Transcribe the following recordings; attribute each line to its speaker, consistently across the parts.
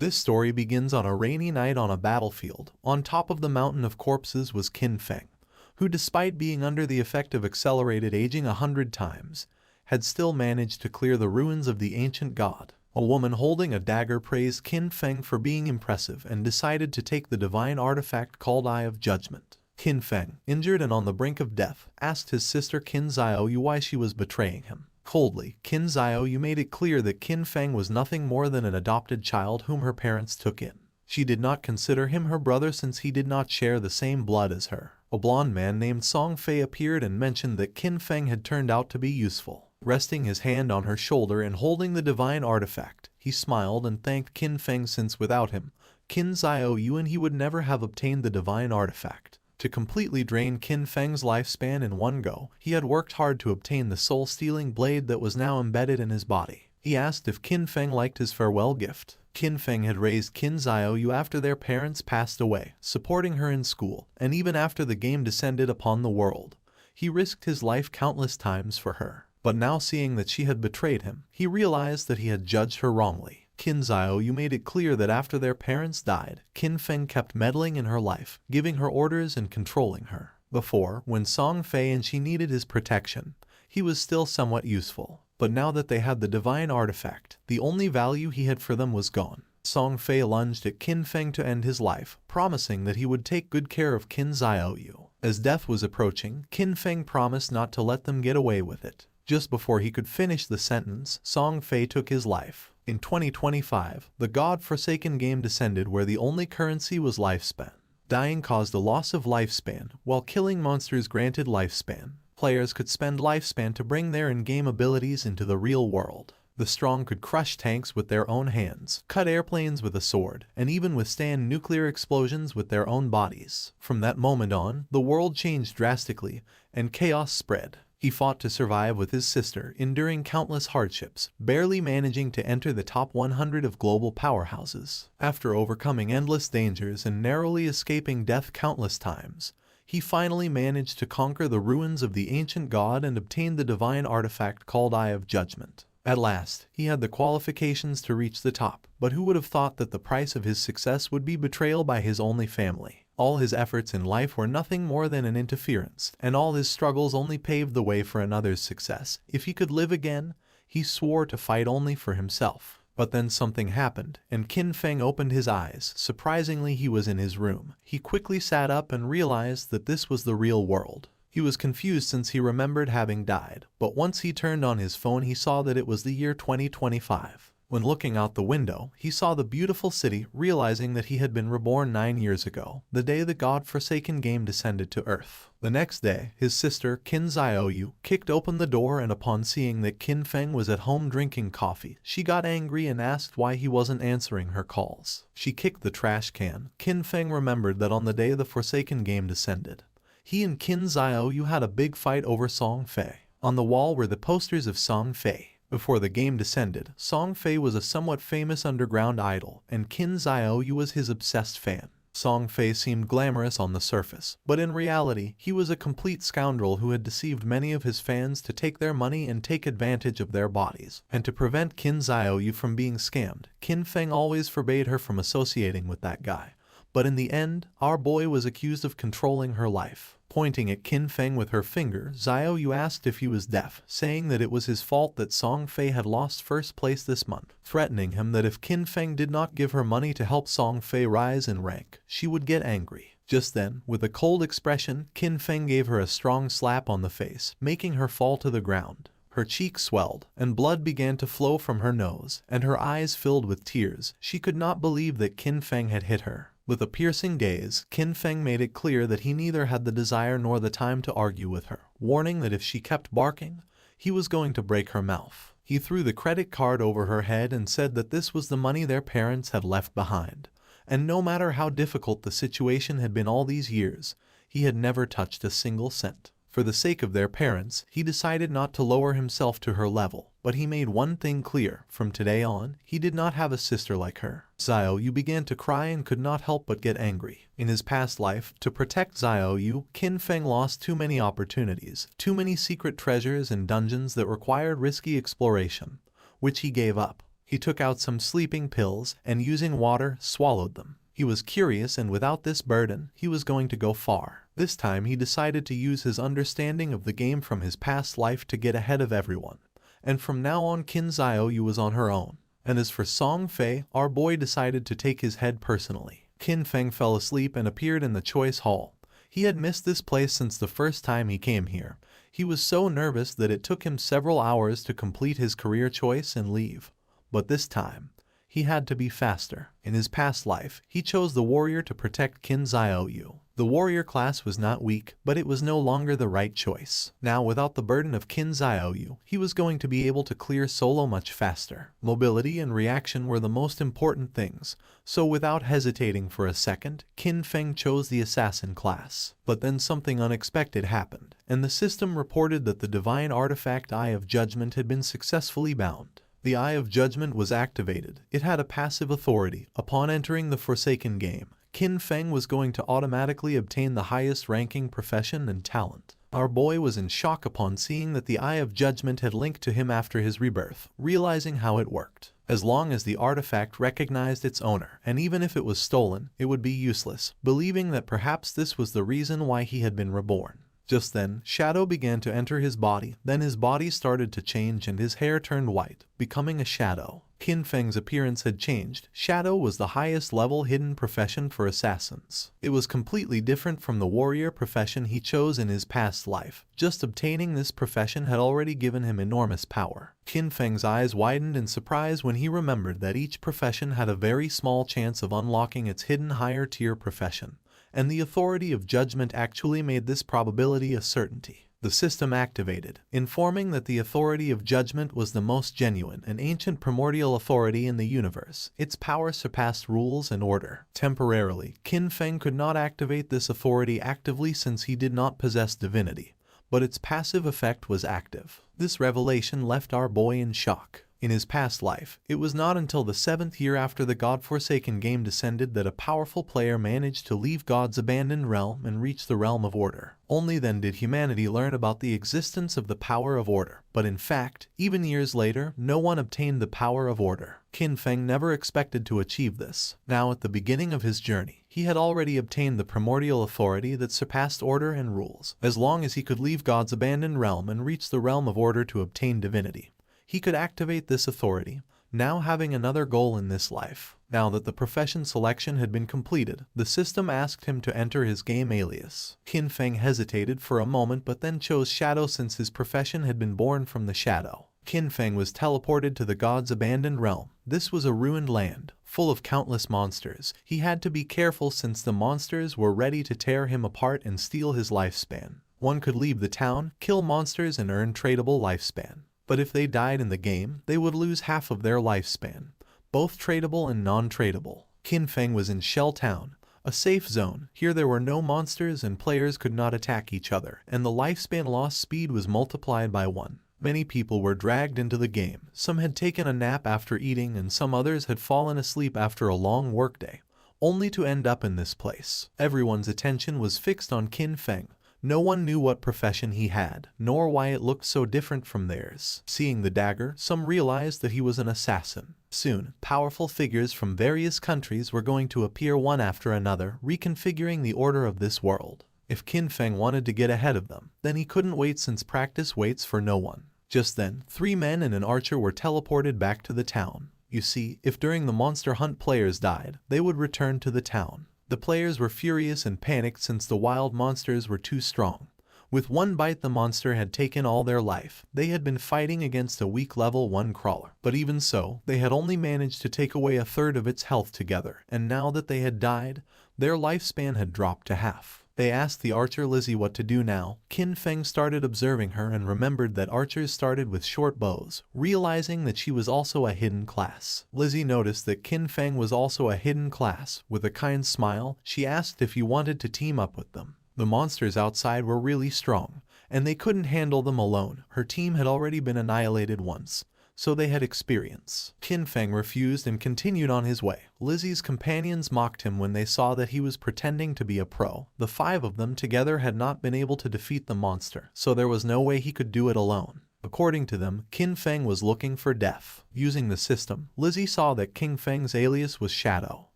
Speaker 1: This story begins on a rainy night on a battlefield. On top of the mountain of corpses was Qin Feng, who despite being under the effect of accelerated aging 100 times, had still managed to clear the ruins of the ancient god. A woman holding a dagger praised Qin Feng for being impressive and decided to take the divine artifact called Eye of Judgment. Qin Feng, injured and on the brink of death, asked his sister Qin Xiaoyu why she was betraying him. Coldly, Qin Xiaoyu made it clear that Qin Feng was nothing more than an adopted child whom her parents took in. She did not consider him her brother since he did not share the same blood as her. A blonde man named Song Fei appeared and mentioned that Qin Feng had turned out to be useful. Resting his hand on her shoulder and holding the divine artifact, he smiled and thanked Qin Feng since without him, Qin Xiaoyu and he would never have obtained the divine artifact. To completely drain Qin Feng's lifespan in one go, he had worked hard to obtain the soul-stealing blade that was now embedded in his body. He asked if Qin Feng liked his farewell gift. Qin Feng had raised Qin Xiaoyu after their parents passed away, supporting her in school, and even after the game descended upon the world, he risked his life countless times for her. But now seeing that she had betrayed him, he realized that he had judged her wrongly. Qin Xiaoyu made it clear that after their parents died, Qin Feng kept meddling in her life, giving her orders and controlling her. Before, when Song Fei and she needed his protection, he was still somewhat useful. But now that they had the divine artifact, the only value he had for them was gone. Song Fei lunged at Qin Feng to end his life, promising that he would take good care of Qin Xiaoyu. As death was approaching, Qin Feng promised not to let them get away with it. Just before he could finish the sentence, Song Fei took his life. In 2025, the God-forsaken game descended where the only currency was lifespan. Dying caused a loss of lifespan, while killing monsters granted lifespan. Players could spend lifespan to bring their in-game abilities into the real world. The strong could crush tanks with their own hands, cut airplanes with a sword, and even withstand nuclear explosions with their own bodies. From that moment on, the world changed drastically, and chaos spread. He fought to survive with his sister, enduring countless hardships, barely managing to enter the top 100 of global powerhouses. After overcoming endless dangers and narrowly escaping death countless times, he finally managed to conquer the ruins of the ancient god and obtain the divine artifact called Eye of Judgment. At last, he had the qualifications to reach the top, but who would have thought that the price of his success would be betrayal by his only family? All his efforts in life were nothing more than an interference, and all his struggles only paved the way for another's success. If he could live again, he swore to fight only for himself. But then something happened, and Qin Feng opened his eyes. Surprisingly, he was in his room. He quickly sat up and realized that this was the real world. He was confused since he remembered having died, but once he turned on his phone he saw that it was the year 2025. When looking out the window, he saw the beautiful city, realizing that he had been reborn 9 years ago, the day the God-forsaken game descended to Earth. The next day, his sister, Qin Xiaoyu, kicked open the door and upon seeing that Qin Feng was at home drinking coffee, she got angry and asked why he wasn't answering her calls. She kicked the trash can. Qin Feng remembered that on the day the Forsaken game descended, he and Qin Xiaoyu had a big fight over Song Fei. On the wall were the posters of Song Fei. Before the game descended, Song Fei was a somewhat famous underground idol, and Qin Xiaoyu was his obsessed fan. Song Fei seemed glamorous on the surface, but in reality, he was a complete scoundrel who had deceived many of his fans to take their money and take advantage of their bodies. And to prevent Qin Xiaoyu from being scammed, Qin Feng always forbade her from associating with that guy. But in the end, our boy was accused of controlling her life. Pointing at Qin Feng with her finger, Xiaoyu asked if he was deaf, saying that it was his fault that Song Fei had lost first place this month, threatening him that if Qin Feng did not give her money to help Song Fei rise in rank, she would get angry. Just then, with a cold expression, Qin Feng gave her a strong slap on the face, making her fall to the ground. Her cheeks swelled, and blood began to flow from her nose, and her eyes filled with tears. She could not believe that Qin Feng had hit her. With a piercing gaze, Qin Feng made it clear that he neither had the desire nor the time to argue with her, warning that if she kept barking, he was going to break her mouth. He threw the credit card over her head and said that this was the money their parents had left behind, and no matter how difficult the situation had been all these years, he had never touched a single cent. For the sake of their parents, he decided not to lower himself to her level, but he made one thing clear: from today on, he did not have a sister like her. Xiaoyu began to cry and could not help but get angry. In his past life, to protect Xiaoyu, Qin Feng lost too many opportunities, too many secret treasures and dungeons that required risky exploration, which he gave up. He took out some sleeping pills and using water swallowed them. He was curious, and without this burden, he was going to go far. This time he decided to use his understanding of the game from his past life to get ahead of everyone. And from now on Qin Xiaoyu was on her own. And as for Song Fei, our boy decided to take his head personally. Qin Feng fell asleep and appeared in the choice hall. He had missed this place since the first time he came here. He was so nervous that it took him several hours to complete his career choice and leave. But this time, he had to be faster. In his past life, he chose the warrior to protect Qin Xiaoyu. The warrior class was not weak, but it was no longer the right choice. Now, without the burden of Qin Xiaoyu, he was going to be able to clear solo much faster. Mobility and reaction were the most important things, so without hesitating for a second, Qin Feng chose the assassin class. But then something unexpected happened, and the system reported that the divine artifact Eye of Judgment had been successfully bound. The Eye of Judgment was activated. It had a passive authority. Upon entering the Forsaken game, Qin Feng was going to automatically obtain the highest ranking profession and talent. Our boy was in shock upon seeing that the Eye of Judgment had linked to him after his rebirth, realizing how it worked. As long as the artifact recognized its owner, and even if it was stolen, it would be useless, believing that perhaps this was the reason why he had been reborn. Just then, shadow began to enter his body, then his body started to change and his hair turned white, becoming a shadow. Qin Feng's appearance had changed. Shadow was the highest level hidden profession for assassins. It was completely different from the warrior profession he chose in his past life. Just obtaining this profession had already given him enormous power. Qin Feng's eyes widened in surprise when he remembered that each profession had a very small chance of unlocking its hidden higher tier profession, and the authority of judgment actually made this probability a certainty. The system activated, informing that the authority of judgment was the most genuine and ancient primordial authority in the universe. Its power surpassed rules and order. Temporarily, Qin Feng could not activate this authority actively since he did not possess divinity, but its passive effect was active. This revelation left our boy in shock. In his past life, it was not until the 7th year after the God-forsaken game descended that a powerful player managed to leave God's abandoned realm and reach the realm of order. Only then did humanity learn about the existence of the power of order. But in fact, even years later, no one obtained the power of order. Qin Feng never expected to achieve this. Now at the beginning of his journey, he had already obtained the primordial authority that surpassed order and rules. As long as he could leave God's abandoned realm and reach the realm of order to obtain divinity, he could activate this authority, now having another goal in this life. Now that the profession selection had been completed, the system asked him to enter his game alias. Qin Feng hesitated for a moment but then chose Shadow since his profession had been born from the shadow. Qin Feng was teleported to the god's abandoned realm. This was a ruined land, full of countless monsters. He had to be careful since the monsters were ready to tear him apart and steal his lifespan. One could leave the town, kill monsters and earn tradable lifespan. But if they died in the game, they would lose half of their lifespan, both tradable and non-tradable. Qin Feng was in Shell Town, a safe zone. Here there were no monsters and players could not attack each other, and the lifespan loss speed was multiplied by 1. Many people were dragged into the game. Some had taken a nap after eating and some others had fallen asleep after a long workday, only to end up in this place. Everyone's attention was fixed on Qin Feng. No one knew what profession he had, nor why it looked so different from theirs. Seeing the dagger, some realized that he was an assassin. Soon, powerful figures from various countries were going to appear one after another, reconfiguring the order of this world. If Qin Feng wanted to get ahead of them, then he couldn't wait since practice waits for no one. Just then, 3 men and an archer were teleported back to the town. You see, if during the monster hunt players died, they would return to the town. The players were furious and panicked since the wild monsters were too strong. With one bite the monster had taken all their life. They had been fighting against a weak level 1 crawler. But even so, they had only managed to take away a third of its health together, and now that they had died, their lifespan had dropped to half. They asked the archer Lizzie what to do now. Qin Feng started observing her and remembered that archers started with short bows, realizing that she was also a hidden class. Lizzie noticed that Qin Feng was also a hidden class. With a kind smile, she asked if he wanted to team up with them. The monsters outside were really strong, and they couldn't handle them alone. Her team had already been annihilated once, so they had experience. Qin Feng refused and continued on his way. Lizzie's companions mocked him when they saw that he was pretending to be a pro. The 5 of them together had not been able to defeat the monster, so there was no way he could do it alone. According to them, Qin Feng was looking for death. Using the system, Lizzie saw that King Feng's alias was Shadow.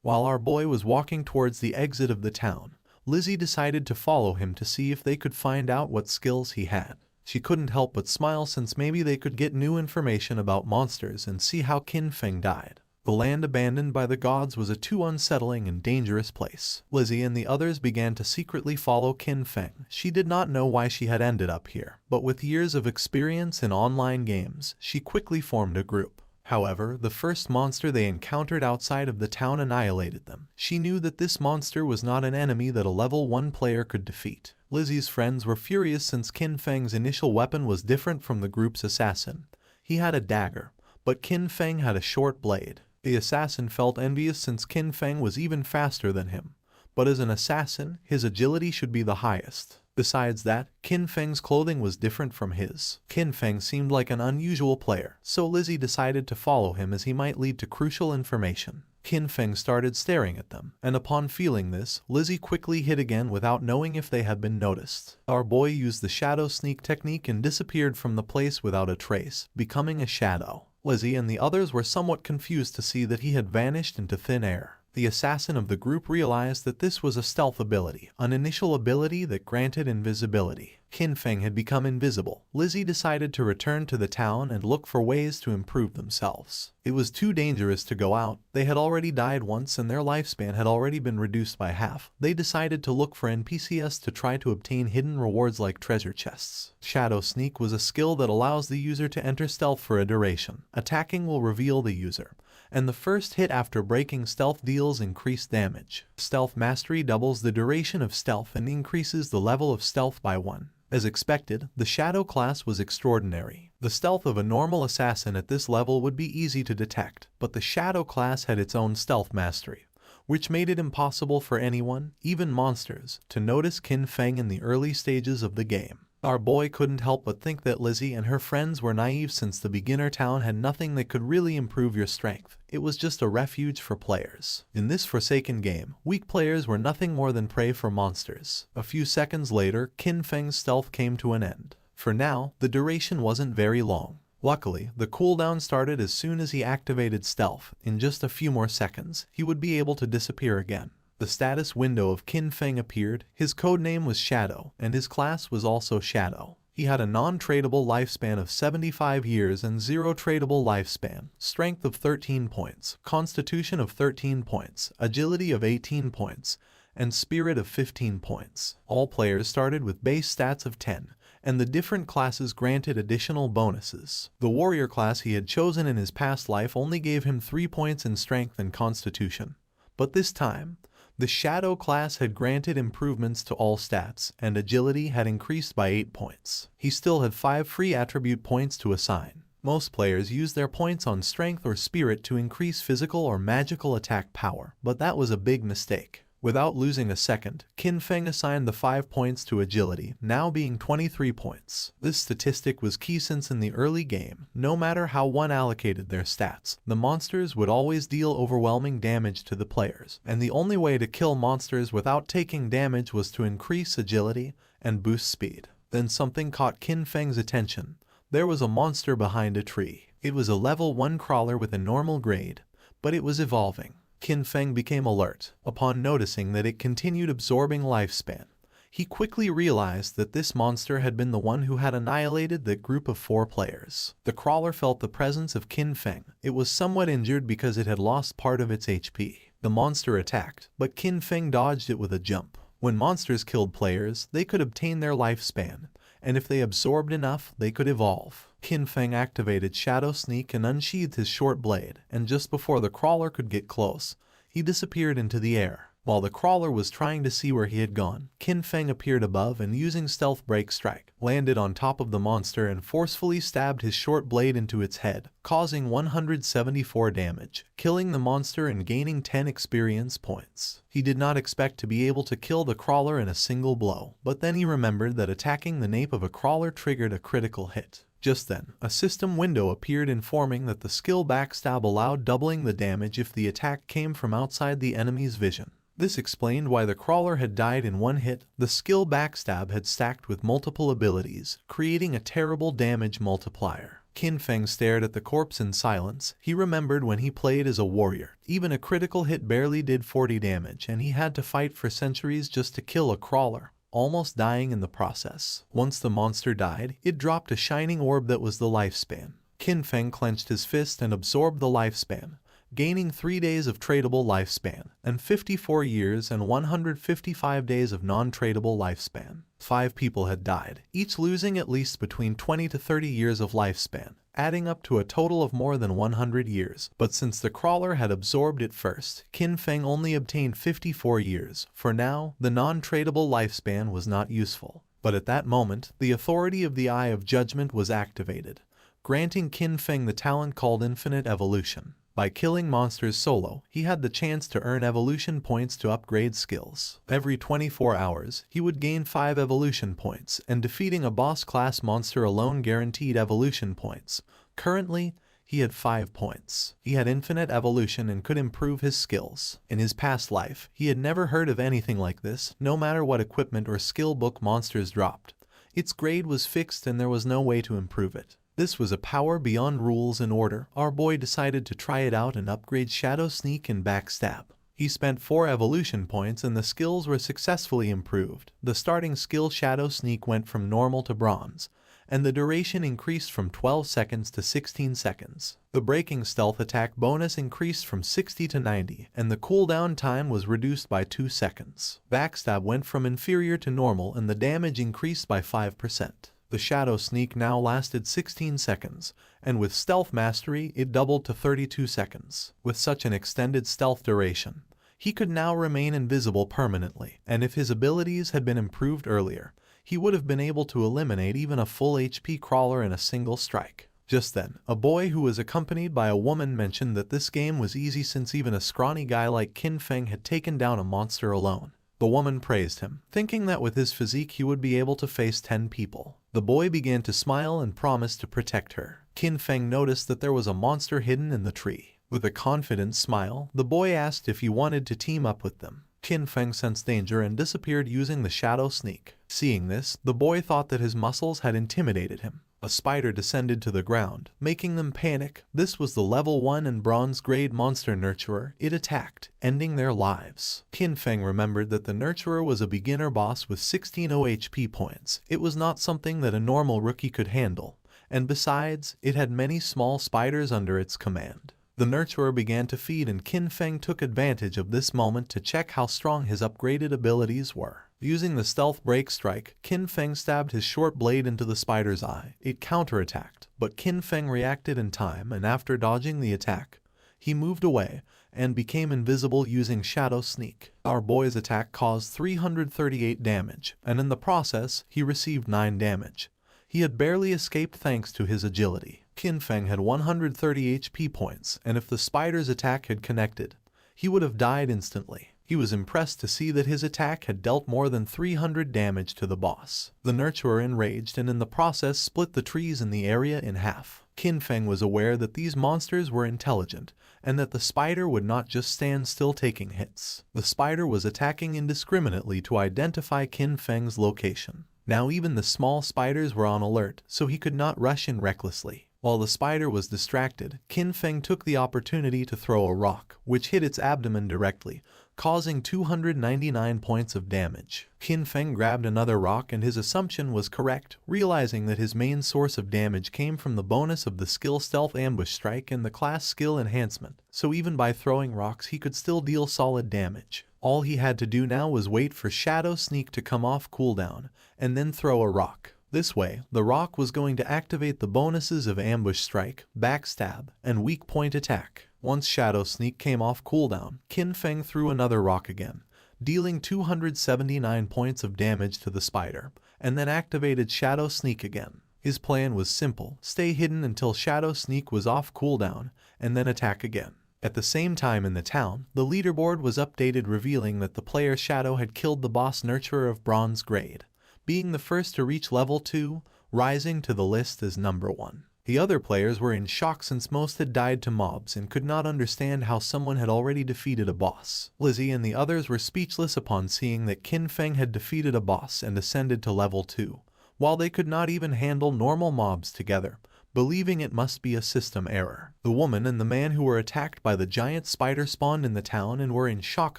Speaker 1: While our boy was walking towards the exit of the town, Lizzie decided to follow him to see if they could find out what skills he had. She couldn't help but smile since maybe they could get new information about monsters and see how Qin Feng died. The land abandoned by the gods was a too unsettling and dangerous place. Lizzie and the others began to secretly follow Qin Feng. She did not know why she had ended up here, but with years of experience in online games, she quickly formed a group. However, the first monster they encountered outside of the town annihilated them. She knew that this monster was not an enemy that a level 1 player could defeat. Lizzie's friends were furious since Qin Feng's initial weapon was different from the group's assassin. He had a dagger, but Qin Feng had a short blade. The assassin felt envious since Qin Feng was even faster than him, but as an assassin, his agility should be the highest. Besides that, Qin Feng's clothing was different from his. Qin Feng seemed like an unusual player, so Lizzie decided to follow him as he might lead to crucial information. Qin Feng started staring at them, and upon feeling this, Lizzie quickly hid again without knowing if they had been noticed. Our boy used the shadow sneak technique and disappeared from the place without a trace, becoming a shadow. Lizzie and the others were somewhat confused to see that he had vanished into thin air. The assassin of the group realized that this was a stealth ability, an initial ability that granted invisibility. Qin Feng had become invisible. Lizzie decided to return to the town and look for ways to improve themselves. It was too dangerous to go out. They had already died once and their lifespan had already been reduced by half. They decided to look for NPCs to try to obtain hidden rewards like treasure chests. Shadow Sneak was a skill that allows the user to enter stealth for a duration. Attacking will reveal the user, and the first hit after breaking stealth deals increased damage. Stealth Mastery doubles the duration of stealth and increases the level of stealth by 1. As expected, the Shadow class was extraordinary. The stealth of a normal assassin at this level would be easy to detect, but the Shadow class had its own stealth mastery, which made it impossible for anyone, even monsters, to notice Qin Feng in the early stages of the game. Our boy couldn't help but think that Lizzie and her friends were naive since the beginner town had nothing that could really improve your strength. It was just a refuge for players. In this forsaken game, weak players were nothing more than prey for monsters. A few seconds later, Qin Feng's stealth came to an end. For now, the duration wasn't very long. Luckily, the cooldown started as soon as he activated stealth. In just a few more seconds, he would be able to disappear again. The status window of Qin Feng appeared. His codename was Shadow, and his class was also Shadow. He had a non-tradable lifespan of 75 years and 0 tradable lifespan, strength of 13 points, constitution of 13 points, agility of 18 points, and spirit of 15 points. All players started with base stats of 10, and the different classes granted additional bonuses. The warrior class he had chosen in his past life only gave him 3 points in strength and constitution, but this time, the Shadow class had granted improvements to all stats, and agility had increased by 8 points. He still had 5 free attribute points to assign. Most players use their points on strength or spirit to increase physical or magical attack power, but that was a big mistake. Without losing a second, Qin Feng assigned the 5 points to agility, now being 23 points. This statistic was key since in the early game, no matter how one allocated their stats, the monsters would always deal overwhelming damage to the players, and the only way to kill monsters without taking damage was to increase agility and boost speed. Then something caught Qin Feng's attention. There was a monster behind a tree. It was a level 1 crawler with a normal grade, but it was evolving. Qin Feng became alert upon noticing that it continued absorbing lifespan. He quickly realized that this monster had been the one who had annihilated that group of 4 players. The crawler felt the presence of Qin Feng. It was somewhat injured because it had lost part of its HP. The monster attacked, but Qin Feng dodged it with a jump. When monsters killed players, they could obtain their lifespan, and if they absorbed enough, they could evolve. Qin Feng activated Shadow Sneak and unsheathed his short blade, and just before the crawler could get close, he disappeared into the air. While the crawler was trying to see where he had gone, Qin Feng appeared above and using Stealth Break Strike, landed on top of the monster and forcefully stabbed his short blade into its head, causing 174 damage, killing the monster and gaining 10 experience points. He did not expect to be able to kill the crawler in a single blow, but then he remembered that attacking the nape of a crawler triggered a critical hit. Just then, a system window appeared informing that the skill Backstab allowed doubling the damage if the attack came from outside the enemy's vision. This explained why the crawler had died in one hit. The skill Backstab had stacked with multiple abilities, creating a terrible damage multiplier. Qin Feng stared at the corpse in silence. He remembered when he played as a warrior. Even a critical hit barely did 40 damage, and he had to fight for centuries just to kill a crawler, almost dying in the process. Once the monster died, it dropped a shining orb that was the lifespan. Qin Feng clenched his fist and absorbed the lifespan, gaining 3 days of tradable lifespan, and 54 years and 155 days of non-tradable lifespan. 5 people had died, each losing at least between 20 to 30 years of lifespan, adding up to a total of more than 100 years. But since the crawler had absorbed it first, Qin Feng only obtained 54 years. For now, the non-tradable lifespan was not useful. But at that moment, the authority of the Eye of Judgment was activated, granting Qin Feng the talent called Infinite Evolution. By killing monsters solo, he had the chance to earn evolution points to upgrade skills. Every 24 hours, he would gain 5 evolution points, and defeating a boss-class monster alone guaranteed evolution points. Currently, he had 5 points. He had infinite evolution and could improve his skills. In his past life, he had never heard of anything like this. No matter what equipment or skill book monsters dropped, its grade was fixed and there was no way to improve it. This was a power beyond rules and order. Our boy decided to try it out and upgrade Shadow Sneak and Backstab. He spent 4 evolution points and the skills were successfully improved. The starting skill Shadow Sneak went from normal to bronze, and the duration increased from 12 seconds to 16 seconds. The breaking stealth attack bonus increased from 60 to 90, and the cooldown time was reduced by 2 seconds. Backstab went from inferior to normal and the damage increased by 5%. The Shadow Sneak now lasted 16 seconds, and with Stealth Mastery it doubled to 32 seconds. With such an extended stealth duration, he could now remain invisible permanently, and if his abilities had been improved earlier, he would have been able to eliminate even a full HP crawler in a single strike. Just then, a boy who was accompanied by a woman mentioned that this game was easy since even a scrawny guy like Qin Feng had taken down a monster alone. The woman praised him, thinking that with his physique he would be able to face 10 people. The boy began to smile and promised to protect her. Qin Feng noticed that there was a monster hidden in the tree. With a confident smile, the boy asked if he wanted to team up with them. Qin Feng sensed danger and disappeared using the Shadow Sneak. Seeing this, the boy thought that his muscles had intimidated him. A spider descended to the ground, making them panic. This was the level 1 and bronze grade monster nurturer. It attacked, ending their lives. Qin Feng remembered that the nurturer was a beginner boss with 16 OHP points. It was not something that a normal rookie could handle, and besides, it had many small spiders under its command. The nurturer began to feed and Qin Feng took advantage of this moment to check how strong his upgraded abilities were. Using the stealth break strike, Qin Feng stabbed his short blade into the spider's eye. It counterattacked, but Qin Feng reacted in time and after dodging the attack, he moved away and became invisible using Shadow Sneak. Our boy's attack caused 338 damage, and in the process, he received 9 damage. He had barely escaped thanks to his agility. Qin Feng had 130 HP points, and if the spider's attack had connected, he would have died instantly. He was impressed to see that his attack had dealt more than 300 damage to the boss. The nurturer enraged and in the process split the trees in the area in half. Qin Feng was aware that these monsters were intelligent, and that the spider would not just stand still taking hits. The spider was attacking indiscriminately to identify Qin Feng's location. Now even the small spiders were on alert, so he could not rush in recklessly. While the spider was distracted, Qin Feng took the opportunity to throw a rock, which hit its abdomen directly, causing 299 points of damage. Qin Feng grabbed another rock and his assumption was correct, realizing that his main source of damage came from the bonus of the skill Stealth Ambush Strike and the class skill Enhancement, so even by throwing rocks he could still deal solid damage. All he had to do now was wait for Shadow Sneak to come off cooldown, and then throw a rock. This way, the rock was going to activate the bonuses of Ambush Strike, Backstab, and Weak Point Attack. Once Shadow Sneak came off cooldown, Qin Feng threw another rock again, dealing 279 points of damage to the spider, and then activated Shadow Sneak again. His plan was simple: stay hidden until Shadow Sneak was off cooldown, and then attack again. At the same time in the town, the leaderboard was updated revealing that the player Shadow had killed the boss nurturer of bronze grade, being the first to reach level 2, rising to the list as number 1. The other players were in shock since most had died to mobs and could not understand how someone had already defeated a boss. Lizzie and the others were speechless upon seeing that Qin Feng had defeated a boss and ascended to level 2, while they could not even handle normal mobs together, believing it must be a system error. The woman and the man who were attacked by the giant spider spawned in the town and were in shock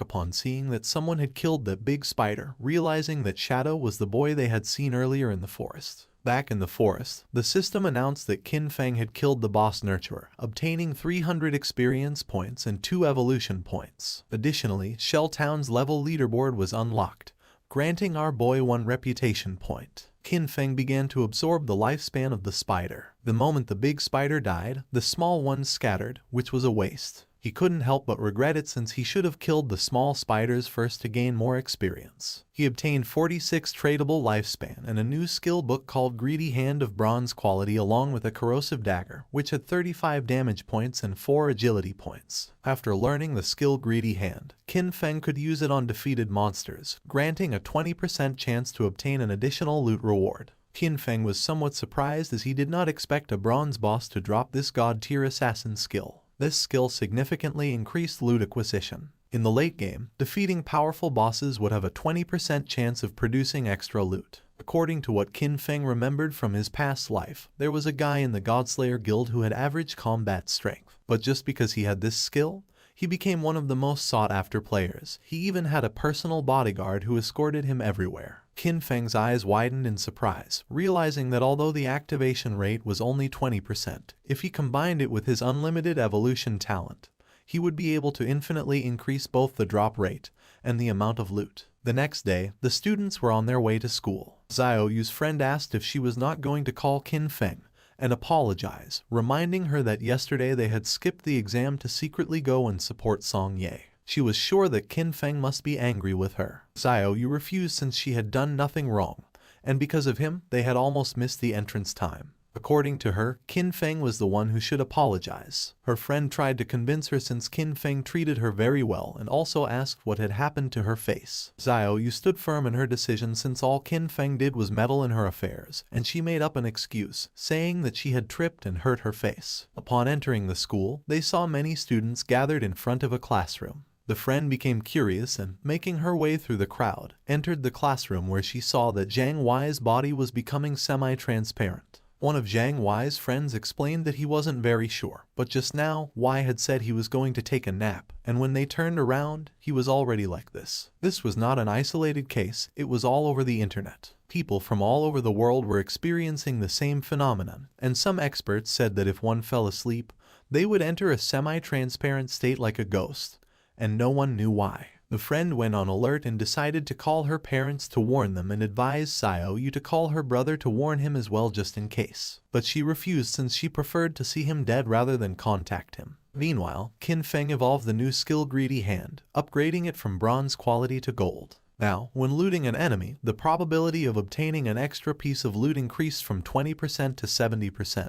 Speaker 1: upon seeing that someone had killed that big spider, realizing that Shadow was the boy they had seen earlier in the forest. Back in the forest, the system announced that Qin Feng had killed the boss nurturer, obtaining 300 experience points and 2 evolution points. Additionally, Shell Town's level leaderboard was unlocked, granting our boy 1 reputation point. Qin Feng began to absorb the lifespan of the spider. The moment the big spider died, the small ones scattered, which was a waste. He couldn't help but regret it since he should have killed the small spiders first to gain more experience. He obtained 46 tradable lifespan and a new skill book called Greedy Hand of bronze quality along with a corrosive dagger, which had 35 damage points and 4 agility points. After learning the skill Greedy Hand, Qin Feng could use it on defeated monsters, granting a 20% chance to obtain an additional loot reward. Qin Feng was somewhat surprised as he did not expect a bronze boss to drop this god-tier assassin skill. This skill significantly increased loot acquisition. In the late game, defeating powerful bosses would have a 20% chance of producing extra loot. According to what Qin Feng remembered from his past life, there was a guy in the Godslayer guild who had average combat strength. But just because he had this skill, he became one of the most sought-after players. He even had a personal bodyguard who escorted him everywhere. Qin Feng's eyes widened in surprise, realizing that although the activation rate was only 20%, if he combined it with his unlimited evolution talent, he would be able to infinitely increase both the drop rate and the amount of loot. The next day, the students were on their way to school. Xiao Yu's friend asked if she was not going to call Qin Feng and apologize, reminding her that yesterday they had skipped the exam to secretly go and support Song Ye. She was sure that Qin Feng must be angry with her. Xiao Yu refused since she had done nothing wrong, and because of him, they had almost missed the entrance time. According to her, Qin Feng was the one who should apologize. Her friend tried to convince her since Qin Feng treated her very well and also asked what had happened to her face. Xiao Yu stood firm in her decision since all Qin Feng did was meddle in her affairs, and she made up an excuse, saying that she had tripped and hurt her face. Upon entering the school, they saw many students gathered in front of a classroom. The friend became curious and, making her way through the crowd, entered the classroom where she saw that Zhang Wei's body was becoming semi-transparent. One of Zhang Wei's friends explained that he wasn't very sure, but just now, Wei had said he was going to take a nap, and when they turned around, he was already like this. This was not an isolated case, it was all over the internet. People from all over the world were experiencing the same phenomenon, and some experts said that if one fell asleep, they would enter a semi-transparent state like a ghost, and no one knew why. The friend went on alert and decided to call her parents to warn them and advised Xiao Yu to call her brother to warn him as well just in case. But she refused since she preferred to see him dead rather than contact him. Meanwhile, Qin Feng evolved the new skill Greedy Hand, upgrading it from bronze quality to gold. Now, when looting an enemy, the probability of obtaining an extra piece of loot increased from 20% to 70%.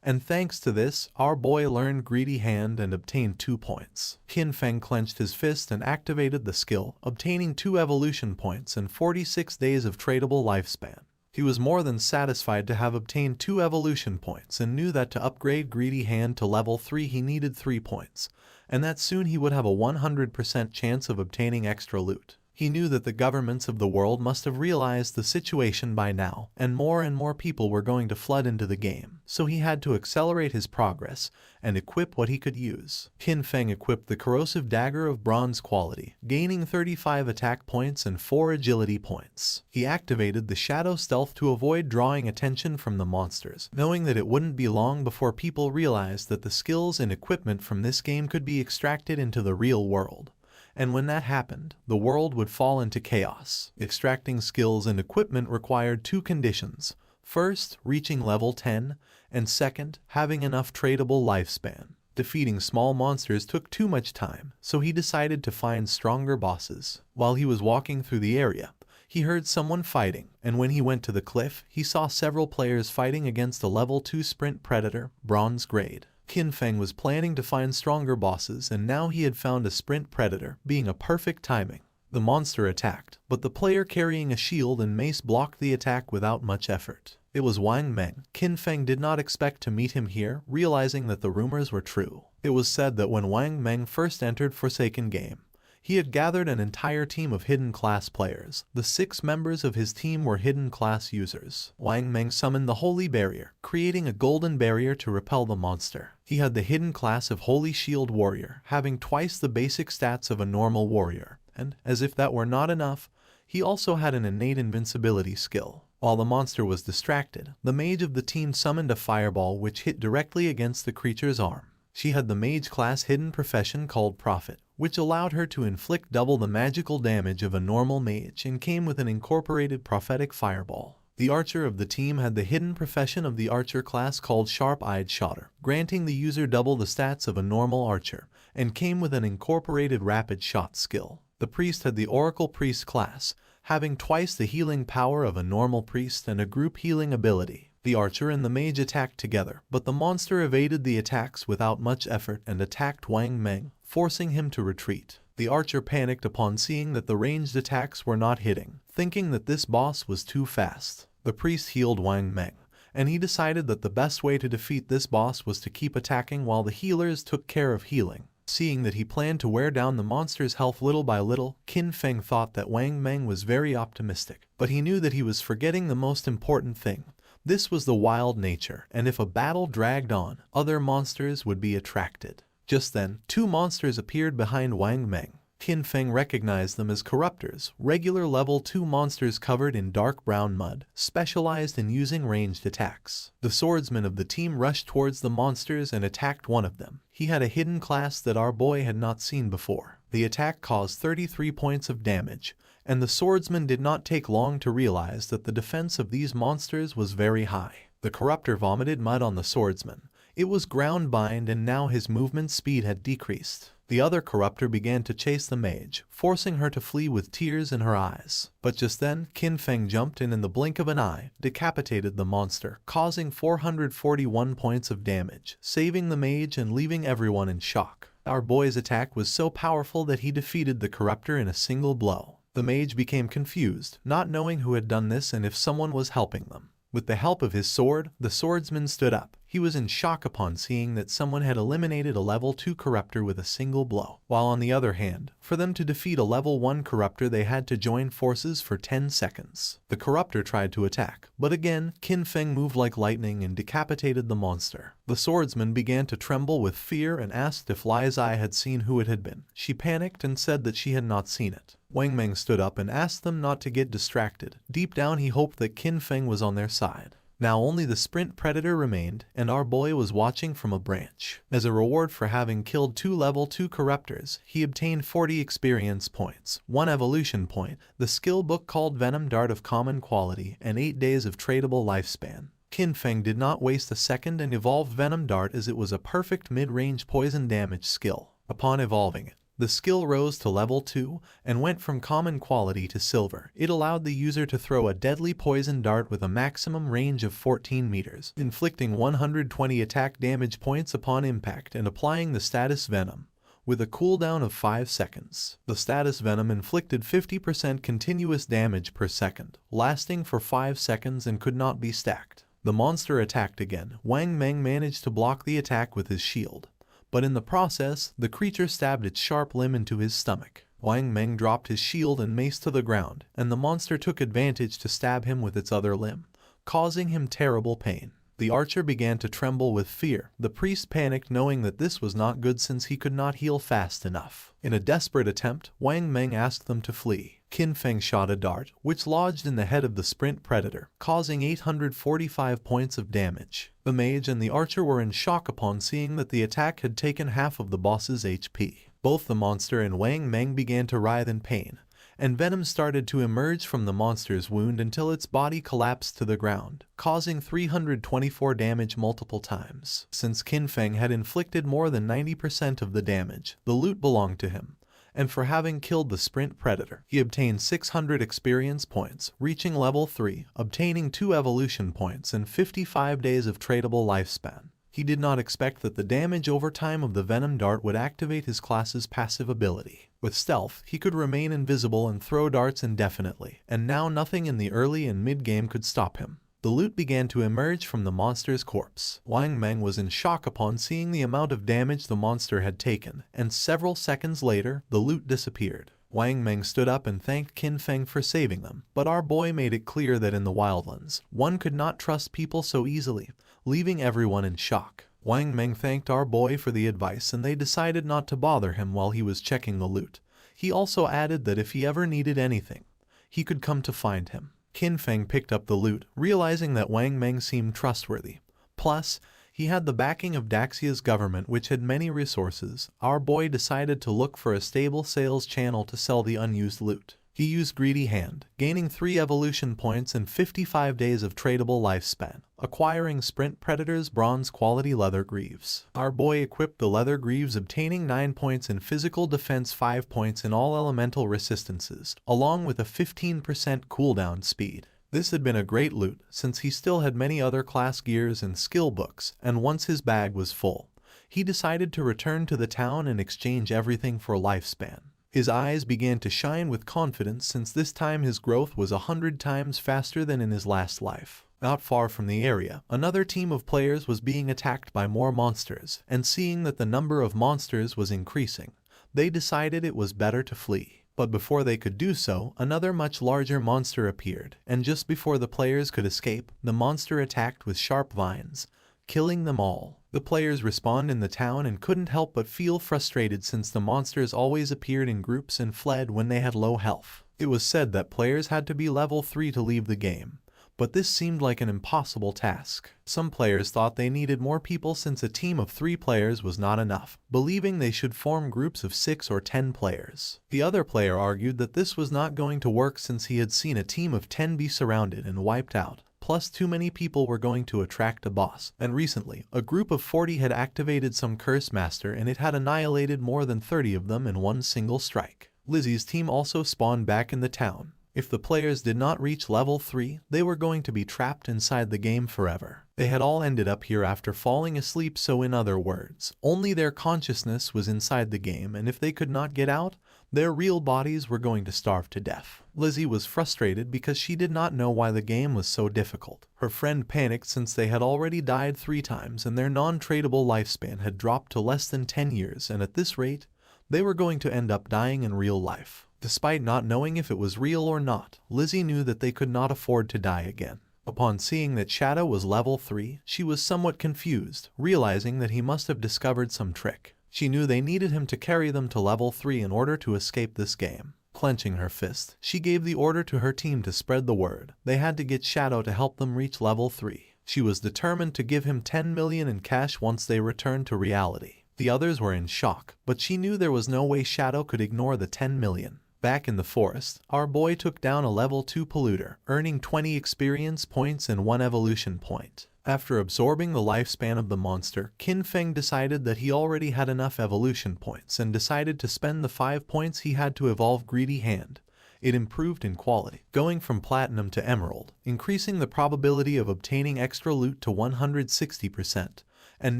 Speaker 1: And thanks to this, our boy learned Greedy Hand and obtained 2 points. Qin Feng clenched his fist and activated the skill, obtaining 2 evolution points and 46 days of tradable lifespan. He was more than satisfied to have obtained 2 evolution points and knew that to upgrade Greedy Hand to level 3 he needed 3 points, and that soon he would have a 100% chance of obtaining extra loot. He knew that the governments of the world must have realized the situation by now, and more people were going to flood into the game, so he had to accelerate his progress and equip what he could use. Qin Feng equipped the corrosive dagger of bronze quality, gaining 35 attack points and 4 agility points. He activated the shadow stealth to avoid drawing attention from the monsters, knowing that it wouldn't be long before people realized that the skills and equipment from this game could be extracted into the real world. And when that happened, the world would fall into chaos. Extracting skills and equipment required 2 conditions. First, reaching level 10, and second, having enough tradable lifespan. Defeating small monsters took too much time, so he decided to find stronger bosses. While he was walking through the area, he heard someone fighting, and when he went to the cliff, he saw several players fighting against a level 2 sprint predator, bronze grade. Qin Feng was planning to find stronger bosses, and now he had found a sprint predator, being a perfect timing. The monster attacked, but the player carrying a shield and mace blocked the attack without much effort. It was Wang Meng. Qin Feng did not expect to meet him here, realizing that the rumors were true. It was said that when Wang Meng first entered Forsaken Game, he had gathered an entire team of hidden class players. The 6 members of his team were hidden class users. Wang Meng summoned the Holy Barrier, creating a golden barrier to repel the monster. He had the hidden class of Holy Shield Warrior, having twice the basic stats of a normal warrior, and, as if that were not enough, he also had an innate invincibility skill. While the monster was distracted, the mage of the team summoned a fireball which hit directly against the creature's arm. She had the mage class hidden profession called Prophet, which allowed her to inflict double the magical damage of a normal mage and came with an incorporated prophetic fireball. The archer of the team had the hidden profession of the archer class called Sharp-Eyed Shotter, granting the user double the stats of a normal archer, and came with an incorporated rapid shot skill. The priest had the Oracle Priest class, having twice the healing power of a normal priest and a group healing ability. The archer and the mage attacked together, but the monster evaded the attacks without much effort and attacked Wang Meng, forcing him to retreat. The archer panicked upon seeing that the ranged attacks were not hitting, thinking that this boss was too fast. The priest healed Wang Meng, and he decided that the best way to defeat this boss was to keep attacking while the healers took care of healing. Seeing that he planned to wear down the monster's health little by little, Qin Feng thought that Wang Meng was very optimistic, but he knew that he was forgetting the most important thing. This was the wild nature, and if a battle dragged on, other monsters would be attracted. Just then, 2 monsters appeared behind Wang Meng. Qin Feng recognized them as corruptors, regular level 2 monsters covered in dark brown mud, specialized in using ranged attacks. The swordsman of the team rushed towards the monsters and attacked one of them. He had a hidden class that our boy had not seen before. The attack caused 33 points of damage, and the swordsman did not take long to realize that the defense of these monsters was very high. The corruptor vomited mud on the swordsman. It was ground bind and now his movement speed had decreased. The other corruptor began to chase the mage, forcing her to flee with tears in her eyes. But just then, Qin Feng jumped in the blink of an eye, decapitated the monster, causing 441 points of damage, saving the mage and leaving everyone in shock. Our boy's attack was so powerful that he defeated the corruptor in a single blow. The mage became confused, not knowing who had done this and if someone was helping them. With the help of his sword, the swordsman stood up. He was in shock upon seeing that someone had eliminated a level 2 corruptor with a single blow. While on the other hand, for them to defeat a level 1 corruptor they had to join forces for 10 seconds. The corruptor tried to attack, but again, Qin Feng moved like lightning and decapitated the monster. The swordsman began to tremble with fear and asked if Li's eye had seen who it had been. She panicked and said that she had not seen it. Wang Meng stood up and asked them not to get distracted. Deep down he hoped that Qin Feng was on their side. Now only the sprint predator remained, and our boy was watching from a branch. As a reward for having killed 2 level 2 corruptors, he obtained 40 experience points, 1 evolution point, the skill book called Venom Dart of common quality, and 8 days of tradable lifespan. Qin Feng did not waste a second and evolved Venom Dart as it was a perfect mid-range poison damage skill. Upon evolving it, the skill rose to level 2 and went from common quality to silver. It allowed the user to throw a deadly poison dart with a maximum range of 14 meters, inflicting 120 attack damage points upon impact and applying the status Venom, with a cooldown of 5 seconds. The status Venom inflicted 50% continuous damage per second, lasting for 5 seconds and could not be stacked. The monster attacked again. Wang Meng managed to block the attack with his shield, but in the process, the creature stabbed its sharp limb into his stomach. Wang Meng dropped his shield and mace to the ground, and the monster took advantage to stab him with its other limb, causing him terrible pain. The archer began to tremble with fear. The priest panicked knowing that this was not good since he could not heal fast enough. In a desperate attempt, Wang Meng asked them to flee. Qin Feng shot a dart, which lodged in the head of the sprint predator, causing 845 points of damage. The mage and the archer were in shock upon seeing that the attack had taken half of the boss's HP. Both the monster and Wang Meng began to writhe in pain, and venom started to emerge from the monster's wound until its body collapsed to the ground, causing 324 damage multiple times. Since Qin Feng had inflicted more than 90% of the damage, the loot belonged to him, and for having killed the sprint predator, he obtained 600 experience points, reaching level 3, obtaining 2 evolution points and 55 days of tradable lifespan. He did not expect that the damage over time of the Venom Dart would activate his class's passive ability. With stealth, he could remain invisible and throw darts indefinitely, and now nothing in the early and mid-game could stop him. the loot began to emerge from the monster's corpse. Wang Meng was in shock upon seeing the amount of damage the monster had taken, and several seconds later, the loot disappeared. Wang Meng stood up and thanked Qin Feng for saving them, but our boy made it clear that in the wildlands, one could not trust people so easily, leaving everyone in shock. Wang Meng thanked our boy for the advice and they decided not to bother him while he was checking the loot. He also added that if he ever needed anything, he could come to find him. Qin Feng picked up the loot, realizing that Wang Meng seemed trustworthy. Plus, he had the backing of Daxia's government, which had many resources. Our boy decided to look for a stable sales channel to sell the unused loot. He used Greedy Hand, gaining 3 evolution points and 55 days of tradable lifespan, acquiring Sprint Predator's bronze quality leather greaves. Our boy equipped the leather greaves, obtaining 9 points in physical defense, 5 points in all elemental resistances, along with a 15% cooldown speed. This had been a great loot, since he still had many other class gears and skill books, and once his bag was full, he decided to return to the town and exchange everything for lifespan. His eyes began to shine with confidence since this time his growth was 100 times faster than in his last life. Not far from the area, another team of players was being attacked by more monsters, and seeing that the number of monsters was increasing, they decided it was better to flee. But before they could do so, another much larger monster appeared, and just before the players could escape, the monster attacked with sharp vines, killing them all. The players respawned in the town and couldn't help but feel frustrated since the monsters always appeared in groups and fled when they had low health. It was said that players had to be level 3 to leave the game, but this seemed like an impossible task. Some players thought they needed more people since a team of 3 players was not enough, believing they should form groups of 6 or 10 players. The other player argued that this was not going to work since he had seen a team of 10 be surrounded and wiped out. Plus, too many people were going to attract a boss, and recently, a group of 40 had activated some curse master and it had annihilated more than 30 of them in one single strike. Lizzie's team also spawned back in the town. If the players did not reach level 3, they were going to be trapped inside the game forever. They had all ended up here after falling asleep, so in other words, only their consciousness was inside the game, and if they could not get out, their real bodies were going to starve to death. Lizzie was frustrated because she did not know why the game was so difficult. Her friend panicked since they had already died 3 times and their non-tradable lifespan had dropped to less than 10 years, and at this rate, they were going to end up dying in real life. Despite not knowing if it was real or not, Lizzie knew that they could not afford to die again. Upon seeing that Shadow was level 3, she was somewhat confused, realizing that he must have discovered some trick. She knew they needed him to carry them to level 3 in order to escape this game. Clenching her fist, she gave the order to her team to spread the word. They had to get Shadow to help them reach level 3. She was determined to give him 10 million in cash once they returned to reality. The others were in shock, but she knew there was no way Shadow could ignore the 10 million. Back in the forest, our boy took down a level 2 polluter, earning 20 experience points and 1 evolution point. After absorbing the lifespan of the monster, Qin Feng decided that he already had enough evolution points and decided to spend the 5 points he had to evolve Greedy Hand. It improved in quality, going from platinum to emerald, increasing the probability of obtaining extra loot to 160%, and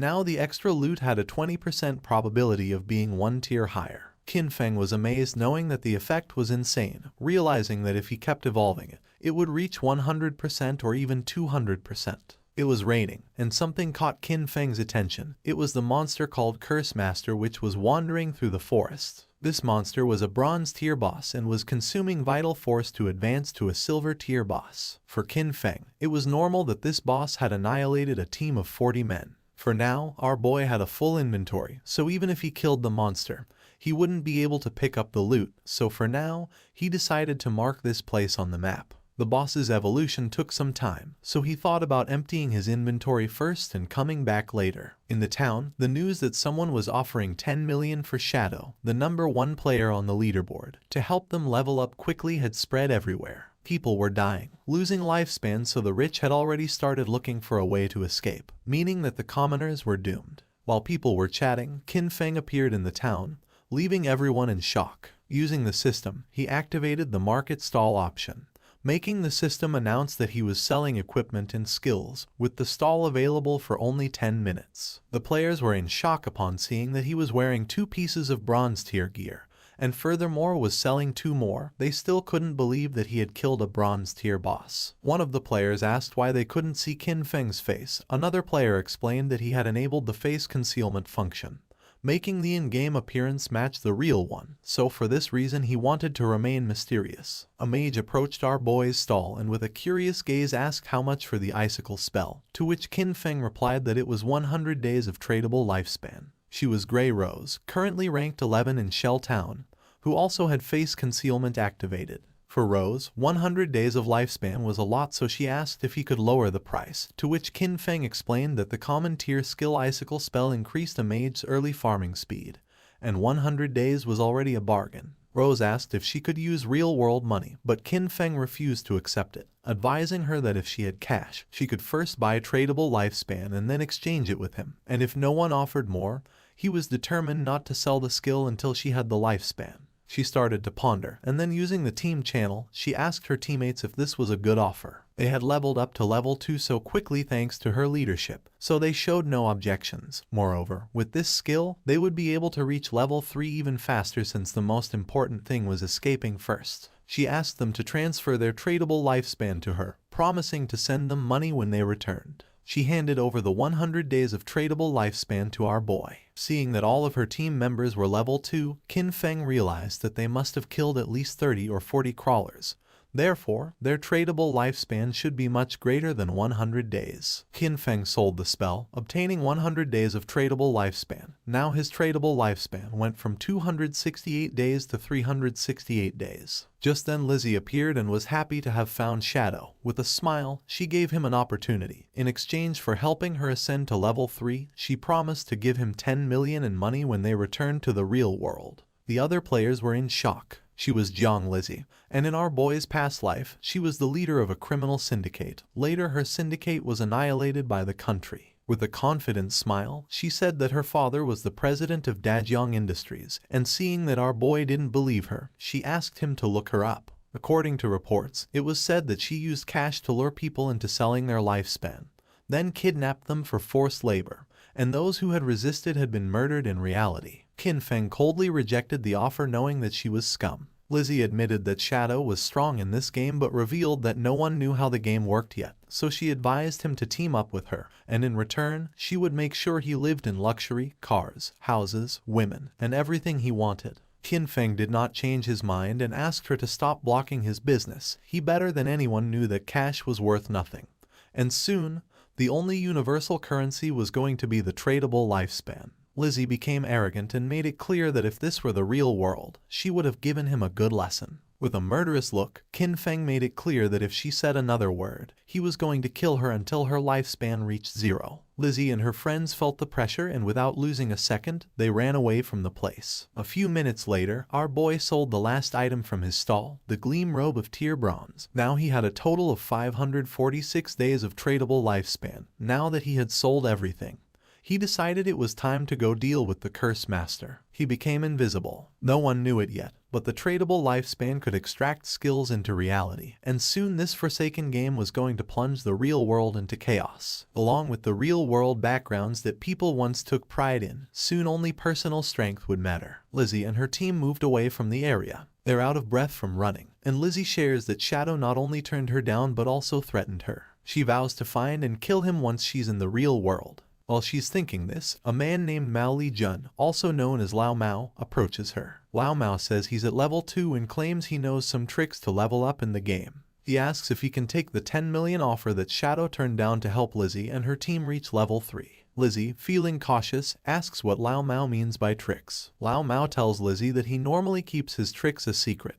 Speaker 1: now the extra loot had a 20% probability of being 1 tier higher. Qin Feng was amazed knowing that the effect was insane, realizing that if he kept evolving it, it would reach 100% or even 200%. It was raining, and something caught Qin Feng's attention. It was the monster called Curse Master which was wandering through the forest. This monster was a bronze tier boss and was consuming vital force to advance to a silver tier boss. For Qin Feng, it was normal that this boss had annihilated a team of 40 men. For now, our boy had a full inventory, so even if he killed the monster, he wouldn't be able to pick up the loot, so for now, he decided to mark this place on the map. The boss's evolution took some time, so he thought about emptying his inventory first and coming back later. In the town, the news that someone was offering 10 million for Shadow, the number 1 player on the leaderboard, to help them level up quickly had spread everywhere. People were dying, losing lifespan, so the rich had already started looking for a way to escape, meaning that the commoners were doomed. While people were chatting, Qin Feng appeared in the town, leaving everyone in shock. Using the system, he activated the market stall option, making the system announce that he was selling equipment and skills, with the stall available for only 10 minutes. The players were in shock upon seeing that he was wearing 2 pieces of bronze tier gear, and furthermore was selling 2 more. They still couldn't believe that he had killed a bronze tier boss. One of the players asked why they couldn't see Qin Feng's face. Another player explained that he had enabled the face concealment function, making the in-game appearance match the real one, so for this reason he wanted to remain mysterious. A mage approached our boy's stall and with a curious gaze asked how much for the icicle spell, to which Qin Feng replied that it was 100 days of tradable lifespan. She was Grey Rose, currently ranked 11 in Shell Town, who also had face concealment activated. For Rose, 100 days of lifespan was a lot, so she asked if he could lower the price, to which Qin Feng explained that the common tier skill icicle spell increased a mage's early farming speed, and 100 days was already a bargain. Rose asked if she could use real-world money, but Qin Feng refused to accept it, advising her that if she had cash, she could first buy tradable lifespan and then exchange it with him, and if no one offered more, he was determined not to sell the skill until she had the lifespan. She started to ponder, and then using the team channel, she asked her teammates if this was a good offer. They had leveled up to level 2 so quickly thanks to her leadership, so they showed no objections. Moreover, with this skill, they would be able to reach level 3 even faster since the most important thing was escaping first. She asked them to transfer their tradable lifespan to her, promising to send them money when they returned. She handed over the 100 days of tradable lifespan to our boy. Seeing that all of her team members were level 2, Qin Feng realized that they must have killed at least 30 or 40 crawlers. Therefore, their tradable lifespan should be much greater than 100 days. Qin Feng sold the spell, obtaining 100 days of tradable lifespan. Now his tradable lifespan went from 268 days to 368 days. Just then Lizzie appeared and was happy to have found Shadow. With a smile, she gave him an opportunity. In exchange for helping her ascend to level 3, she promised to give him 10 million in money when they returned to the real world. The other players were in shock. She was Jiang Lizzie, and in our boy's past life, she was the leader of a criminal syndicate. Later her syndicate was annihilated by the country. With a confident smile, she said that her father was the president of Dajiang Industries, and seeing that our boy didn't believe her, she asked him to look her up. According to reports, it was said that she used cash to lure people into selling their lifespan, then kidnapped them for forced labor, and those who had resisted had been murdered in reality. Qin Feng coldly rejected the offer knowing that she was scum. Lizzie admitted that Shadow was strong in this game but revealed that no one knew how the game worked yet, so she advised him to team up with her, and in return, she would make sure he lived in luxury, cars, houses, women, and everything he wanted. Qin Feng did not change his mind and asked her to stop blocking his business. He better than anyone knew that cash was worth nothing. And soon, the only universal currency was going to be the tradable lifespan. Lizzie became arrogant and made it clear that if this were the real world, she would have given him a good lesson. With a murderous look, Qin Feng made it clear that if she said another word, he was going to kill her until her lifespan reached 0. Lizzie and her friends felt the pressure and without losing a second, they ran away from the place. A few minutes later, our boy sold the last item from his stall, the Gleam Robe of Tier Bronze. Now he had a total of 546 days of tradable lifespan, now that he had sold everything. He decided it was time to go deal with the Curse Master. He became invisible. No one knew it yet, but the tradable lifespan could extract skills into reality, and soon this forsaken game was going to plunge the real world into chaos. Along with the real world backgrounds that people once took pride in, soon only personal strength would matter. Lizzie and her team moved away from the area. They're out of breath from running, and Lizzie shares that Shadow not only turned her down but also threatened her. She vows to find and kill him once she's in the real world. While she's thinking this, a man named Mao Li Jun, also known as Lao Mao, approaches her. Lao Mao says he's at level 2 and claims he knows some tricks to level up in the game. He asks if he can take the 10 million offer that Shadow turned down to help Lizzie and her team reach level 3. Lizzie, feeling cautious, asks what Lao Mao means by tricks. Lao Mao tells Lizzie that he normally keeps his tricks a secret,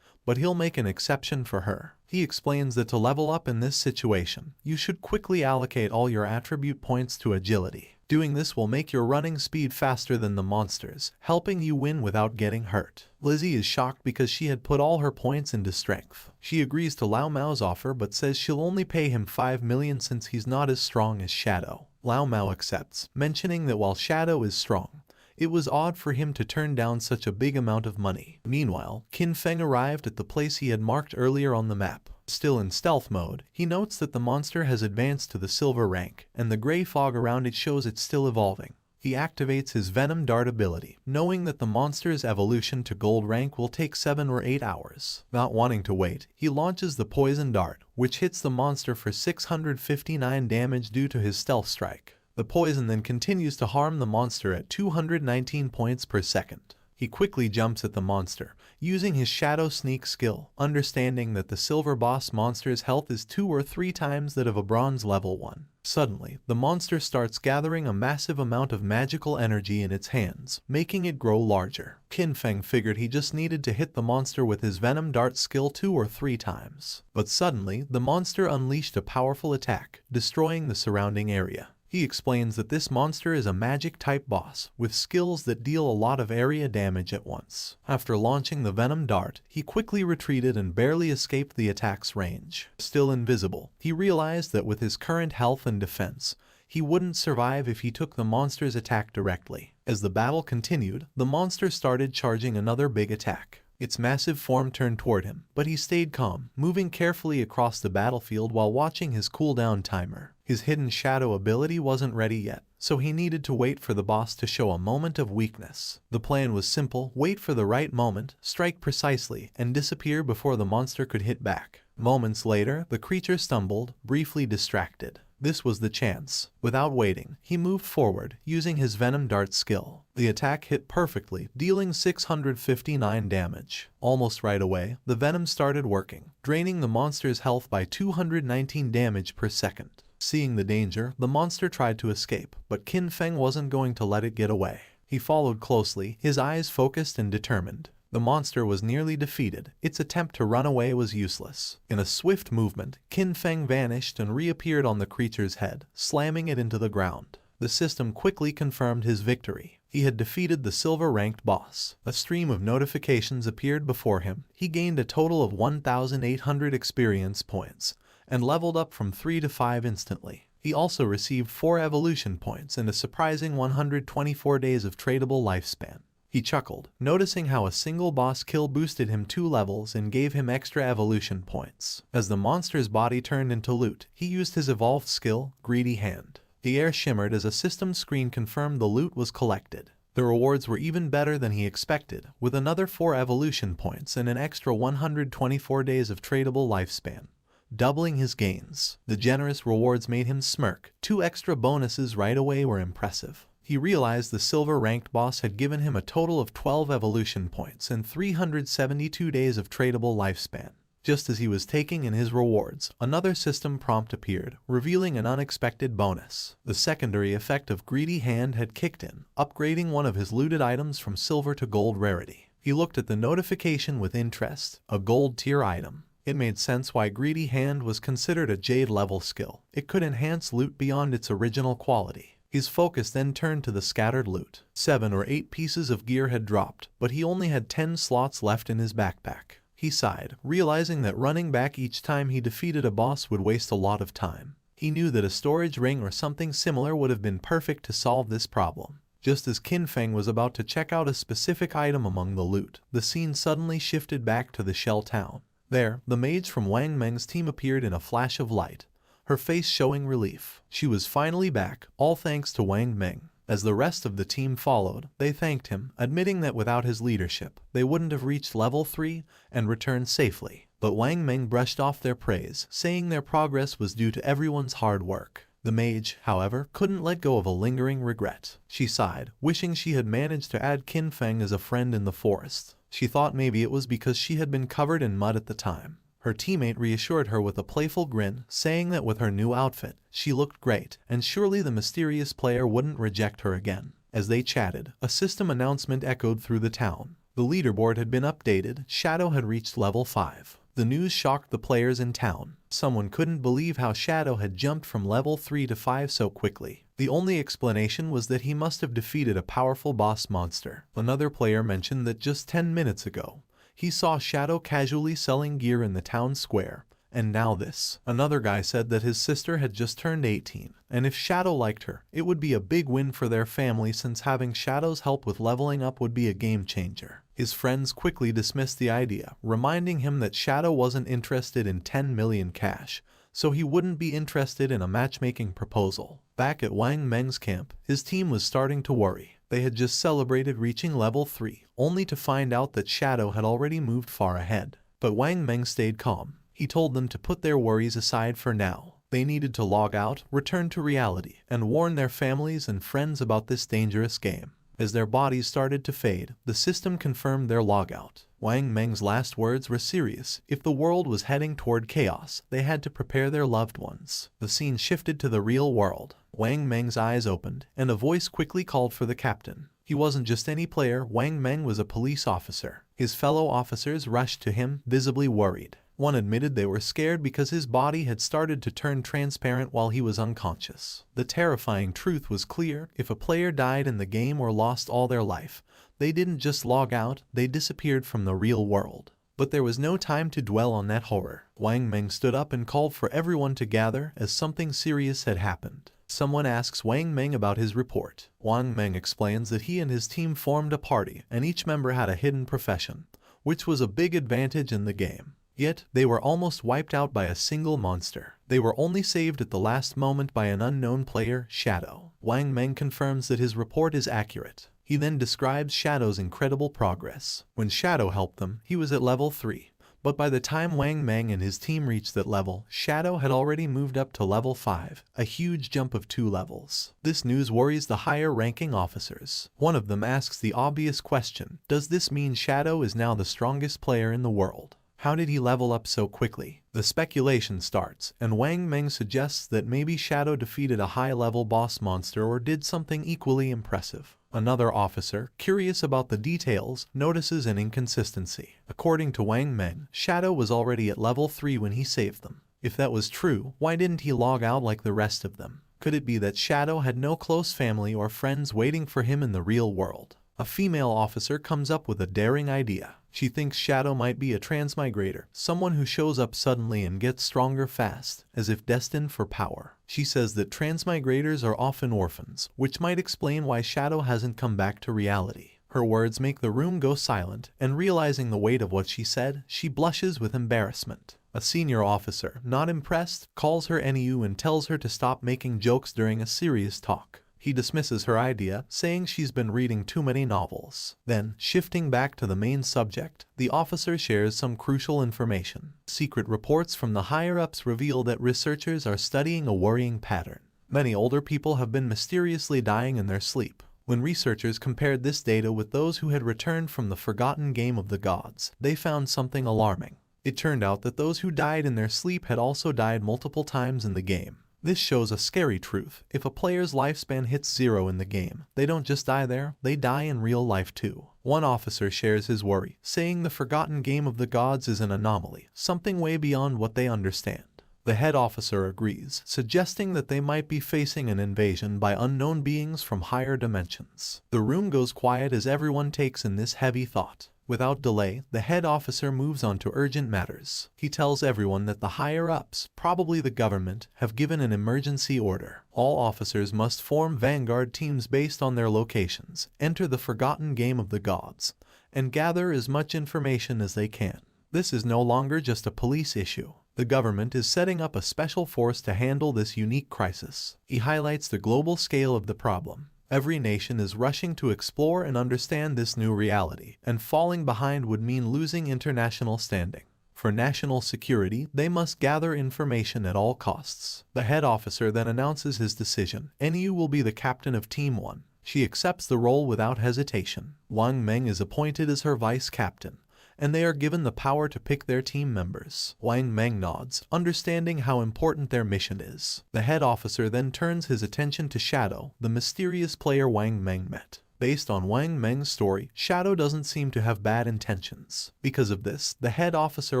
Speaker 1: but he'll make an exception for her. He explains that to level up in this situation, you should quickly allocate all your attribute points to agility. Doing this will make your running speed faster than the monsters, helping you win without getting hurt. Lizzie is shocked because she had put all her points into strength. She agrees to Lao Mao's offer but says she'll only pay him 5 million since he's not as strong as Shadow. Lao Mao accepts, mentioning that while Shadow is strong, it was odd for him to turn down such a big amount of money. Meanwhile, Qin Feng arrived at the place he had marked earlier on the map. Still in stealth mode, he notes that the monster has advanced to the silver rank, and the gray fog around it shows it's still evolving. he activates his Venom Dart ability, knowing that the monster's evolution to gold rank will take 7 or 8 hours. Not wanting to wait, he launches the Poison Dart, which hits the monster for 659 damage due to his stealth strike. The poison then continues to harm the monster at 219 points per second. He quickly jumps at the monster, using his Shadow Sneak skill, understanding that the silver boss monster's health is 2 or 3 times that of a bronze level 1. Suddenly, the monster starts gathering a massive amount of magical energy in its hands, making it grow larger. Qin Feng figured he just needed to hit the monster with his Venom Dart skill 2 or 3 times. But suddenly, the monster unleashed a powerful attack, destroying the surrounding area. He explains that this monster is a magic-type boss, with skills that deal a lot of area damage at once. After launching the Venom Dart, he quickly retreated and barely escaped the attack's range. Still invisible, he realized that with his current health and defense, he wouldn't survive if he took the monster's attack directly. As the battle continued, the monster started charging another big attack. Its massive form turned toward him, but he stayed calm, moving carefully across the battlefield while watching his cooldown timer. His hidden shadow ability wasn't ready yet, so he needed to wait for the boss to show a moment of weakness. The plan was simple: wait for the right moment, strike precisely, and disappear before the monster could hit back. Moments later, the creature stumbled, briefly distracted. This was the chance. Without waiting, he moved forward, using his Venom Dart skill. The attack hit perfectly, dealing 659 damage. Almost right away, the venom started working, draining the monster's health by 219 damage per second. Seeing the danger, the monster tried to escape, but Qin Feng wasn't going to let it get away. He followed closely, his eyes focused and determined. The monster was nearly defeated. Its attempt to run away was useless. In a swift movement, Qin Feng vanished and reappeared on the creature's head, slamming it into the ground. The system quickly confirmed his victory. He had defeated the silver-ranked boss. A stream of notifications appeared before him. He gained a total of 1,800 experience points, and leveled up from 3 to 5 instantly. He also received 4 evolution points and a surprising 124 days of tradable lifespan. He chuckled, noticing how a single boss kill boosted him 2 levels and gave him extra evolution points. As the monster's body turned into loot, he used his evolved skill, Greedy Hand. The air shimmered as a system screen confirmed the loot was collected. The rewards were even better than he expected, with another 4 evolution points and an extra 124 days of tradable lifespan, doubling his gains. The generous rewards made him smirk. 2 extra bonuses right away were impressive. He realized the silver-ranked boss had given him a total of 12 evolution points and 372 days of tradable lifespan. Just as he was taking in his rewards, another system prompt appeared, revealing an unexpected bonus. The secondary effect of Greedy Hand had kicked in, upgrading one of his looted items from silver to gold rarity. He looked at the notification with interest. A gold tier item. It made sense why Greedy Hand was considered a Jade level skill. It could enhance loot beyond its original quality. His focus then turned to the scattered loot. 7 or 8 pieces of gear had dropped, but he only had 10 slots left in his backpack. He sighed, realizing that running back each time he defeated a boss would waste a lot of time. He knew that a storage ring or something similar would have been perfect to solve this problem. Just as Qin Feng was about to check out a specific item among the loot, the scene suddenly shifted back to the Shell Town. There, the mage from Wang Meng's team appeared in a flash of light, her face showing relief. She was finally back, all thanks to Wang Meng. As the rest of the team followed, they thanked him, admitting that without his leadership, they wouldn't have reached level 3 and returned safely. But Wang Meng brushed off their praise, saying their progress was due to everyone's hard work. The mage, however, couldn't let go of a lingering regret. She sighed, wishing she had managed to add Qin Feng as a friend in the forest. She thought maybe it was because she had been covered in mud at the time. Her teammate reassured her with a playful grin, saying that with her new outfit, she looked great, and surely the mysterious player wouldn't reject her again. As they chatted, a system announcement echoed through the town. The leaderboard had been updated. Shadow had reached level 5. The news shocked the players in town. Someone couldn't believe how Shadow had jumped from level 3 to 5 so quickly. The only explanation was that he must have defeated a powerful boss monster. Another player mentioned that just 10 minutes ago, he saw Shadow casually selling gear in the town square, and now this. Another guy said that his sister had just turned 18, and if Shadow liked her, it would be a big win for their family since having Shadow's help with leveling up would be a game changer. His friends quickly dismissed the idea, reminding him that Shadow wasn't interested in 10 million cash, so he wouldn't be interested in a matchmaking proposal. Back at Wang Meng's camp, his team was starting to worry. They had just celebrated reaching level 3, only to find out that Shadow had already moved far ahead. But Wang Meng stayed calm. He told them to put their worries aside for now. They needed to log out, return to reality, and warn their families and friends about this dangerous game. As their bodies started to fade, the system confirmed their logout. Wang Meng's last words were serious. If the world was heading toward chaos, they had to prepare their loved ones. The scene shifted to the real world. Wang Meng's eyes opened, and a voice quickly called for the captain. He wasn't just any player. Wang Meng was a police officer. His fellow officers rushed to him, visibly worried. One admitted they were scared because his body had started to turn transparent while he was unconscious. The terrifying truth was clear: if a player died in the game or lost all their life, they didn't just log out, they disappeared from the real world. But there was no time to dwell on that horror. Wang Meng stood up and called for everyone to gather, as something serious had happened. Someone asks Wang Meng about his report. Wang Meng explains that he and his team formed a party, and each member had a hidden profession, which was a big advantage in the game. Yet, they were almost wiped out by a single monster. They were only saved at the last moment by an unknown player, Shadow. Wang Meng confirms that his report is accurate. He then describes Shadow's incredible progress. When Shadow helped them, he was at level 3. But by the time Wang Meng and his team reached that level, Shadow had already moved up to level 5, a huge jump of 2 levels. This news worries the higher-ranking officers. One of them asks the obvious question: does this mean Shadow is now the strongest player in the world? How did he level up so quickly? The speculation starts, and Wang Meng suggests that maybe Shadow defeated a high-level boss monster or did something equally impressive. Another officer, curious about the details, notices an inconsistency. According to Wang Meng, Shadow was already at level 3 when he saved them. If that was true, why didn't he log out like the rest of them? Could it be that Shadow had no close family or friends waiting for him in the real world? A female officer comes up with a daring idea. She thinks Shadow might be a transmigrator, someone who shows up suddenly and gets stronger fast, as if destined for power. She says that transmigrators are often orphans, which might explain why Shadow hasn't come back to reality. Her words make the room go silent, and realizing the weight of what she said, she blushes with embarrassment. A senior officer, not impressed, calls her NEU and tells her to stop making jokes during a serious talk. He dismisses her idea, saying she's been reading too many novels. Then, shifting back to the main subject, the officer shares some crucial information. Secret reports from the higher-ups reveal that researchers are studying a worrying pattern. Many older people have been mysteriously dying in their sleep. When researchers compared this data with those who had returned from the forgotten game of the gods, they found something alarming. It turned out that those who died in their sleep had also died multiple times in the game. This shows a scary truth. If a player's lifespan hits 0 in the game, they don't just die there, they die in real life too. One officer shares his worry, saying the forgotten game of the gods is an anomaly, something way beyond what they understand. The head officer agrees, suggesting that they might be facing an invasion by unknown beings from higher dimensions. The room goes quiet as everyone takes in this heavy thought. Without delay, the head officer moves on to urgent matters. He tells everyone that the higher-ups, probably the government, have given an emergency order. All officers must form vanguard teams based on their locations, enter the forgotten game of the gods, and gather as much information as they can. This is no longer just a police issue. The government is setting up a special force to handle this unique crisis. He highlights the global scale of the problem. Every nation is rushing to explore and understand this new reality, and falling behind would mean losing international standing. For national security, they must gather information at all costs. The head officer then announces his decision. NEU will be the captain of Team 1. She accepts the role without hesitation. Wang Meng is appointed as her vice captain, and they are given the power to pick their team members. Wang Meng nods, understanding how important their mission is. The head officer then turns his attention to Shadow, the mysterious player Wang Meng met. Based on Wang Meng's story, Shadow doesn't seem to have bad intentions. Because of this, the head officer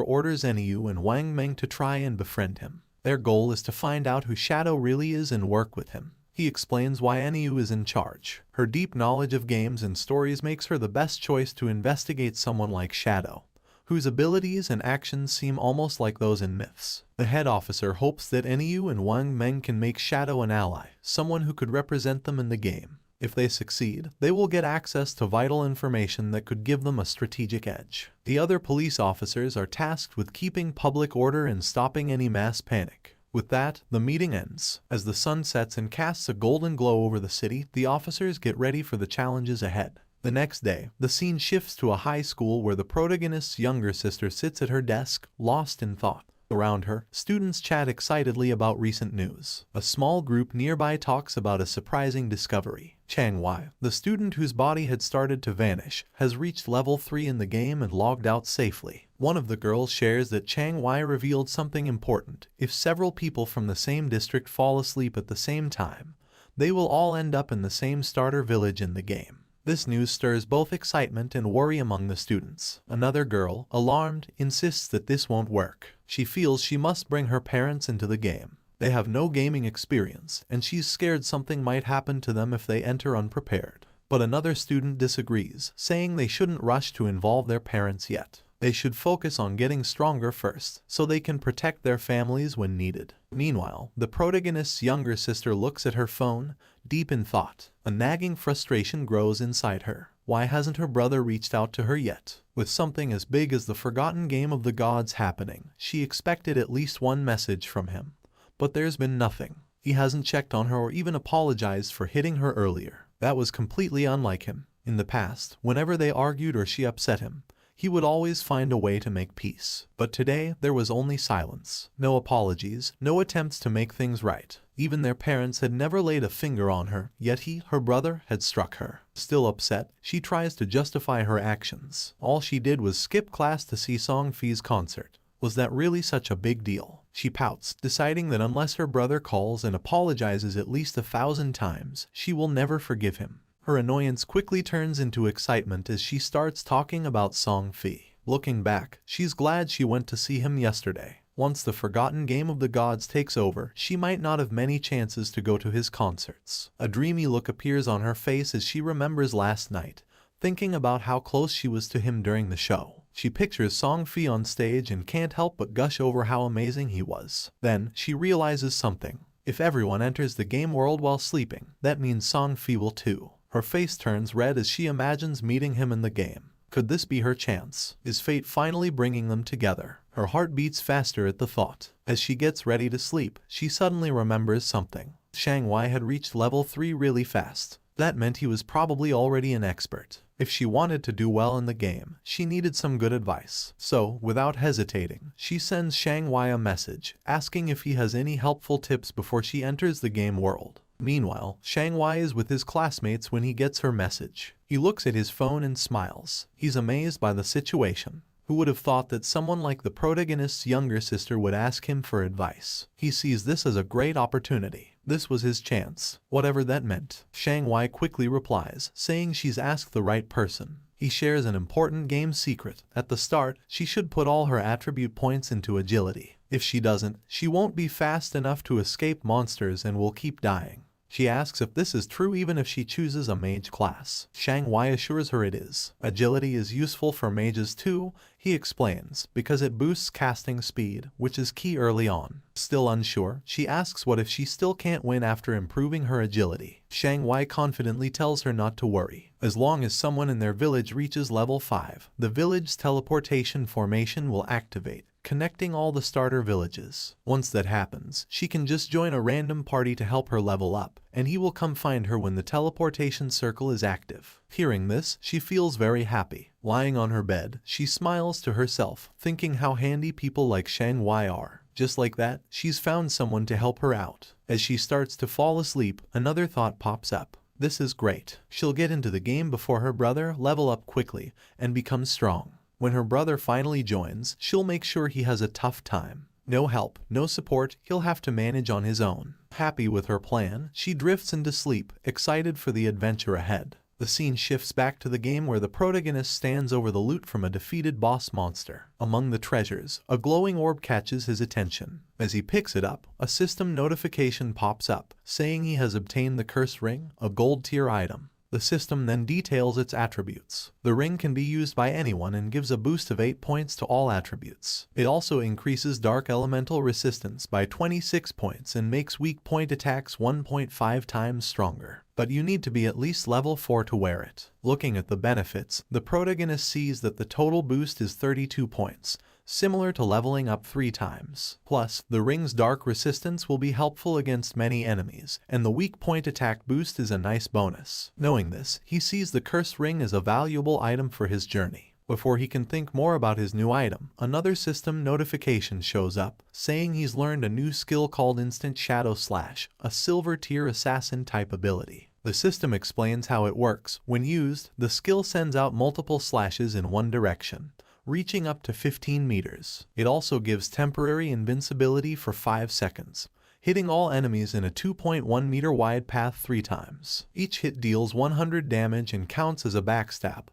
Speaker 1: orders NEU and Wang Meng to try and befriend him. Their goal is to find out who Shadow really is and work with him. He explains why NEU is in charge. Her deep knowledge of games and stories makes her the best choice to investigate someone like Shadow, whose abilities and actions seem almost like those in myths. The head officer hopes that NEU and Wang Meng can make Shadow an ally, someone who could represent them in the game. If they succeed, they will get access to vital information that could give them a strategic edge. The other police officers are tasked with keeping public order and stopping any mass panic. With that, the meeting ends. As the sun sets and casts a golden glow over the city, the officers get ready for the challenges ahead. The next day, the scene shifts to a high school where the protagonist's younger sister sits at her desk, lost in thought. Around her, students chat excitedly about recent news. A small group nearby talks about a surprising discovery. Chang-wai, the student whose body had started to vanish, has reached level 3 in the game and logged out safely. One of the girls shares that Chang-wai revealed something important. If several people from the same district fall asleep at the same time, they will all end up in the same starter village in the game. This news stirs both excitement and worry among the students. Another girl, alarmed, insists that this won't work. She feels she must bring her parents into the game. They have no gaming experience, and she's scared something might happen to them if they enter unprepared. But another student disagrees, saying they shouldn't rush to involve their parents yet. They should focus on getting stronger first, so they can protect their families when needed. Meanwhile, the protagonist's younger sister looks at her phone, deep in thought. A nagging frustration grows inside her. Why hasn't her brother reached out to her yet? With something as big as the forgotten game of the gods happening, she expected at least one message from him. But there's been nothing. He hasn't checked on her or even apologized for hitting her earlier. That was completely unlike him. In the past, whenever they argued or she upset him, he would always find a way to make peace. But today, there was only silence. No apologies, no attempts to make things right. Even their parents had never laid a finger on her, yet he, her brother, had struck her. Still upset, she tries to justify her actions. All she did was skip class to see Song Fi's concert. Was that really such a big deal? She pouts, deciding that unless her brother calls and apologizes at least 1,000 times, she will never forgive him. Her annoyance quickly turns into excitement as she starts talking about Song Fi. Looking back, she's glad she went to see him yesterday. Once the forgotten game of the gods takes over, she might not have many chances to go to his concerts. A dreamy look appears on her face as she remembers last night, thinking about how close she was to him during the show. She pictures Song Fi on stage and can't help but gush over how amazing he was. Then, she realizes something. If everyone enters the game world while sleeping, that means Song Fi will too. Her face turns red as she imagines meeting him in the game. Could this be her chance? Is fate finally bringing them together? Her heart beats faster at the thought. As she gets ready to sleep, she suddenly remembers something. Chang-wai had reached level 3 really fast. That meant he was probably already an expert. If she wanted to do well in the game, she needed some good advice. So, without hesitating, she sends Chang-wai a message, asking if he has any helpful tips before she enters the game world. Meanwhile, Chang-wai is with his classmates when he gets her message. He looks at his phone and smiles. He's amazed by the situation. Who would have thought that someone like the protagonist's younger sister would ask him for advice? He sees this as a great opportunity. This was his chance, whatever that meant. Chang-wai quickly replies, saying she's asked the right person. He shares an important game secret. At the start, she should put all her attribute points into agility. If she doesn't, she won't be fast enough to escape monsters and will keep dying. She asks if this is true even if she chooses a mage class. Chang-wai assures her it is. Agility is useful for mages too, he explains, because it boosts casting speed, which is key early on. Still unsure, she asks what if she still can't win after improving her agility. Chang-wai confidently tells her not to worry. As long as someone in their village reaches level 5, the village's teleportation formation will activate, connecting all the starter villages. Once that happens, she can just join a random party to help her level up, and he will come find her when the teleportation circle is active. Hearing this, she feels very happy. Lying on her bed, she smiles to herself, thinking how handy people like Chang-wai are. Just like that, she's found someone to help her out. As she starts to fall asleep, another thought pops up. This is great. She'll get into the game before her brother, level up quickly, and become strong. When her brother finally joins, she'll make sure he has a tough time. No help, no support, he'll have to manage on his own. Happy with her plan, she drifts into sleep, excited for the adventure ahead. The scene shifts back to the game where the protagonist stands over the loot from a defeated boss monster. Among the treasures, a glowing orb catches his attention. As he picks it up, a system notification pops up, saying he has obtained the Curse Ring, a gold tier item. The system then details its attributes. The ring can be used by anyone and gives a boost of 8 points to all attributes. It also increases dark elemental resistance by 26 points and makes weak point attacks 1.5 times stronger. But you need to be at least level 4 to wear it. Looking at the benefits, the protagonist sees that the total boost is 32 points. similar to leveling up 3 times. Plus, the ring's dark resistance will be helpful against many enemies, and the weak point attack boost is a nice bonus. Knowing this, he sees the cursed ring as a valuable item for his journey. Before he can think more about his new item, another system notification shows up, saying he's learned a new skill called Instant Shadow Slash, a silver tier assassin type ability. The system explains how it works. When used, the skill sends out multiple slashes in one direction, reaching up to 15 meters. It also gives temporary invincibility for 5 seconds, hitting all enemies in a 2.1 meter wide path 3 times. Each hit deals 100 damage and counts as a backstab,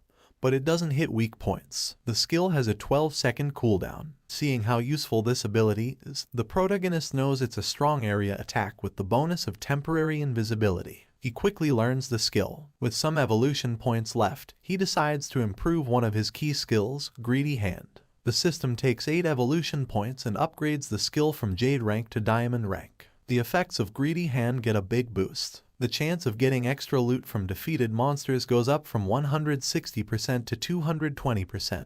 Speaker 1: but it doesn't hit weak points. The skill has a 12-second cooldown. Seeing how useful this ability is, the protagonist knows it's a strong area attack with the bonus of temporary invisibility. He quickly learns the skill. With some evolution points left, he decides to improve one of his key skills, Greedy Hand. The system takes 8 evolution points and upgrades the skill from Jade rank to Diamond rank. The effects of Greedy Hand get a big boost. The chance of getting extra loot from defeated monsters goes up from 160% to 220%,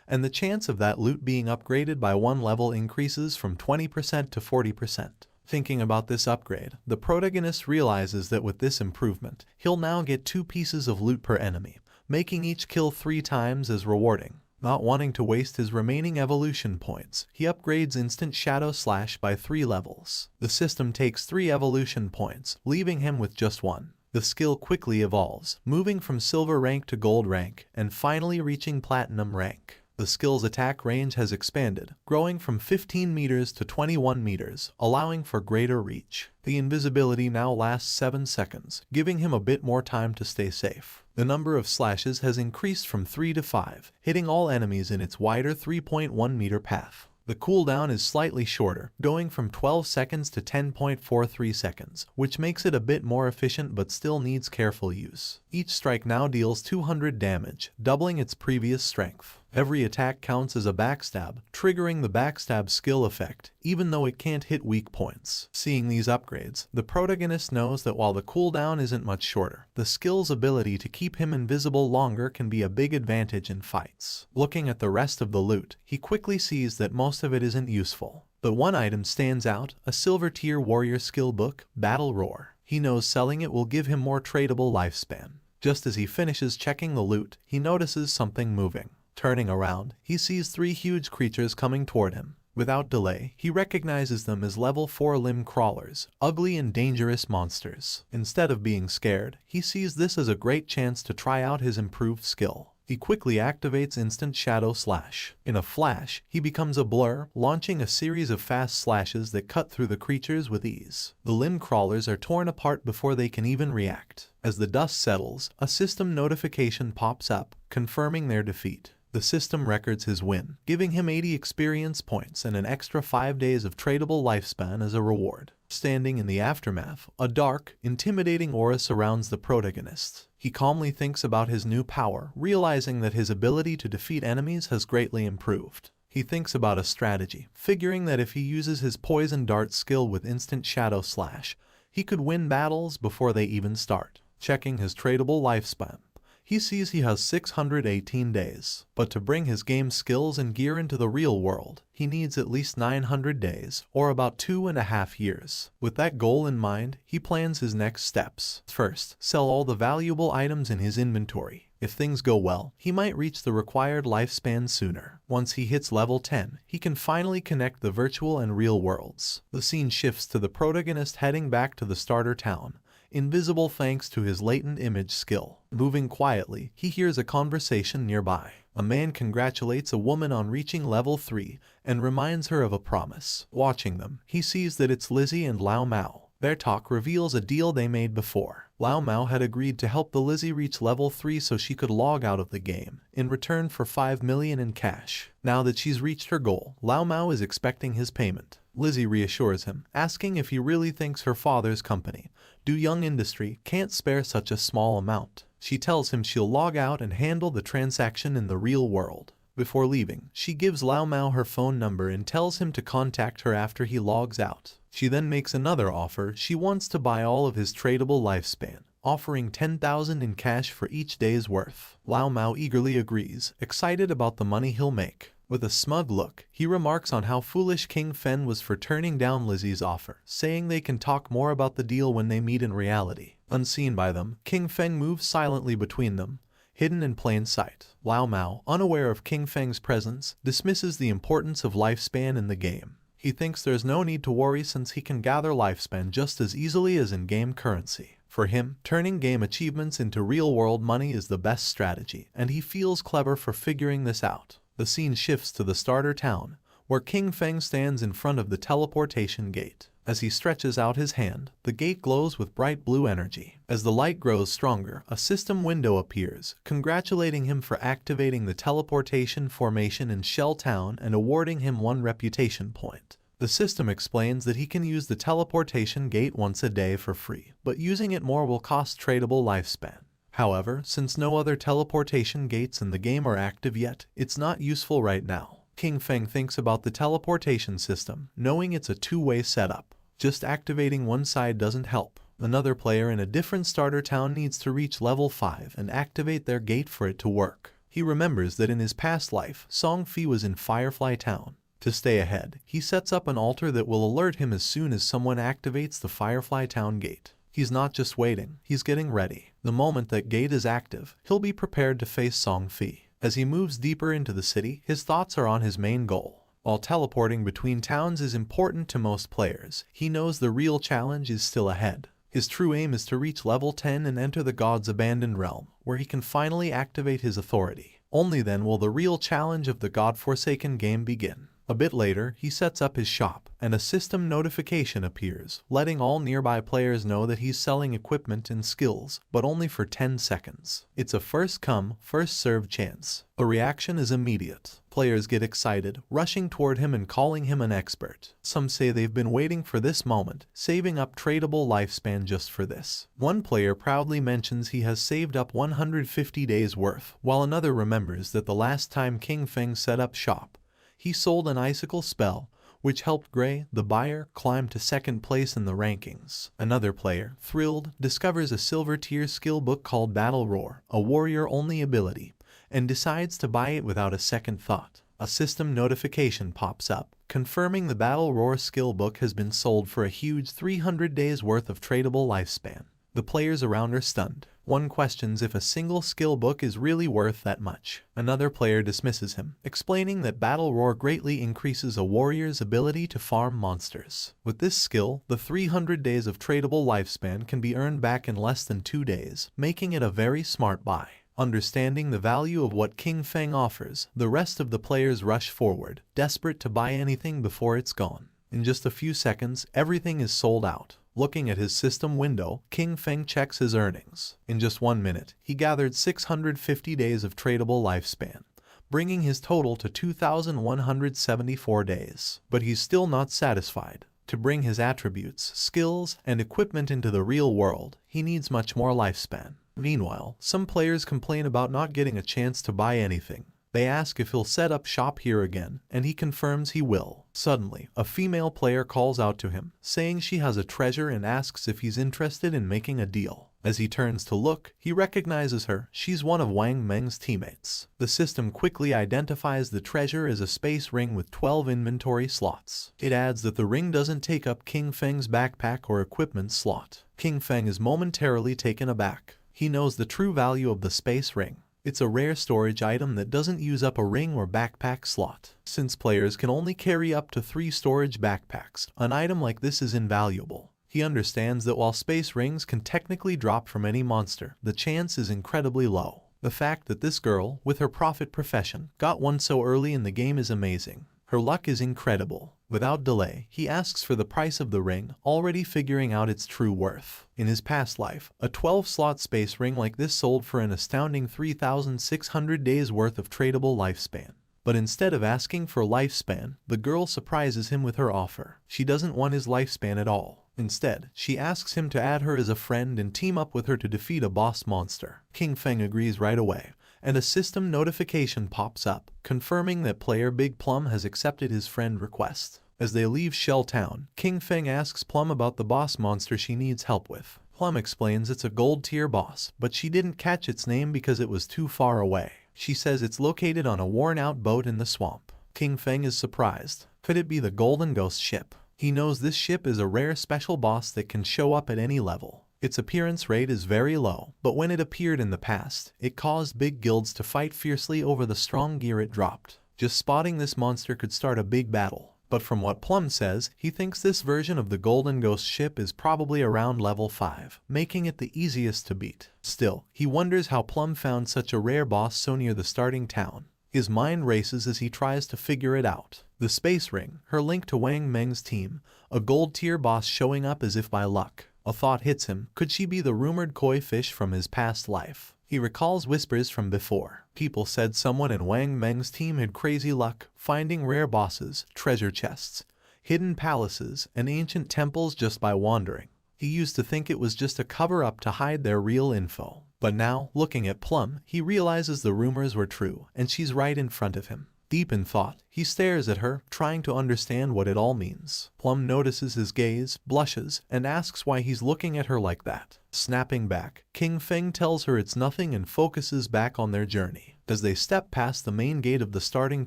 Speaker 1: and the chance of that loot being upgraded by 1 level increases from 20% to 40%. Thinking about this upgrade, the protagonist realizes that with this improvement, he'll now get 2 pieces of loot per enemy, making each kill 3 times as rewarding. Not wanting to waste his remaining evolution points, he upgrades Instant Shadow Slash by 3 levels. The system takes 3 evolution points, leaving him with just 1. The skill quickly evolves, moving from silver rank to gold rank, and finally reaching platinum rank. The skill's attack range has expanded, growing from 15 meters to 21 meters, allowing for greater reach. The invisibility now lasts 7 seconds, giving him a bit more time to stay safe. The number of slashes has increased from 3 to 5, hitting all enemies in its wider 3.1 meter path. The cooldown is slightly shorter, going from 12 seconds to 10.43 seconds, which makes it a bit more efficient but still needs careful use. Each strike now deals 200 damage, doubling its previous strength. Every attack counts as a backstab, triggering the backstab skill effect, even though it can't hit weak points. Seeing these upgrades, the protagonist knows that while the cooldown isn't much shorter, the skill's ability to keep him invisible longer can be a big advantage in fights. Looking at the rest of the loot, he quickly sees that most of it isn't useful. But one item stands out, a silver tier warrior skill book, Battle Roar. He knows selling it will give him more tradable lifespan. Just as he finishes checking the loot, he notices something moving. Turning around, he sees 3 huge creatures coming toward him. Without delay, he recognizes them as level 4 limb crawlers, ugly and dangerous monsters. Instead of being scared, he sees this as a great chance to try out his improved skill. He quickly activates Instant Shadow Slash. In a flash, he becomes a blur, launching a series of fast slashes that cut through the creatures with ease. The limb crawlers are torn apart before they can even react. As the dust settles, a system notification pops up, confirming their defeat. The system records his win, giving him 80 experience points and an extra 5 days of tradable lifespan as a reward. Standing in the aftermath, a dark, intimidating aura surrounds the protagonist. He calmly thinks about his new power, realizing that his ability to defeat enemies has greatly improved. He thinks about a strategy, figuring that if he uses his Poison Dart skill with Instant Shadow Slash, he could win battles before they even start. Checking his tradable lifespan, he sees he has 618 days, but to bring his game skills and gear into the real world, he needs at least 900 days, or about 2.5 years. With that goal in mind, he plans his next steps. First, sell all the valuable items in his inventory. If things go well, he might reach the required lifespan sooner. Once he hits level 10, he can finally connect the virtual and real worlds. The scene shifts to the protagonist heading back to the starter town, invisible thanks to his latent image skill. Moving quietly, he hears a conversation nearby. A man congratulates a woman on reaching level 3 and reminds her of a promise. Watching them, he sees that it's Lizzie and Lao Mao. Their talk reveals a deal they made before. Lao Mao had agreed to help the Lizzie reach level 3 so she could log out of the game, in return for 5 million in cash. Now that she's reached her goal, Lao Mao is expecting his payment. Lizzie reassures him, asking if he really thinks her father's company, Du Young Industry, can't spare such a small amount. She tells him she'll log out and handle the transaction in the real world. Before leaving, she gives Lao Mao her phone number and tells him to contact her after he logs out. She then makes another offer. She wants to buy all of his tradable lifespan, offering 10,000 in cash for each day's worth. Lao Mao eagerly agrees, excited about the money he'll make. With a smug look, he remarks on how foolish King Fen was for turning down Lizzie's offer, saying they can talk more about the deal when they meet in reality. Unseen by them, King Feng moves silently between them, hidden in plain sight. Lao Mao, unaware of King Feng's presence, dismisses the importance of lifespan in the game. He thinks there's no need to worry since he can gather lifespan just as easily as in-game currency. For him, turning game achievements into real-world money is the best strategy, and he feels clever for figuring this out. The scene shifts to the starter town, where King Feng stands in front of the teleportation gate. As he stretches out his hand, the gate glows with bright blue energy. As the light grows stronger, a system window appears, congratulating him for activating the teleportation formation in Shell Town and awarding him 1 reputation point. The system explains that he can use the teleportation gate once a day for free, but using it more will cost tradable lifespan. However, since no other teleportation gates in the game are active yet, it's not useful right now. King Feng thinks about the teleportation system, knowing it's a two-way setup. Just activating one side doesn't help. Another player in a different starter town needs to reach level 5 and activate their gate for it to work. He remembers that in his past life, Song Fi was in Firefly Town. To stay ahead, he sets up an altar that will alert him as soon as someone activates the Firefly Town gate. He's not just waiting, he's getting ready. The moment that gate is active, he'll be prepared to face Song Fi. As he moves deeper into the city, his thoughts are on his main goal. While teleporting between towns is important to most players, he knows the real challenge is still ahead. His true aim is to reach level 10 and enter the God's Abandoned Realm, where he can finally activate his authority. Only then will the real challenge of the God-forsaken game begin. A bit later, he sets up his shop, and a system notification appears, letting all nearby players know that he's selling equipment and skills, but only for 10 seconds. It's a first-come, first-served chance. The reaction is immediate. Players get excited, rushing toward him and calling him an expert. Some say they've been waiting for this moment, saving up tradable lifespan just for this. One player proudly mentions he has saved up 150 days worth, while another remembers that the last time King Feng set up shop, he sold an icicle spell, which helped Gray, the buyer, climb to second place in the rankings. Another player, thrilled, discovers a silver tier skill book called Battle Roar, a warrior-only ability, and decides to buy it without a second thought. A system notification pops up, confirming the Battle Roar skill book has been sold for a huge 300 days worth of tradable lifespan. The players around are stunned. One questions if a single skill book is really worth that much. Another player dismisses him, explaining that Battle Roar greatly increases a warrior's ability to farm monsters. With this skill, the 300 days of tradable lifespan can be earned back in less than 2 days, making it a very smart buy. Understanding the value of what King Feng offers, the rest of the players rush forward, desperate to buy anything before it's gone. In just a few seconds, everything is sold out. Looking at his system window, King Feng checks his earnings. In just 1 minute, he gathered 650 days of tradable lifespan, bringing his total to 2,174 days. But he's still not satisfied. To bring his attributes, skills, and equipment into the real world, he needs much more lifespan. Meanwhile, some players complain about not getting a chance to buy anything. They ask if he'll set up shop here again, and he confirms he will. Suddenly, a female player calls out to him, saying she has a treasure and asks if he's interested in making a deal. As he turns to look, he recognizes her. She's one of Wang Meng's teammates. The system quickly identifies the treasure as a space ring with 12 inventory slots. It adds that the ring doesn't take up King Feng's backpack or equipment slot. King Feng is momentarily taken aback. He knows the true value of the space ring. It's a rare storage item that doesn't use up a ring or backpack slot. Since players can only carry up to 3 storage backpacks, an item like this is invaluable. He understands that while space rings can technically drop from any monster, the chance is incredibly low. The fact that this girl, with her prophet profession, got one so early in the game is amazing. Her luck is incredible. Without delay, he asks for the price of the ring, already figuring out its true worth. In his past life, a 12-slot space ring like this sold for an astounding 3,600 days worth of tradable lifespan. But instead of asking for lifespan, the girl surprises him with her offer. She doesn't want his lifespan at all. Instead, she asks him to add her as a friend and team up with her to defeat a boss monster. King Feng agrees right away, and a system notification pops up, confirming that player Big Plum has accepted his friend request. As they leave Shell Town, King Feng asks Plum about the boss monster she needs help with. Plum explains it's a gold tier boss, but she didn't catch its name because it was too far away. She says it's located on a worn-out boat in the swamp. King Feng is surprised. Could it be the Golden Ghost ship? He knows this ship is a rare special boss that can show up at any level. Its appearance rate is very low, but when it appeared in the past, it caused big guilds to fight fiercely over the strong gear it dropped. Just spotting this monster could start a big battle. But from what Plum says, he thinks this version of the Golden Ghost ship is probably around level 5, making it the easiest to beat. Still, he wonders how Plum found such a rare boss so near the starting town. His mind races as he tries to figure it out. The Space Ring, her link to Wang Meng's team, a gold tier boss showing up as if by luck. A thought hits him. Could she be the rumored koi fish from his past life? He recalls whispers from before. People said someone in Wang Meng's team had crazy luck, finding rare bosses, treasure chests, hidden palaces, and ancient temples just by wandering. He used to think it was just a cover-up to hide their real info. But now, looking at Plum, he realizes the rumors were true, and she's right in front of him. Deep in thought, he stares at her, trying to understand what it all means. Plum notices his gaze, blushes, and asks why he's looking at her like that. Snapping back, King Feng tells her it's nothing and focuses back on their journey. As they step past the main gate of the starting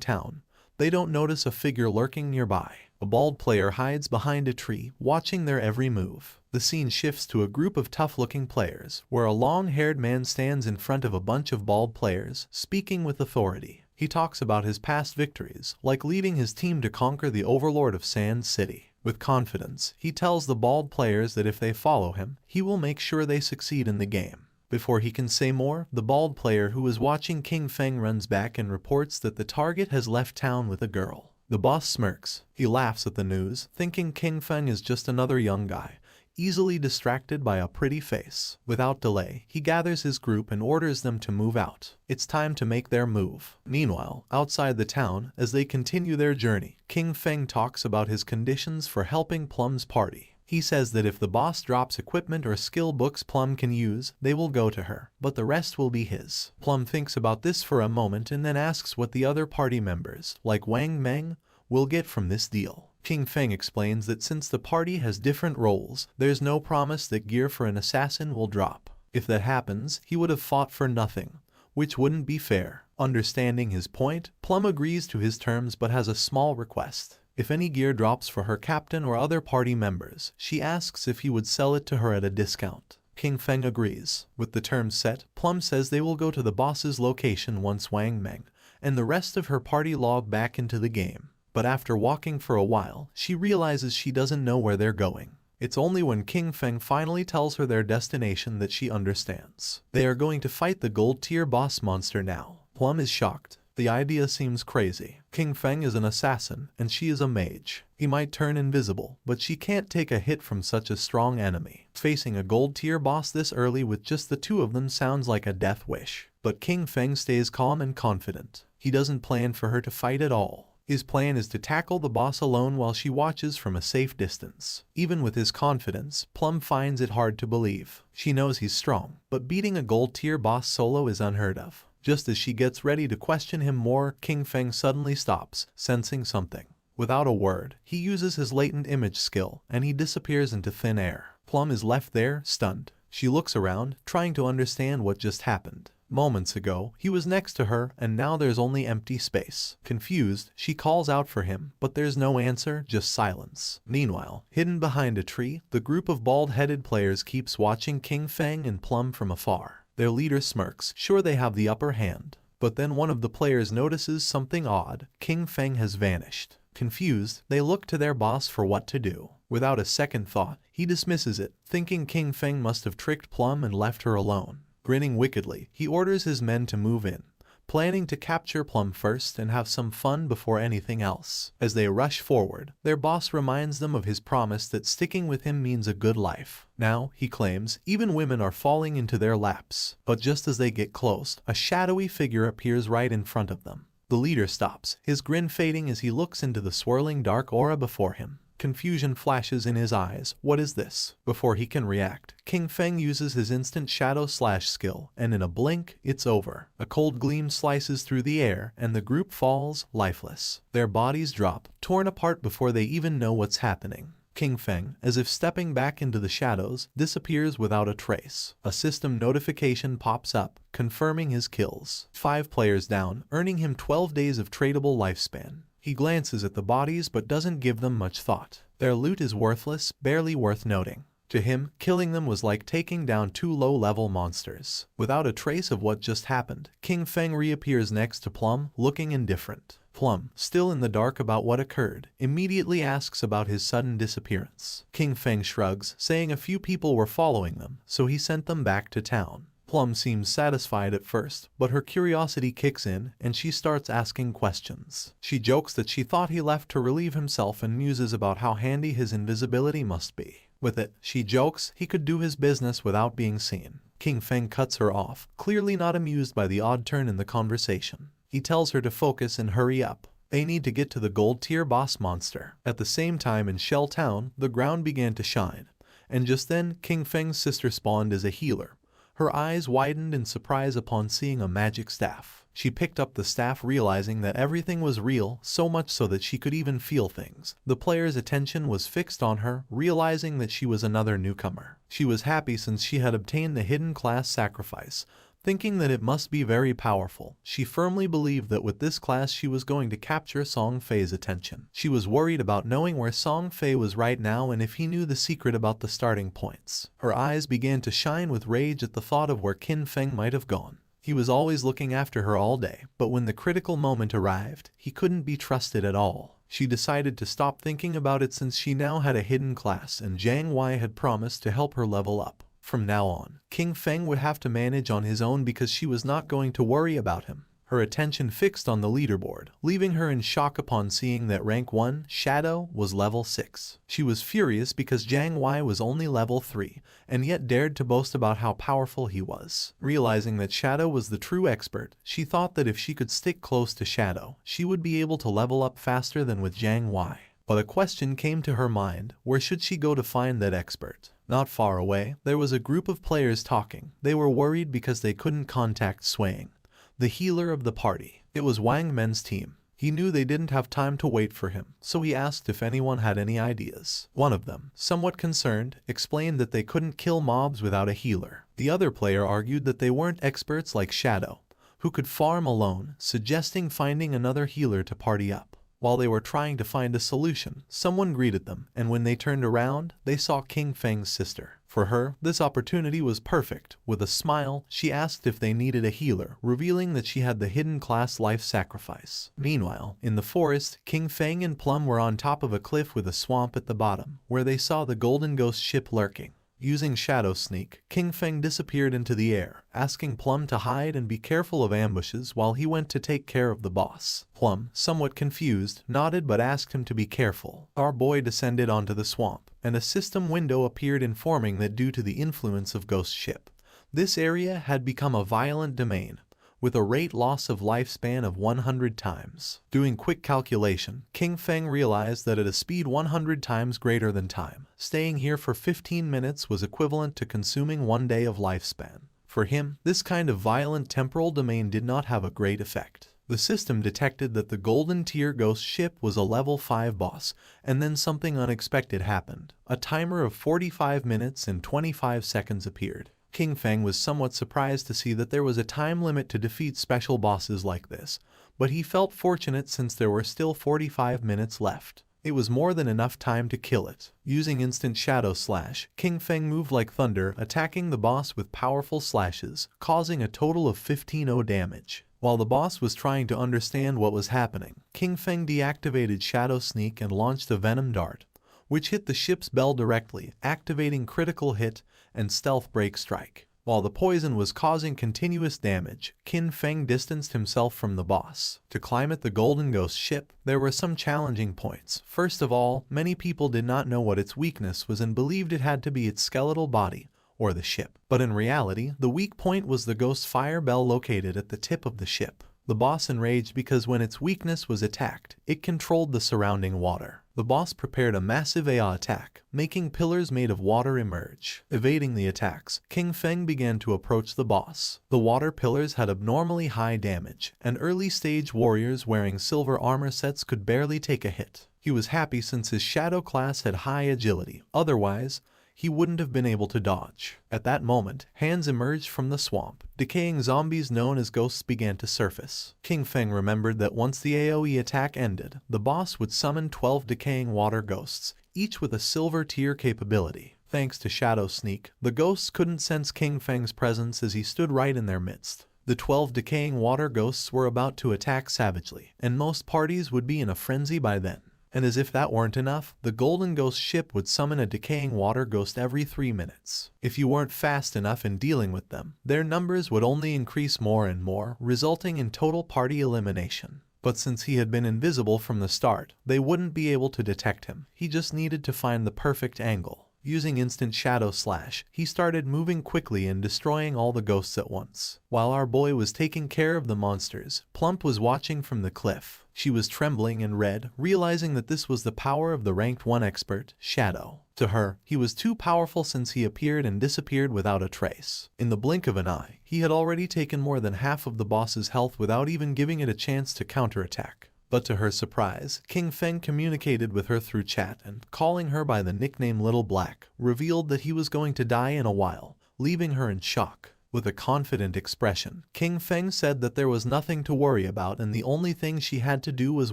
Speaker 1: town, they don't notice a figure lurking nearby. A bald player hides behind a tree, watching their every move. The scene shifts to a group of tough-looking players, where a long-haired man stands in front of a bunch of bald players, speaking with authority. He talks about his past victories, like leading his team to conquer the overlord of Sand City. With confidence, he tells the bald players that if they follow him, he will make sure they succeed in the game. Before he can say more, the bald player who is watching King Feng runs back and reports that the target has left town with a girl. The boss smirks. He laughs at the news, thinking King Feng is just another young guy, easily distracted by a pretty face. Without delay, he gathers his group and orders them to move out. It's time to make their move. Meanwhile, outside the town, as they continue their journey, King Feng talks about his conditions for helping Plum's party. He says that if the boss drops equipment or skill books Plum can use, they will go to her, but the rest will be his. Plum thinks about this for a moment and then asks what the other party members, like Wang Meng, will get from this deal. King Feng explains that since the party has different roles, there's no promise that gear for an assassin will drop. If that happens, he would have fought for nothing, which wouldn't be fair. Understanding his point, Plum agrees to his terms but has a small request. If any gear drops for her captain or other party members, she asks if he would sell it to her at a discount. King Feng agrees. With the terms set, Plum says they will go to the boss's location once Wang Meng and the rest of her party log back into the game. But after walking for a while, she realizes she doesn't know where they're going. It's only when King Feng finally tells her their destination that she understands. They are going to fight the gold tier boss monster now. Plum is shocked. The idea seems crazy. King Feng is an assassin, and she is a mage. He might turn invisible, but she can't take a hit from such a strong enemy. Facing a gold tier boss this early with just the two of them sounds like a death wish. But King Feng stays calm and confident. He doesn't plan for her to fight at all. His plan is to tackle the boss alone while she watches from a safe distance. Even with his confidence, Plum finds it hard to believe. She knows he's strong, but beating a gold tier boss solo is unheard of. Just as she gets ready to question him more, King Feng suddenly stops, sensing something. Without a word, he uses his latent image skill, and he disappears into thin air. Plum is left there, stunned. She looks around, trying to understand what just happened. Moments ago, he was next to her, and now there's only empty space. Confused, she calls out for him, but there's no answer, just silence. Meanwhile, hidden behind a tree, the group of bald-headed players keeps watching King Feng and Plum from afar. Their leader smirks, sure they have the upper hand. But then one of the players notices something odd. King Feng has vanished. Confused, they look to their boss for what to do. Without a second thought, he dismisses it, thinking King Feng must have tricked Plum and left her alone. Grinning wickedly, he orders his men to move in, planning to capture Plum first and have some fun before anything else. As they rush forward, their boss reminds them of his promise that sticking with him means a good life. Now, he claims, even women are falling into their laps. But just as they get close, a shadowy figure appears right in front of them. The leader stops, his grin fading as he looks into the swirling dark aura before him. Confusion flashes in his eyes. What is this? Before he can react, King Feng uses his instant shadow slash skill, and in a blink, it's over. A cold gleam slices through the air, and the group falls, lifeless. Their bodies drop, torn apart before they even know what's happening. King Feng, as if stepping back into the shadows, disappears without a trace. A system notification pops up, confirming his kills. 5 players down, earning him 12 days of tradable lifespan. He glances at the bodies but doesn't give them much thought. Their loot is worthless, barely worth noting. To him, killing them was like taking down 2 low-level monsters. Without a trace of what just happened, King Feng reappears next to Plum, looking indifferent. Plum, still in the dark about what occurred, immediately asks about his sudden disappearance. King Feng shrugs, saying a few people were following them, so he sent them back to town. Plum seems satisfied at first, but her curiosity kicks in and she starts asking questions. She jokes that she thought he left to relieve himself and muses about how handy his invisibility must be. With it, she jokes he could do his business without being seen. King Feng cuts her off, clearly not amused by the odd turn in the conversation. He tells her to focus and hurry up. They need to get to the gold-tier boss monster. At the same time in Shell Town, the ground began to shine. And just then, King Feng's sister spawned as a healer. Her eyes widened in surprise upon seeing a magic staff. She picked up the staff realizing that everything was real, so much so that she could even feel things. The player's attention was fixed on her, realizing that she was another newcomer. She was happy since she had obtained the hidden class sacrifice. Thinking that it must be very powerful, she firmly believed that with this class she was going to capture Song Fei's attention. She was worried about knowing where Song Fei was right now and if he knew the secret about the starting points. Her eyes began to shine with rage at the thought of where King Feng might have gone. He was always looking after her all day, but when the critical moment arrived, he couldn't be trusted at all. She decided to stop thinking about it since she now had a hidden class and Jiang Wei had promised to help her level up. From now on, King Feng would have to manage on his own because she was not going to worry about him. Her attention fixed on the leaderboard, leaving her in shock upon seeing that rank 1, Shadow, was level 6. She was furious because Jiang Wei was only level 3, and yet dared to boast about how powerful he was. Realizing that Shadow was the true expert, she thought that if she could stick close to Shadow, she would be able to level up faster than with Jiang Wei. But a question came to her mind: where should she go to find that expert? Not far away, there was a group of players talking. They were worried because they couldn't contact Swaying, the healer of the party. It was Wang Men's team. He knew they didn't have time to wait for him, so he asked if anyone had any ideas. One of them, somewhat concerned, explained that they couldn't kill mobs without a healer. The other player argued that they weren't experts like Shadow, who could farm alone, suggesting finding another healer to party up. While they were trying to find a solution, someone greeted them, and when they turned around, they saw King Feng's sister. For her, this opportunity was perfect. With a smile, she asked if they needed a healer, revealing that she had the hidden class life sacrifice. Meanwhile, in the forest, King Feng and Plum were on top of a cliff with a swamp at the bottom, where they saw the Golden Ghost ship lurking. Using Shadow Sneak, King Feng disappeared into the air, asking Plum to hide and be careful of ambushes while he went to take care of the boss. Plum, somewhat confused, nodded but asked him to be careful. Our boy descended onto the swamp, and a system window appeared informing that due to the influence of Ghost Ship, this area had become a violent domain, with a rate loss of lifespan of 100 times. Doing quick calculation, King Feng realized that at a speed 100 times greater than time, staying here for 15 minutes was equivalent to consuming 1 day of lifespan. For him, this kind of violent temporal domain did not have a great effect. The system detected that the Golden Tier Ghost Ship was a level 5 boss, and then something unexpected happened. A timer of 45 minutes and 25 seconds appeared. King Feng was somewhat surprised to see that there was a time limit to defeat special bosses like this, but he felt fortunate since there were still 45 minutes left. It was more than enough time to kill it. Using instant shadow slash, King Feng moved like thunder, attacking the boss with powerful slashes, causing a total of 15-0 damage. While the boss was trying to understand what was happening, King Feng deactivated Shadow Sneak and launched a Venom Dart, which hit the ship's bell directly, activating Critical Hit and Stealth Break Strike. While the poison was causing continuous damage, King Feng distanced himself from the boss. To climb at the Golden Ghost ship, there were some challenging points. First of all, many people did not know what its weakness was and believed it had to be its skeletal body, or the ship. But in reality, the weak point was the Ghost Fire Bell located at the tip of the ship. The boss enraged because when its weakness was attacked, it controlled the surrounding water. The boss prepared a massive AI attack, making pillars made of water emerge. Evading the attacks, King Feng began to approach the boss. The water pillars had abnormally high damage, and early-stage warriors wearing silver armor sets could barely take a hit. He was happy since his shadow class had high agility. Otherwise, he wouldn't have been able to dodge. At that moment, hands emerged from the swamp. Decaying zombies known as ghosts began to surface. King Feng remembered that once the AoE attack ended, the boss would summon 12 decaying water ghosts, each with a silver tier capability. Thanks to Shadow Sneak, the ghosts couldn't sense King Feng's presence as he stood right in their midst. The 12 decaying water ghosts were about to attack savagely, and most parties would be in a frenzy by then. And as if that weren't enough, the Golden Ghost ship would summon a decaying water ghost every 3 minutes. If you weren't fast enough in dealing with them, their numbers would only increase more and more, resulting in total party elimination. But since he had been invisible from the start, they wouldn't be able to detect him. He just needed to find the perfect angle. Using instant shadow slash, he started moving quickly and destroying all the ghosts at once. While our boy was taking care of the monsters, Plump was watching from the cliff. She was trembling and red, realizing that this was the power of the ranked 1 expert, Shadow. To her, he was too powerful since he appeared and disappeared without a trace. In the blink of an eye, he had already taken more than half of the boss's health without even giving it a chance to counterattack. But to her surprise, King Feng communicated with her through chat and, calling her by the nickname Little Black, revealed that he was going to die in a while, leaving her in shock. With a confident expression, King Feng said that there was nothing to worry about and the only thing she had to do was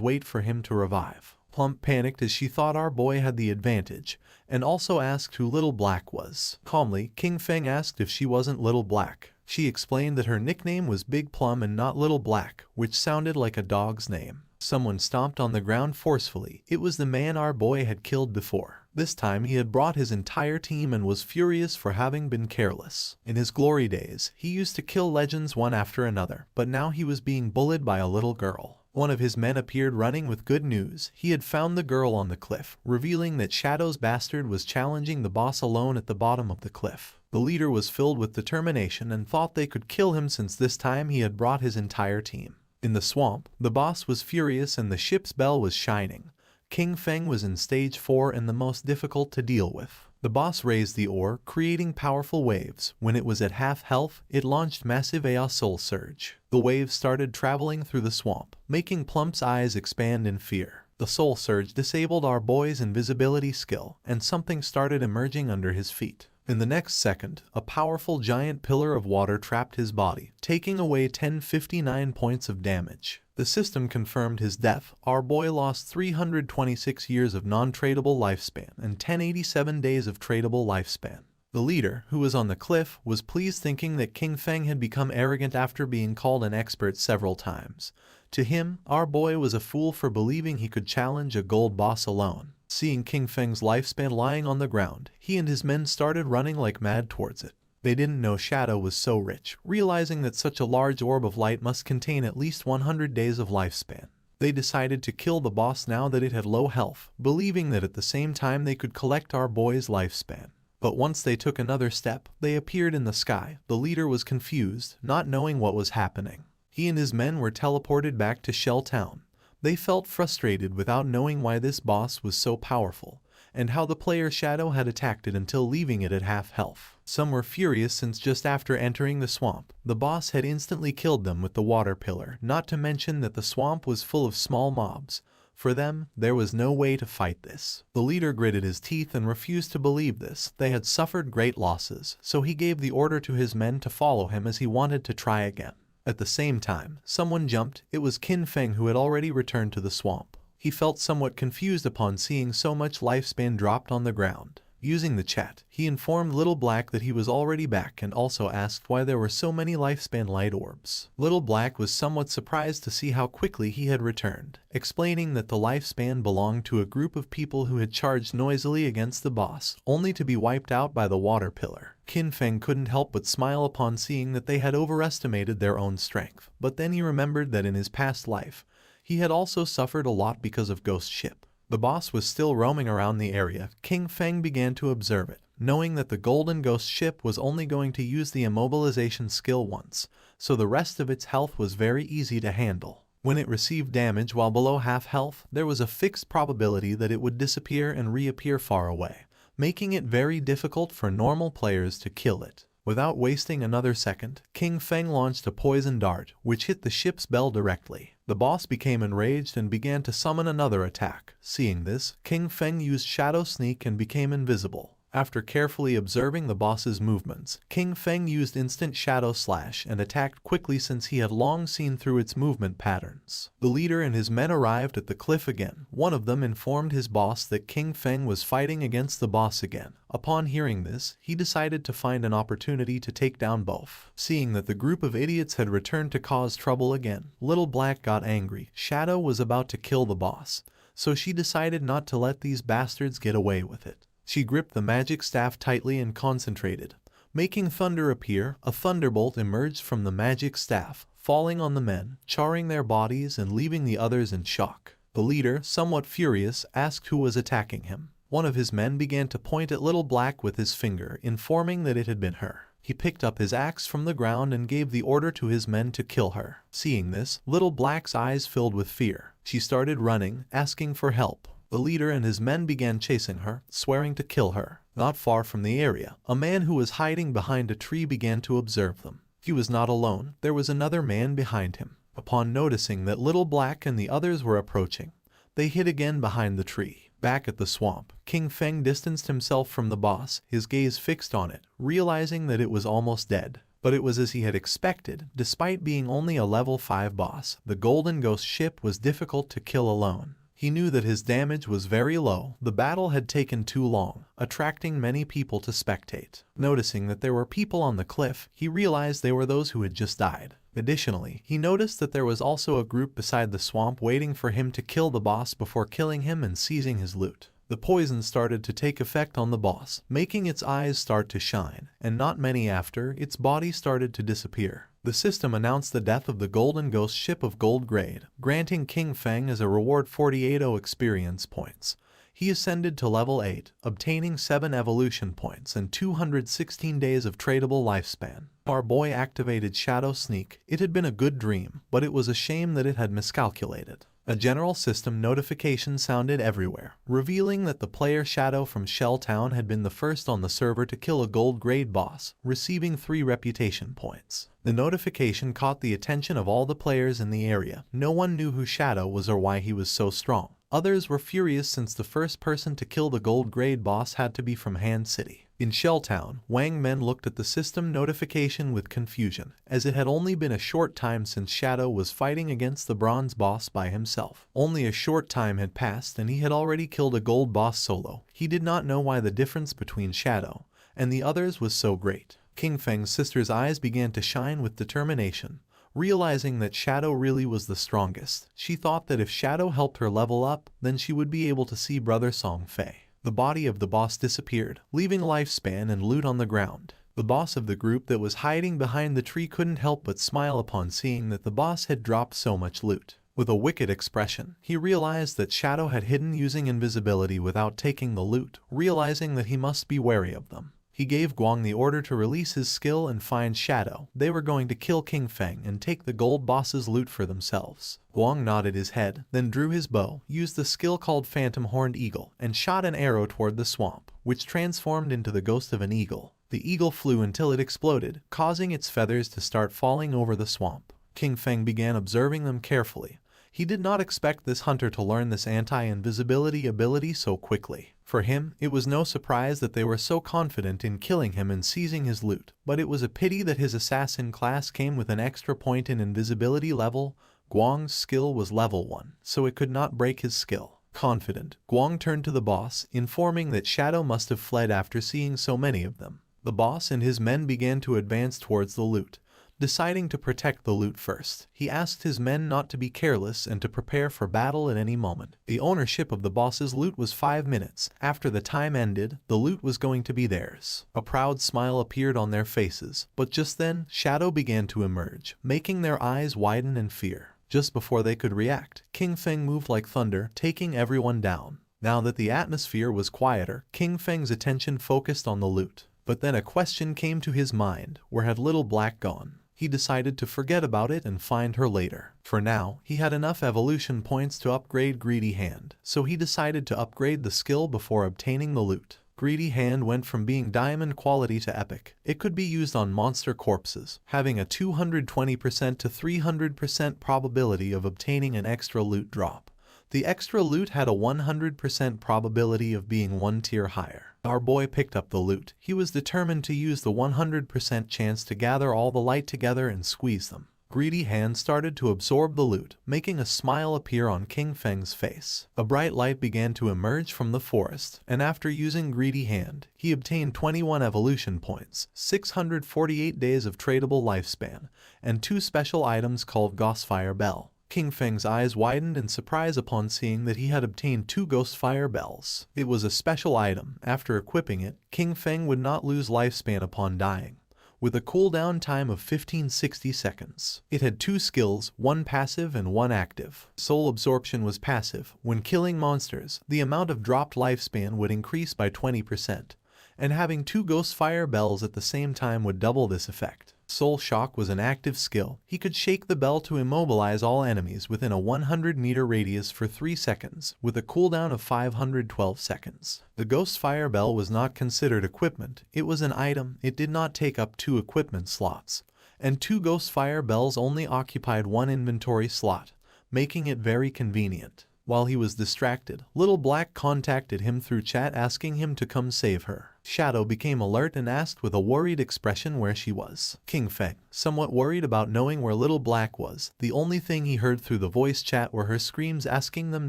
Speaker 1: wait for him to revive. Plump panicked as she thought our boy had the advantage, and also asked who Little Black was. Calmly, King Feng asked if she wasn't Little Black. She explained that her nickname was Big Plum and not Little Black, which sounded like a dog's name. Someone stomped on the ground forcefully. It was the man our boy had killed before. This time he had brought his entire team and was furious for having been careless. In his glory days, he used to kill legends one after another, but now he was being bullied by a little girl. One of his men appeared running with good news. He had found the girl on the cliff, revealing that Shadow's bastard was challenging the boss alone at the bottom of the cliff. The leader was filled with determination and thought they could kill him since this time he had brought his entire team. In the swamp, the boss was furious and the ship's bell was shining. King Feng was in stage 4 and the most difficult to deal with. The boss raised the ore, creating powerful waves. When it was at half health, it launched massive AoE Soul Surge. The waves started traveling through the swamp, making Plump's eyes expand in fear. The Soul Surge disabled our boy's invisibility skill, and something started emerging under his feet. In the next second, a powerful giant pillar of water trapped his body, taking away 1059 points of damage. The system confirmed his death. Our boy lost 326 years of non-tradable lifespan and 1087 days of tradable lifespan. The leader, who was on the cliff, was pleased thinking that King Feng had become arrogant after being called an expert several times. To him, our boy was a fool for believing he could challenge a gold boss alone. Seeing King Feng's lifespan lying on the ground, he and his men started running like mad towards it. They didn't know Shadow was so rich, realizing that such a large orb of light must contain at least 100 days of lifespan. They decided to kill the boss now that it had low health, believing that at the same time they could collect our boy's lifespan. But once they took another step, they appeared in the sky. The leader was confused, not knowing what was happening. He and his men were teleported back to Shell Town. They felt frustrated without knowing why this boss was so powerful, and how the player Shadow had attacked it until leaving it at half health. Some were furious since just after entering the swamp, the boss had instantly killed them with the water pillar, not to mention that the swamp was full of small mobs. For them, there was no way to fight this. The leader gritted his teeth and refused to believe this. They had suffered great losses, so he gave the order to his men to follow him as he wanted to try again. At the same time, someone jumped. It was Kin Feng who had already returned to the swamp. He felt somewhat confused upon seeing so much lifespan dropped on the ground. Using the chat, he informed Little Black that he was already back and also asked why there were so many lifespan light orbs. Little Black was somewhat surprised to see how quickly he had returned, explaining that the lifespan belonged to a group of people who had charged noisily against the boss, only to be wiped out by the water pillar. Kin Feng couldn't help but smile upon seeing that they had overestimated their own strength, but then he remembered that in his past life, he had also suffered a lot because of Ghost Ship. The boss was still roaming around the area. King Feng began to observe it, knowing that the Golden Ghost ship was only going to use the immobilization skill once, so the rest of its health was very easy to handle. When it received damage while below half health, there was a fixed probability that it would disappear and reappear far away, making it very difficult for normal players to kill it. Without wasting another second, King Feng launched a poison dart, which hit the ship's bell directly. The boss became enraged and began to summon another attack. Seeing this, King Feng used Shadow Sneak and became invisible. After carefully observing the boss's movements, King Feng used instant shadow slash and attacked quickly since he had long seen through its movement patterns. The leader and his men arrived at the cliff again. One of them informed his boss that King Feng was fighting against the boss again. Upon hearing this, he decided to find an opportunity to take down both. Seeing that the group of idiots had returned to cause trouble again, Little Black got angry. Shadow was about to kill the boss, so she decided not to let these bastards get away with it. She gripped the magic staff tightly and concentrated, making thunder appear. A thunderbolt emerged from the magic staff, falling on the men, charring their bodies and leaving the others in shock. The leader, somewhat furious, asked who was attacking him. One of his men began to point at Little Black with his finger, informing that it had been her. He picked up his axe from the ground and gave the order to his men to kill her. Seeing this, Little Black's eyes filled with fear. She started running, asking for help. The leader and his men began chasing her, swearing to kill her. Not far from the area, a man who was hiding behind a tree began to observe them. He was not alone. There was another man behind him. Upon noticing that Little Black and the others were approaching, they hid again behind the tree. Back at the swamp, King Feng distanced himself from the boss, his gaze fixed on it, realizing that it was almost dead. But it was as he had expected. Despite being only a level 5 boss, the Golden Ghost ship was difficult to kill alone. He knew that his damage was very low. The battle had taken too long, attracting many people to spectate. Noticing that there were people on the cliff, he realized they were those who had just died. Additionally, he noticed that there was also a group beside the swamp waiting for him to kill the boss before killing him and seizing his loot. The poison started to take effect on the boss, making its eyes start to shine, and not many after, its body started to disappear. The system announced the death of the Golden Ghost ship of gold grade, granting King Feng as a reward 48 experience points. He ascended to level 8, obtaining 7 evolution points and 216 days of tradable lifespan. Our boy activated Shadow Sneak. It had been a good dream, but it was a shame that it had miscalculated. A general system notification sounded everywhere, revealing that the player Shadow from Shell Town had been the first on the server to kill a gold grade boss, receiving 3 reputation points. The notification caught the attention of all the players in the area. No one knew who Shadow was or why he was so strong. Others were furious since the first person to kill the gold grade boss had to be from Han City. In Shell Town, Wang Men looked at the system notification with confusion, as it had only been a short time since Shadow was fighting against the bronze boss by himself. Only a short time had passed and he had already killed a gold boss solo. He did not know why the difference between Shadow and the others was so great. King Feng's sister's eyes began to shine with determination. Realizing that Shadow really was the strongest, she thought that if Shadow helped her level up, then she would be able to see Brother Song Fei. The body of the boss disappeared, leaving lifespan and loot on the ground. The boss of the group that was hiding behind the tree couldn't help but smile upon seeing that the boss had dropped so much loot. With a wicked expression, he realized that Shadow had hidden using invisibility without taking the loot, realizing that he must be wary of them. He gave Guang the order to release his skill and find Shadow. They were going to kill King Feng and take the gold boss's loot for themselves. Guang nodded his head, then drew his bow, used the skill called Phantom Horned Eagle, and shot an arrow toward the swamp, which transformed into the ghost of an eagle. The eagle flew until it exploded, causing its feathers to start falling over the swamp. King Feng began observing them carefully. He did not expect this hunter to learn this anti-invisibility ability so quickly. For him, it was no surprise that they were so confident in killing him and seizing his loot, but it was a pity that his assassin class came with an extra point in invisibility level. Guang's skill was level 1, so it could not break his skill. Confident, Guang turned to the boss, informing that Shadow must have fled after seeing so many of them. The boss and his men began to advance towards the loot. Deciding to protect the loot first, he asked his men not to be careless and to prepare for battle at any moment. The ownership of the boss's loot was 5 minutes. After the time ended, the loot was going to be theirs. A proud smile appeared on their faces, but just then, Shadow began to emerge, making their eyes widen in fear. Just before they could react, King Feng moved like thunder, taking everyone down. Now that the atmosphere was quieter, King Feng's attention focused on the loot. But then a question came to his mind: where had Little Black gone? He decided to forget about it and find her later. For now, he had enough evolution points to upgrade Greedy Hand, so he decided to upgrade the skill before obtaining the loot. Greedy Hand went from being diamond quality to epic. It could be used on monster corpses, having a 220% to 300% probability of obtaining an extra loot drop. The extra loot had a 100% probability of being 1 tier higher. Our boy picked up the loot. He was determined to use the 100% chance to gather all the light together and squeeze them. Greedy Hand started to absorb the loot, making a smile appear on King Feng's face. A bright light began to emerge from the forest, and after using Greedy Hand, he obtained 21 evolution points, 648 days of tradable lifespan, and 2 special items called Ghostfire Bell. King Feng's eyes widened in surprise upon seeing that he had obtained 2 Ghostfire Bells. It was a special item. After equipping it, King Feng would not lose lifespan upon dying, with a cooldown time of 1560 seconds. It had 2 skills, 1 passive and 1 active. Soul Absorption was passive. When killing monsters, the amount of dropped lifespan would increase by 20%, and having 2 Ghostfire Bells at the same time would double this effect. Soul Shock was an active skill. He could shake the bell to immobilize all enemies within a 100-meter radius for 3 seconds, with a cooldown of 512 seconds. The Ghostfire Bell was not considered equipment. It was an item. It did not take up 2 equipment slots, and 2 Ghostfire Bells only occupied 1 inventory slot, making it very convenient. While he was distracted, Little Black contacted him through chat asking him to come save her. Shadow became alert and asked with a worried expression where she was. King Feng, somewhat worried about knowing where Little Black was, the only thing he heard through the voice chat were her screams asking them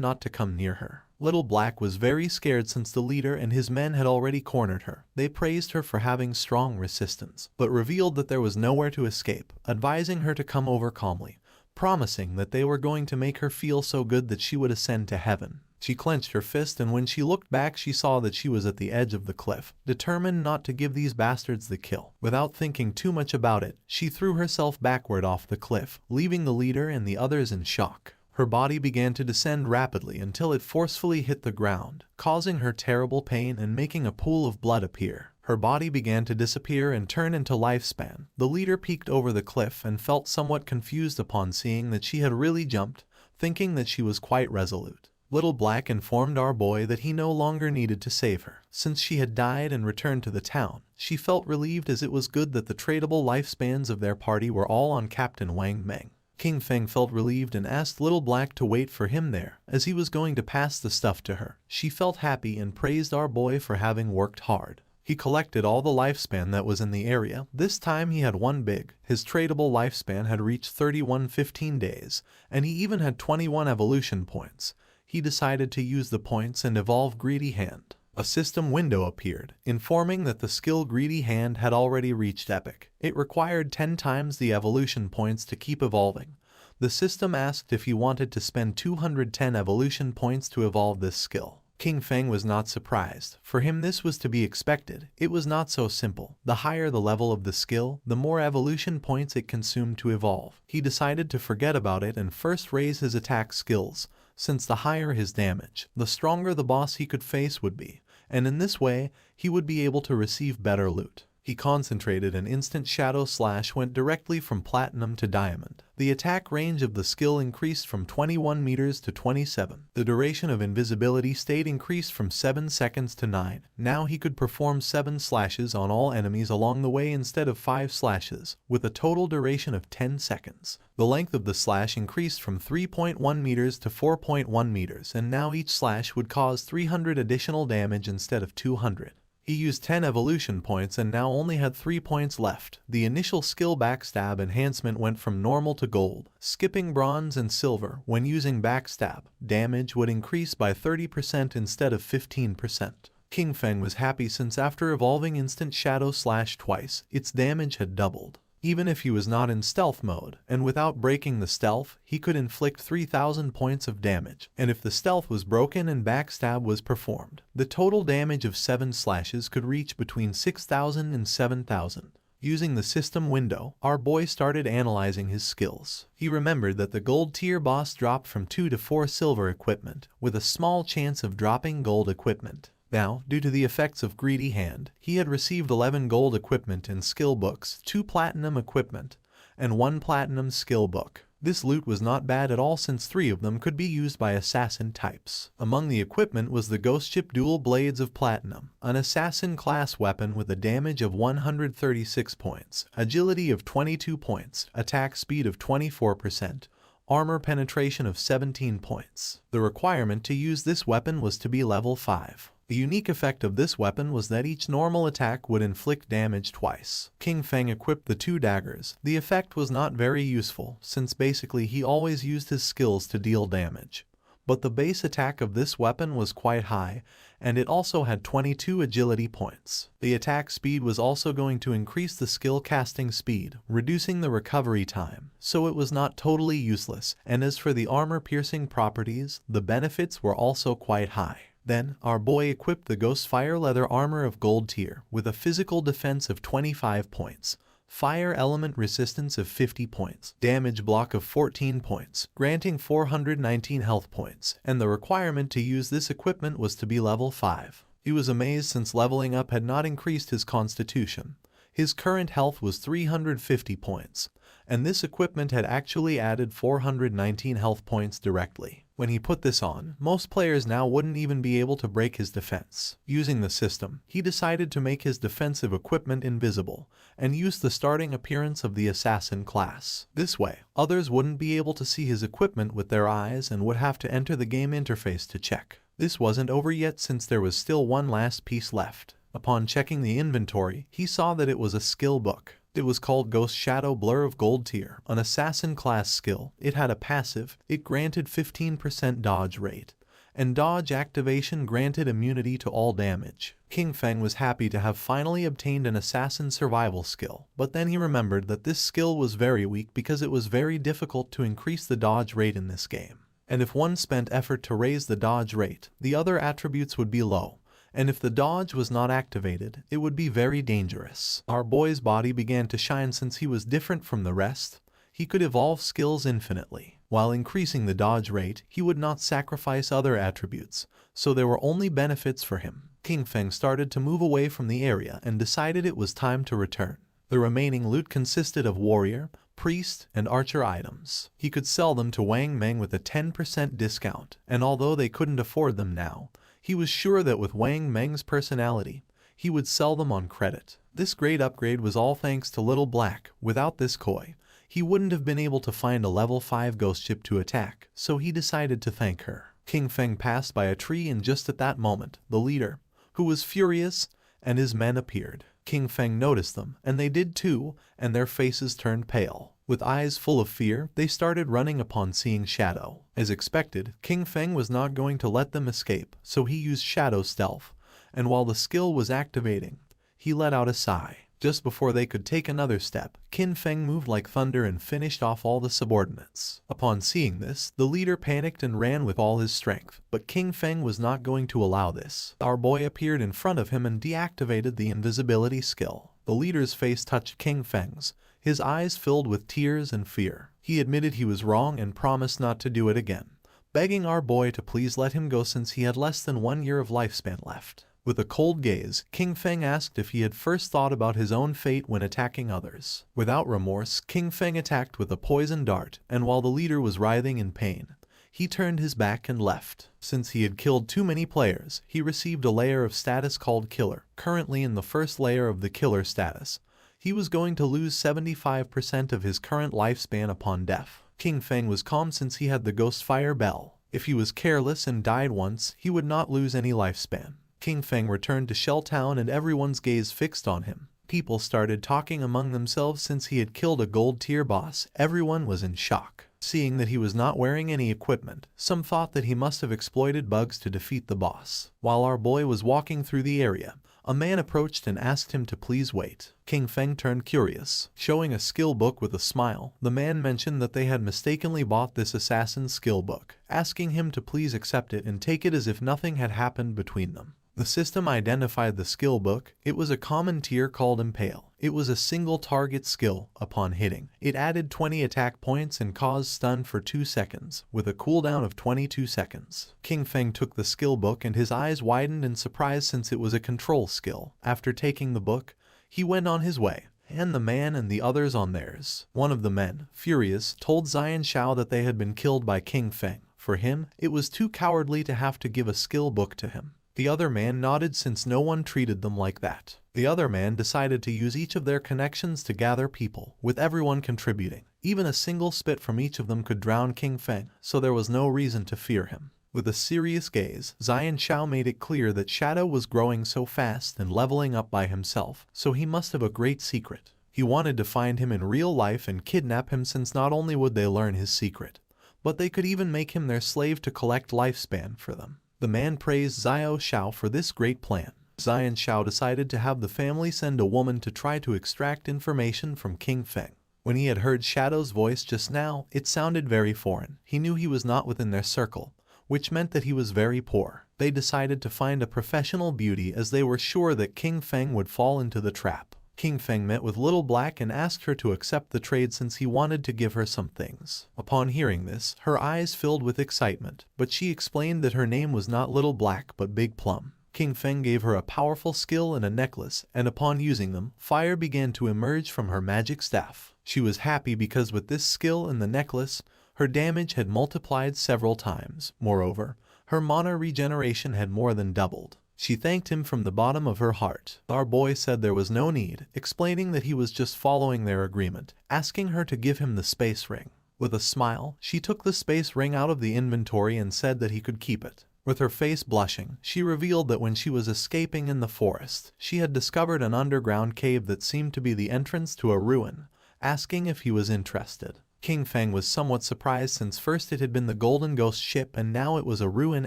Speaker 1: not to come near her. Little Black was very scared since the leader and his men had already cornered her. They praised her for having strong resistance, but revealed that there was nowhere to escape, advising her to come over calmly, promising that they were going to make her feel so good that she would ascend to heaven. She clenched her fist, and when she looked back she saw that she was at the edge of the cliff, determined not to give these bastards the kill. Without thinking too much about it, she threw herself backward off the cliff, leaving the leader and the others in shock. Her body began to descend rapidly until it forcefully hit the ground, causing her terrible pain and making a pool of blood appear. Her body began to disappear and turn into lifespan. The leader peeked over the cliff and felt somewhat confused upon seeing that she had really jumped, thinking that she was quite resolute. Little Black informed our boy that he no longer needed to save her, since she had died and returned to the town. She felt relieved, as it was good that the tradable lifespans of their party were all on Captain Wang Meng. King Feng felt relieved and asked Little Black to wait for him there, as he was going to pass the stuff to her. She felt happy and praised our boy for having worked hard. He collected all the lifespan that was in the area. This time he had 1 big. His tradable lifespan had reached 3115 days, and he even had 21 evolution points. He decided to use the points and evolve Greedy Hand. A system window appeared, informing that the skill Greedy Hand had already reached epic. It required 10 times the evolution points to keep evolving. The system asked if he wanted to spend 210 evolution points to evolve this skill. King Feng was not surprised. For him this was to be expected. It was not so simple. The higher the level of the skill, the more evolution points it consumed to evolve. He decided to forget about it and first raise his attack skills, since the higher his damage, the stronger the boss he could face would be, and in this way, he would be able to receive better loot. He concentrated, and instant Shadow Slash went directly from Platinum to Diamond. The attack range of the skill increased from 21 meters to 27. The duration of invisibility stayed increased from 7 seconds to 9. Now he could perform 7 slashes on all enemies along the way instead of 5 slashes, with a total duration of 10 seconds. The length of the slash increased from 3.1 meters to 4.1 meters, and now each slash would cause 300 additional damage instead of 200. He used 10 evolution points and now only had 3 points left. The initial skill Backstab enhancement went from normal to gold, skipping bronze and silver. When using Backstab, damage would increase by 30% instead of 15%. King Feng was happy, since after evolving Instant Shadow Slash twice, its damage had doubled. Even if he was not in stealth mode, and without breaking the stealth, he could inflict 3,000 points of damage, and if the stealth was broken and Backstab was performed, the total damage of 7 slashes could reach between 6,000 and 7,000. Using the system window, our boy started analyzing his skills. He remembered that the gold tier boss dropped from 2 to 4 silver equipment, with a small chance of dropping gold equipment. Now, due to the effects of Greedy Hand, he had received 11 gold equipment and skill books, 2 platinum equipment, and 1 platinum skill book. This loot was not bad at all, since 3 of them could be used by assassin types. Among the equipment was the Ghost Ship Dual Blades of Platinum, an assassin class weapon with a damage of 136 points, agility of 22 points, attack speed of 24%, armor penetration of 17 points. The requirement to use this weapon was to be level 5. The unique effect of this weapon was that each normal attack would inflict damage twice. King Feng equipped the 2 daggers. The effect was not very useful, since basically he always used his skills to deal damage. But the base attack of this weapon was quite high, and it also had 22 agility points. The attack speed was also going to increase the skill casting speed, reducing the recovery time, so it was not totally useless, and as for the armor-piercing properties, the benefits were also quite high. Then, our boy equipped the Ghost Fire Leather Armor of Gold tier with a physical defense of 25 points, fire element resistance of 50 points, damage block of 14 points, granting 419 health points, and the requirement to use this equipment was to be level 5. He was amazed since leveling up had not increased his constitution. His current health was 350 points, and this equipment had actually added 419 health points directly. When he put this on, most players now wouldn't even be able to break his defense. Using the system, he decided to make his defensive equipment invisible, and use the starting appearance of the assassin class. This way, others wouldn't be able to see his equipment with their eyes and would have to enter the game interface to check. This wasn't over yet since there was still one last piece left. Upon checking the inventory, he saw that it was a skill book. It was called Ghost Shadow Blur of Gold tier, an assassin class skill. It had a passive, it granted 15% dodge rate, and dodge activation granted immunity to all damage. King Feng was happy to have finally obtained an assassin survival skill, but then he remembered that this skill was very weak because it was very difficult to increase the dodge rate in this game. And if one spent effort to raise the dodge rate, the other attributes would be low. And if the dodge was not activated, it would be very dangerous. Our boy's body began to shine since he was different from the rest. He could evolve skills infinitely. While increasing the dodge rate, he would not sacrifice other attributes, so there were only benefits for him. King Feng started to move away from the area and decided it was time to return. The remaining loot consisted of warrior, priest, and archer items. He could sell them to Wang Meng with a 10% discount, and although they couldn't afford them now, he was sure that with Wang Meng's personality, he would sell them on credit. This great upgrade was all thanks to Little Black. Without this koi, he wouldn't have been able to find a level 5 ghost ship to attack, so he decided to thank her. King Feng passed by a tree and just at that moment, the leader, who was furious, and his men appeared. King Feng noticed them, and they did too, and their faces turned pale. With eyes full of fear, they started running upon seeing Shadow. As expected, King Feng was not going to let them escape, so he used Shadow Stealth, and while the skill was activating, he let out a sigh. Just before they could take another step, King Feng moved like thunder and finished off all the subordinates. Upon seeing this, the leader panicked and ran with all his strength, but King Feng was not going to allow this. Our boy appeared in front of him and deactivated the invisibility skill. The leader's face touched King Feng's, his eyes filled with tears and fear. He admitted he was wrong and promised not to do it again, begging our boy to please let him go since he had less than 1 year of lifespan left. With a cold gaze, King Feng asked if he had first thought about his own fate when attacking others. Without remorse, King Feng attacked with a poison dart, and while the leader was writhing in pain, he turned his back and left. Since he had killed too many players, he received a layer of status called Killer. Currently in the first layer of the Killer status, he was going to lose 75% of his current lifespan upon death. King Feng was calm since he had the Ghost Fire Bell. If he was careless and died once, he would not lose any lifespan. King Feng returned to Shell Town and everyone's gaze fixed on him. People started talking among themselves since he had killed a gold tier boss. Everyone was in shock. Seeing that he was not wearing any equipment, some thought that he must have exploited bugs to defeat the boss. While our boy was walking through the area, a man approached and asked him to please wait. King Feng turned curious. Showing a skill book with a smile, the man mentioned that they had mistakenly bought this assassin's skill book, asking him to please accept it and take it as if nothing had happened between them. The system identified the skill book. It was a common tier called Impale. It was a single target skill. Upon hitting, it added 20 attack points and caused stun for 2 seconds, with a cooldown of 22 seconds. King Feng took the skill book and his eyes widened in surprise since it was a control skill. After taking the book, he went on his way, and the man and the others on theirs. One of the men, furious, told Zion Shao that they had been killed by King Feng. For him, it was too cowardly to have to give a skill book to him. The other man nodded since no one treated them like that. The other man decided to use each of their connections to gather people, with everyone contributing. Even a single spit from each of them could drown King Feng, so there was no reason to fear him. With a serious gaze, Zion Shao made it clear that Shadow was growing so fast and leveling up by himself, so he must have a great secret. He wanted to find him in real life and kidnap him, since not only would they learn his secret, but they could even make him their slave to collect lifespan for them. The man praised Zion Shao for this great plan. Zion Shao decided to have the family send a woman to try to extract information from King Feng. When he had heard Shadow's voice just now, it sounded very foreign. He knew he was not within their circle, which meant that he was very poor. They decided to find a professional beauty, as they were sure that King Feng would fall into the trap. King Feng met with Little Black and asked her to accept the trade, since he wanted to give her some things. Upon hearing this, her eyes filled with excitement, but she explained that her name was not Little Black but Big Plum. King Feng gave her a powerful skill and a necklace, and upon using them, fire began to emerge from her magic staff. She was happy because with this skill and the necklace, her damage had multiplied several times. Moreover, her mana regeneration had more than doubled. She thanked him from the bottom of her heart. Our boy said there was no need, explaining that he was just following their agreement, asking her to give him the space ring. With a smile, she took the space ring out of the inventory and said that he could keep it. With her face blushing, she revealed that when she was escaping in the forest, she had discovered an underground cave that seemed to be the entrance to a ruin, asking if he was interested. King Feng was somewhat surprised, since first it had been the Golden Ghost ship and now it was a ruin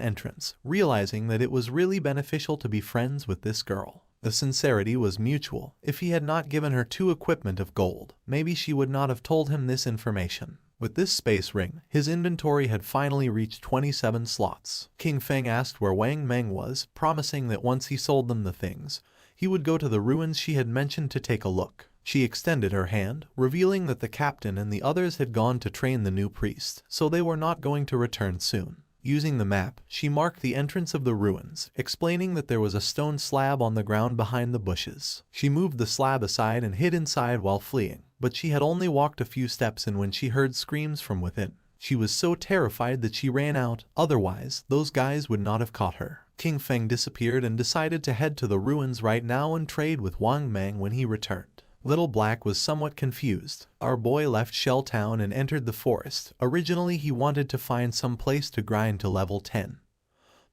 Speaker 1: entrance, realizing that it was really beneficial to be friends with this girl. The sincerity was mutual. If he had not given her 2 equipment of gold, maybe she would not have told him this information. With this space ring, his inventory had finally reached 27 slots. King Feng asked where Wang Meng was, promising that once he sold them the things, he would go to the ruins she had mentioned to take a look. She extended her hand, revealing that the captain and the others had gone to train the new priest, so they were not going to return soon. Using the map, she marked the entrance of the ruins, explaining that there was a stone slab on the ground behind the bushes. She moved the slab aside and hid inside while fleeing, but she had only walked a few steps in when she heard screams from within. She was so terrified that she ran out, otherwise, those guys would not have caught her. King Feng disappeared and decided to head to the ruins right now and trade with Wang Meng when he returned. Little Black was somewhat confused. Our boy left Shell Town and entered the forest. Originally he wanted to find some place to grind to level 10.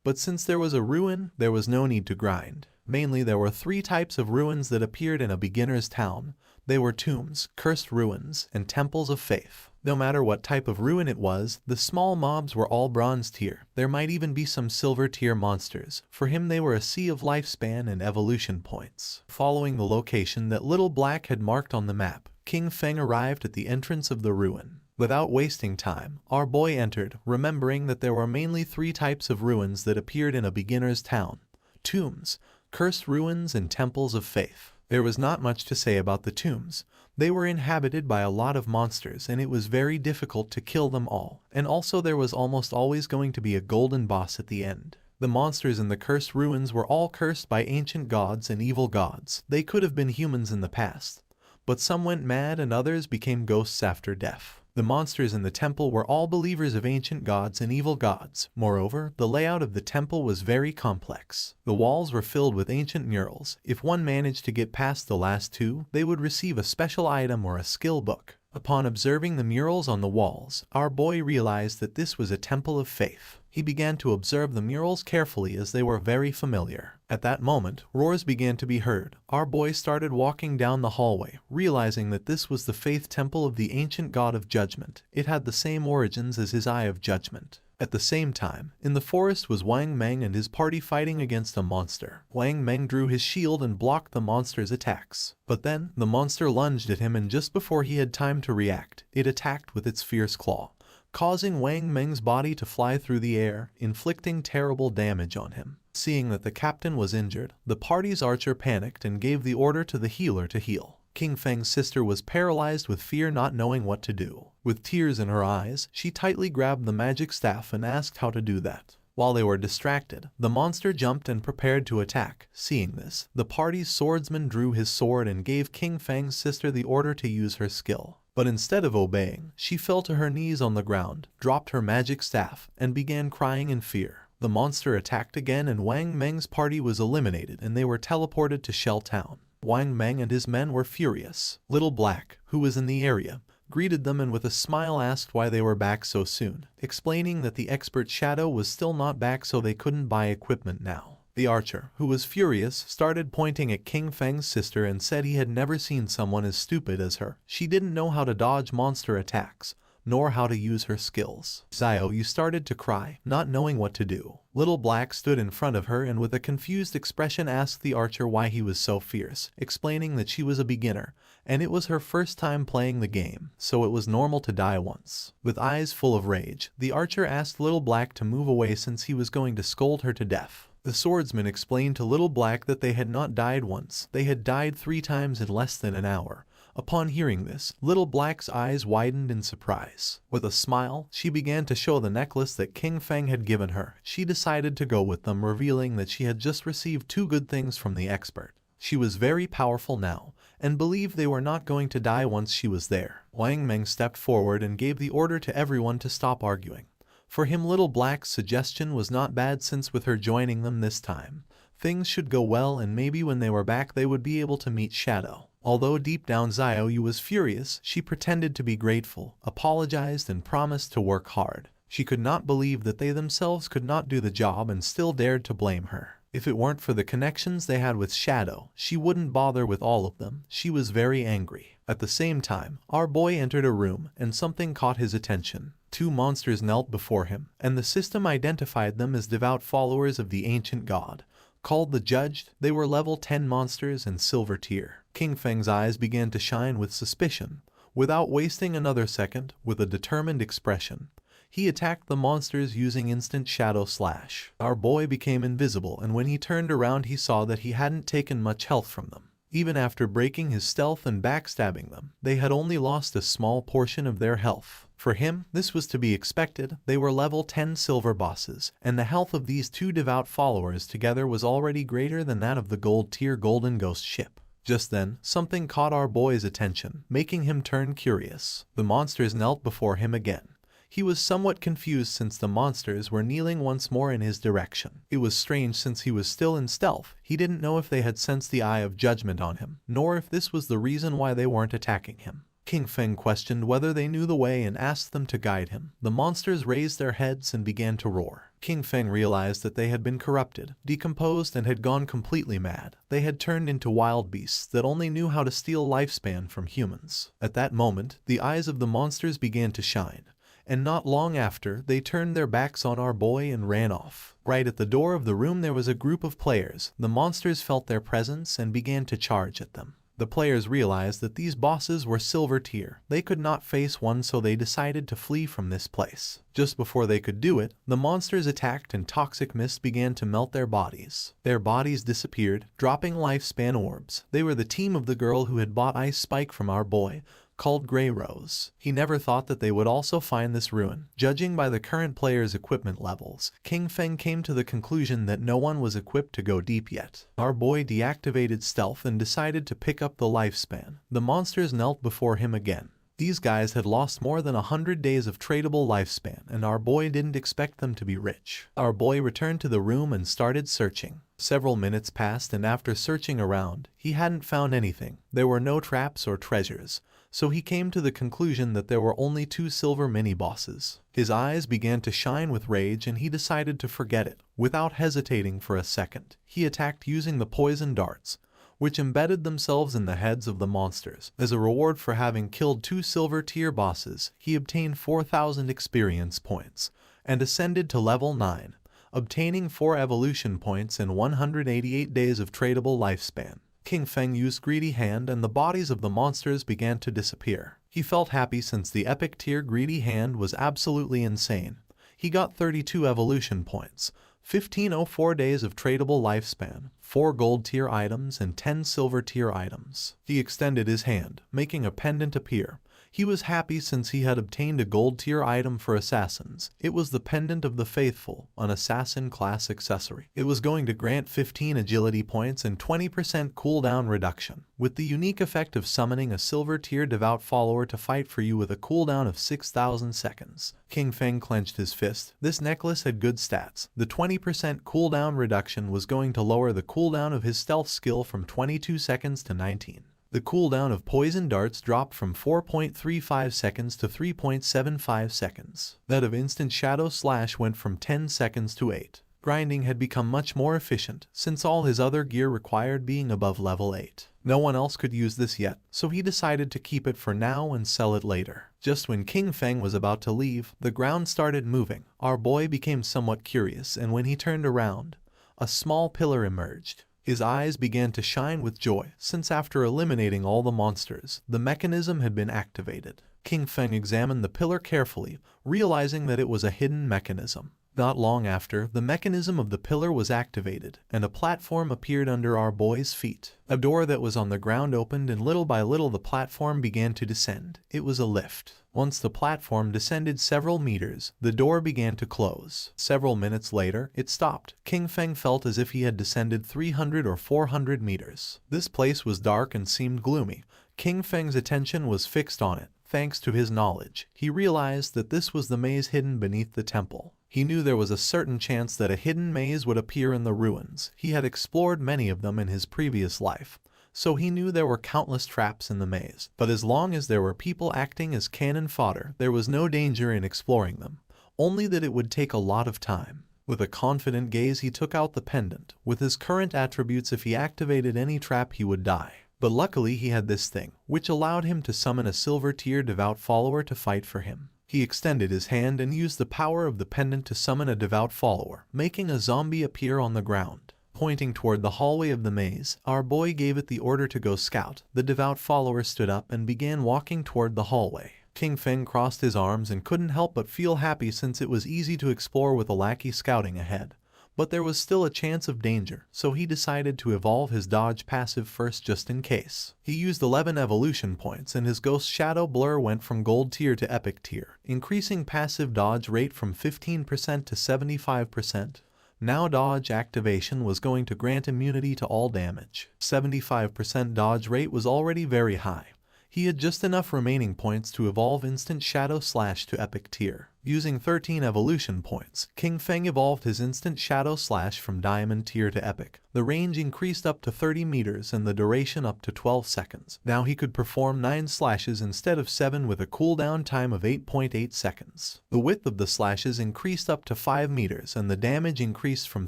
Speaker 1: But since there was a ruin, there was no need to grind. Mainly there were 3 types of ruins that appeared in a beginner's town. They were tombs, cursed ruins, and temples of faith. No matter what type of ruin it was, the small mobs were all bronze tier. There might even be some silver tier monsters. For him they were a sea of lifespan and evolution points. Following the location that Little Black had marked on the map, King Feng arrived at the entrance of the ruin. Without wasting time, our boy entered, remembering that there were mainly 3 types of ruins that appeared in a beginner's town: tombs, cursed ruins, and temples of faith. There was not much to say about the tombs. They were inhabited by a lot of monsters and it was very difficult to kill them all, and also there was almost always going to be a golden boss at the end. The monsters in the cursed ruins were all cursed by ancient gods and evil gods. They could have been humans in the past, but some went mad and others became ghosts after death. The monsters in the temple were all believers of ancient gods and evil gods. Moreover, the layout of the temple was very complex. The walls were filled with ancient murals. If one managed to get past the last 2, they would receive a special item or a skill book. Upon observing the murals on the walls, our boy realized that this was a temple of faith. He began to observe the murals carefully as they were very familiar. At that moment, roars began to be heard. Our boy started walking down the hallway, realizing that this was the faith temple of the ancient god of judgment. It had the same origins as his Eye of Judgment. At the same time, in the forest was Wang Meng and his party fighting against a monster. Wang Meng drew his shield and blocked the monster's attacks. But then, the monster lunged at him and just before he had time to react, it attacked with its fierce claw, causing Wang Meng's body to fly through the air, inflicting terrible damage on him. Seeing that the captain was injured, the party's archer panicked and gave the order to the healer to heal. King Feng's sister was paralyzed with fear, not knowing what to do. With tears in her eyes, she tightly grabbed the magic staff and asked how to do that. While they were distracted, the monster jumped and prepared to attack. Seeing this, the party's swordsman drew his sword and gave King Feng's sister the order to use her skill. But instead of obeying, she fell to her knees on the ground, dropped her magic staff, and began crying in fear. The monster attacked again and Wang Meng's party was eliminated and they were teleported to Shell Town. Wang Meng and his men were furious. Little Black, who was in the area, greeted them and with a smile asked why they were back so soon, explaining that the expert Shadow was still not back so they couldn't buy equipment now. The archer, who was furious, started pointing at King Feng's sister and said he had never seen someone as stupid as her. She didn't know how to dodge monster attacks, nor how to use her skills. Xiao Yu started to cry, not knowing what to do. Little Black stood in front of her and with a confused expression asked the archer why he was so fierce, explaining that she was a beginner, and it was her first time playing the game, so it was normal to die once. With eyes full of rage, the archer asked Little Black to move away since he was going to scold her to death. The swordsman explained to Little Black that they had not died once, they had died 3 times in less than an hour. Upon hearing this, Little Black's eyes widened in surprise. With a smile, she began to show the necklace that King Feng had given her. She decided to go with them, revealing that she had just received 2 good things from the expert. She was very powerful now, and believed they were not going to die once she was there. Wang Meng stepped forward and gave the order to everyone to stop arguing. For him, Little Black's suggestion was not bad since with her joining them this time, things should go well and maybe when they were back they would be able to meet Shadow. Although deep down Xiao Yu was furious, she pretended to be grateful, apologized and promised to work hard. She could not believe that they themselves could not do the job and still dared to blame her. If it weren't for the connections they had with Shadow, she wouldn't bother with all of them. She was very angry. At the same time, our boy entered a room and something caught his attention. 2 monsters knelt before him, and the system identified them as devout followers of the ancient god. Called the Judged, they were level 10 monsters and silver tier. King Feng's eyes began to shine with suspicion. Without wasting another second, with a determined expression, he attacked the monsters using instant shadow slash. Our boy became invisible and when he turned around he saw that he hadn't taken much health from them. Even after breaking his stealth and backstabbing them, they had only lost a small portion of their health. For him, this was to be expected. They were level 10 silver bosses, and the health of these 2 devout followers together was already greater than that of the gold tier Golden Ghost ship. Just then, something caught our boy's attention, making him turn curious. The monsters knelt before him again. He was somewhat confused since the monsters were kneeling once more in his direction. It was strange since he was still in stealth. He didn't know if they had sensed the eye of judgment on him, nor if this was the reason why they weren't attacking him. King Feng questioned whether they knew the way and asked them to guide him. The monsters raised their heads and began to roar. King Feng realized that they had been corrupted, decomposed, and had gone completely mad. They had turned into wild beasts that only knew how to steal lifespan from humans. At that moment, the eyes of the monsters began to shine, and not long after, they turned their backs on our boy and ran off. Right at the door of the room there was a group of players. The monsters felt their presence and began to charge at them. The players realized that these bosses were silver tier. They could not face one, so they decided to flee from this place. Just before they could do it, the monsters attacked and toxic mist began to melt their bodies. Their bodies disappeared, dropping lifespan orbs. They were the team of the girl who had bought Ice Spike from our boy, called Grey Rose. He never thought that they would also find this ruin. Judging by the current players' equipment levels, King Feng came to the conclusion that no one was equipped to go deep yet. Our boy deactivated stealth and decided to pick up the lifespan. The monsters knelt before him again. These guys had lost more than 100 days of tradable lifespan, and our boy didn't expect them to be rich. Our boy returned to the room and started searching. Several minutes passed, and after searching around, he hadn't found anything. There were no traps or treasures, so he came to the conclusion that there were only 2 silver mini-bosses. His eyes began to shine with rage and he decided to forget it. Without hesitating for a second, he attacked using the poison darts, which embedded themselves in the heads of the monsters. As a reward for having killed 2 silver tier bosses, he obtained 4,000 experience points and ascended to level 9, obtaining 4 evolution points and 188 days of tradable lifespan. King Feng used Greedy Hand and the bodies of the monsters began to disappear. He felt happy since the epic tier Greedy Hand was absolutely insane. He got 32 evolution points, 1504 days of tradable lifespan, 4 gold tier items and 10 silver tier items. He extended his hand, making a pendant appear. He was happy since he had obtained a gold tier item for assassins. It was the Pendant of the Faithful, an assassin class accessory. It was going to grant 15 agility points and 20% cooldown reduction, with the unique effect of summoning a silver tier devout follower to fight for you with a cooldown of 6,000 seconds. King Feng clenched his fist. This necklace had good stats. The 20% cooldown reduction was going to lower the cooldown of his stealth skill from 22 seconds to 19. The cooldown of poison darts dropped from 4.35 seconds to 3.75 seconds. That of instant shadow slash went from 10 seconds to 8. Grinding had become much more efficient, since all his other gear required being above level 8. No one else could use this yet, so he decided to keep it for now and sell it later. Just when King Feng was about to leave, the ground started moving. Our boy became somewhat curious, and when he turned around, a small pillar emerged. His eyes began to shine with joy, since after eliminating all the monsters, the mechanism had been activated. King Feng examined the pillar carefully, realizing that it was a hidden mechanism. Not long after, the mechanism of the pillar was activated, and a platform appeared under our boy's feet. A door that was on the ground opened, and little by little the platform began to descend. It was a lift. Once the platform descended several meters, the door began to close. Several minutes later, it stopped. King Feng felt as if he had descended 300 or 400 meters. This place was dark and seemed gloomy. King Feng's attention was fixed on it. Thanks to his knowledge, he realized that this was the maze hidden beneath the temple. He knew there was a certain chance that a hidden maze would appear in the ruins. He had explored many of them in his previous life, so he knew there were countless traps in the maze. But as long as there were people acting as cannon fodder, there was no danger in exploring them, only that it would take a lot of time. With a confident gaze, he took out the pendant. With his current attributes, if he activated any trap, he would die. But luckily he had this thing, which allowed him to summon a silver-tier devout follower to fight for him. He extended his hand and used the power of the pendant to summon a devout follower, making a zombie appear on the ground. Pointing toward the hallway of the maze, our boy gave it the order to go scout. The devout follower stood up and began walking toward the hallway. King Feng crossed his arms and couldn't help but feel happy, since it was easy to explore with a lackey scouting ahead. But there was still a chance of danger, so he decided to evolve his dodge passive first just in case. He used 11 evolution points, and his ghost shadow blur went from gold tier to epic tier, increasing passive dodge rate from 15% to 75%. Now dodge activation was going to grant immunity to all damage. 75% dodge rate was already very high. He had just enough remaining points to evolve instant shadow slash to epic tier. Using 13 evolution points, King Feng evolved his instant shadow slash from diamond tier to epic. The range increased up to 30 meters and the duration up to 12 seconds. Now he could perform 9 slashes instead of 7 with a cooldown time of 8.8 seconds. The width of the slashes increased up to 5 meters and the damage increased from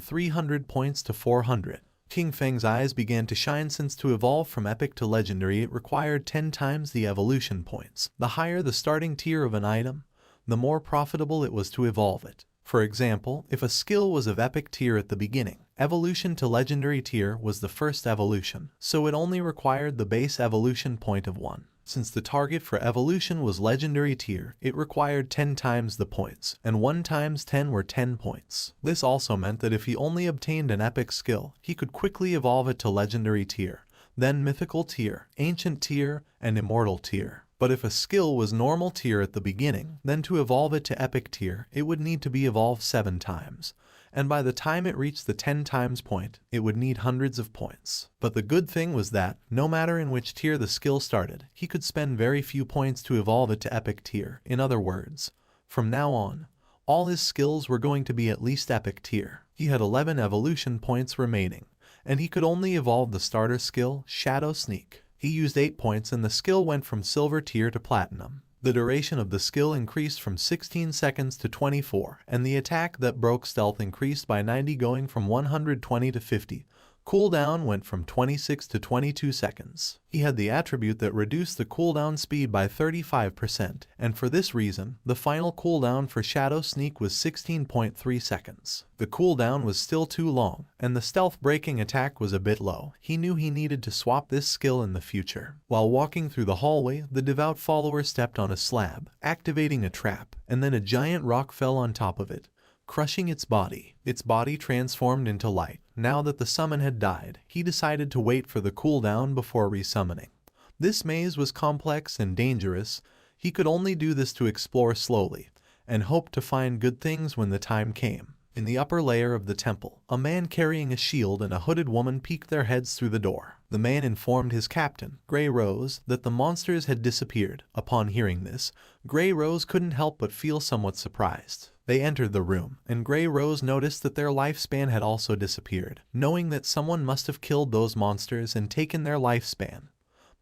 Speaker 1: 300 points to 400. King Feng's eyes began to shine, since to evolve from epic to legendary it required 10 times the evolution points. The higher the starting tier of an item, the more profitable it was to evolve it. For example, if a skill was of epic tier at the beginning, evolution to legendary tier was the first evolution, so it only required the base evolution point of 1. Since the target for evolution was legendary tier, it required 10 times the points, and 1 times 10 were 10 points. This also meant that if he only obtained an epic skill, he could quickly evolve it to legendary tier, then mythical tier, ancient tier, and immortal tier. But if a skill was normal tier at the beginning, then to evolve it to epic tier, it would need to be evolved 7 times. And by the time it reached the 10 times point, it would need hundreds of points. But the good thing was that, no matter in which tier the skill started, he could spend very few points to evolve it to epic tier. In other words, from now on, all his skills were going to be at least epic tier. He had 11 evolution points remaining, and he could only evolve the starter skill, Shadow Sneak. He used 8 points and the skill went from silver tier to platinum. The duration of the skill increased from 16 seconds to 24, and the attack that broke stealth increased by 90, going from 120 to 50. Cooldown went from 26 to 22 seconds. He had the attribute that reduced the cooldown speed by 35%, and for this reason, the final cooldown for Shadow Sneak was 16.3 seconds. The cooldown was still too long, and the stealth breaking attack was a bit low. He knew he needed to swap this skill in the future. While walking through the hallway, the devout follower stepped on a slab, activating a trap, and then a giant rock fell on top of it, crushing its body. Its body transformed into light. Now that the summon had died, he decided to wait for the cooldown before resummoning. This maze was complex and dangerous. He could only do this to explore slowly, and hope to find good things when the time came. In the upper layer of the temple, a man carrying a shield and a hooded woman peeked their heads through the door. The man informed his captain, Grey Rose, that the monsters had disappeared. Upon hearing this, Grey Rose couldn't help but feel somewhat surprised. They entered the room, and Grey Rose noticed that their lifespan had also disappeared, knowing that someone must have killed those monsters and taken their lifespan.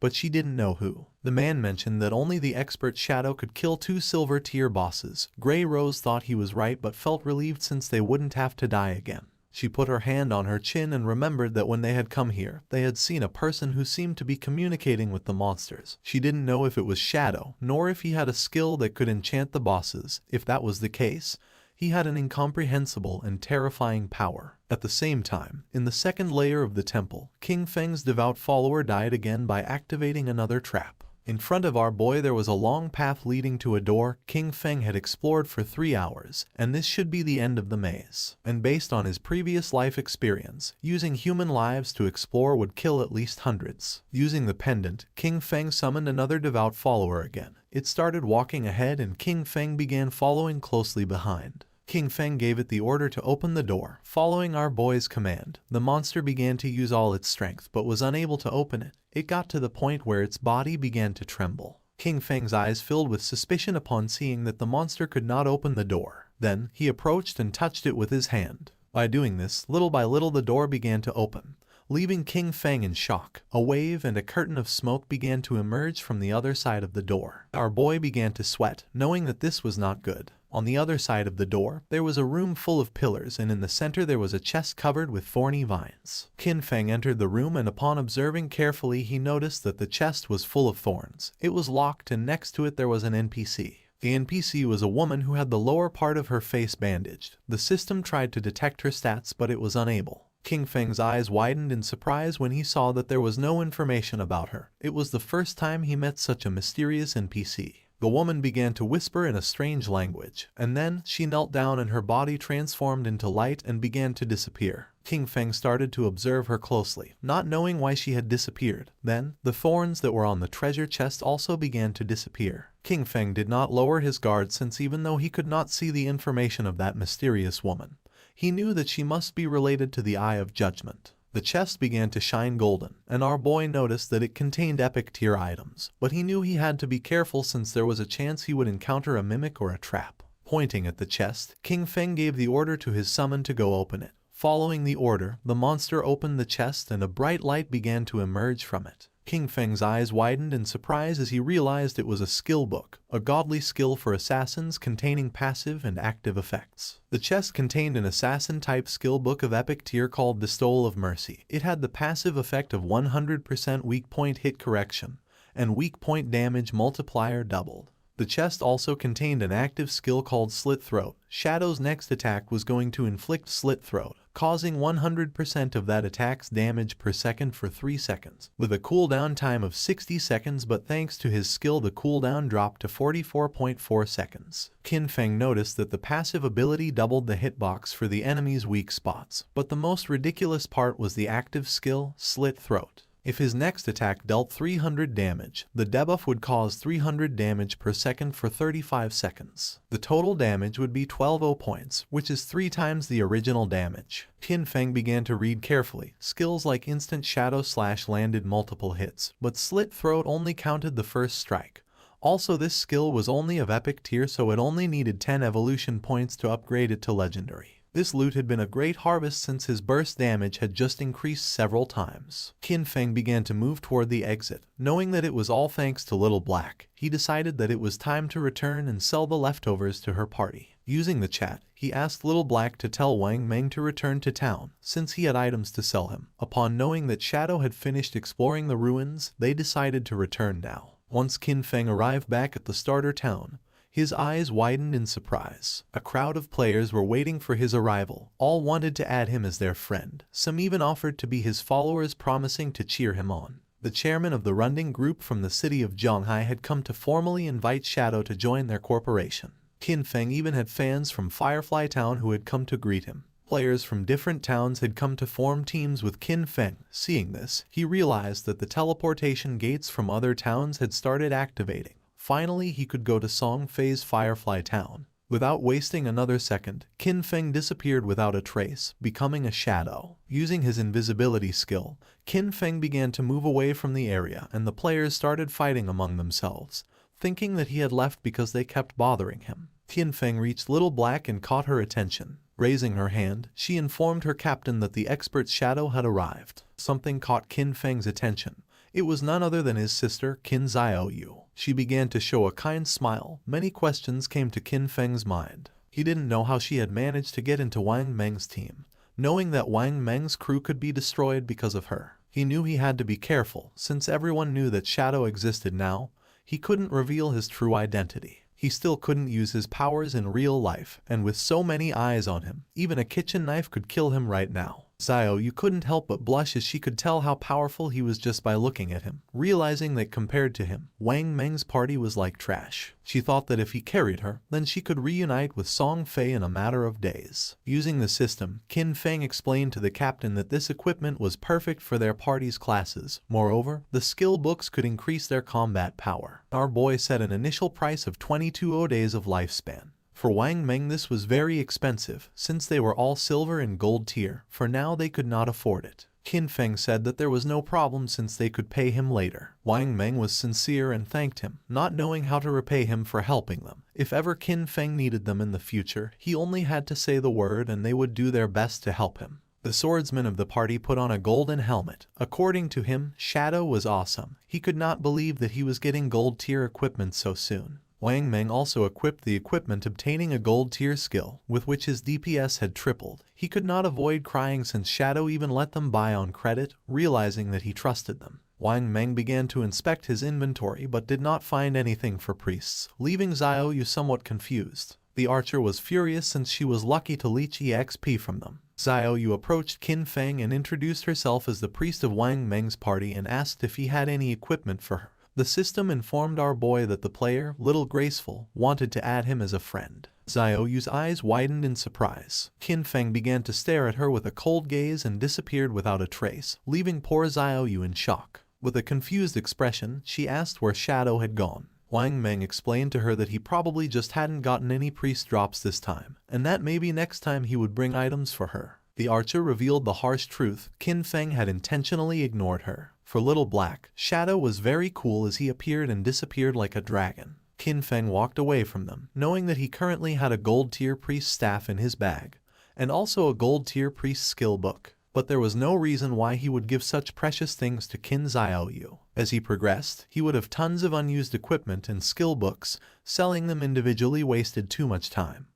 Speaker 1: but she didn't know who. The man mentioned that only the expert shadow could kill 2 silver tier bosses. Grey Rose thought he was right but felt relieved since they wouldn't have to die again. She put her hand on her chin and remembered that when they had come here, they had seen a person who seemed to be communicating with the monsters. She didn't know if it was Shadow, nor if he had a skill that could enchant the bosses. If that was the case, he had an incomprehensible and terrifying power. At the same time, in the second layer of the temple, King Feng's devout follower died again by activating another trap. In front of our boy there was a long path leading to a door King Feng had explored for 3 hours, and this should be the end of the maze. And based on his previous life experience, using human lives to explore would kill at least hundreds. Using the pendant, King Feng summoned another devout follower again. It started walking ahead and King Feng began following closely behind. King Feng gave it the order to open the door. Following our boy's command, the monster began to use all its strength but was unable to open it. It got to the point where its body began to tremble. King Feng's eyes filled with suspicion upon seeing that the monster could not open the door. Then, he approached and touched it with his hand. By doing this, little by little the door began to open, leaving King Feng in shock. A wave and a curtain of smoke began to emerge from the other side of the door. Our boy began to sweat, knowing that this was not good. On the other side of the door, there was a room full of pillars and in the center there was a chest covered with thorny vines. Kin Feng entered the room and upon observing carefully he noticed that the chest was full of thorns. It was locked and next to it there was an NPC. The NPC was a woman who had the lower part of her face bandaged. The system tried to detect her stats but it was unable. King Feng's eyes widened in surprise when he saw that there was no information about her. It was the first time he met such a mysterious NPC. The woman began to whisper in a strange language, and then she knelt down and her body transformed into light and began to disappear. King Feng started to observe her closely, not knowing why she had disappeared. Then, the thorns that were on the treasure chest also began to disappear. King Feng did not lower his guard since even though he could not see the information of that mysterious woman, he knew that she must be related to the Eye of Judgment. The chest began to shine golden, and our boy noticed that it contained epic tier items, but he knew he had to be careful since there was a chance he would encounter a mimic or a trap. Pointing at the chest, King Feng gave the order to his summon to go open it. Following the order, the monster opened the chest and a bright light began to emerge from it. King Feng's eyes widened in surprise as he realized it was a skill book, a godly skill for assassins containing passive and active effects. The chest contained an assassin-type skill book of epic tier called the Stole of Mercy. It had the passive effect of 100% weak point hit correction, and weak point damage multiplier doubled. The chest also contained an active skill called Slit Throat. Shadow's next attack was going to inflict Slit Throat, causing 100% of that attack's damage per second for 3 seconds, with a cooldown time of 60 seconds, but thanks to his skill the cooldown dropped to 44.4 seconds. Kin Feng noticed that the passive ability doubled the hitbox for the enemy's weak spots, but the most ridiculous part was the active skill, Slit Throat. If his next attack dealt 300 damage, the debuff would cause 300 damage per second for 35 seconds. The total damage would be 12 points, which is 3 times the original damage. Kin Feng began to read carefully. Skills like Instant Shadow Slash landed multiple hits, but Slit Throat only counted the first strike. Also, this skill was only of epic tier, so it only needed 10 evolution points to upgrade it to legendary. This loot had been a great harvest since his burst damage had just increased several times. Kin Feng began to move toward the exit. Knowing that it was all thanks to Little Black, he decided that it was time to return and sell the leftovers to her party. Using the chat, he asked Little Black to tell Wang Meng to return to town, since he had items to sell him. Upon knowing that Shadow had finished exploring the ruins, they decided to return now. Once Kin Feng arrived back at the starter town, his eyes widened in surprise. A crowd of players were waiting for his arrival. All wanted to add him as their friend. Some even offered to be his followers, promising to cheer him on. The chairman of the Runding group from the city of Zhonghai had come to formally invite Shadow to join their corporation. Kin Feng even had fans from Firefly Town who had come to greet him. Players from different towns had come to form teams with Kin Feng. Seeing this, he realized that the teleportation gates from other towns had started activating. Finally, he could go to Song Fei's Firefly Town. Without wasting another second, Kin Feng disappeared without a trace, becoming a shadow. Using his invisibility skill, Kin Feng began to move away from the area and the players started fighting among themselves, thinking that he had left because they kept bothering him. Kin Feng reached Little Black and caught her attention. Raising her hand, she informed her captain that the expert Shadow had arrived. Something caught Kin Feng's attention. It was none other than his sister, Qin Xiaoyu. She began to show a kind smile. Many questions came to Qin Feng's mind. He didn't know how she had managed to get into Wang Meng's team, knowing that Wang Meng's crew could be destroyed because of her. He knew he had to be careful, since everyone knew that Shadow existed now. He couldn't reveal his true identity. He still couldn't use his powers in real life, and with so many eyes on him, even a kitchen knife could kill him right now. Xiaoyu couldn't help but blush as she could tell how powerful he was just by looking at him, realizing that compared to him, Wang Meng's party was like trash. She thought that if he carried her, then she could reunite with Song Fei in a matter of days. Using the system, Qin Feng explained to the captain that this equipment was perfect for their party's classes. Moreover, the skill books could increase their combat power. Our boy set an initial price of 22 days of lifespan. For Wang Meng this was very expensive, since they were all silver and gold tier. For now they could not afford it. Qin Feng said that there was no problem since they could pay him later. Wang Meng was sincere and thanked him, not knowing how to repay him for helping them. If ever Qin Feng needed them in the future, he only had to say the word and they would do their best to help him. The swordsman of the party put on a golden helmet. According to him, Shadow was awesome. He could not believe that he was getting gold tier equipment so soon. Wang Meng also equipped the equipment, obtaining a gold tier skill, with which his DPS had tripled. He could not avoid crying since Shadow even let them buy on credit, realizing that he trusted them. Wang Meng began to inspect his inventory but did not find anything for priests, leaving Xiaoyu somewhat confused. The archer was furious since she was lucky to leech EXP from them. Xiaoyu approached Qin Feng and introduced herself as the priest of Wang Meng's party and asked if he had any equipment for her. The system informed our boy that the player, Little Graceful, wanted to add him as a friend. Xiaoyu's eyes widened in surprise. Qin Feng began to stare at her with a cold gaze and disappeared without a trace, leaving poor Xiaoyu in shock. With a confused expression, she asked where Shadow had gone. Wang Meng explained to her that he probably just hadn't gotten any priest drops this time, and that maybe next time he would bring items for her. The archer revealed the harsh truth. Qin Feng had intentionally ignored her. For Little Black, Shadow was very cool as he appeared and disappeared like a dragon. Qin Feng walked away from them, knowing that he currently had a gold tier priest staff in his bag, and also a gold tier priest skill book. But there was no reason why he would give such precious things to Qin Xiaoyu. As he progressed, he would have tons of unused equipment and skill books. Selling them individually wasted too much time.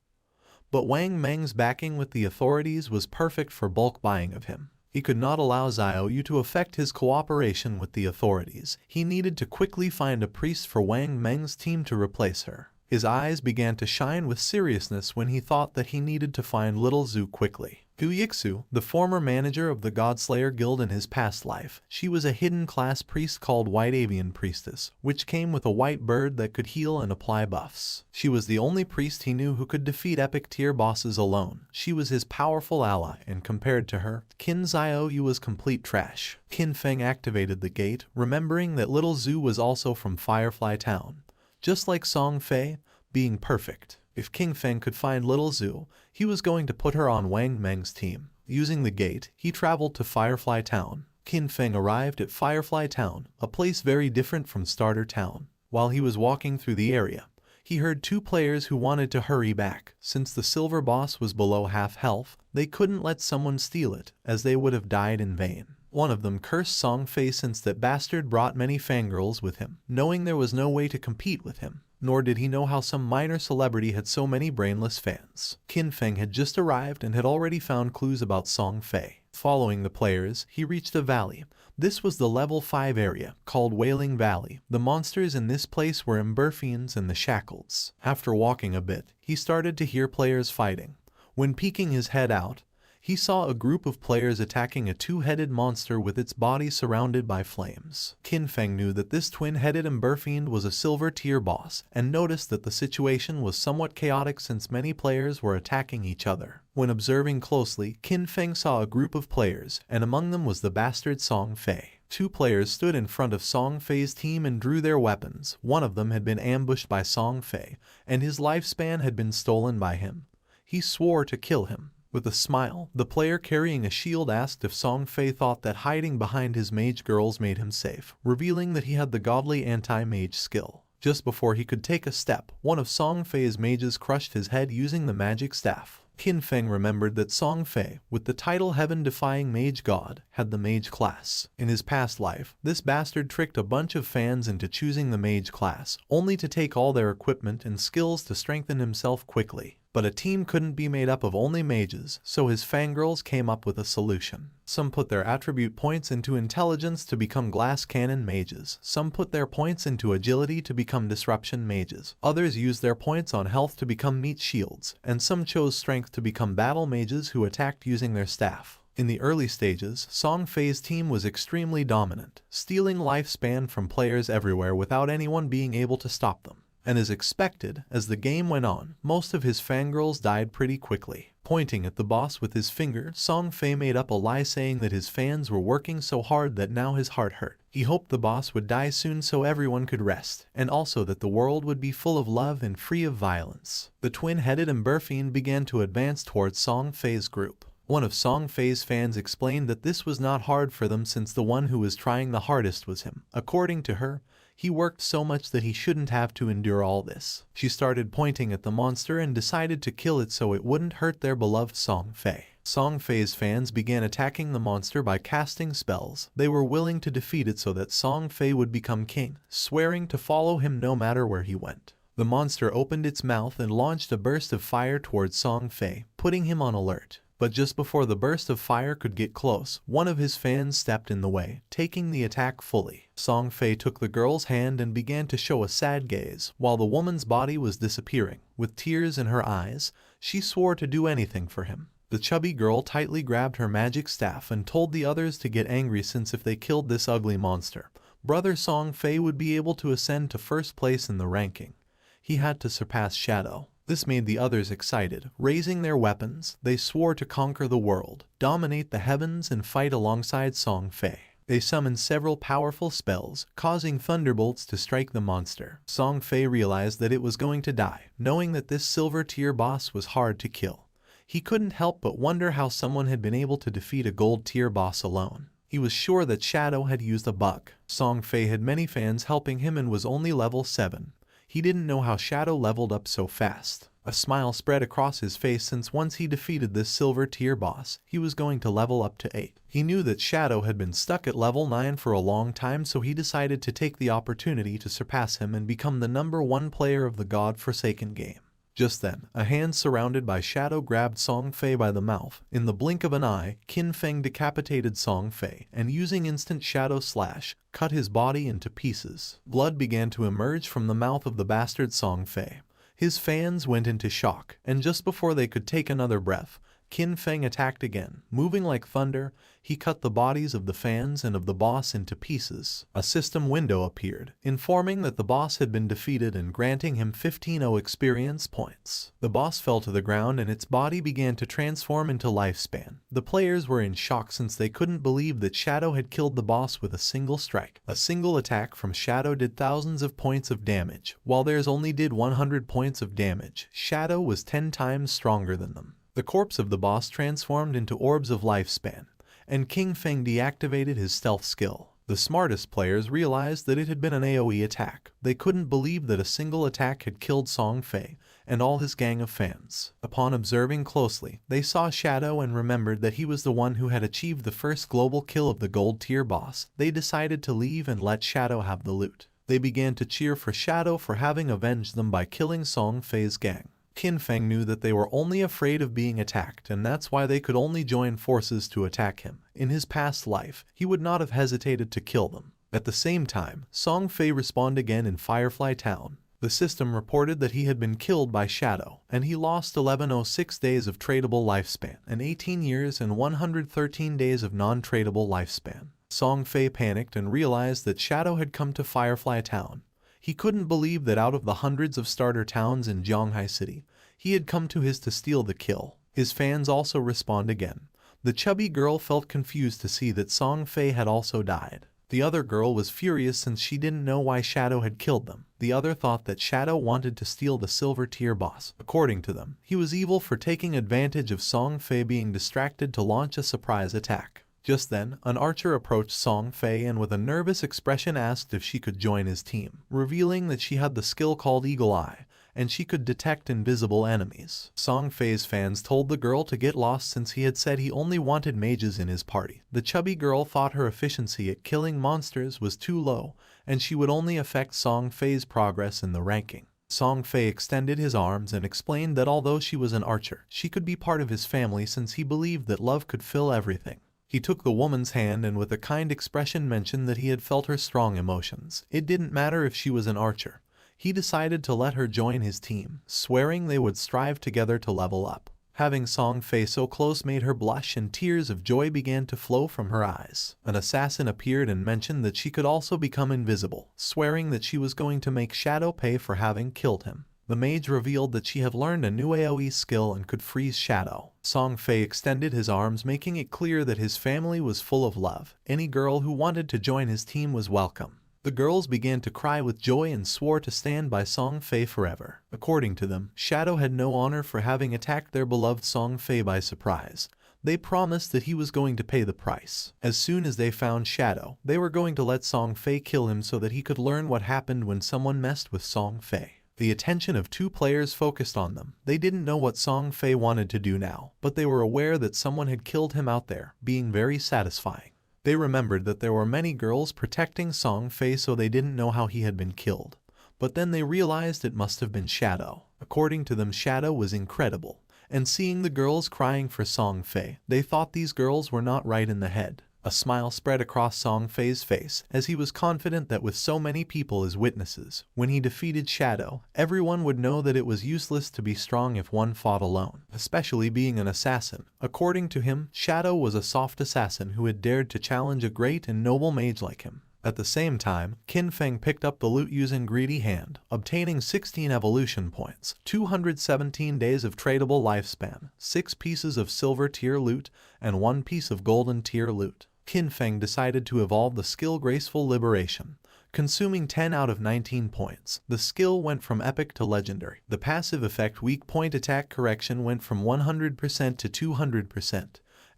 Speaker 1: But Wang Meng's backing with the authorities was perfect for bulk buying of him. He could not allow Xiaoyu to affect his cooperation with the authorities. He needed to quickly find a priest for Wang Meng's team to replace her. His eyes began to shine with seriousness when he thought that he needed to find Little Zhu quickly. Gu Yixu, the former manager of the Godslayer Guild in his past life, she was a hidden class priest called White Avian Priestess, which came with a white bird that could heal and apply buffs. She was the only priest he knew who could defeat epic tier bosses alone. She was his powerful ally, and compared to her, Qin Xiaoyu was complete trash. Qin Feng activated the gate, remembering that Little Zhu was also from Firefly Town. Just like Song Fei, being perfect. If Qin Feng could find Little Zhu, he was going to put her on Wang Meng's team. Using the gate, he traveled to Firefly Town. Qin Feng arrived at Firefly Town, a place very different from Starter Town. While he was walking through the area, he heard two players who wanted to hurry back. Since the silver boss was below half health, they couldn't let someone steal it, as they would have died in vain. One of them cursed Song Fei since that bastard brought many fangirls with him, knowing there was no way to compete with him. Nor did he know how some minor celebrity had so many brainless fans. Qin Feng had just arrived and had already found clues about Song Fei. Following the players, he reached a valley. This was the level 5 area, called Wailing Valley. The monsters in this place were Emberfiends and the Shackles. After walking a bit, he started to hear players fighting. When peeking his head out, he saw a group of players attacking a two-headed monster with its body surrounded by flames. Qin Feng knew that this twin-headed Emberfiend was a silver tier boss, and noticed that the situation was somewhat chaotic since many players were attacking each other. When observing closely, Qin Feng saw a group of players, and among them was the bastard Song Fei. Two players stood in front of Song Fei's team and drew their weapons. One of them had been ambushed by Song Fei, and his lifespan had been stolen by him. He swore to kill him. With a smile, the player carrying a shield asked if Song Fei thought that hiding behind his mage girls made him safe, revealing that he had the godly anti-mage skill. Just before he could take a step, one of Song Fei's mages crushed his head using the magic staff. Qin Feng remembered that Song Fei, with the title Heaven-Defying Mage God, had the mage class. In his past life, this bastard tricked a bunch of fans into choosing the mage class, only to take all their equipment and skills to strengthen himself quickly. But a team couldn't be made up of only mages, so his fangirls came up with a solution. Some put their attribute points into intelligence to become glass cannon mages. Some put their points into agility to become disruption mages. Others used their points on health to become meat shields, and some chose strength to become battle mages who attacked using their staff. In the early stages, Song Fei's team was extremely dominant, stealing lifespan from players everywhere without anyone being able to stop them. And as expected, as the game went on, most of his fangirls died pretty quickly. Pointing at the boss with his finger, Song Fei made up a lie saying that his fans were working so hard that now his heart hurt. He hoped the boss would die soon so everyone could rest, and also that the world would be full of love and free of violence. The twin-headed Emberfiend began to advance towards Song Fei's group. One of Song Fei's fans explained that this was not hard for them since the one who was trying the hardest was him. According to her, he worked so much that he shouldn't have to endure all this. She started pointing at the monster and decided to kill it so it wouldn't hurt their beloved Song Fei. Song Fei's fans began attacking the monster by casting spells. They were willing to defeat it so that Song Fei would become king, swearing to follow him no matter where he went. The monster opened its mouth and launched a burst of fire towards Song Fei, putting him on alert. But just before the burst of fire could get close, one of his fans stepped in the way, taking the attack fully. Song Fei took the girl's hand and began to show a sad gaze, while the woman's body was disappearing. With tears in her eyes, she swore to do anything for him. The chubby girl tightly grabbed her magic staff and told the others to get angry since if they killed this ugly monster, brother Song Fei would be able to ascend to first place in the ranking. He had to surpass Shadow. This made the others excited. Raising their weapons, they swore to conquer the world, dominate the heavens, and fight alongside Song Fei. They summoned several powerful spells, causing thunderbolts to strike the monster. Song Fei realized that it was going to die, knowing that this silver tier boss was hard to kill. He couldn't help but wonder how someone had been able to defeat a gold tier boss alone. He was sure that Shadow had used a bug. Song Fei had many fans helping him and was only level 7. He didn't know how Shadow leveled up so fast. A smile spread across his face since once he defeated this silver tier boss, he was going to level up to 8. He knew that Shadow had been stuck at level 9 for a long time, so he decided to take the opportunity to surpass him and become the #1 player of the God-forsaken game. Just then, a hand surrounded by Shadow grabbed Song Fei by the mouth. In the blink of an eye, Qin Feng decapitated Song Fei, and using instant Shadow Slash, cut his body into pieces. Blood began to emerge from the mouth of the bastard Song Fei. His fans went into shock, and just before they could take another breath, Qin Feng attacked again. Moving like thunder, he cut the bodies of the fans and of the boss into pieces. A system window appeared, informing that the boss had been defeated and granting him 15 experience points. The boss fell to the ground and its body began to transform into lifespan. The players were in shock since they couldn't believe that Shadow had killed the boss with a single strike. A single attack from Shadow did thousands of points of damage, while theirs only did 100 points of damage. Shadow was 10 times stronger than them. The corpse of the boss transformed into orbs of lifespan, and Qin Feng deactivated his stealth skill. The smartest players realized that it had been an AoE attack. They couldn't believe that a single attack had killed Song Fei and all his gang of fans. Upon observing closely, they saw Shadow and remembered that he was the one who had achieved the first global kill of the gold tier boss. They decided to leave and let Shadow have the loot. They began to cheer for Shadow for having avenged them by killing Song Fei's gang. Qin Feng knew that they were only afraid of being attacked, and that's why they could only join forces to attack him. In his past life, he would not have hesitated to kill them. At the same time, Song Fei respawned again in Firefly Town. The system reported that he had been killed by Shadow, and he lost 1106 days of tradable lifespan, and 18 years and 113 days of non-tradable lifespan. Song Fei panicked and realized that Shadow had come to Firefly Town. He couldn't believe that out of the hundreds of starter towns in Zhonghai City, he had come to his to steal the kill. His fans also respawned again. The chubby girl felt confused to see that Song Fei had also died. The other girl was furious since she didn't know why Shadow had killed them. The other thought that Shadow wanted to steal the silver tier boss. According to them, he was evil for taking advantage of Song Fei being distracted to launch a surprise attack. Just then, an archer approached Song Fei and with a nervous expression asked if she could join his team, revealing that she had the skill called Eagle Eye, and she could detect invisible enemies. Song Fei's fans told the girl to get lost since he had said he only wanted mages in his party. The chubby girl thought her efficiency at killing monsters was too low, and she would only affect Song Fei's progress in the ranking. Song Fei extended his arms and explained that although she was an archer, she could be part of his family since he believed that love could fill everything. He took the woman's hand and with a kind expression mentioned that he had felt her strong emotions. It didn't matter if she was an archer. He decided to let her join his team, swearing they would strive together to level up. Having Song Fei so close made her blush and tears of joy began to flow from her eyes. An assassin appeared and mentioned that she could also become invisible, swearing that she was going to make Shadow pay for having killed him. The mage revealed that she had learned a new AoE skill and could freeze Shadow. Song Fei extended his arms, making it clear that his family was full of love. Any girl who wanted to join his team was welcome. The girls began to cry with joy and swore to stand by Song Fei forever. According to them, Shadow had no honor for having attacked their beloved Song Fei by surprise. They promised that he was going to pay the price. As soon as they found Shadow, they were going to let Song Fei kill him so that he could learn what happened when someone messed with Song Fei. The attention of two players focused on them. They didn't know what Song Fei wanted to do now, but they were aware that someone had killed him out there, being very satisfying. They remembered that there were many girls protecting Song Fei, so they didn't know how he had been killed. But then they realized it must have been Shadow. According to them, Shadow was incredible. And seeing the girls crying for Song Fei, they thought these girls were not right in the head. A smile spread across Song Fei's face as he was confident that with so many people as witnesses, when he defeated Shadow, everyone would know that it was useless to be strong if one fought alone, especially being an assassin. According to him, Shadow was a soft assassin who had dared to challenge a great and noble mage like him. At the same time, Qin Feng picked up the loot using Greedy Hand, obtaining 16 evolution points, 217 days of tradable lifespan, 6 pieces of silver tier loot, and 1 piece of golden tier loot. Qin Feng decided to evolve the skill Graceful Liberation, consuming 10 out of 19 points. The skill went from epic to legendary. The passive effect Weak Point Attack Correction went from 100% to 200%,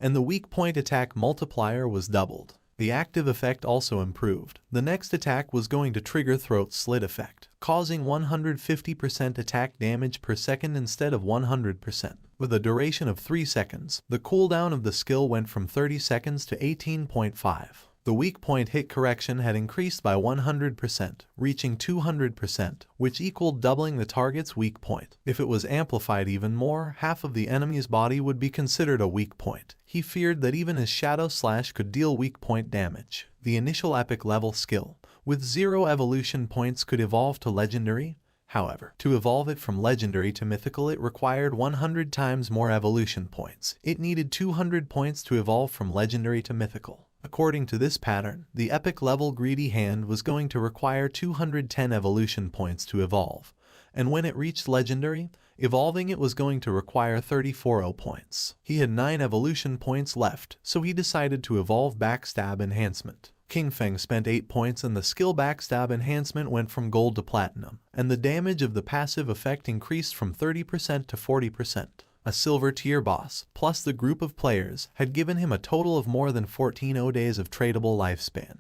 Speaker 1: and the weak point attack multiplier was doubled. The active effect also improved. The next attack was going to trigger Throat Slit effect, causing 150% attack damage per second instead of 100%. With a duration of 3 seconds, the cooldown of the skill went from 30 seconds to 18.5. The weak point hit correction had increased by 100%, reaching 200%, which equaled doubling the target's weak point. If it was amplified even more, half of the enemy's body would be considered a weak point. He feared that even his Shadow Slash could deal weak point damage. The initial epic level skill, with 0 evolution points, could evolve to legendary. However, to evolve it from legendary to mythical, it required 100 times more evolution points. It needed 200 points to evolve from legendary to mythical. According to this pattern, the epic level Greedy Hand was going to require 210 evolution points to evolve, and when it reached legendary, evolving it was going to require 34 points. He had 9 evolution points left, so he decided to evolve Backstab Enhancement. Qin Feng spent 8 points and the skill Backstab Enhancement went from gold to platinum, and the damage of the passive effect increased from 30% to 40%. A silver tier boss, plus the group of players, had given him a total of more than 14 days of tradable lifespan.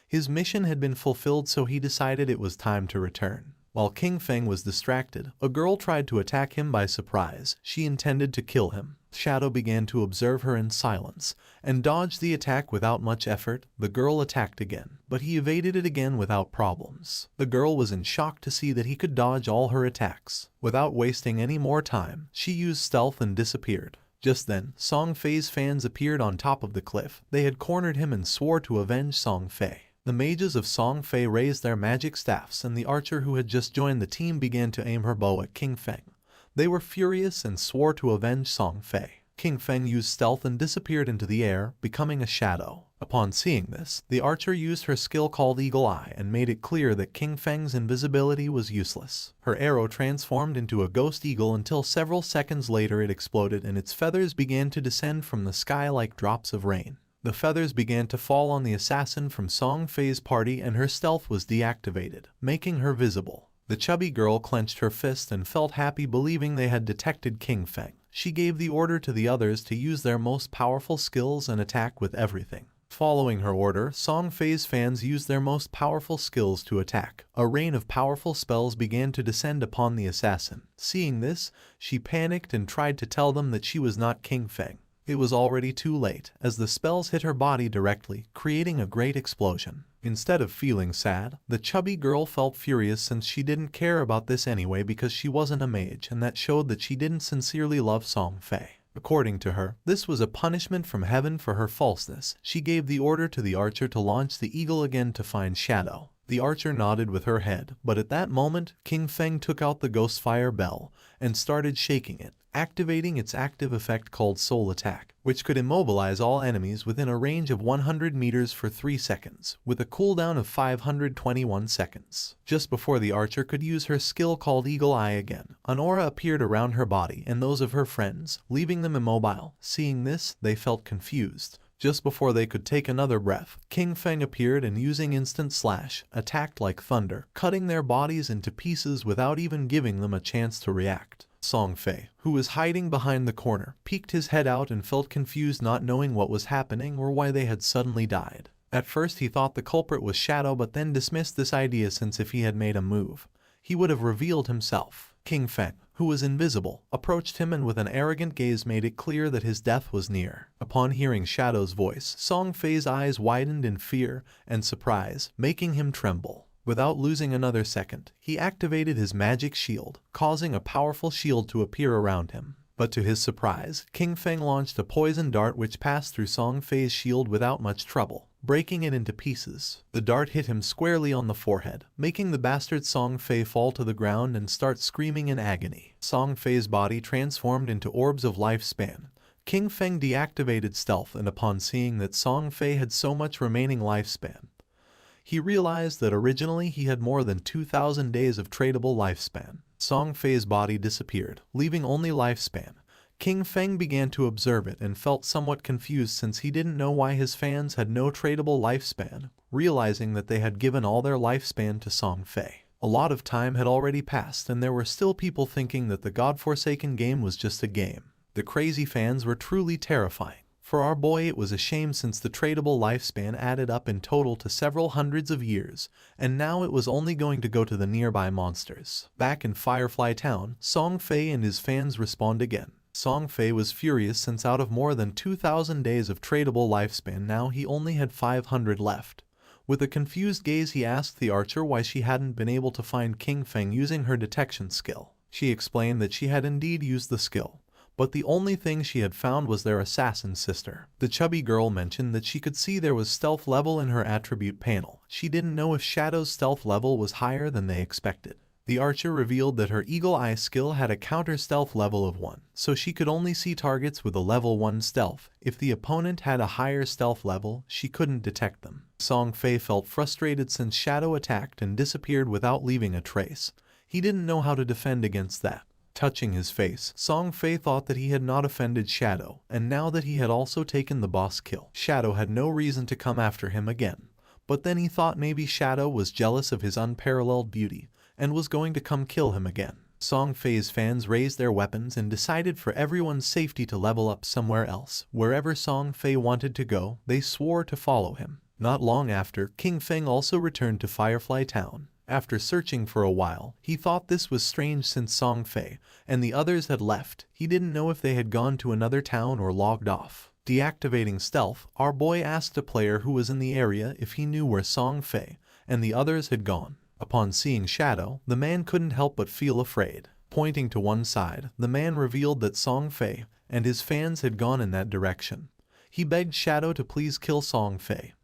Speaker 1: His mission had been fulfilled, so he decided it was time to return. While Qin Feng was distracted, a girl tried to attack him by surprise. She intended to kill him. Shadow began to observe her in silence, and dodged the attack without much effort. The girl attacked again, but he evaded it again without problems. The girl was in shock to see that he could dodge all her attacks. Without wasting any more time, she used stealth and disappeared. Just then, Song Fei's fans appeared on top of the cliff. They had cornered him and swore to avenge Song Fei. The mages of Song Fei raised their magic staffs, and the archer who had just joined the team began to aim her bow at Qin Feng. They were furious and swore to avenge Song Fei. Qin Feng used stealth and disappeared into the air, becoming a shadow. Upon seeing this, the archer used her skill called Eagle Eye and made it clear that Qin Feng's invisibility was useless. Her arrow transformed into a ghost eagle until several seconds later it exploded and its feathers began to descend from the sky like drops of rain. The feathers began to fall on the assassin from Song Fei's party and her stealth was deactivated, making her visible. The chubby girl clenched her fist and felt happy, believing they had detected Qin Feng. She gave the order to the others to use their most powerful skills and attack with everything. Following her order, Song Fei's fans used their most powerful skills to attack. A rain of powerful spells began to descend upon the assassin. Seeing this, she panicked and tried to tell them that she was not King Feng. It was already too late, as the spells hit her body directly, creating a great explosion. Instead of feeling sad, the chubby girl felt furious since she didn't care about this anyway because she wasn't a mage, and that showed that she didn't sincerely love Song Fei. According to her, this was a punishment from heaven for her falseness. She gave the order to the archer to launch the eagle again to find Shadow. The archer nodded with her head, but at that moment, King Feng took out the Ghostfire Bell and started shaking it, activating its active effect called Soul Attack, which could immobilize all enemies within a range of 100 meters for 3 seconds, with a cooldown of 521 seconds. Just before the archer could use her skill called Eagle Eye again, an aura appeared around her body and those of her friends, leaving them immobile. Seeing this, they felt confused. Just before they could take another breath, King Feng appeared and using Instant Slash, attacked like thunder, cutting their bodies into pieces without even giving them a chance to react. Song Fei, who was hiding behind the corner, peeked his head out and felt confused, not knowing what was happening or why they had suddenly died. At first he thought the culprit was Shadow, but then dismissed this idea since if he had made a move, he would have revealed himself. King Feng, who was invisible, approached him and with an arrogant gaze made it clear that his death was near. Upon hearing Shadow's voice, Song Fei's eyes widened in fear and surprise, making him tremble. Without losing another second, he activated his magic shield, causing a powerful shield to appear around him. But to his surprise, King Feng launched a poison dart which passed through Song Fei's shield without much trouble, breaking it into pieces. The dart hit him squarely on the forehead, making the bastard Song Fei fall to the ground and start screaming in agony. Song Fei's body transformed into orbs of lifespan. King Feng deactivated stealth, and upon seeing that Song Fei had so much remaining lifespan, he realized that originally he had more than 2,000 days of tradable lifespan. Song Fei's body disappeared, leaving only lifespan. King Feng began to observe it and felt somewhat confused since he didn't know why his fans had no tradable lifespan, realizing that they had given all their lifespan to Song Fei. A lot of time had already passed and there were still people thinking that the godforsaken game was just a game. The crazy fans were truly terrifying. For our boy it was a shame since the tradable lifespan added up in total to several hundreds of years, and now it was only going to go to the nearby monsters. Back in Firefly Town, Song Fei and his fans respawned again. Song Fei was furious since out of more than 2,000 days of tradable lifespan now he only had 500 left. With a confused gaze he asked the archer why she hadn't been able to find King Feng using her detection skill. She explained that she had indeed used the skill, but the only thing she had found was their assassin sister. The chubby girl mentioned that she could see there was stealth level in her attribute panel. She didn't know if Shadow's stealth level was higher than they expected. The archer revealed that her Eagle Eye skill had a counter stealth level of 1, so she could only see targets with a level 1 stealth. If the opponent had a higher stealth level, she couldn't detect them. Song Fei felt frustrated since Shadow attacked and disappeared without leaving a trace. He didn't know how to defend against that. Touching his face, Song Fei thought that he had not offended Shadow, and now that he had also taken the boss kill, Shadow had no reason to come after him again. But then he thought maybe Shadow was jealous of his unparalleled beauty, and was going to come kill him again. Song Fei's fans raised their weapons and decided for everyone's safety to level up somewhere else. Wherever Song Fei wanted to go, they swore to follow him. Not long after, King Feng also returned to Firefly Town. After searching for a while, he thought this was strange since Song Fei and the others had left. He didn't know if they had gone to another town or logged off. Deactivating stealth, our boy asked a player who was in the area if he knew where Song Fei and the others had gone. Upon seeing Shadow, the man couldn't help but feel afraid. Pointing to one side, the man revealed that Song Fei and his fans had gone in that direction. He begged Shadow to please kill Song Fei.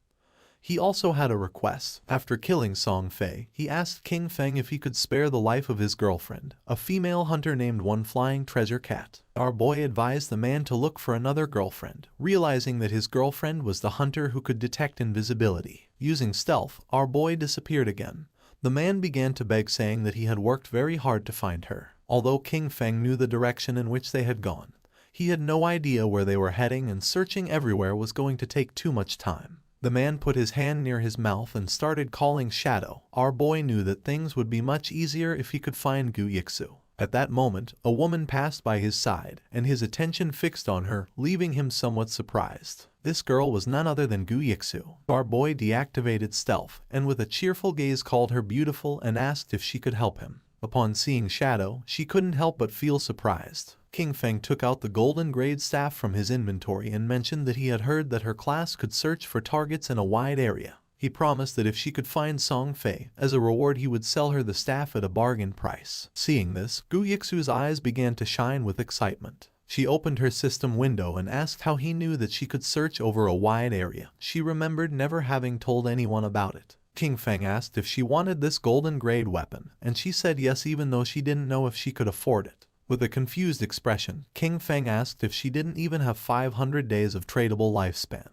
Speaker 1: He also had a request. After killing Song Fei, he asked King Feng if he could spare the life of his girlfriend, a female hunter named One Flying Treasure Cat. Our boy advised the man to look for another girlfriend, realizing that his girlfriend was the hunter who could detect invisibility. Using stealth, our boy disappeared again. The man began to beg, saying that he had worked very hard to find her. Although King Feng knew the direction in which they had gone, he had no idea where they were heading, and searching everywhere was going to take too much time. The man put his hand near his mouth and started calling Shadow. Our boy knew that things would be much easier if he could find Gu Yixu. At that moment, a woman passed by his side, and his attention fixed on her, leaving him somewhat surprised. This girl was none other than Gu Yixu. Our boy deactivated stealth and with a cheerful gaze called her beautiful and asked if she could help him. Upon seeing Shadow, she couldn't help but feel surprised. King Feng took out the golden grade staff from his inventory and mentioned that he had heard that her class could search for targets in a wide area. He promised that if she could find Song Fei, as a reward he would sell her the staff at a bargain price. Seeing this, Gu Yixu's eyes began to shine with excitement. She opened her system window and asked how he knew that she could search over a wide area. She remembered never having told anyone about it. King Feng asked if she wanted this golden grade weapon, and she said yes even though she didn't know if she could afford it. With a confused expression, King Feng asked if she didn't even have 500 days of tradable lifespan,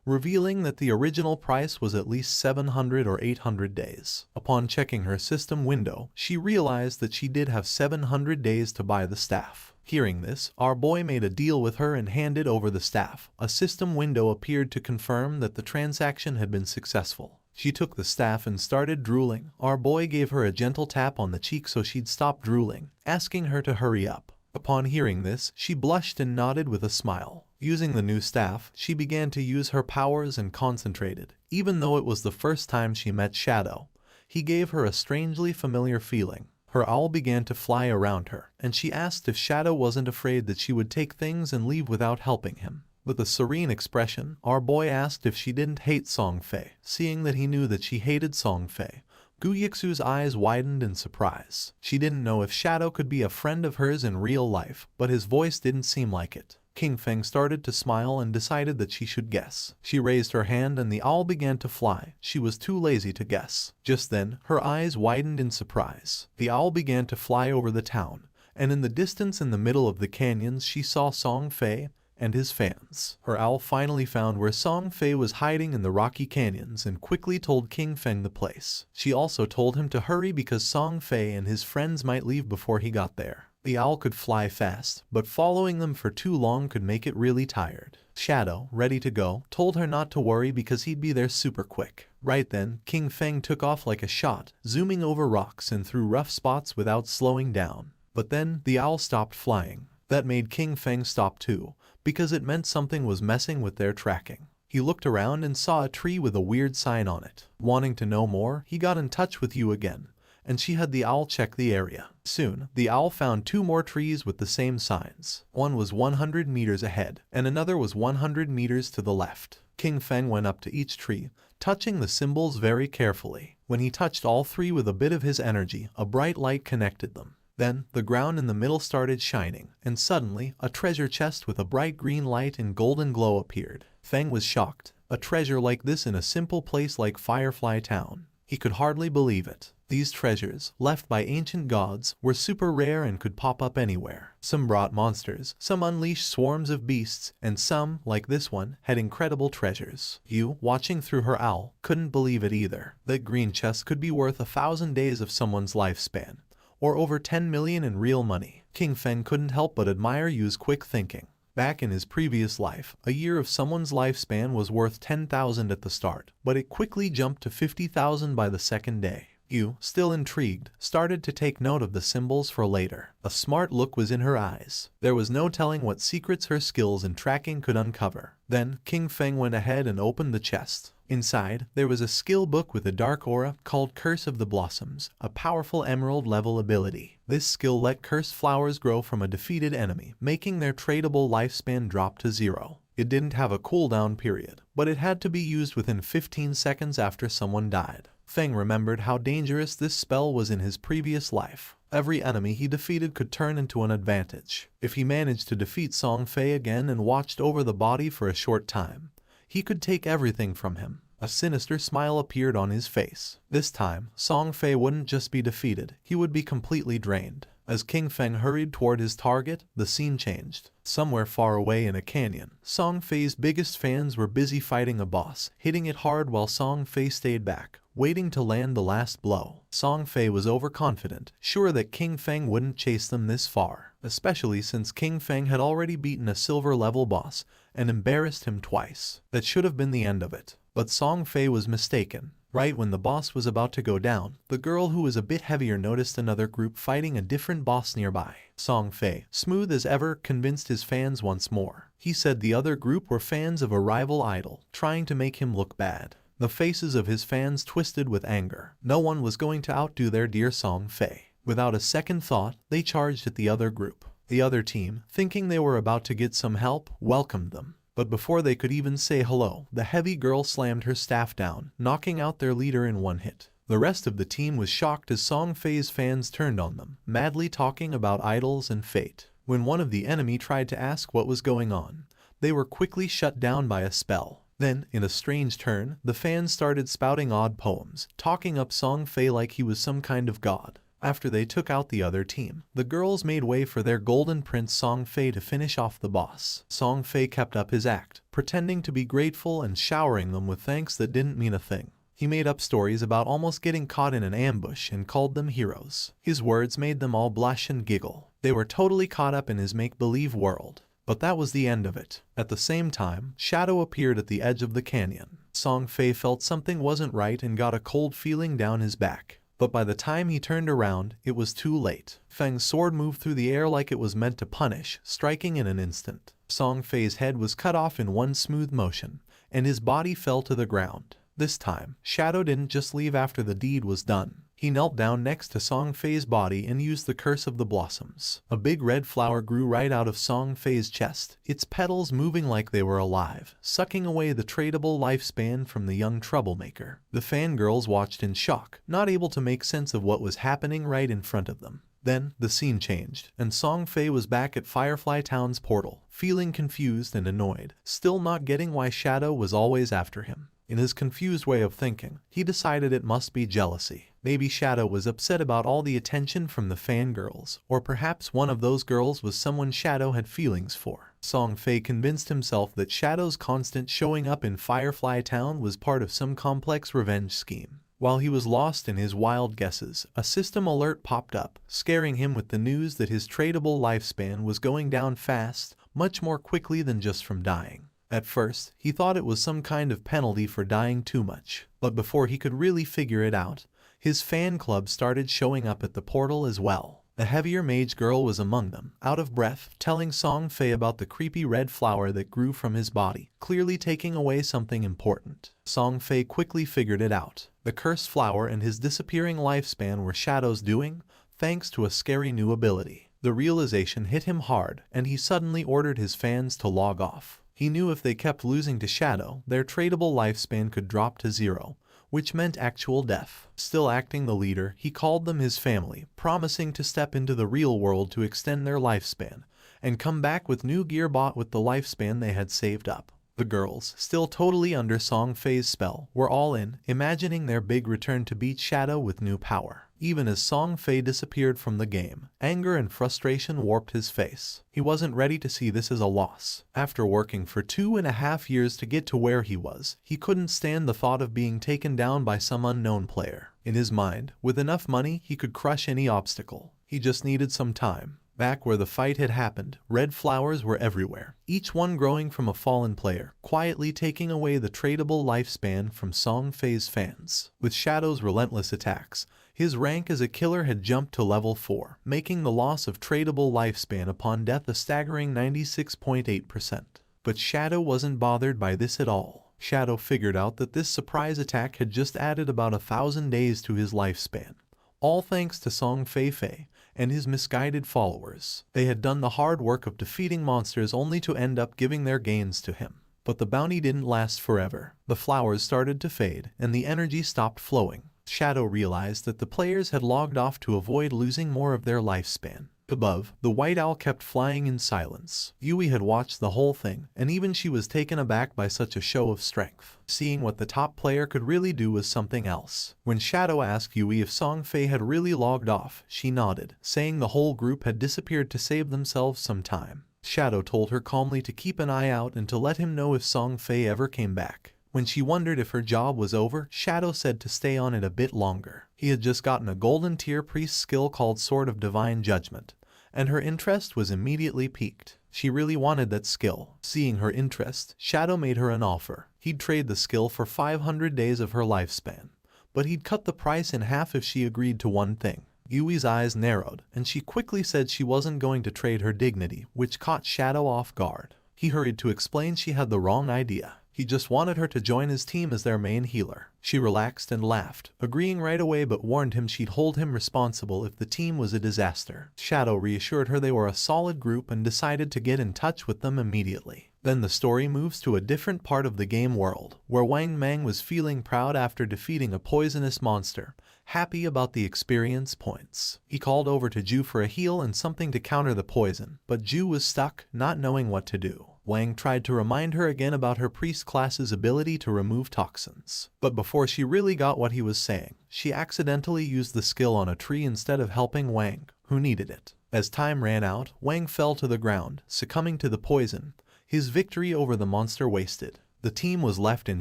Speaker 1: revealing that the original price was at least 700 or 800 days. Upon checking her system window, she realized that she did have 700 days to buy the staff. Hearing this, our boy made a deal with her and handed over the staff. A system window appeared to confirm that the transaction had been successful. She took the staff and started drooling. Our boy gave her a gentle tap on the cheek so she'd stop drooling, asking her to hurry up. Upon hearing this, she blushed and nodded with a smile. Using the new staff, she began to use her powers and concentrated. Even though it was the first time she met Shadow, he gave her a strangely familiar feeling. Her owl began to fly around her, and she asked if Shadow wasn't afraid that she would take things and leave without helping him. With a serene expression, our boy asked if she didn't hate Song Fei. Seeing that he knew that she hated Song Fei, Gu Yixu's eyes widened in surprise. She didn't know if Shadow could be a friend of hers in real life, but his voice didn't seem like it. King Feng started to smile and decided that she should guess. She raised her hand and the owl began to fly. She was too lazy to guess. Just then, her eyes widened in surprise. The owl began to fly over the town, and in the distance in the middle of the canyons she saw Song Fei and his fans. Her owl finally found where Song Fei was hiding in the rocky canyons and quickly told King Feng the place. She also told him to hurry because Song Fei and his friends might leave before he got there. The owl could fly fast, but following them for too long could make it really tired. Shadow, ready to go, told her not to worry because he'd be there super quick. Right then, King Feng took off like a shot, zooming over rocks and through rough spots without slowing down. But then, the owl stopped flying. That made King Feng stop too, because it meant something was messing with their tracking. He looked around and saw a tree with a weird sign on it. Wanting to know more, he got in touch with you again, and she had the owl check the area. Soon, the owl found 2 more trees with the same signs. One was 100 meters ahead, and another was 100 meters to the left. King Feng went up to each tree, touching the symbols very carefully. When he touched all 3 with a bit of his energy, a bright light connected them. Then, the ground in the middle started shining, and suddenly, a treasure chest with a bright green light and golden glow appeared. Feng was shocked. A treasure like this in a simple place like Firefly Town. He could hardly believe it. These treasures, left by ancient gods, were super rare and could pop up anywhere. Some brought monsters, some unleashed swarms of beasts, and some, like this one, had incredible treasures. You, watching through her owl, couldn't believe it either. That green chest could be worth 1,000 days of someone's lifespan, or over 10 million in real money. King Feng couldn't help but admire Yu's quick thinking. Back in his previous life, a year of someone's lifespan was worth 10,000 at the start, but it quickly jumped to 50,000 by the second day. Yu, still intrigued, started to take note of the symbols for later. A smart look was in her eyes. There was no telling what secrets her skills in tracking could uncover. Then, King Feng went ahead and opened the chest. Inside, there was a skill book with a dark aura called Curse of the Blossoms, a powerful emerald-level ability. This skill let cursed flowers grow from a defeated enemy, making their tradable lifespan drop to 0. It didn't have a cooldown period, but it had to be used within 15 seconds after someone died. Feng remembered how dangerous this spell was in his previous life. Every enemy he defeated could turn into an advantage. If he managed to defeat Song Fei again and watched over the body for a short time, he could take everything from him. A sinister smile appeared on his face. This time, Song Fei wouldn't just be defeated, he would be completely drained. As King Feng hurried toward his target, the scene changed. Somewhere far away in a canyon, Song Fei's biggest fans were busy fighting a boss, hitting it hard while Song Fei stayed back, waiting to land the last blow. Song Fei was overconfident, sure that King Feng wouldn't chase them this far, especially since King Feng had already beaten a silver-level boss and embarrassed him twice. That should have been the end of it. But Song Fei was mistaken. Right when the boss was about to go down, the girl who was a bit heavier noticed another group fighting a different boss nearby. Song Fei, smooth as ever, convinced his fans once more. He said the other group were fans of a rival idol, trying to make him look bad. The faces of his fans twisted with anger. No one was going to outdo their dear Song Fei. Without a second thought, they charged at the other group. The other team, thinking they were about to get some help, welcomed them. But before they could even say hello, the heavy girl slammed her staff down, knocking out their leader in one hit. The rest of the team was shocked as Song Fei's fans turned on them, madly talking about idols and fate. When one of the enemy tried to ask what was going on, they were quickly shut down by a spell. Then, in a strange turn, the fans started spouting odd poems, talking up Song Fei like he was some kind of god. After they took out the other team, the girls made way for their golden prince Song Fei to finish off the boss. Song Fei kept up his act, pretending to be grateful and showering them with thanks that didn't mean a thing. He made up stories about almost getting caught in an ambush and called them heroes. His words made them all blush and giggle. They were totally caught up in his make-believe world. But that was the end of it. At the same time, Shadow appeared at the edge of the canyon. Song Fei felt something wasn't right and got a cold feeling down his back. But by the time he turned around, it was too late. Feng's sword moved through the air like it was meant to punish, striking in an instant. Song Fei's head was cut off in one smooth motion, and his body fell to the ground. This time, Shadow didn't just leave after the deed was done. He knelt down next to Song Fei's body and used the Curse of the Blossoms. A big red flower grew right out of Song Fei's chest, its petals moving like they were alive, sucking away the tradable lifespan from the young troublemaker. The fangirls watched in shock, not able to make sense of what was happening right in front of them. Then, the scene changed, and Song Fei was back at Firefly Town's portal, feeling confused and annoyed, still not getting why Shadow was always after him. In his confused way of thinking, he decided it must be jealousy. Maybe Shadow was upset about all the attention from the fangirls, or perhaps one of those girls was someone Shadow had feelings for. Song Fei convinced himself that Shadow's constant showing up in Firefly Town was part of some complex revenge scheme. While he was lost in his wild guesses, a system alert popped up, scaring him with the news that his tradable lifespan was going down fast, much more quickly than just from dying. At first, he thought it was some kind of penalty for dying too much, but before he could really figure it out, his fan club started showing up at the portal as well. The heavier mage girl was among them, out of breath, telling Song Fei about the creepy red flower that grew from his body, clearly taking away something important. Song Fei quickly figured it out. The cursed flower and his disappearing lifespan were Shadow's doing, thanks to a scary new ability. The realization hit him hard, and he suddenly ordered his fans to log off. He knew if they kept losing to Shadow, their tradable lifespan could drop to 0, which meant actual death. Still acting the leader, he called them his family, promising to step into the real world to extend their lifespan, and come back with new gear bought with the lifespan they had saved up. The girls, still totally under Song Fei's spell, were all in, imagining their big return to beat Shadow with new power. Even as Song Fei disappeared from the game, anger and frustration warped his face. He wasn't ready to see this as a loss. After working for 2.5 years to get to where he was, he couldn't stand the thought of being taken down by some unknown player. In his mind, with enough money, he could crush any obstacle. He just needed some time. Back where the fight had happened, red flowers were everywhere, each one growing from a fallen player, quietly taking away the tradable lifespan from Song Fei's fans. With Shadow's relentless attacks, his rank as a killer had jumped to level 4, making the loss of tradable lifespan upon death a staggering 96.8%. But Shadow wasn't bothered by this at all. Shadow figured out that this surprise attack had just added about 1,000 days to his lifespan, all thanks to Song Fei and his misguided followers. They had done the hard work of defeating monsters only to end up giving their gains to him. But the bounty didn't last forever. The flowers started to fade, and the energy stopped flowing. Shadow realized that the players had logged off to avoid losing more of their lifespan. Above, the white owl kept flying in silence. Yui had watched the whole thing, and even she was taken aback by such a show of strength. Seeing what the top player could really do was something else. When Shadow asked Yui if Song Fei had really logged off, she nodded, saying the whole group had disappeared to save themselves some time. Shadow told her calmly to keep an eye out and to let him know if Song Fei ever came back. When she wondered if her job was over, Shadow said to stay on it a bit longer. He had just gotten a golden tier priest skill called Sword of Divine Judgment, and her interest was immediately piqued. She really wanted that skill. Seeing her interest, Shadow made her an offer. He'd trade the skill for 500 days of her lifespan, but he'd cut the price in half if she agreed to one thing. Yui's eyes narrowed, and she quickly said she wasn't going to trade her dignity, which caught Shadow off guard. He hurried to explain she had the wrong idea. He just wanted her to join his team as their main healer. She relaxed and laughed, agreeing right away, but warned him she'd hold him responsible if the team was a disaster. Shadow reassured her they were a solid group and decided to get in touch with them immediately. Then the story moves to a different part of the game world, where Wang Mang was feeling proud after defeating a poisonous monster, happy about the experience points. He called over to Ju for a heal and something to counter the poison, but Ju was stuck, not knowing what to do. Wang tried to remind her again about her priest class's ability to remove toxins. But before she really got what he was saying, she accidentally used the skill on a tree instead of helping Wang, who needed it. As time ran out, Wang fell to the ground, succumbing to the poison, his victory over the monster wasted. The team was left in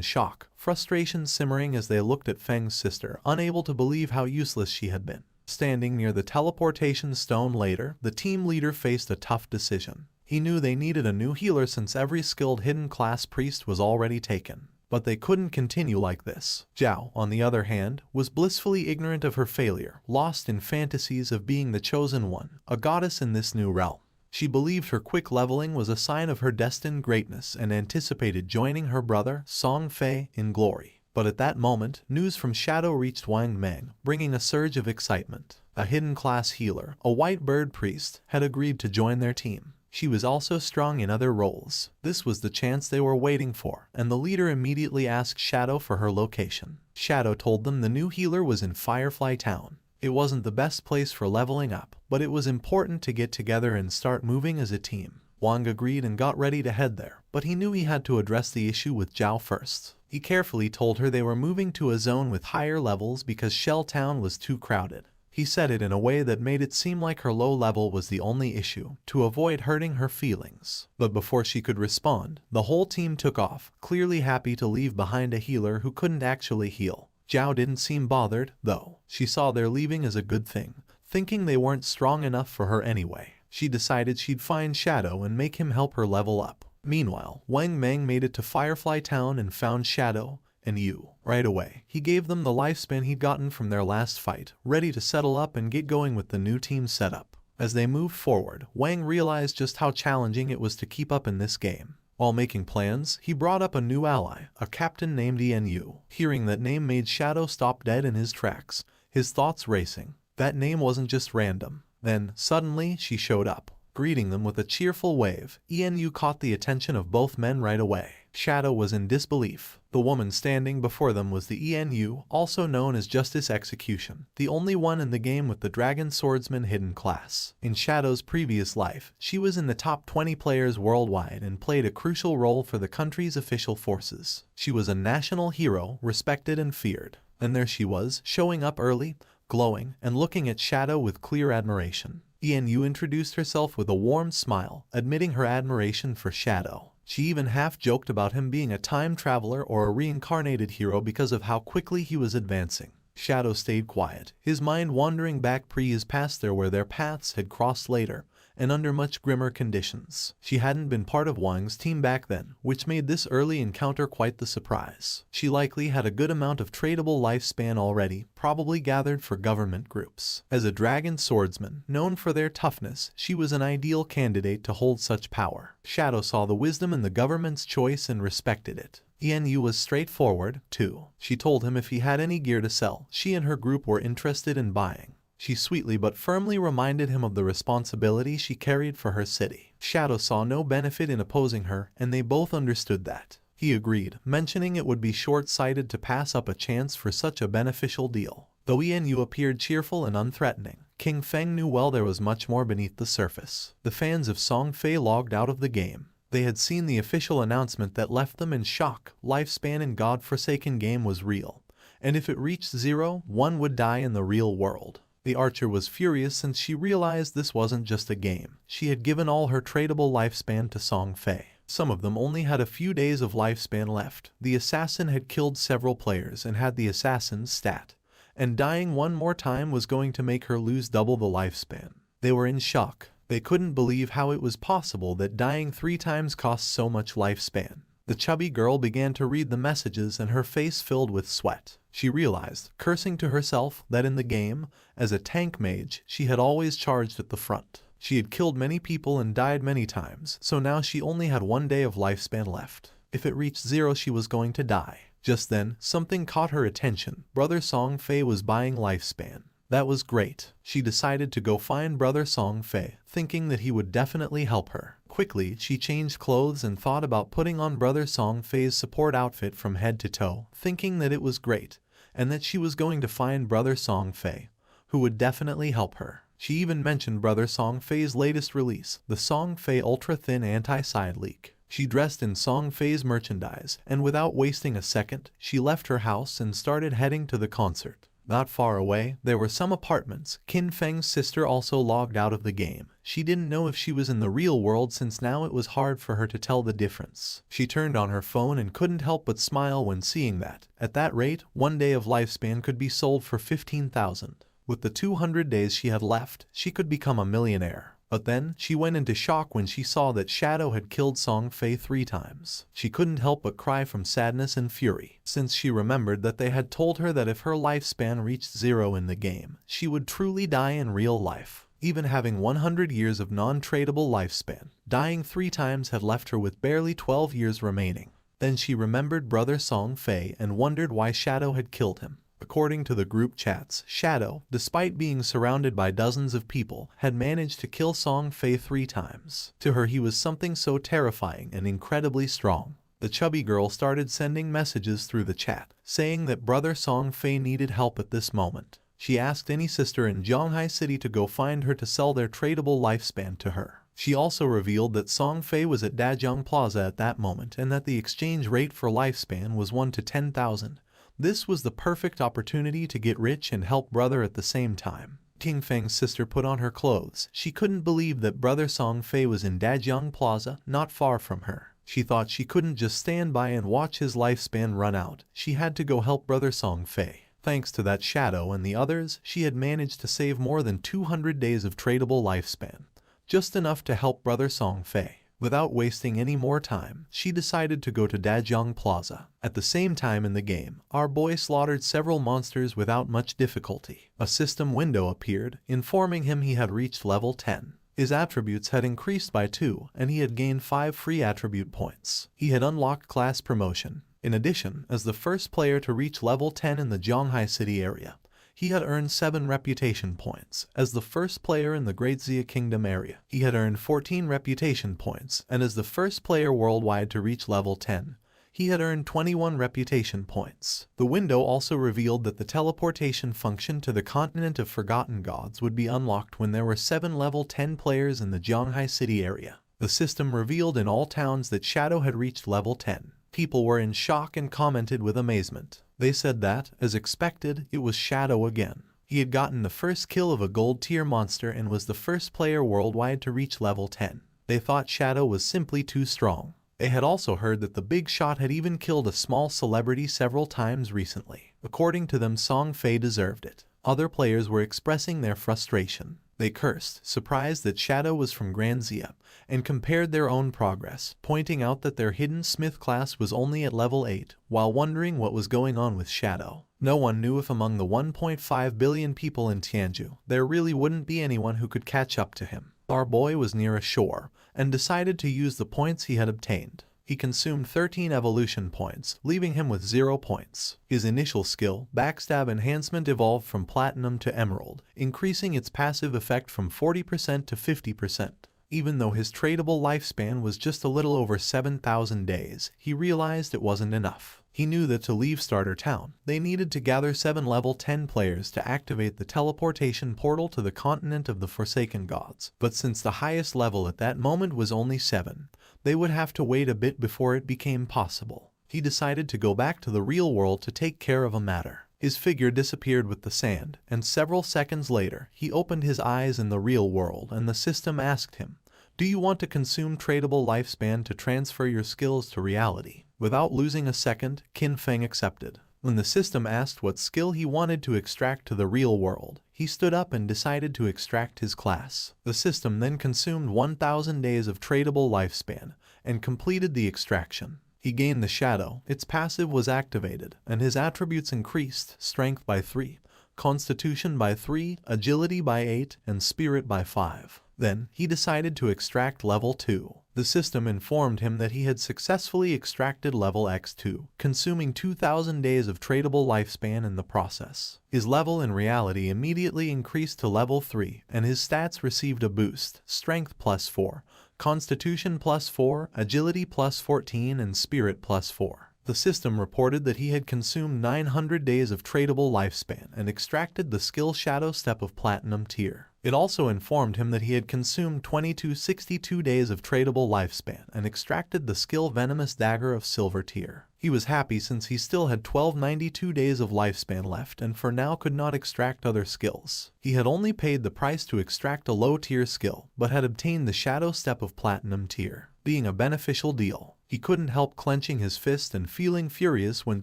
Speaker 1: shock, frustration simmering as they looked at Feng's sister, unable to believe how useless she had been. Standing near the teleportation stone later, the team leader faced a tough decision. He knew they needed a new healer since every skilled hidden class priest was already taken. But they couldn't continue like this. Zhao, on the other hand, was blissfully ignorant of her failure, lost in fantasies of being the chosen one, a goddess in this new realm. She believed her quick leveling was a sign of her destined greatness and anticipated joining her brother, Song Fei, in glory. But at that moment, news from Shadow reached Wang Mang, bringing a surge of excitement. A hidden class healer, a white bird priest, had agreed to join their team. She was also strong in other roles. This was the chance they were waiting for, and the leader immediately asked Shadow for her location. Shadow told them the new healer was in Firefly Town. It wasn't the best place for leveling up, but it was important to get together and start moving as a team. Wang agreed and got ready to head there, but he knew he had to address the issue with Zhao first. He carefully told her they were moving to a zone with higher levels because Shell Town was too crowded. He said it in a way that made it seem like her low level was the only issue, to avoid hurting her feelings. But before she could respond, the whole team took off, clearly happy to leave behind a healer who couldn't actually heal. Zhao didn't seem bothered, though. She saw their leaving as a good thing, thinking they weren't strong enough for her anyway. She decided she'd find Shadow and make him help her level up. Meanwhile, Wang Mang made it to Firefly Town and found Shadow and Yu. Right away, he gave them the lifespan he'd gotten from their last fight, ready to settle up and get going with the new team setup. As they moved forward, Wang realized just how challenging it was to keep up in this game. While making plans, he brought up a new ally, a captain named Yu. Hearing that name made Shadow stop dead in his tracks, his thoughts racing. That name wasn't just random. Then, suddenly, she showed up. Greeting them with a cheerful wave, Yu caught the attention of both men right away. Shadow was in disbelief. The woman standing before them was the Yu, also known as Justice Execution, the only one in the game with the Dragon Swordsman hidden class. In Shadow's previous life, she was in the top 20 players worldwide and played a crucial role for the country's official forces. She was a national hero, respected and feared. And there she was, showing up early, glowing, and looking at Shadow with clear admiration. Yu introduced herself with a warm smile, admitting her admiration for Shadow. She even half-joked about him being a time traveler or a reincarnated hero because of how quickly he was advancing. Shadow stayed quiet, his mind wandering back pre-his past there where their paths had crossed later, and under much grimmer conditions. She hadn't been part of Wang's team back then, which made this early encounter quite the surprise. She likely had a good amount of tradable lifespan already, probably gathered for government groups. As a dragon swordsman, known for their toughness, she was an ideal candidate to hold such power. Shadow saw the wisdom in the government's choice and respected it. Yu was straightforward, too. She told him if he had any gear to sell, she and her group were interested in buying. She sweetly but firmly reminded him of the responsibility she carried for her city. Shadow saw no benefit in opposing her, and they both understood that. He agreed, mentioning it would be short-sighted to pass up a chance for such a beneficial deal. Though Yu appeared cheerful and unthreatening, King Feng knew well there was much more beneath the surface. The fans of Song Fei logged out of the game. They had seen the official announcement that left them in shock. Lifespan in God-forsaken game was real, and if it reached 0, one would die in the real world. The archer was furious since she realized this wasn't just a game. She had given all her tradable lifespan to Song Fei. Some of them only had a few days of lifespan left. The assassin had killed several players and had the assassin's stat, and dying one more time was going to make her lose double the lifespan. They were in shock. They couldn't believe how it was possible that dying 3 times cost so much lifespan. The chubby girl began to read the messages and her face filled with sweat. She realized, cursing to herself, that in the game, as a tank mage, she had always charged at the front. She had killed many people and died many times, so now she only had 1 day of lifespan left. If it reached 0, she was going to die. Just then, something caught her attention. Brother Song Fei was buying lifespan. That was great. She decided to go find Brother Song Fei, thinking that he would definitely help her. Quickly, she changed clothes and thought about putting on Brother Song Fei's support outfit from head to toe, thinking that it was great, and that she was going to find Brother Song Fei, who would definitely help her. She even mentioned Brother Song Fei's latest release, the Song Fei Ultra Thin Anti-Side Leak. She dressed in Song Fei's merchandise, and without wasting a second, she left her house and started heading to the concert. Not far away, there were some apartments. Qin Feng's sister also logged out of the game. She didn't know if she was in the real world since now it was hard for her to tell the difference. She turned on her phone and couldn't help but smile when seeing that. At that rate, 1 day of lifespan could be sold for 15,000. With the 200 days she had left, she could become a millionaire. But then, she went into shock when she saw that Shadow had killed Song Fei 3 times. She couldn't help but cry from sadness and fury, since she remembered that they had told her that if her lifespan reached 0 in the game, she would truly die in real life. Even having 100 years of non-tradable lifespan, dying 3 times had left her with barely 12 years remaining. Then she remembered Brother Song Fei and wondered why Shadow had killed him. According to the group chats, Shadow, despite being surrounded by dozens of people, had managed to kill Song Fei 3 times. To her he was something so terrifying and incredibly strong. The chubby girl started sending messages through the chat, saying that Brother Song Fei needed help at this moment. She asked any sister in Zhanghai City to go find her to sell their tradable lifespan to her. She also revealed that Song Fei was at Dajiang Plaza at that moment and that the exchange rate for lifespan was 1 to 10,000. This was the perfect opportunity to get rich and help brother at the same time. Qin Feng's sister put on her clothes. She couldn't believe that Brother Song Fei was in Dajiang Plaza, not far from her. She thought she couldn't just stand by and watch his lifespan run out. She had to go help Brother Song Fei. Thanks to that Shadow and the others, she had managed to save more than 200 days of tradable lifespan. Just enough to help Brother Song Fei. Without wasting any more time, she decided to go to Dajiang Plaza. At the same time in the game, our boy slaughtered several monsters without much difficulty. A system window appeared, informing him he had reached level 10. His attributes had increased by 2, and he had gained 5 free attribute points. He had unlocked class promotion. In addition, as the first player to reach level 10 in the Zhanghai City area, he had earned 7 reputation points. As the first player in the Great Xia Kingdom area, he had earned 14 reputation points, and as the first player worldwide to reach level 10, he had earned 21 reputation points. The window also revealed that the teleportation function to the continent of Forgotten Gods would be unlocked when there were 7 level 10 players in the Zhanghai City area. The system revealed in all towns that Shadow had reached level 10. People were in shock and commented with amazement. They said that, as expected, it was Shadow again. He had gotten the first kill of a gold-tier monster and was the first player worldwide to reach level 10. They thought Shadow was simply too strong. They had also heard that the big shot had even killed a small celebrity several times recently. According to them, Song Fei deserved it. Other players were expressing their frustration. They cursed, surprised that Shadow was from Grand Xia, and compared their own progress, pointing out that their hidden smith class was only at level 8, while wondering what was going on with Shadow. No one knew if among the 1.5 billion people in Tianju, there really wouldn't be anyone who could catch up to him. Our boy was near a shore, and decided to use the points he had obtained. He consumed 13 evolution points, leaving him with 0 points. His initial skill, Backstab Enhancement, evolved from Platinum to Emerald, increasing its passive effect from 40% to 50%. Even though his tradable lifespan was just a little over 7,000 days, he realized it wasn't enough. He knew that to leave Starter Town, they needed to gather 7 level 10 players to activate the teleportation portal to the continent of the Forsaken Gods. But since the highest level at that moment was only 7, they would have to wait a bit before it became possible. He decided to go back to the real world to take care of a matter. His figure disappeared with the sand, and several seconds later, he opened his eyes in the real world and the system asked him, "Do you want to consume tradable lifespan to transfer your skills to reality?" Without losing a second, Qin Feng accepted. When the system asked what skill he wanted to extract to the real world, he stood up and decided to extract his class. The system then consumed 1,000 days of tradable lifespan and completed the extraction. He gained the Shadow, its passive was activated, and his attributes increased, strength by 3, Constitution by 3, Agility by 8, and Spirit by 5. Then, he decided to extract level 2. The system informed him that he had successfully extracted level X2, consuming 2,000 days of tradable lifespan in the process. His level in reality immediately increased to level 3, and his stats received a boost: Strength plus 4, Constitution plus 4, Agility plus 14, and Spirit plus 4. The system reported that he had consumed 900 days of tradable lifespan and extracted the skill Shadow Step of Platinum tier. It also informed him that he had consumed 2262 days of tradable lifespan and extracted the skill Venomous Dagger of Silver tier. He was happy since he still had 1292 days of lifespan left and for now could not extract other skills. He had only paid the price to extract a low-tier skill, but had obtained the Shadow Step of Platinum tier, being a beneficial deal. He couldn't help clenching his fist and feeling furious when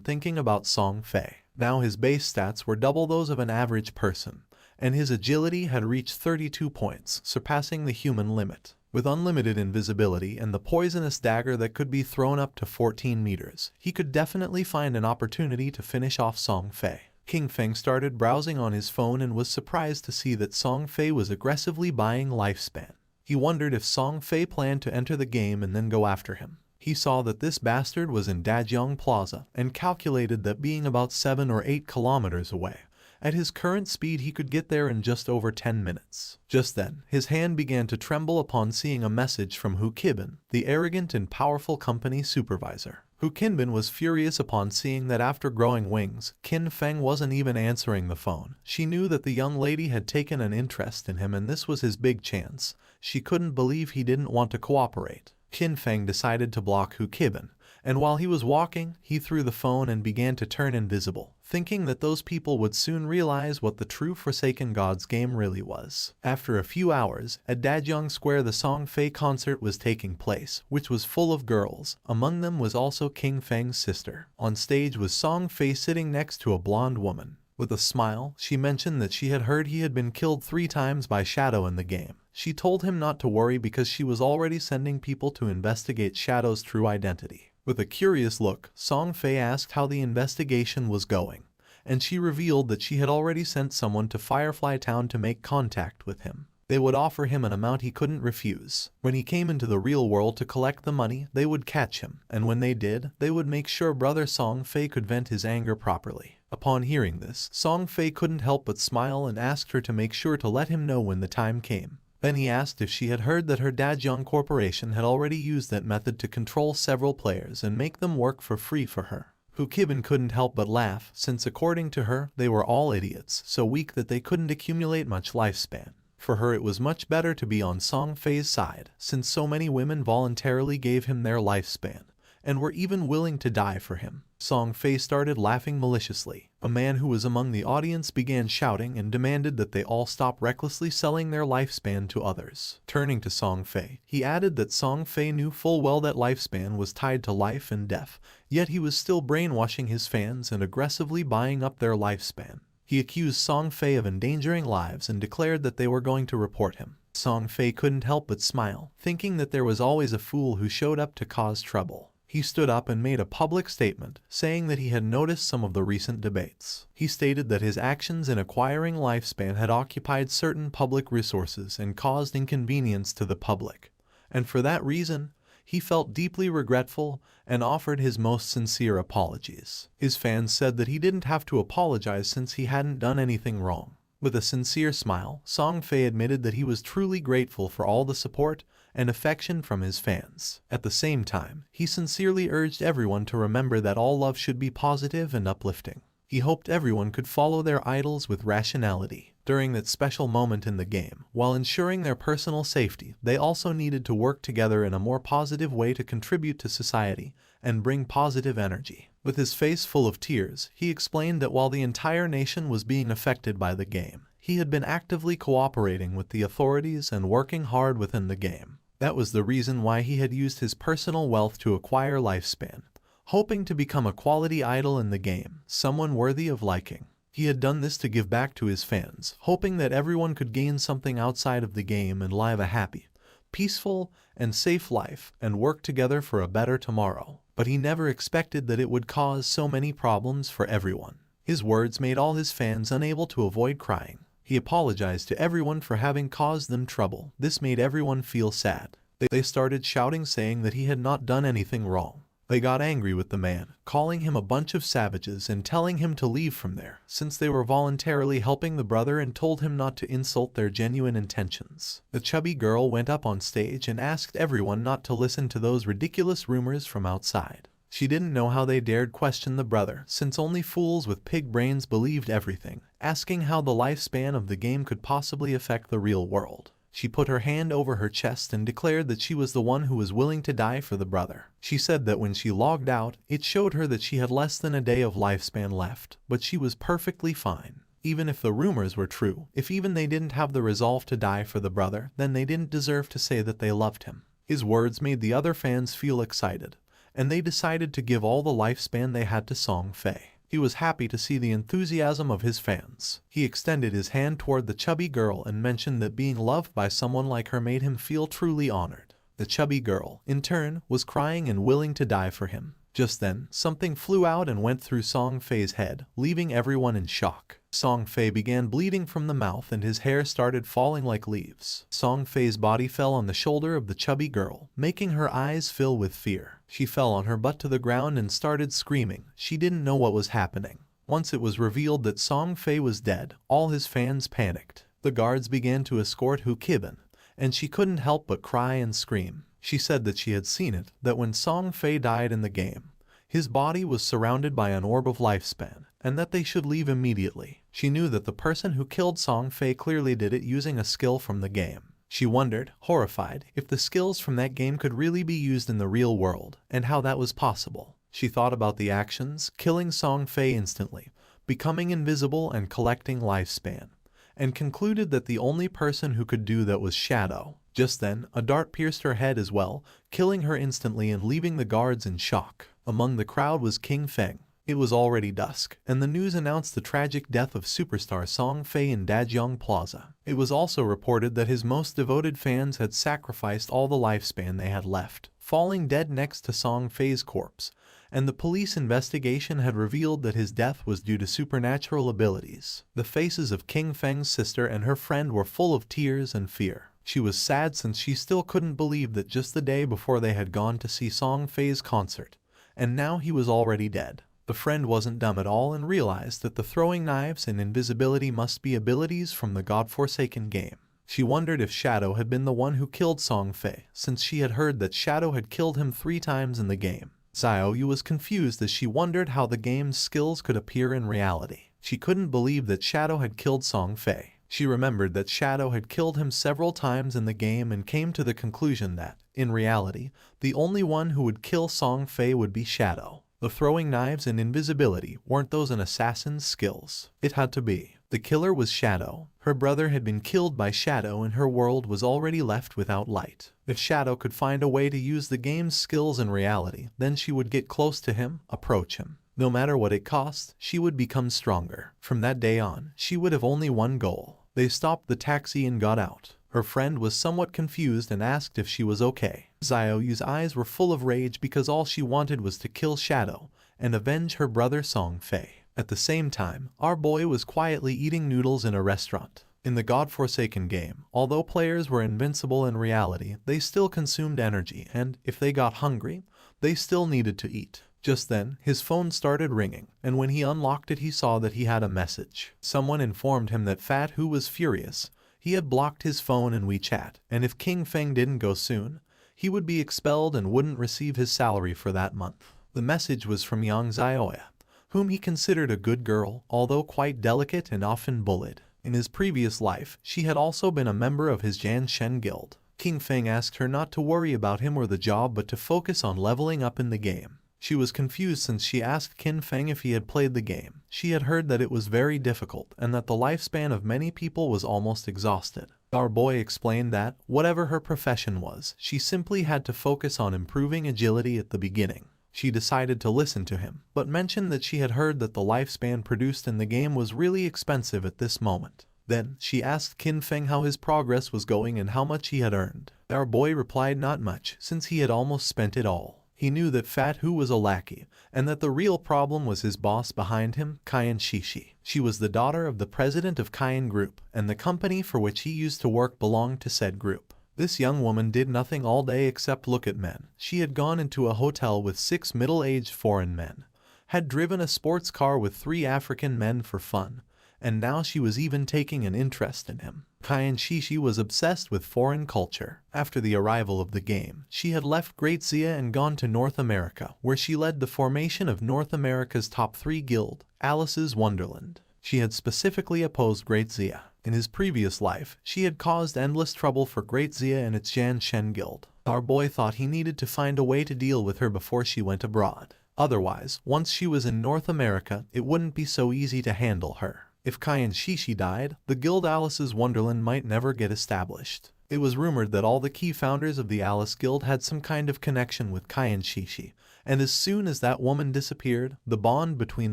Speaker 1: thinking about Song Fei. Now his base stats were double those of an average person, and his agility had reached 32 points, surpassing the human limit. With unlimited invisibility and the poisonous dagger that could be thrown up to 14 meters, he could definitely find an opportunity to finish off Song Fei. King Feng started browsing on his phone and was surprised to see that Song Fei was aggressively buying lifespan. He wondered if Song Fei planned to enter the game and then go after him. He saw that this bastard was in Dajiang Plaza and calculated that being about 7 or 8 kilometers away, at his current speed he could get there in just over 10 minutes. Just then, his hand began to tremble upon seeing a message from Hu Qibin, the arrogant and powerful company supervisor. Hu Qibin was furious upon seeing that after growing wings, Qin Feng wasn't even answering the phone. She knew that the young lady had taken an interest in him and this was his big chance. She couldn't believe he didn't want to cooperate. Qin Feng decided to block Hu Qibin, and while he was walking, he threw the phone and began to turn invisible, thinking that those people would soon realize what the true Forsaken Gods game really was. After a few hours, at Dajiang Square the Song Fei concert was taking place, which was full of girls. Among them was also King Feng's sister. On stage was Song Fei sitting next to a blonde woman. With a smile, she mentioned that she had heard he had been killed 3 times by Shadow in the game. She told him not to worry because she was already sending people to investigate Shadow's true identity. With a curious look, Song Fei asked how the investigation was going, and she revealed that she had already sent someone to Firefly Town to make contact with him. They would offer him an amount he couldn't refuse. When he came into the real world to collect the money, they would catch him, and when they did, they would make sure brother Song Fei could vent his anger properly. Upon hearing this, Song Fei couldn't help but smile and asked her to make sure to let him know when the time came. Then he asked if she had heard that her Dajiang Corporation had already used that method to control several players and make them work for free for her. Hu Qibin couldn't help but laugh, since according to her, they were all idiots, so weak that they couldn't accumulate much lifespan. For her it was much better to be on Song Fei's side, since so many women voluntarily gave him their lifespan, and were even willing to die for him. Song Fei started laughing maliciously. A man who was among the audience began shouting and demanded that they all stop recklessly selling their lifespan to others. Turning to Song Fei, he added that Song Fei knew full well that lifespan was tied to life and death, yet he was still brainwashing his fans and aggressively buying up their lifespan. He accused Song Fei of endangering lives and declared that they were going to report him. Song Fei couldn't help but smile, thinking that there was always a fool who showed up to cause trouble. He stood up and made a public statement, saying that he had noticed some of the recent debates. He stated that his actions in acquiring lifespan had occupied certain public resources and caused inconvenience to the public, and for that reason, he felt deeply regretful and offered his most sincere apologies. His fans said that he didn't have to apologize since he hadn't done anything wrong. With a sincere smile, Song Fei admitted that he was truly grateful for all the support and affection from his fans. At the same time, he sincerely urged everyone to remember that all love should be positive and uplifting. He hoped everyone could follow their idols with rationality. During that special moment in the game, while ensuring their personal safety, they also needed to work together in a more positive way to contribute to society and bring positive energy. With his face full of tears, he explained that while the entire nation was being affected by the game, he had been actively cooperating with the authorities and working hard within the game. That was the reason why he had used his personal wealth to acquire lifespan, hoping to become a quality idol in the game, someone worthy of liking. He had done this to give back to his fans, hoping that everyone could gain something outside of the game and live a happy, peaceful, and safe life and work together for a better tomorrow. But he never expected that it would cause so many problems for everyone. His words made all his fans unable to avoid crying. He apologized to everyone for having caused them trouble. This made everyone feel sad. They started shouting, saying that he had not done anything wrong. They got angry with the man, calling him a bunch of savages and telling him to leave from there, since they were voluntarily helping the brother, and told him not to insult their genuine intentions. The chubby girl went up on stage and asked everyone not to listen to those ridiculous rumors from outside. She didn't know how they dared question the brother, since only fools with pig brains believed everything, asking how the lifespan of the game could possibly affect the real world. She put her hand over her chest and declared that she was the one who was willing to die for the brother. She said that when she logged out, it showed her that she had less than a day of lifespan left, but she was perfectly fine. Even if the rumors were true, if even they didn't have the resolve to die for the brother, then they didn't deserve to say that they loved him. His words made the other fans feel excited, and they decided to give all the lifespan they had to Song Fei. He was happy to see the enthusiasm of his fans. He extended his hand toward the chubby girl and mentioned that being loved by someone like her made him feel truly honored. The chubby girl, in turn, was crying and willing to die for him. Just then, something flew out and went through Song Fei's head, leaving everyone in shock. Song Fei began bleeding from the mouth and his hair started falling like leaves. Song Fei's body fell on the shoulder of the chubby girl, making her eyes fill with fear. She fell on her butt to the ground and started screaming. She didn't know what was happening. Once it was revealed that Song Fei was dead, all his fans panicked. The guards began to escort Hu Kibin, and she couldn't help but cry and scream. She said that she had seen it, that when Song Fei died in the game, his body was surrounded by an orb of lifespan, and that they should leave immediately. She knew that the person who killed Song Fei clearly did it using a skill from the game. She wondered, horrified, if the skills from that game could really be used in the real world, and how that was possible. She thought about the actions, killing Song Fei instantly, becoming invisible and collecting lifespan, and concluded that the only person who could do that was Shadow. Just then, a dart pierced her head as well, killing her instantly and leaving the guards in shock. Among the crowd was King Feng. It was already dusk, and the news announced the tragic death of superstar Song Fei in Dajiang Plaza. It was also reported that his most devoted fans had sacrificed all the lifespan they had left, falling dead next to Song Fei's corpse, and the police investigation had revealed that his death was due to supernatural abilities. The faces of King Feng's sister and her friend were full of tears and fear. She was sad since she still couldn't believe that just the day before they had gone to see Song Fei's concert, and now he was already dead. The friend wasn't dumb at all and realized that the throwing knives and invisibility must be abilities from the godforsaken game. She wondered if Shadow had been the one who killed Song Fei, since she had heard that Shadow had killed him 3 times in the game. Xiaoyu was confused as she wondered how the game's skills could appear in reality. She couldn't believe that Shadow had killed Song Fei. She remembered that Shadow had killed him several times in the game and came to the conclusion that, in reality, the only one who would kill Song Fei would be Shadow. The throwing knives and invisibility weren't those an assassin's skills. It had to be. The killer was Shadow. Her brother had been killed by Shadow and her world was already left without light. If Shadow could find a way to use the game's skills in reality, then she would get close to him, approach him. No matter what it cost, she would become stronger. From that day on, she would have only one goal. They stopped the taxi and got out. Her friend was somewhat confused and asked if she was okay. Xiaoyu's eyes were full of rage because all she wanted was to kill Shadow and avenge her brother Song Fei. At the same time, our boy was quietly eating noodles in a restaurant. In the godforsaken game, although players were invincible in reality, they still consumed energy and, if they got hungry, they still needed to eat. Just then, his phone started ringing, and when he unlocked it he saw that he had a message. Someone informed him that Fat Hu was furious. He had blocked his phone and WeChat, and if King Feng didn't go soon, he would be expelled and wouldn't receive his salary for that month. The message was from Yang Xiaoya, whom he considered a good girl, although quite delicate and often bullied. In his previous life, she had also been a member of his Jian Shen guild. King Feng asked her not to worry about him or the job but to focus on leveling up in the game. She was confused since she asked Qin Feng if he had played the game. She had heard that it was very difficult and that the lifespan of many people was almost exhausted. Our boy explained that, whatever her profession was, she simply had to focus on improving agility at the beginning. She decided to listen to him, but mentioned that she had heard that the lifespan produced in the game was really expensive at this moment. Then, she asked Qin Feng how his progress was going and how much he had earned. Our boy replied not much, since he had almost spent it all. He knew that Fat Hu was a lackey, and that the real problem was his boss behind him, Kyan Shishi. She was the daughter of the president of Kyan Group, and the company for which he used to work belonged to said group. This young woman did nothing all day except look at men. She had gone into a hotel with 6 middle-aged foreign men, had driven a sports car with 3 African men for fun, and now she was even taking an interest in him. Kyan Shishi was obsessed with foreign culture. After the arrival of the game, she had left Great Zia and gone to North America, where she led the formation of North America's top 3 guild, Alice's Wonderland. She had specifically opposed Great Zia. In his previous life, she had caused endless trouble for Great Zia and its Jan Shen guild. Our boy thought he needed to find a way to deal with her before she went abroad. Otherwise, once she was in North America, it wouldn't be so easy to handle her. If Kyan Shishi died, the guild Alice's Wonderland might never get established. It was rumored that all the key founders of the Alice Guild had some kind of connection with Kyan Shishi, and as soon as that woman disappeared, the bond between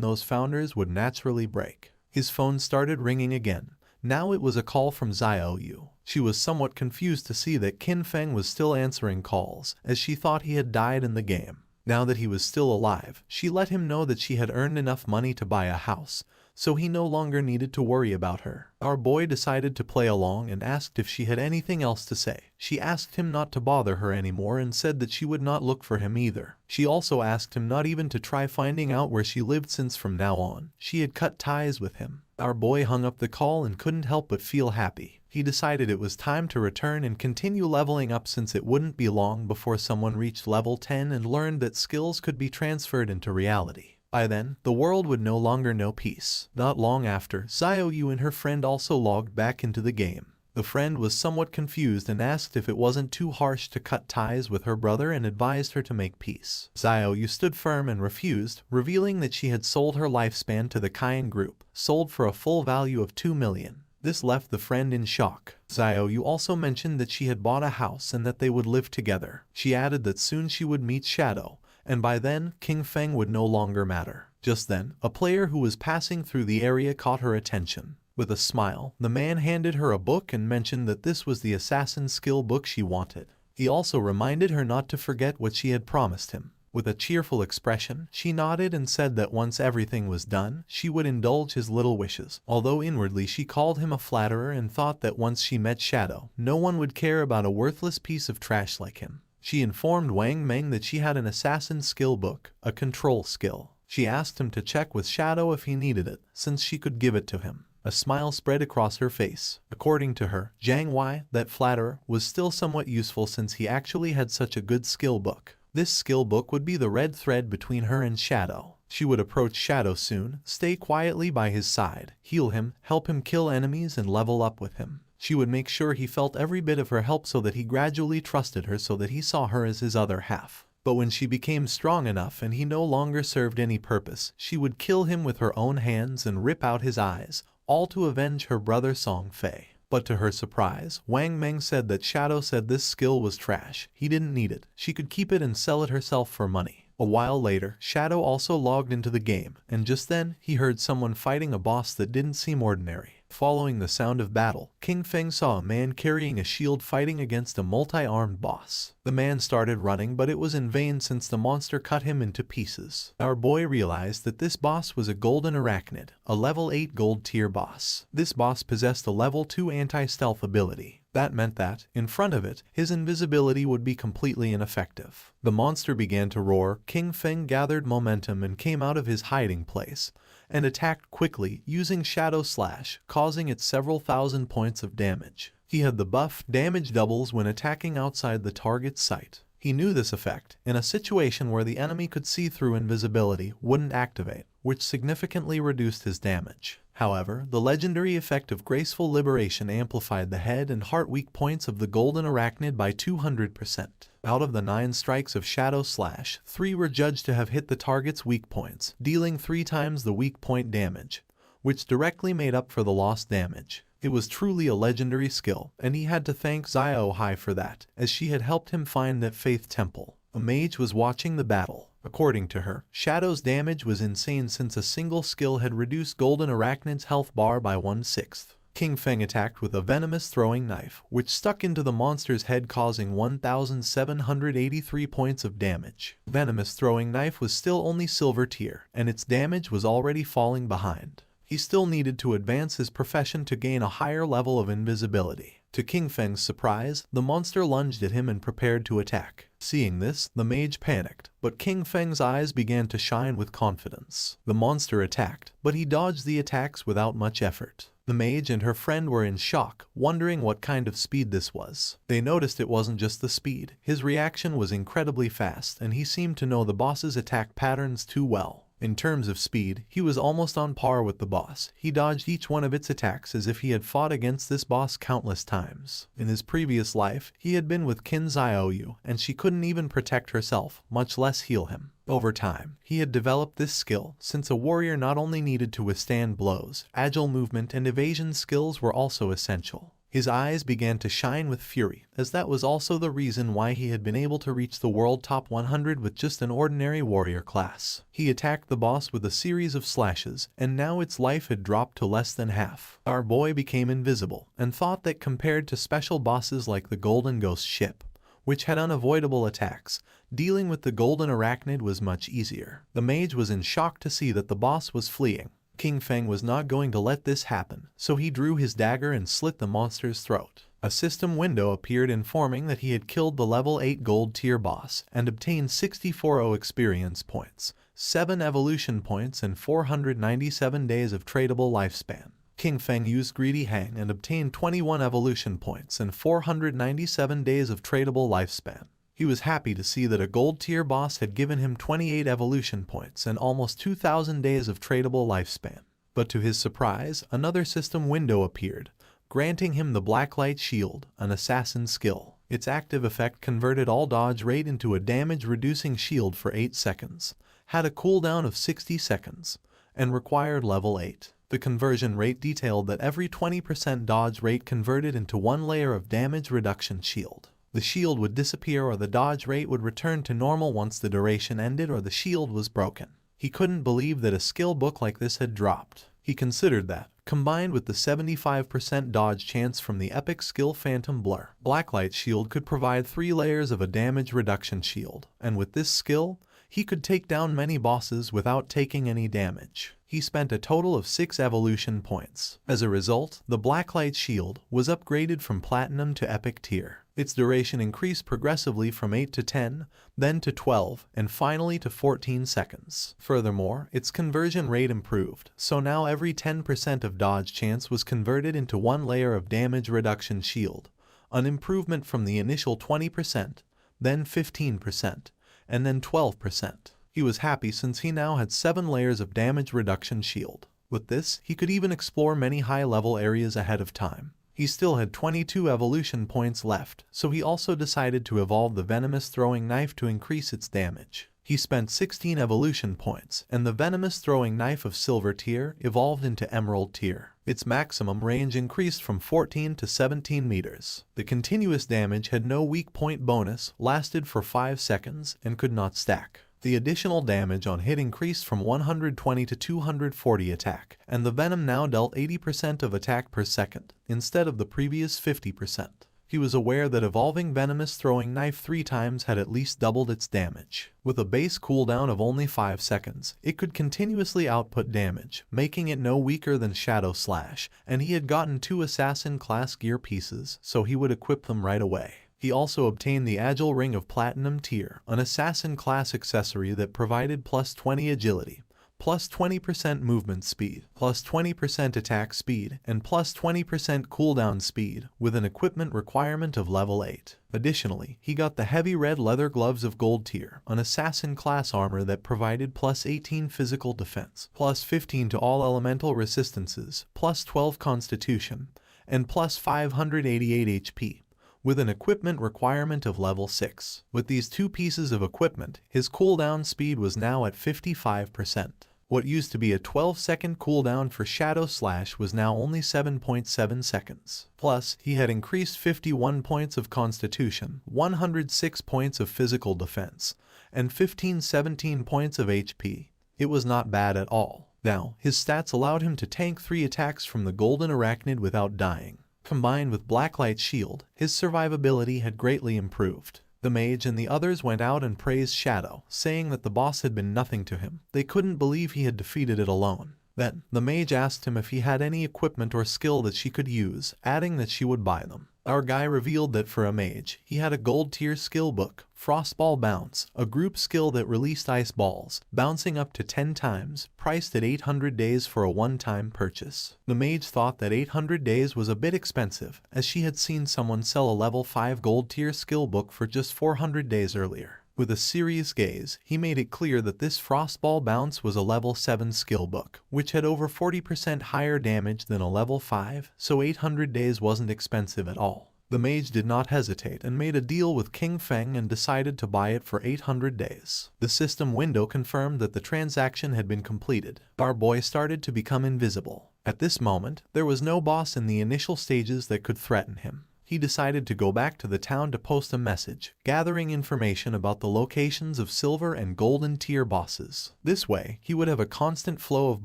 Speaker 1: those founders would naturally break. His phone started ringing again. Now it was a call from Xiao Yu. She was somewhat confused to see that Qin Feng was still answering calls, as she thought he had died in the game. Now that he was still alive, she let him know that she had earned enough money to buy a house, so he no longer needed to worry about her. Our boy decided to play along and asked if she had anything else to say. She asked him not to bother her anymore and said that she would not look for him either. She also asked him not even to try finding out where she lived, since from now on, she had cut ties with him. Our boy hung up the call and couldn't help but feel happy. He decided it was time to return and continue leveling up, since it wouldn't be long before someone reached level 10 and learned that skills could be transferred into reality. By then, the world would no longer know peace. Not long after, Xiao Yu and her friend also logged back into the game. The friend was somewhat confused and asked if it wasn't too harsh to cut ties with her brother and advised her to make peace. Xiao Yu stood firm and refused, revealing that she had sold her lifespan to the Kyan Group, sold for a full value of 2 million. This left the friend in shock. Xiao Yu also mentioned that she had bought a house and that they would live together. She added that soon she would meet Shadow, and by then, King Feng would no longer matter. Just then, a player who was passing through the area caught her attention. With a smile, the man handed her a book and mentioned that this was the assassin skill book she wanted. He also reminded her not to forget what she had promised him. With a cheerful expression, she nodded and said that once everything was done, she would indulge his little wishes. Although inwardly she called him a flatterer and thought that once she met Shadow, no one would care about a worthless piece of trash like him. She informed Wang Meng that she had an assassin skill book, a control skill. She asked him to check with Shadow if he needed it, since she could give it to him. A smile spread across her face. According to her, Zhang Wei, that flatterer, was still somewhat useful since he actually had such a good skill book. This skill book would be the red thread between her and Shadow. She would approach Shadow soon, stay quietly by his side, heal him, help him kill enemies, and level up with him. She would make sure he felt every bit of her help so that he gradually trusted her, so that he saw her as his other half. But when she became strong enough and he no longer served any purpose, she would kill him with her own hands and rip out his eyes, all to avenge her brother Song Fei. But to her surprise, Wang Meng said that Shadow said this skill was trash. He didn't need it. She could keep it and sell it herself for money. A while later, Shadow also logged into the game, and just then, he heard someone fighting a boss that didn't seem ordinary. Following the sound of battle, King Feng saw a man carrying a shield fighting against a multi-armed boss. The man started running, but it was in vain since the monster cut him into pieces. Our boy realized that this boss was a golden arachnid, a level 8 gold tier boss. This boss possessed a level 2 anti-stealth ability. That meant that, in front of it, his invisibility would be completely ineffective. The monster began to roar. King Feng gathered momentum and came out of his hiding place, and attacked quickly using Shadow Slash, causing it several thousand points of damage. He had the buff damage doubles when attacking outside the target's sight. He knew this effect, in a situation where the enemy could see through invisibility, wouldn't activate, which significantly reduced his damage. However, the legendary effect of Graceful Liberation amplified the head and heart weak points of the golden arachnid by 200%. Out of the 9 strikes of Shadow Slash, 3 were judged to have hit the target's weak points, dealing 3 times the weak point damage, which directly made up for the lost damage. It was truly a legendary skill, and he had to thank Xiao Hai for that, as she had helped him find that Faith Temple. A mage was watching the battle. According to her, Shadow's damage was insane since a single skill had reduced Golden Arachnid's health bar by 1/6. King Feng attacked with a venomous throwing knife, which stuck into the monster's head, causing 1,783 points of damage. Venomous throwing knife was still only silver tier, and its damage was already falling behind. He still needed to advance his profession to gain a higher level of invisibility. To King Feng's surprise, the monster lunged at him and prepared to attack. Seeing this, the mage panicked, but King Feng's eyes began to shine with confidence. The monster attacked, but he dodged the attacks without much effort. The mage and her friend were in shock, wondering what kind of speed this was. They noticed it wasn't just the speed. His reaction was incredibly fast, and he seemed to know the boss's attack patterns too well. In terms of speed, he was almost on par with the boss. He dodged each one of its attacks as if he had fought against this boss countless times. In his previous life, he had been with Qin Xiaoyu, and she couldn't even protect herself, much less heal him. Over time, he had developed this skill, since a warrior not only needed to withstand blows, agile movement and evasion skills were also essential. His eyes began to shine with fury, as that was also the reason why he had been able to reach the world top 100 with just an ordinary warrior class. He attacked the boss with a series of slashes, and now its life had dropped to less than half. Our boy became invisible, and thought that compared to special bosses like the Golden Ghost ship, which had unavoidable attacks, dealing with the Golden Arachnid was much easier. The mage was in shock to see that the boss was fleeing. King Feng was not going to let this happen, so he drew his dagger and slit the monster's throat. A system window appeared informing that he had killed the level 8 gold tier boss and obtained 64 experience points, 7 evolution points and 497 days of tradable lifespan. King Feng used Greedy Hang and obtained 21 evolution points and 497 days of tradable lifespan. He was happy to see that a gold tier boss had given him 28 evolution points and almost 2,000 days of tradable lifespan. But to his surprise, another system window appeared, granting him the Blacklight Shield, an assassin skill. Its active effect converted all dodge rate into a damage-reducing shield for 8 seconds, had a cooldown of 60 seconds, and required level 8. The conversion rate detailed that every 20% dodge rate converted into 1 layer of damage reduction shield. The shield would disappear or the dodge rate would return to normal once the duration ended or the shield was broken. He couldn't believe that a skill book like this had dropped. He considered that, combined with the 75% dodge chance from the epic skill Phantom Blur, Blacklight Shield could provide 3 layers of a damage reduction shield, and with this skill, he could take down many bosses without taking any damage. He spent a total of 6 evolution points. As a result, the Blacklight Shield was upgraded from Platinum to Epic tier. Its duration increased progressively from 8 to 10, then to 12, and finally to 14 seconds. Furthermore, its conversion rate improved, so now every 10% of dodge chance was converted into 1 layer of damage reduction shield, an improvement from the initial 20%, then 15%, and then 12%. He was happy since he now had 7 layers of damage reduction shield. With this, he could even explore many high-level areas ahead of time. He still had 22 evolution points left, so he also decided to evolve the venomous throwing knife to increase its damage. He spent 16 evolution points, and the venomous throwing knife of silver tier evolved into emerald tier. Its maximum range increased from 14 to 17 meters. The continuous damage had no weak point bonus, lasted for 5 seconds, and could not stack. The additional damage on hit increased from 120 to 240 attack, and the venom now dealt 80% of attack per second, instead of the previous 50%. He was aware that evolving venomous throwing knife 3 times had at least doubled its damage. With a base cooldown of only 5 seconds, it could continuously output damage, making it no weaker than Shadow Slash, and he had gotten 2 assassin class gear pieces, so he would equip them right away. He also obtained the Agile Ring of Platinum tier, an assassin class accessory that provided plus 20 agility, plus 20% movement speed, plus 20% attack speed, and plus 20% cooldown speed, with an equipment requirement of level 8. Additionally, he got the heavy red leather gloves of gold tier, an assassin class armor that provided plus 18 physical defense, plus 15 to all elemental resistances, plus 12 constitution, and plus 588 HP. With an equipment requirement of level 6. With these 2 pieces of equipment, his cooldown speed was now at 55%. What used to be a 12-second cooldown for Shadow Slash was now only 7.7 seconds. Plus, he had increased 51 points of constitution, 106 points of physical defense, and 17 points of HP. It was not bad at all. Now, his stats allowed him to tank 3 attacks from the golden arachnid without dying. Combined with Blacklight's shield, his survivability had greatly improved. The mage and the others went out and praised Shadow, saying that the boss had been nothing to him. They couldn't believe he had defeated it alone. Then, the mage asked him if he had any equipment or skill that she could use, adding that she would buy them. Our guy revealed that for a mage, he had a gold tier skill book, Frostball Bounce, a group skill that released ice balls, bouncing up to 10 times, priced at 800 days for a one-time purchase. The mage thought that 800 days was a bit expensive, as she had seen someone sell a level 5 gold tier skill book for just 400 days earlier. With a serious gaze, he made it clear that this Frostball Bounce was a level 7 skill book, which had over 40% higher damage than a level 5, so 800 days wasn't expensive at all. The mage did not hesitate and made a deal with King Feng and decided to buy it for 800 days. The system window confirmed that the transaction had been completed. Our boy started to become invisible. At this moment, there was no boss in the initial stages that could threaten him. He decided to go back to the town to post a message, gathering information about the locations of silver and golden tier bosses. This way, he would have a constant flow of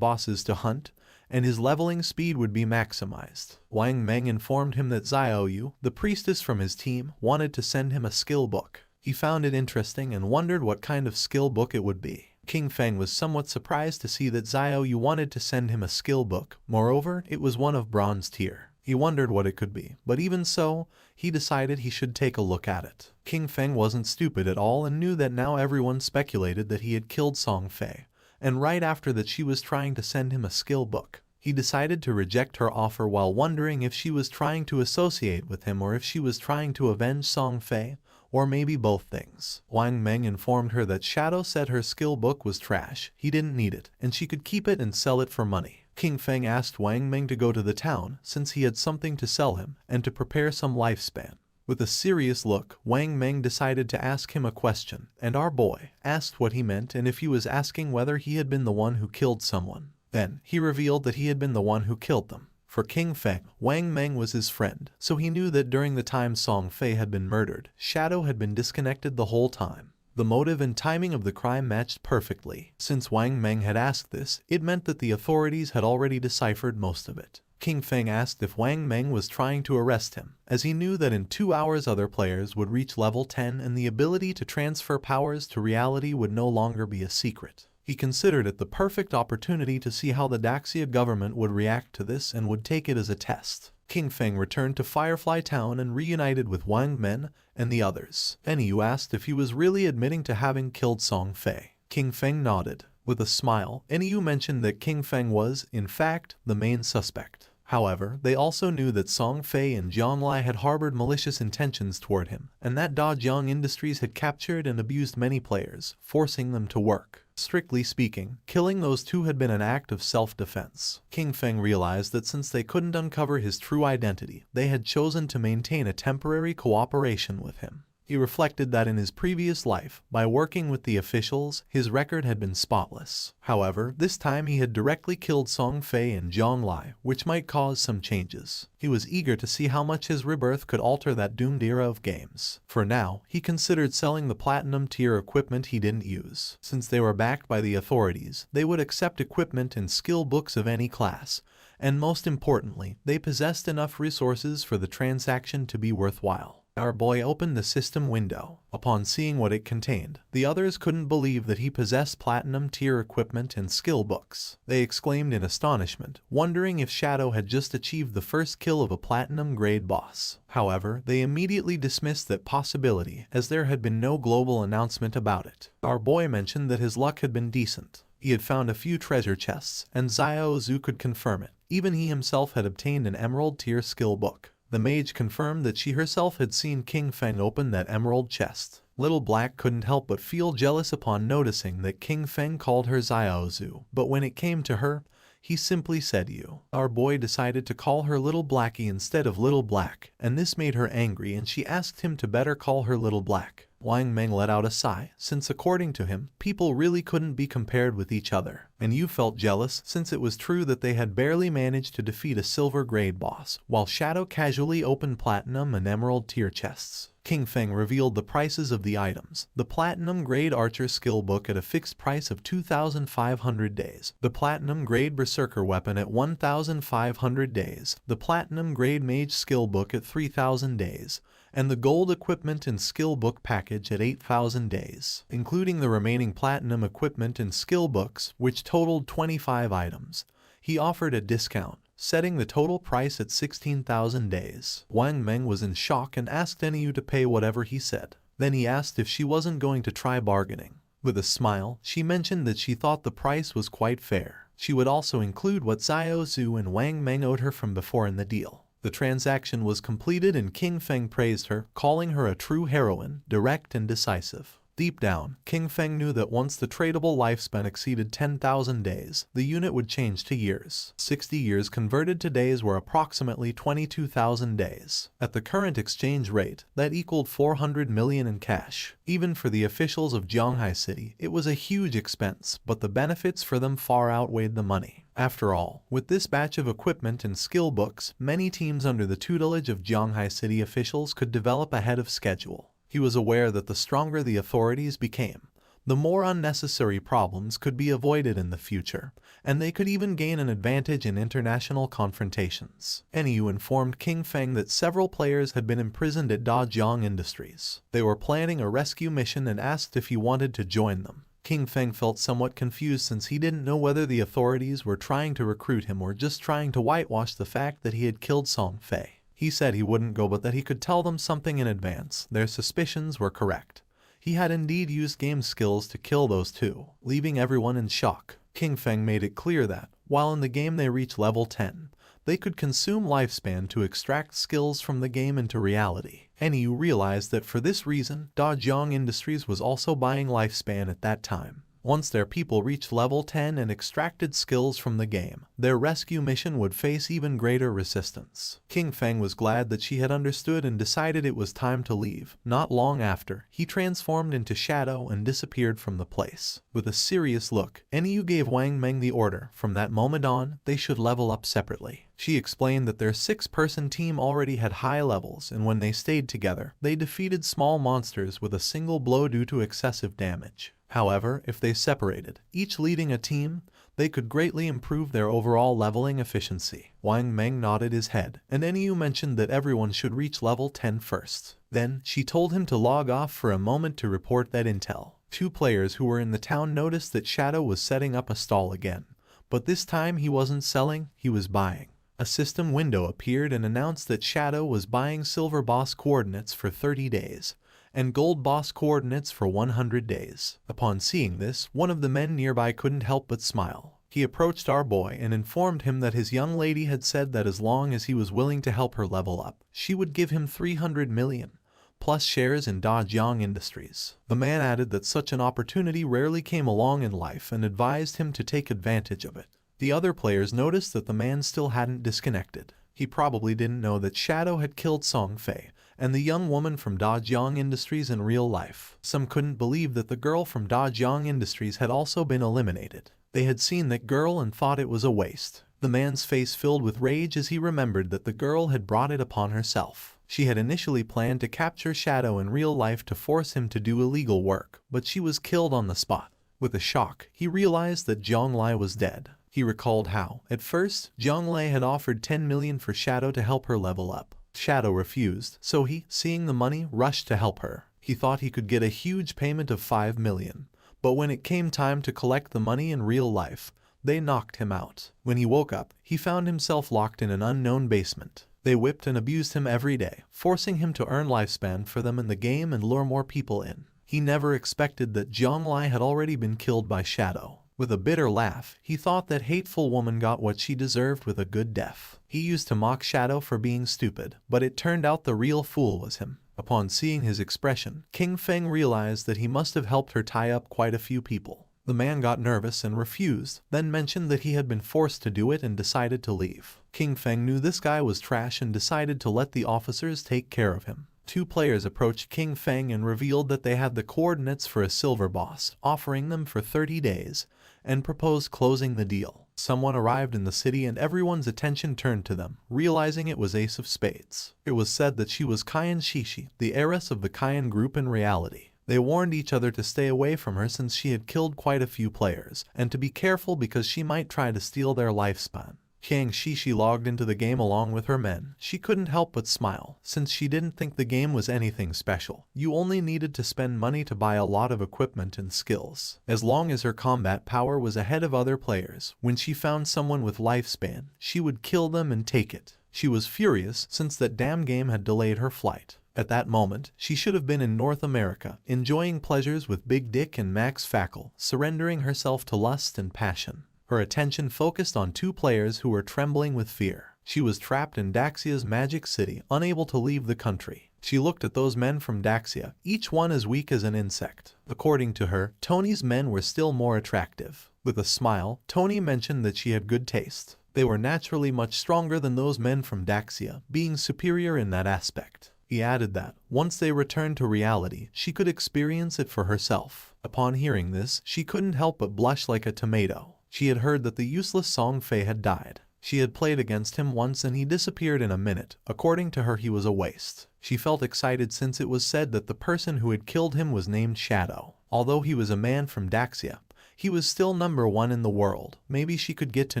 Speaker 1: bosses to hunt, and his leveling speed would be maximized. Wang Meng informed him that Xiaoyu, the priestess from his team, wanted to send him a skill book. He found it interesting and wondered what kind of skill book it would be. King Feng was somewhat surprised to see that Xiaoyu wanted to send him a skill book. Moreover, it was one of bronze tier. He wondered what it could be, but even so, he decided he should take a look at it. King Feng wasn't stupid at all and knew that now everyone speculated that he had killed Song Fei, and right after that she was trying to send him a skill book. He decided to reject her offer while wondering if she was trying to associate with him or if she was trying to avenge Song Fei, or maybe both things. Wang Meng informed her that Shadow said her skill book was trash, he didn't need it, and she could keep it and sell it for money. King Feng asked Wang Meng to go to the town since he had something to sell him and to prepare some lifespan. With a serious look, Wang Meng decided to ask him a question, and our boy asked what he meant and if he was asking whether he had been the one who killed someone. Then, he revealed that he had been the one who killed them. For King Feng, Wang Meng was his friend, so he knew that during the time Song Fei had been murdered, Shadow had been disconnected the whole time. The motive and timing of the crime matched perfectly. Since Wang Meng had asked this, it meant that the authorities had already deciphered most of it. King Feng asked if Wang Meng was trying to arrest him, as he knew that in 2 hours other players would reach level 10 and the ability to transfer powers to reality would no longer be a secret. He considered it the perfect opportunity to see how the Daxia government would react to this and would take it as a test. King Feng returned to Firefly Town and reunited with Wang Meng and the others. Yu asked if he was really admitting to having killed Song Fei. King Feng nodded. With a smile, Yu mentioned that King Feng was, in fact, the main suspect. However, they also knew that Song Fei and Zhonglai had harbored malicious intentions toward him, and that Dajiang Industries had captured and abused many players, forcing them to work. Strictly speaking, killing those two had been an act of self-defense. King Feng realized that since they couldn't uncover his true identity, they had chosen to maintain a temporary cooperation with him. He reflected that in his previous life, by working with the officials, his record had been spotless. However, this time he had directly killed Song Fei and Zhonglai, which might cause some changes. He was eager to see how much his rebirth could alter that doomed era of games. For now, he considered selling the platinum tier equipment he didn't use. Since they were backed by the authorities, they would accept equipment and skill books of any class, and most importantly, they possessed enough resources for the transaction to be worthwhile. Our boy opened the system window. Upon seeing what it contained, the others couldn't believe that he possessed platinum tier equipment and skill books. They exclaimed in astonishment, wondering if Shadow had just achieved the first kill of a platinum grade boss. However, they immediately dismissed that possibility, as there had been no global announcement about it. Our boy mentioned that his luck had been decent. He had found a few treasure chests, and Xiao Zhu could confirm it. Even he himself had obtained an emerald tier skill book. The mage confirmed that she herself had seen King Feng open that emerald chest. Little Black couldn't help but feel jealous upon noticing that King Feng called her Xiao Zhu, but when it came to her, he simply said you. Our boy decided to call her Little Blackie instead of Little Black, and this made her angry and she asked him to better call her Little Black. Wang Meng let out a sigh, since according to him, people really couldn't be compared with each other. And you felt jealous, since it was true that they had barely managed to defeat a silver grade boss, while Shadow casually opened platinum and emerald tier chests. King Feng revealed the prices of the items. The Platinum Grade Archer Skill Book at a fixed price of 2,500 days. The Platinum Grade Berserker Weapon at 1,500 days. The Platinum Grade Mage Skill Book at 3,000 days. And the Gold Equipment and Skill Book package at 8,000 days, including the remaining Platinum Equipment and Skill Books, which totaled 25 items. He offered a discount, setting the total price at 16,000 days. Wang Meng was in shock and asked Eniyu to pay whatever he said. Then he asked if she wasn't going to try bargaining. With a smile, she mentioned that she thought the price was quite fair. She would also include what Xiao Zhu and Wang Meng owed her from before in the deal. The transaction was completed and King Feng praised her, calling her a true heroine, direct and decisive. Deep down, King Feng knew that once the tradable lifespan exceeded 10,000 days, the unit would change to years. 60 years converted to days were approximately 22,000 days. At the current exchange rate, that equaled 400 million in cash. Even for the officials of Zhanghai City, it was a huge expense, but the benefits for them far outweighed the money. After all, with this batch of equipment and skill books, many teams under the tutelage of Zhanghai City officials could develop ahead of schedule. He was aware that the stronger the authorities became, the more unnecessary problems could be avoided in the future, and they could even gain an advantage in international confrontations. Eniyu informed King Feng that several players had been imprisoned at Dajiang Industries. They were planning a rescue mission and asked if he wanted to join them. King Feng felt somewhat confused since he didn't know whether the authorities were trying to recruit him or just trying to whitewash the fact that he had killed Song Fei. He said he wouldn't go but that he could tell them something in advance. Their suspicions were correct. He had indeed used game skills to kill those two, leaving everyone in shock. King Feng made it clear that, while in the game they reach level 10, they could consume lifespan to extract skills from the game into reality. Eniyu realized that for this reason, Dajiang Industries was also buying lifespan at that time. Once their people reached level 10 and extracted skills from the game, their rescue mission would face even greater resistance. King Feng was glad that she had understood and decided it was time to leave. Not long after, he transformed into Shadow and disappeared from the place. With a serious look, Eniyu gave Wang Meng the order. From that moment on, they should level up separately. She explained that their 6-person team already had high levels, and when they stayed together, they defeated small monsters with a single blow due to excessive damage. However, if they separated, each leading a team, they could greatly improve their overall leveling efficiency. Wang Meng nodded his head, and Eniyu mentioned that everyone should reach level 10 first. Then, she told him to log off for a moment to report that intel. 2 players who were in the town noticed that Shadow was setting up a stall again, but this time he wasn't selling, he was buying. A system window appeared and announced that Shadow was buying Silver Boss coordinates for 30 days. And Gold Boss coordinates for 100 days. Upon seeing this, one of the men nearby couldn't help but smile. He approached our boy and informed him that his young lady had said that as long as he was willing to help her level up, she would give him 300 million, plus shares in Dajiang Industries. The man added that such an opportunity rarely came along in life and advised him to take advantage of it. The other players noticed that the man still hadn't disconnected. He probably didn't know that Shadow had killed Song Fei and the young woman from Dajiang Industries in real life. Some couldn't believe that the girl from Dajiang Industries had also been eliminated. They had seen that girl and thought it was a waste. The man's face filled with rage as he remembered that the girl had brought it upon herself. She had initially planned to capture Shadow in real life to force him to do illegal work, but she was killed on the spot. With a shock, he realized that Zhonglai was dead. He recalled how, at first, Zhonglai had offered 10 million for Shadow to help her level up. Shadow refused, so he, seeing the money, rushed to help her. He thought he could get a huge payment of 5 million, but when it came time to collect the money in real life, they knocked him out. When he woke up, he found himself locked in an unknown basement. They whipped and abused him every day, forcing him to earn lifespan for them in the game and lure more people in. He never expected that Zhonglai had already been killed by Shadow. With a bitter laugh, he thought that hateful woman got what she deserved with a good death. He used to mock Shadow for being stupid, but it turned out the real fool was him. Upon seeing his expression, King Feng realized that he must have helped her tie up quite a few people. The man got nervous and refused, then mentioned that he had been forced to do it and decided to leave. King Feng knew this guy was trash and decided to let the officers take care of him. two players approached King Feng and revealed that they had the coordinates for a silver boss, offering them for 30 days, and proposed closing the deal. Someone arrived in the city and everyone's attention turned to them, realizing it was Ace of Spades. It was said that she was Kayan Shishi, the heiress of the Kayan group in reality. They warned each other to stay away from her since she had killed quite a few players, and to be careful because she might try to steal their lifespan. Kang Shishi logged into the game along with her men. She couldn't help but smile, since she didn't think the game was anything special. You only needed to spend money to buy a lot of equipment and skills. As long as her combat power was ahead of other players, when she found someone with lifespan, she would kill them and take it. She was furious since that damn game had delayed her flight. At that moment, she should have been in North America, enjoying pleasures with Big Dick and Max Fackle, surrendering herself to lust and passion. Her attention focused on two players who were trembling with fear. She was trapped in Daxia's magic city, unable to leave the country. She looked at those men from Daxia, each one as weak as an insect. According to her, Tony's men were still more attractive. With a smile, Tony mentioned that she had good taste. They were naturally much stronger than those men from Daxia, being superior in that aspect. He added that, once they returned to reality, she could experience it for herself. Upon hearing this, she couldn't help but blush like a tomato. She had heard that the useless Song Fei had died. She had played against him once and he disappeared in a minute. According to her, he was a waste. She felt excited since it was said that the person who had killed him was named Shadow. Although he was a man from Daxia, he was still #1 in the world. Maybe she could get to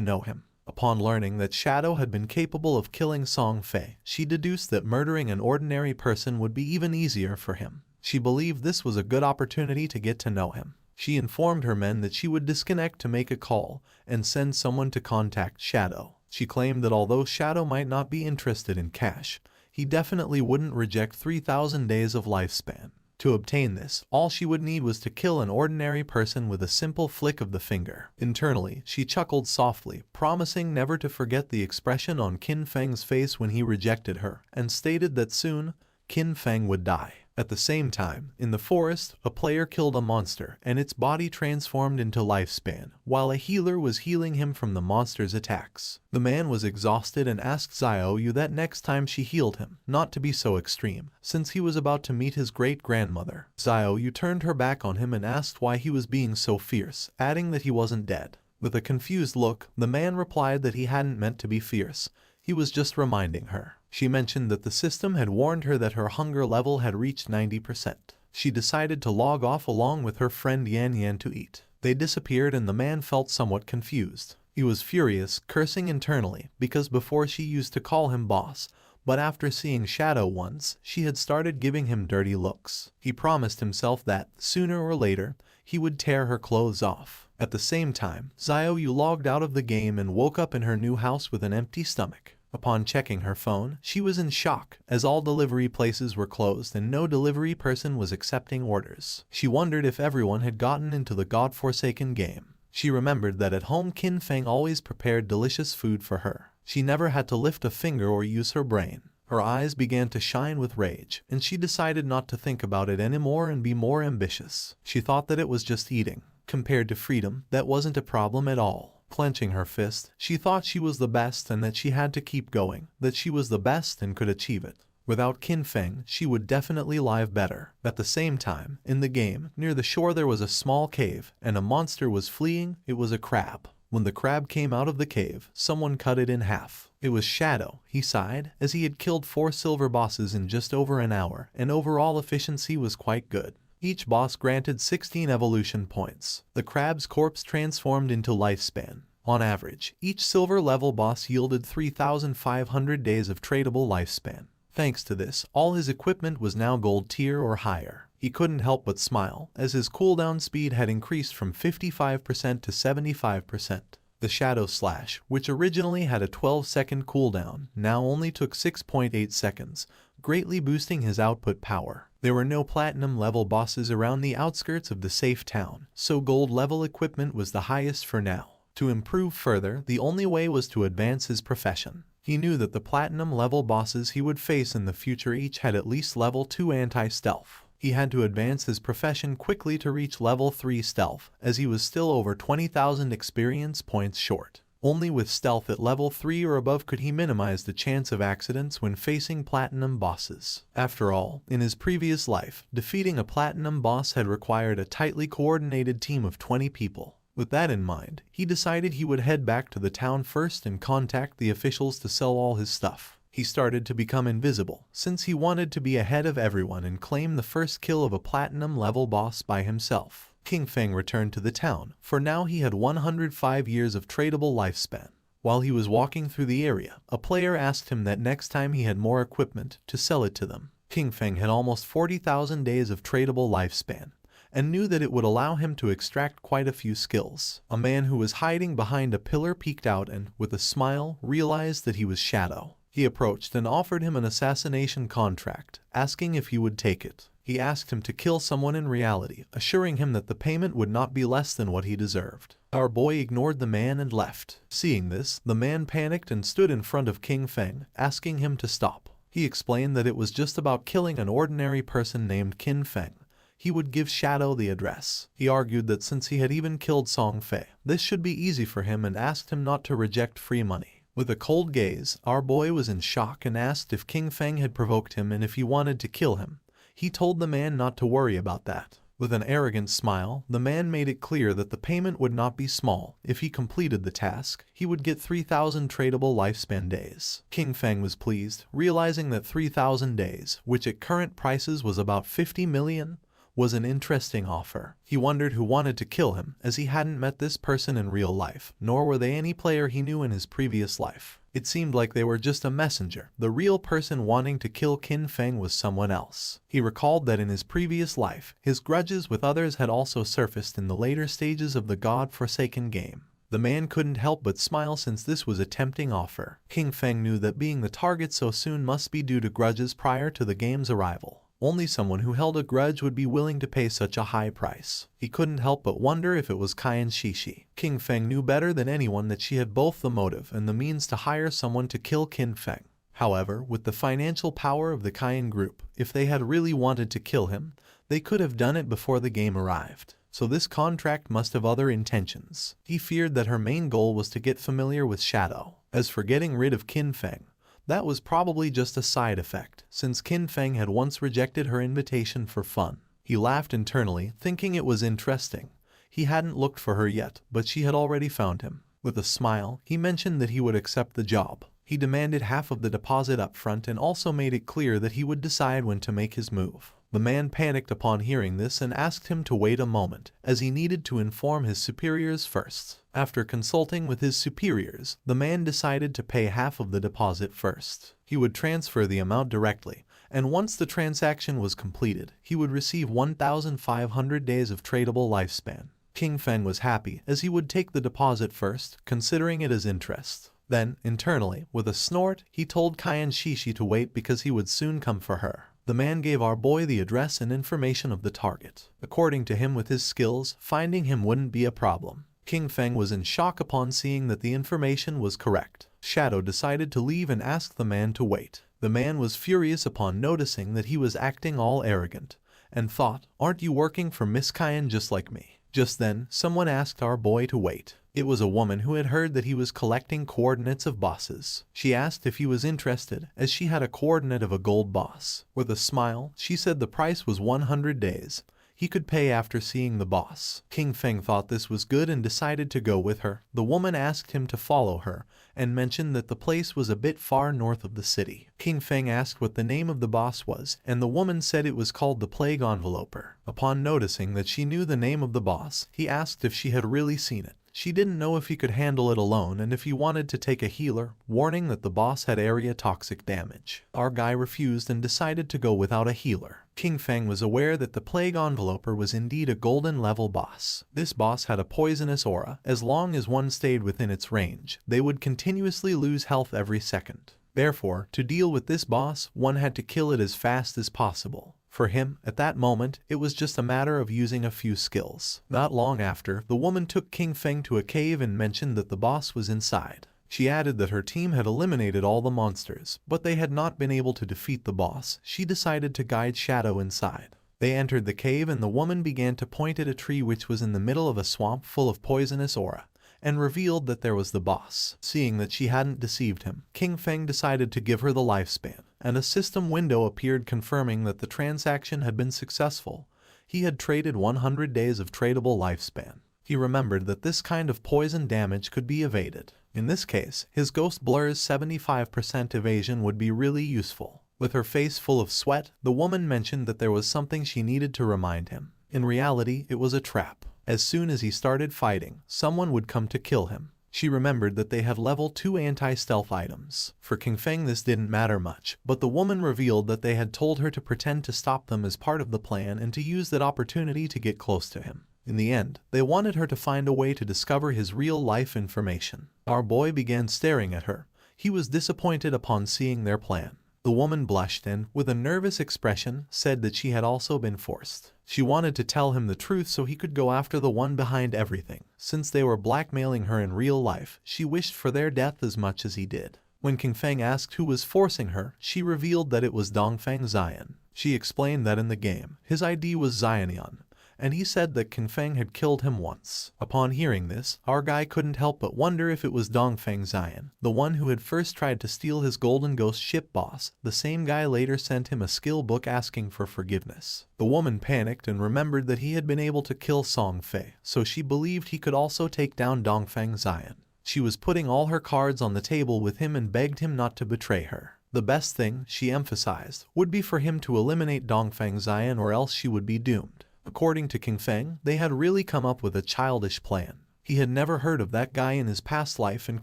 Speaker 1: know him. Upon learning that Shadow had been capable of killing Song Fei, she deduced that murdering an ordinary person would be even easier for him. She believed this was a good opportunity to get to know him. She informed her men that she would disconnect to make a call and send someone to contact Shadow. She claimed that although Shadow might not be interested in cash, he definitely wouldn't reject 3,000 days of lifespan. To obtain this, all she would need was to kill an ordinary person with a simple flick of the finger. Internally, she chuckled softly, promising never to forget the expression on Qin Feng's face when he rejected her, and stated that soon, Qin Feng would die. At the same time, in the forest, a player killed a monster and its body transformed into lifespan, while a healer was healing him from the monster's attacks. The man was exhausted and asked Xiaoyu that next time she healed him, not to be so extreme, since he was about to meet his great-grandmother. Xiaoyu turned her back on him and asked why he was being so fierce, adding that he wasn't dead. With a confused look, the man replied that he hadn't meant to be fierce. He was just reminding her. She mentioned that the system had warned her that her hunger level had reached 90%. She decided to log off along with her friend Yan Yan to eat. They disappeared and the man felt somewhat confused. He was furious, cursing internally, because before she used to call him boss, but after seeing Shadow once, she had started giving him dirty looks. He promised himself that, sooner or later, he would tear her clothes off. At the same time, Xiaoyu logged out of the game and woke up in her new house with an empty stomach. Upon checking her phone, she was in shock, as all delivery places were closed and no delivery person was accepting orders. She wondered if everyone had gotten into the godforsaken game. She remembered that at home Qin Feng always prepared delicious food for her. She never had to lift a finger or use her brain. Her eyes began to shine with rage, and she decided not to think about it anymore and be more ambitious. She thought that it was just eating. Compared to freedom, that wasn't a problem at all. Clenching her fist, she thought she was the best and that she had to keep going, that she was the best and could achieve it. Without Qin Feng, she would definitely live better. At the same time, in the game, near the shore there was a small cave, and a monster was fleeing. It was a crab. When the crab came out of the cave, someone cut it in half. It was Shadow, he sighed, as he had killed 4 silver bosses in just over an hour, and overall efficiency was quite good. Each boss granted 16 evolution points. The crab's corpse transformed into lifespan. On average, each silver level boss yielded 3,500 days of tradable lifespan. Thanks to this, all his equipment was now gold tier or higher. He couldn't help but smile, as his cooldown speed had increased from 55% to 75%. The Shadow Slash, which originally had a 12-second cooldown, now only took 6.8 seconds, greatly boosting his output power. There were no platinum level bosses around the outskirts of the safe town, so gold level equipment was the highest for now. To improve further, the only way was to advance his profession. He knew that the platinum level bosses he would face in the future each had at least level 2 anti-stealth. He had to advance his profession quickly to reach level 3 stealth, as he was still over 20,000 experience points short. Only with stealth at level 3 or above could he minimize the chance of accidents when facing platinum bosses. After all, in his previous life, defeating a platinum boss had required a tightly coordinated team of 20 people. With that in mind, he decided he would head back to the town first and contact the officials to sell all his stuff. He started to become invisible, since he wanted to be ahead of everyone and claim the first kill of a platinum-level boss by himself. King Feng returned to the town, for now he had 105 years of tradable lifespan. While he was walking through the area, a player asked him that next time he had more equipment, to sell it to them. King Feng had almost 40,000 days of tradable lifespan, and knew that it would allow him to extract quite a few skills. A man who was hiding behind a pillar peeked out and, with a smile, realized that he was Shadow. He approached and offered him an assassination contract, asking if he would take it. He asked him to kill someone in reality, assuring him that the payment would not be less than what he deserved. Our boy ignored the man and left. Seeing this, the man panicked and stood in front of King Feng, asking him to stop. He explained that it was just about killing an ordinary person named Kin Feng. He would give Shadow the address. He argued that since he had even killed Song Fei, this should be easy for him and asked him not to reject free money. With a cold gaze, our boy was in shock and asked if King Feng had provoked him and if he wanted to kill him. He told the man not to worry about that. With an arrogant smile, the man made it clear that the payment would not be small. If he completed the task, he would get 3,000 tradable lifespan days. King Feng was pleased, realizing that 3,000 days, which at current prices was about 50 million, was an interesting offer. He wondered who wanted to kill him, as he hadn't met this person in real life, nor were they any player he knew in his previous life. It seemed like they were just a messenger. The real person wanting to kill Kin Feng was someone else. He recalled that in his previous life, his grudges with others had also surfaced in the later stages of the God-forsaken game. The man couldn't help but smile since this was a tempting offer. King Feng knew that being the target so soon must be due to grudges prior to the game's arrival. Only someone who held a grudge would be willing to pay such a high price. He couldn't help but wonder if it was Cayenne Shishi. King Feng knew better than anyone that she had both the motive and the means to hire someone to kill Kin Feng. However, with the financial power of the Cayenne group, if they had really wanted to kill him, they could have done it before the game arrived. So this contract must have other intentions. He feared that her main goal was to get familiar with Shadow. As for getting rid of Kin Feng, that was probably just a side effect, since Kin Feng had once rejected her invitation for fun. He laughed internally, thinking it was interesting. He hadn't looked for her yet, but she had already found him. With a smile, he mentioned that he would accept the job. He demanded half of the deposit up front and also made it clear that he would decide when to make his move. The man panicked upon hearing this and asked him to wait a moment, as he needed to inform his superiors first. After consulting with his superiors, the man decided to pay half of the deposit first. He would transfer the amount directly, and once the transaction was completed, he would receive 1,500 days of tradable lifespan. King Feng was happy, as he would take the deposit first, considering it as interest. Then, internally, with a snort, he told Cayenne Shishi to wait because he would soon come for her. The man gave our boy the address and information of the target. According to him, with his skills, finding him wouldn't be a problem. King Feng was in shock upon seeing that the information was correct. Shadow decided to leave and asked the man to wait. The man was furious upon noticing that he was acting all arrogant, and thought, "Aren't you working for Miss Cayenne just like me?" Just then, someone asked our boy to wait. It was a woman who had heard that he was collecting coordinates of bosses. She asked if he was interested, as she had a coordinate of a gold boss. With a smile, she said the price was 100 days. He could pay after seeing the boss. King Feng thought this was good and decided to go with her. The woman asked him to follow her, and mentioned that the place was a bit far north of the city. King Feng asked what the name of the boss was, and the woman said it was called the Plague Enveloper. Upon noticing that she knew the name of the boss, he asked if she had really seen it. She didn't know if he could handle it alone and if he wanted to take a healer, warning that the boss had area toxic damage. Our guy refused and decided to go without a healer. King Feng was aware that the Plague Enveloper was indeed a golden level boss. This boss had a poisonous aura. As long as one stayed within its range, they would continuously lose health every second. Therefore, to deal with this boss, one had to kill it as fast as possible. For him, at that moment, it was just a matter of using a few skills. Not long after, the woman took King Feng to a cave and mentioned that the boss was inside. She added that her team had eliminated all the monsters, but they had not been able to defeat the boss. She decided to guide Shadow inside. They entered the cave and the woman began to point at a tree which was in the middle of a swamp full of poisonous aura, and revealed that there was the boss. Seeing that she hadn't deceived him, King Feng decided to give her the lifespan, and a system window appeared confirming that the transaction had been successful. He had traded 100 days of tradable lifespan. He remembered that this kind of poison damage could be evaded. In this case, his Ghost Blur's 75% evasion would be really useful. With her face full of sweat, the woman mentioned that there was something she needed to remind him. In reality, it was a trap. As soon as he started fighting, someone would come to kill him. She remembered that they had level 2 anti-stealth items. For King Feng this didn't matter much, but the woman revealed that they had told her to pretend to stop them as part of the plan and to use that opportunity to get close to him. In the end, they wanted her to find a way to discover his real-life information. Our boy began staring at her. He was disappointed upon seeing their plan. The woman blushed and, with a nervous expression, said that she had also been forced. She wanted to tell him the truth so he could go after the one behind everything. Since they were blackmailing her in real life, she wished for their death as much as he did. When King Feng asked who was forcing her, she revealed that it was Dongfeng Xian. She explained that in the game, his ID was Xianian, and he said that King Feng had killed him once. Upon hearing this, our guy couldn't help but wonder if it was Dongfeng Xian, the one who had first tried to steal his Golden Ghost ship boss. The same guy later sent him a skill book asking for forgiveness. The woman panicked and remembered that he had been able to kill Song Fei, so she believed he could also take down Dongfeng Xian. She was putting all her cards on the table with him and begged him not to betray her. The best thing, she emphasized, would be for him to eliminate Dongfeng Xian or else she would be doomed. According to King Feng, they had really come up with a childish plan. He had never heard of that guy in his past life and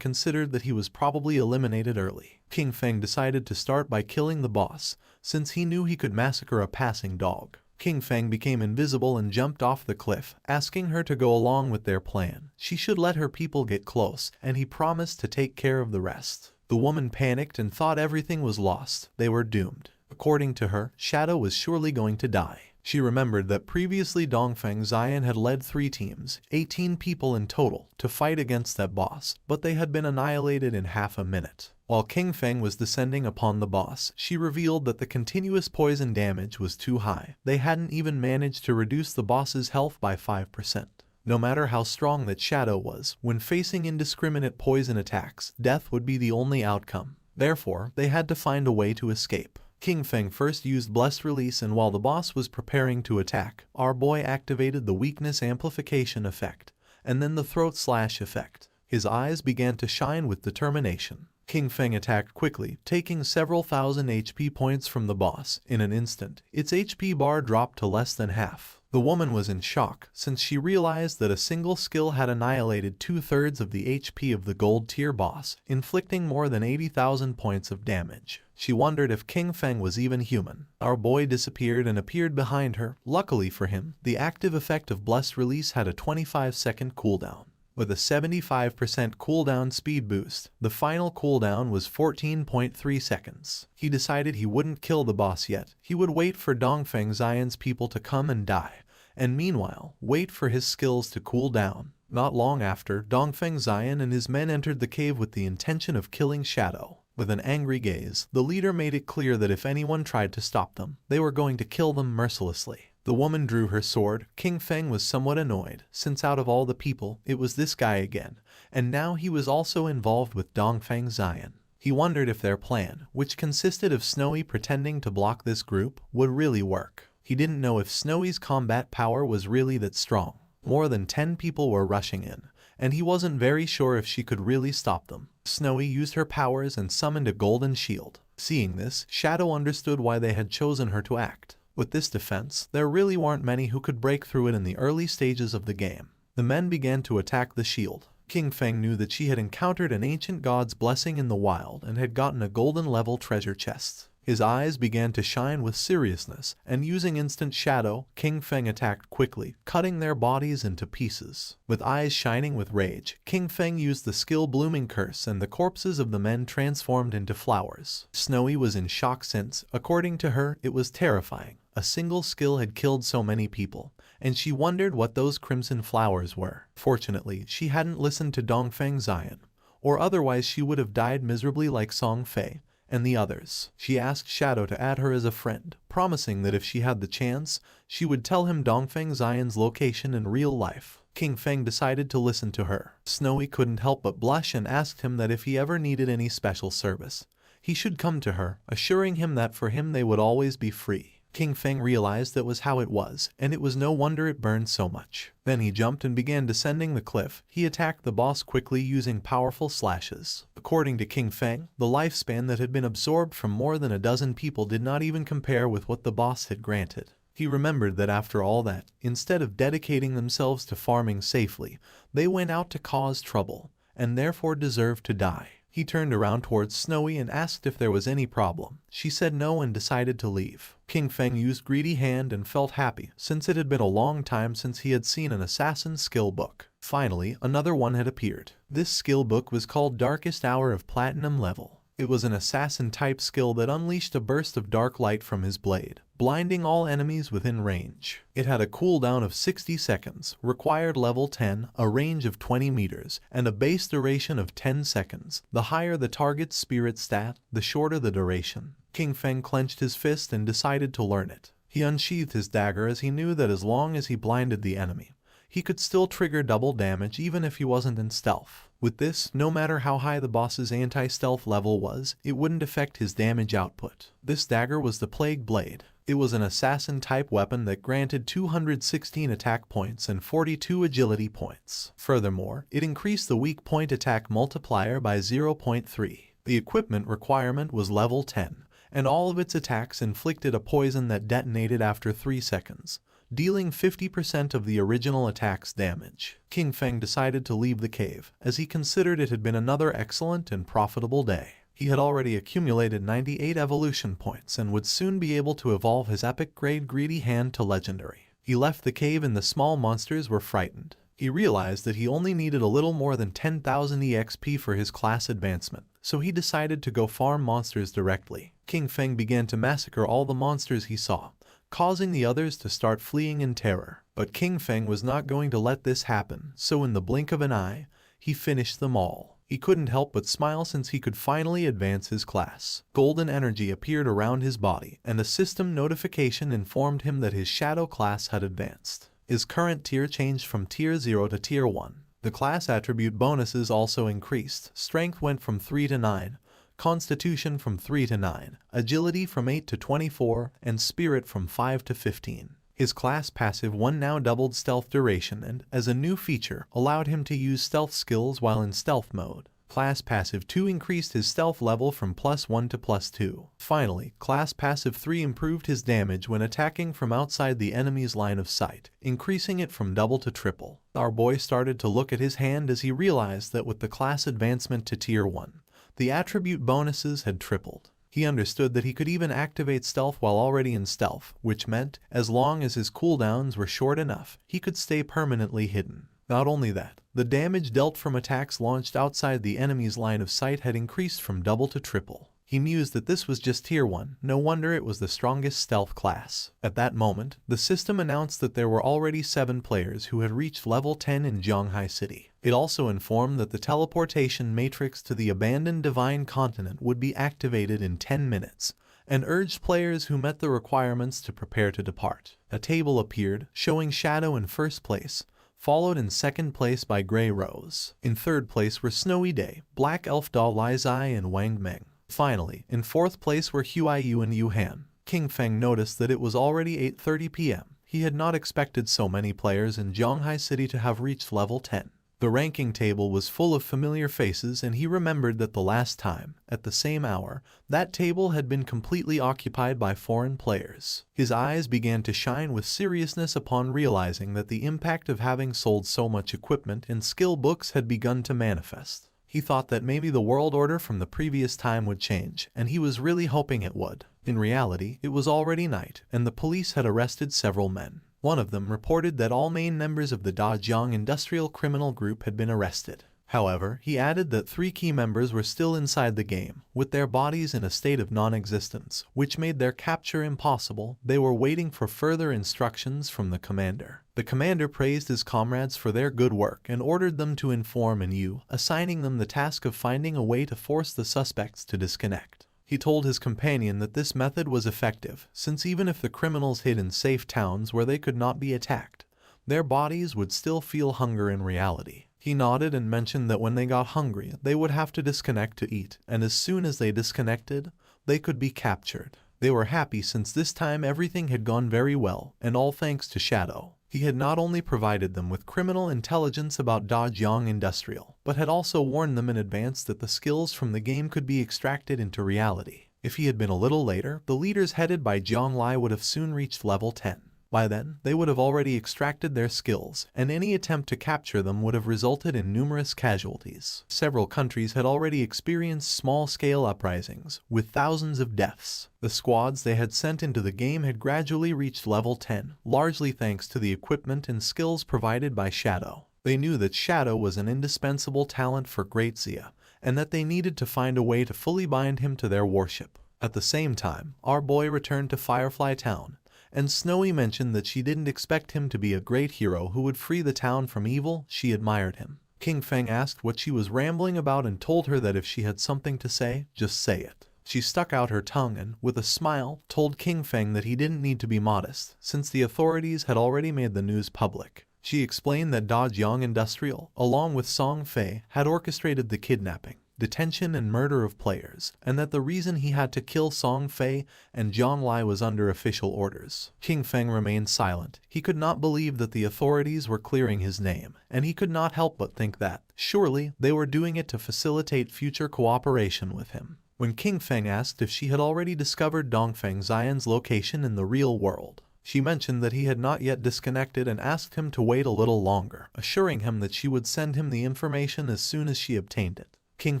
Speaker 1: considered that he was probably eliminated early. King Feng decided to start by killing the boss, since he knew he could massacre a passing dog. King Feng became invisible and jumped off the cliff, asking her to go along with their plan. She should let her people get close, and he promised to take care of the rest. The woman panicked and thought everything was lost. They were doomed. According to her, Shadow was surely going to die. She remembered that previously Dongfeng Xian had led 3 teams, 18 people in total, to fight against that boss, but they had been annihilated in half a minute. While King Feng was descending upon the boss, she revealed that the continuous poison damage was too high. They hadn't even managed to reduce the boss's health by 5%. No matter how strong that Shadow was, when facing indiscriminate poison attacks, death would be the only outcome. Therefore, they had to find a way to escape. King Feng first used Blessed Release, and while the boss was preparing to attack, our boy activated the Weakness Amplification effect, and then the Throat Slash effect. His eyes began to shine with determination. King Feng attacked quickly, taking several thousand HP points from the boss. In an instant, its HP bar dropped to less than half. The woman was in shock, since she realized that a single skill had annihilated 2/3 of the HP of the gold tier boss, inflicting more than 80,000 points of damage. She wondered if King Feng was even human. Our boy disappeared and appeared behind her. Luckily for him, the active effect of Blessed Release had a 25-second cooldown. With a 75% cooldown speed boost, the final cooldown was 14.3 seconds. He decided he wouldn't kill the boss yet. He would wait for Dongfeng Xian's people to come and die, and meanwhile, wait for his skills to cool down. Not long after, Dongfeng Xian and his men entered the cave with the intention of killing Shadow. With an angry gaze, the leader made it clear that if anyone tried to stop them, they were going to kill them mercilessly. The woman drew her sword. King Feng was somewhat annoyed, since out of all the people, it was this guy again, and now he was also involved with Dongfeng Xian. He wondered if their plan, which consisted of Snowy pretending to block this group, would really work. He didn't know if Snowy's combat power was really that strong. More than 10 people were rushing in, and he wasn't very sure if she could really stop them. Snowy used her powers and summoned a golden shield. Seeing this, Shadow understood why they had chosen her to act. With this defense, there really weren't many who could break through it in the early stages of the game. The men began to attack the shield. King Feng knew that she had encountered an ancient god's blessing in the wild and had gotten a golden level treasure chest. His eyes began to shine with seriousness, and using instant shadow, King Feng attacked quickly, cutting their bodies into pieces. With eyes shining with rage, King Feng used the skill Blooming Curse, and the corpses of the men transformed into flowers. Snowy was in shock since, according to her, it was terrifying. A single skill had killed so many people, and she wondered what those crimson flowers were. Fortunately, she hadn't listened to Dongfeng Xian, or otherwise she would have died miserably like Song Fei and the others. She asked Shadow to add her as a friend, promising that if she had the chance, she would tell him Dongfeng Xian's location in real life. King Feng decided to listen to her. Snowy couldn't help but blush and asked him that if he ever needed any special service, he should come to her, assuring him that for him they would always be free. King Feng realized that was how it was, and it was no wonder it burned so much. Then he jumped and began descending the cliff. He attacked the boss quickly using powerful slashes. According to King Feng, the lifespan that had been absorbed from more than a dozen people did not even compare with what the boss had granted. He remembered that after all that, instead of dedicating themselves to farming safely, they went out to cause trouble, and therefore deserved to die. He turned around towards Snowy and asked if there was any problem. She said no and decided to leave. King Feng used Greedy Hand and felt happy, since it had been a long time since he had seen an assassin's skill book. Finally, another one had appeared. This skill book was called Darkest Hour of Platinum Level. It was an assassin-type skill that unleashed a burst of dark light from his blade, blinding all enemies within range. It had a cooldown of 60 seconds, required level 10, a range of 20 meters, and a base duration of 10 seconds. The higher the target's spirit stat, the shorter the duration. King Feng clenched his fist and decided to learn it. He unsheathed his dagger as he knew that as long as he blinded the enemy, he could still trigger double damage even if he wasn't in stealth. With this, no matter how high the boss's anti-stealth level was, it wouldn't affect his damage output. This dagger was the Plague Blade. It was an assassin-type weapon that granted 216 attack points and 42 agility points. Furthermore, it increased the weak point attack multiplier by 0.3. The equipment requirement was level 10, and all of its attacks inflicted a poison that detonated after 3 seconds, dealing 50% of the original attack's damage. King Feng decided to leave the cave, as he considered it had been another excellent and profitable day. He had already accumulated 98 evolution points and would soon be able to evolve his epic grade Greedy Hand to legendary. He left the cave and the small monsters were frightened. He realized that he only needed a little more than 10,000 EXP for his class advancement, so he decided to go farm monsters directly. King Feng began to massacre all the monsters he saw, causing the others to start fleeing in terror. But King Feng was not going to let this happen, so in the blink of an eye, he finished them all. He couldn't help but smile since he could finally advance his class. Golden energy appeared around his body, and a system notification informed him that his shadow class had advanced. His current tier changed from tier 0 to tier 1. The class attribute bonuses also increased. Strength went from 3 to 9. Constitution from 3 to 9, Agility from 8 to 24, and Spirit from 5 to 15. His class passive 1 now doubled stealth duration and, as a new feature, allowed him to use stealth skills while in stealth mode. Class passive 2 increased his stealth level from +1 to +2. Finally, class passive 3 improved his damage when attacking from outside the enemy's line of sight, increasing it from double to triple. Our boy started to look at his hand as he realized that with the class advancement to tier 1, the attribute bonuses had tripled. He understood that he could even activate stealth while already in stealth, which meant, as long as his cooldowns were short enough, he could stay permanently hidden. Not only that, the damage dealt from attacks launched outside the enemy's line of sight had increased from double to triple. He mused that this was just tier 1, no wonder it was the strongest stealth class. At that moment, the system announced that there were already 7 players who had reached level 10 in Zhonghai City. It also informed that the teleportation matrix to the abandoned Divine Continent would be activated in 10 minutes, and urged players who met the requirements to prepare to depart. A table appeared, showing Shadow in first place, followed in second place by Grey Rose. In third place were Snowy Day, Black Elf Doll Lai Zai, and Wang Meng. Finally, in fourth place were Huaiyu and Yu Han. King Feng noticed that it was already 8:30 p.m. He had not expected so many players in Zhonghai City to have reached level 10. The ranking table was full of familiar faces, and he remembered that the last time, at the same hour, that table had been completely occupied by foreign players. His eyes began to shine with seriousness upon realizing that the impact of having sold so much equipment and skill books had begun to manifest. He thought that maybe the world order from the previous time would change, and he was really hoping it would. In reality, it was already night, and the police had arrested several men. One of them reported that all main members of the Dajiang Industrial Criminal Group had been arrested. However, he added that 3 key members were still inside the game, with their bodies in a state of non-existence, which made their capture impossible. They were waiting for further instructions from the commander. The commander praised his comrades for their good work and ordered them to inform Yu, assigning them the task of finding a way to force the suspects to disconnect. He told his companion that this method was effective, since even if the criminals hid in safe towns where they could not be attacked, their bodies would still feel hunger in reality. He nodded and mentioned that when they got hungry, they would have to disconnect to eat, and as soon as they disconnected, they could be captured. They were happy since this time everything had gone very well, and all thanks to Shadow. He had not only provided them with criminal intelligence about Dajong Industrial, but had also warned them in advance that the skills from the game could be extracted into reality. If he had been a little later, the leaders headed by Zhang Lai would have soon reached level 10. By then, they would have already extracted their skills, and any attempt to capture them would have resulted in numerous casualties. Several countries had already experienced small-scale uprisings, with thousands of deaths. The squads they had sent into the game had gradually reached level 10, largely thanks to the equipment and skills provided by Shadow. They knew that Shadow was an indispensable talent for Great Zia, and that they needed to find a way to fully bind him to their warship. At the same time, our boy returned to Firefly Town, and Snowy mentioned that she didn't expect him to be a great hero who would free the town from evil. She admired him. King Feng asked what she was rambling about and told her that if she had something to say, just say it. She stuck out her tongue and, with a smile, told King Feng that he didn't need to be modest, since the authorities had already made the news public. She explained that Dajong Industrial, along with Song Fei, had orchestrated the kidnapping, detention and murder of players, and that the reason he had to kill Song Fei and Zhang Lai was under official orders. King Feng remained silent. He could not believe that the authorities were clearing his name, and he could not help but think that, surely, they were doing it to facilitate future cooperation with him. When King Feng asked if she had already discovered Dongfeng Xian's location in the real world, she mentioned that he had not yet disconnected and asked him to wait a little longer, assuring him that she would send him the information as soon as she obtained it. King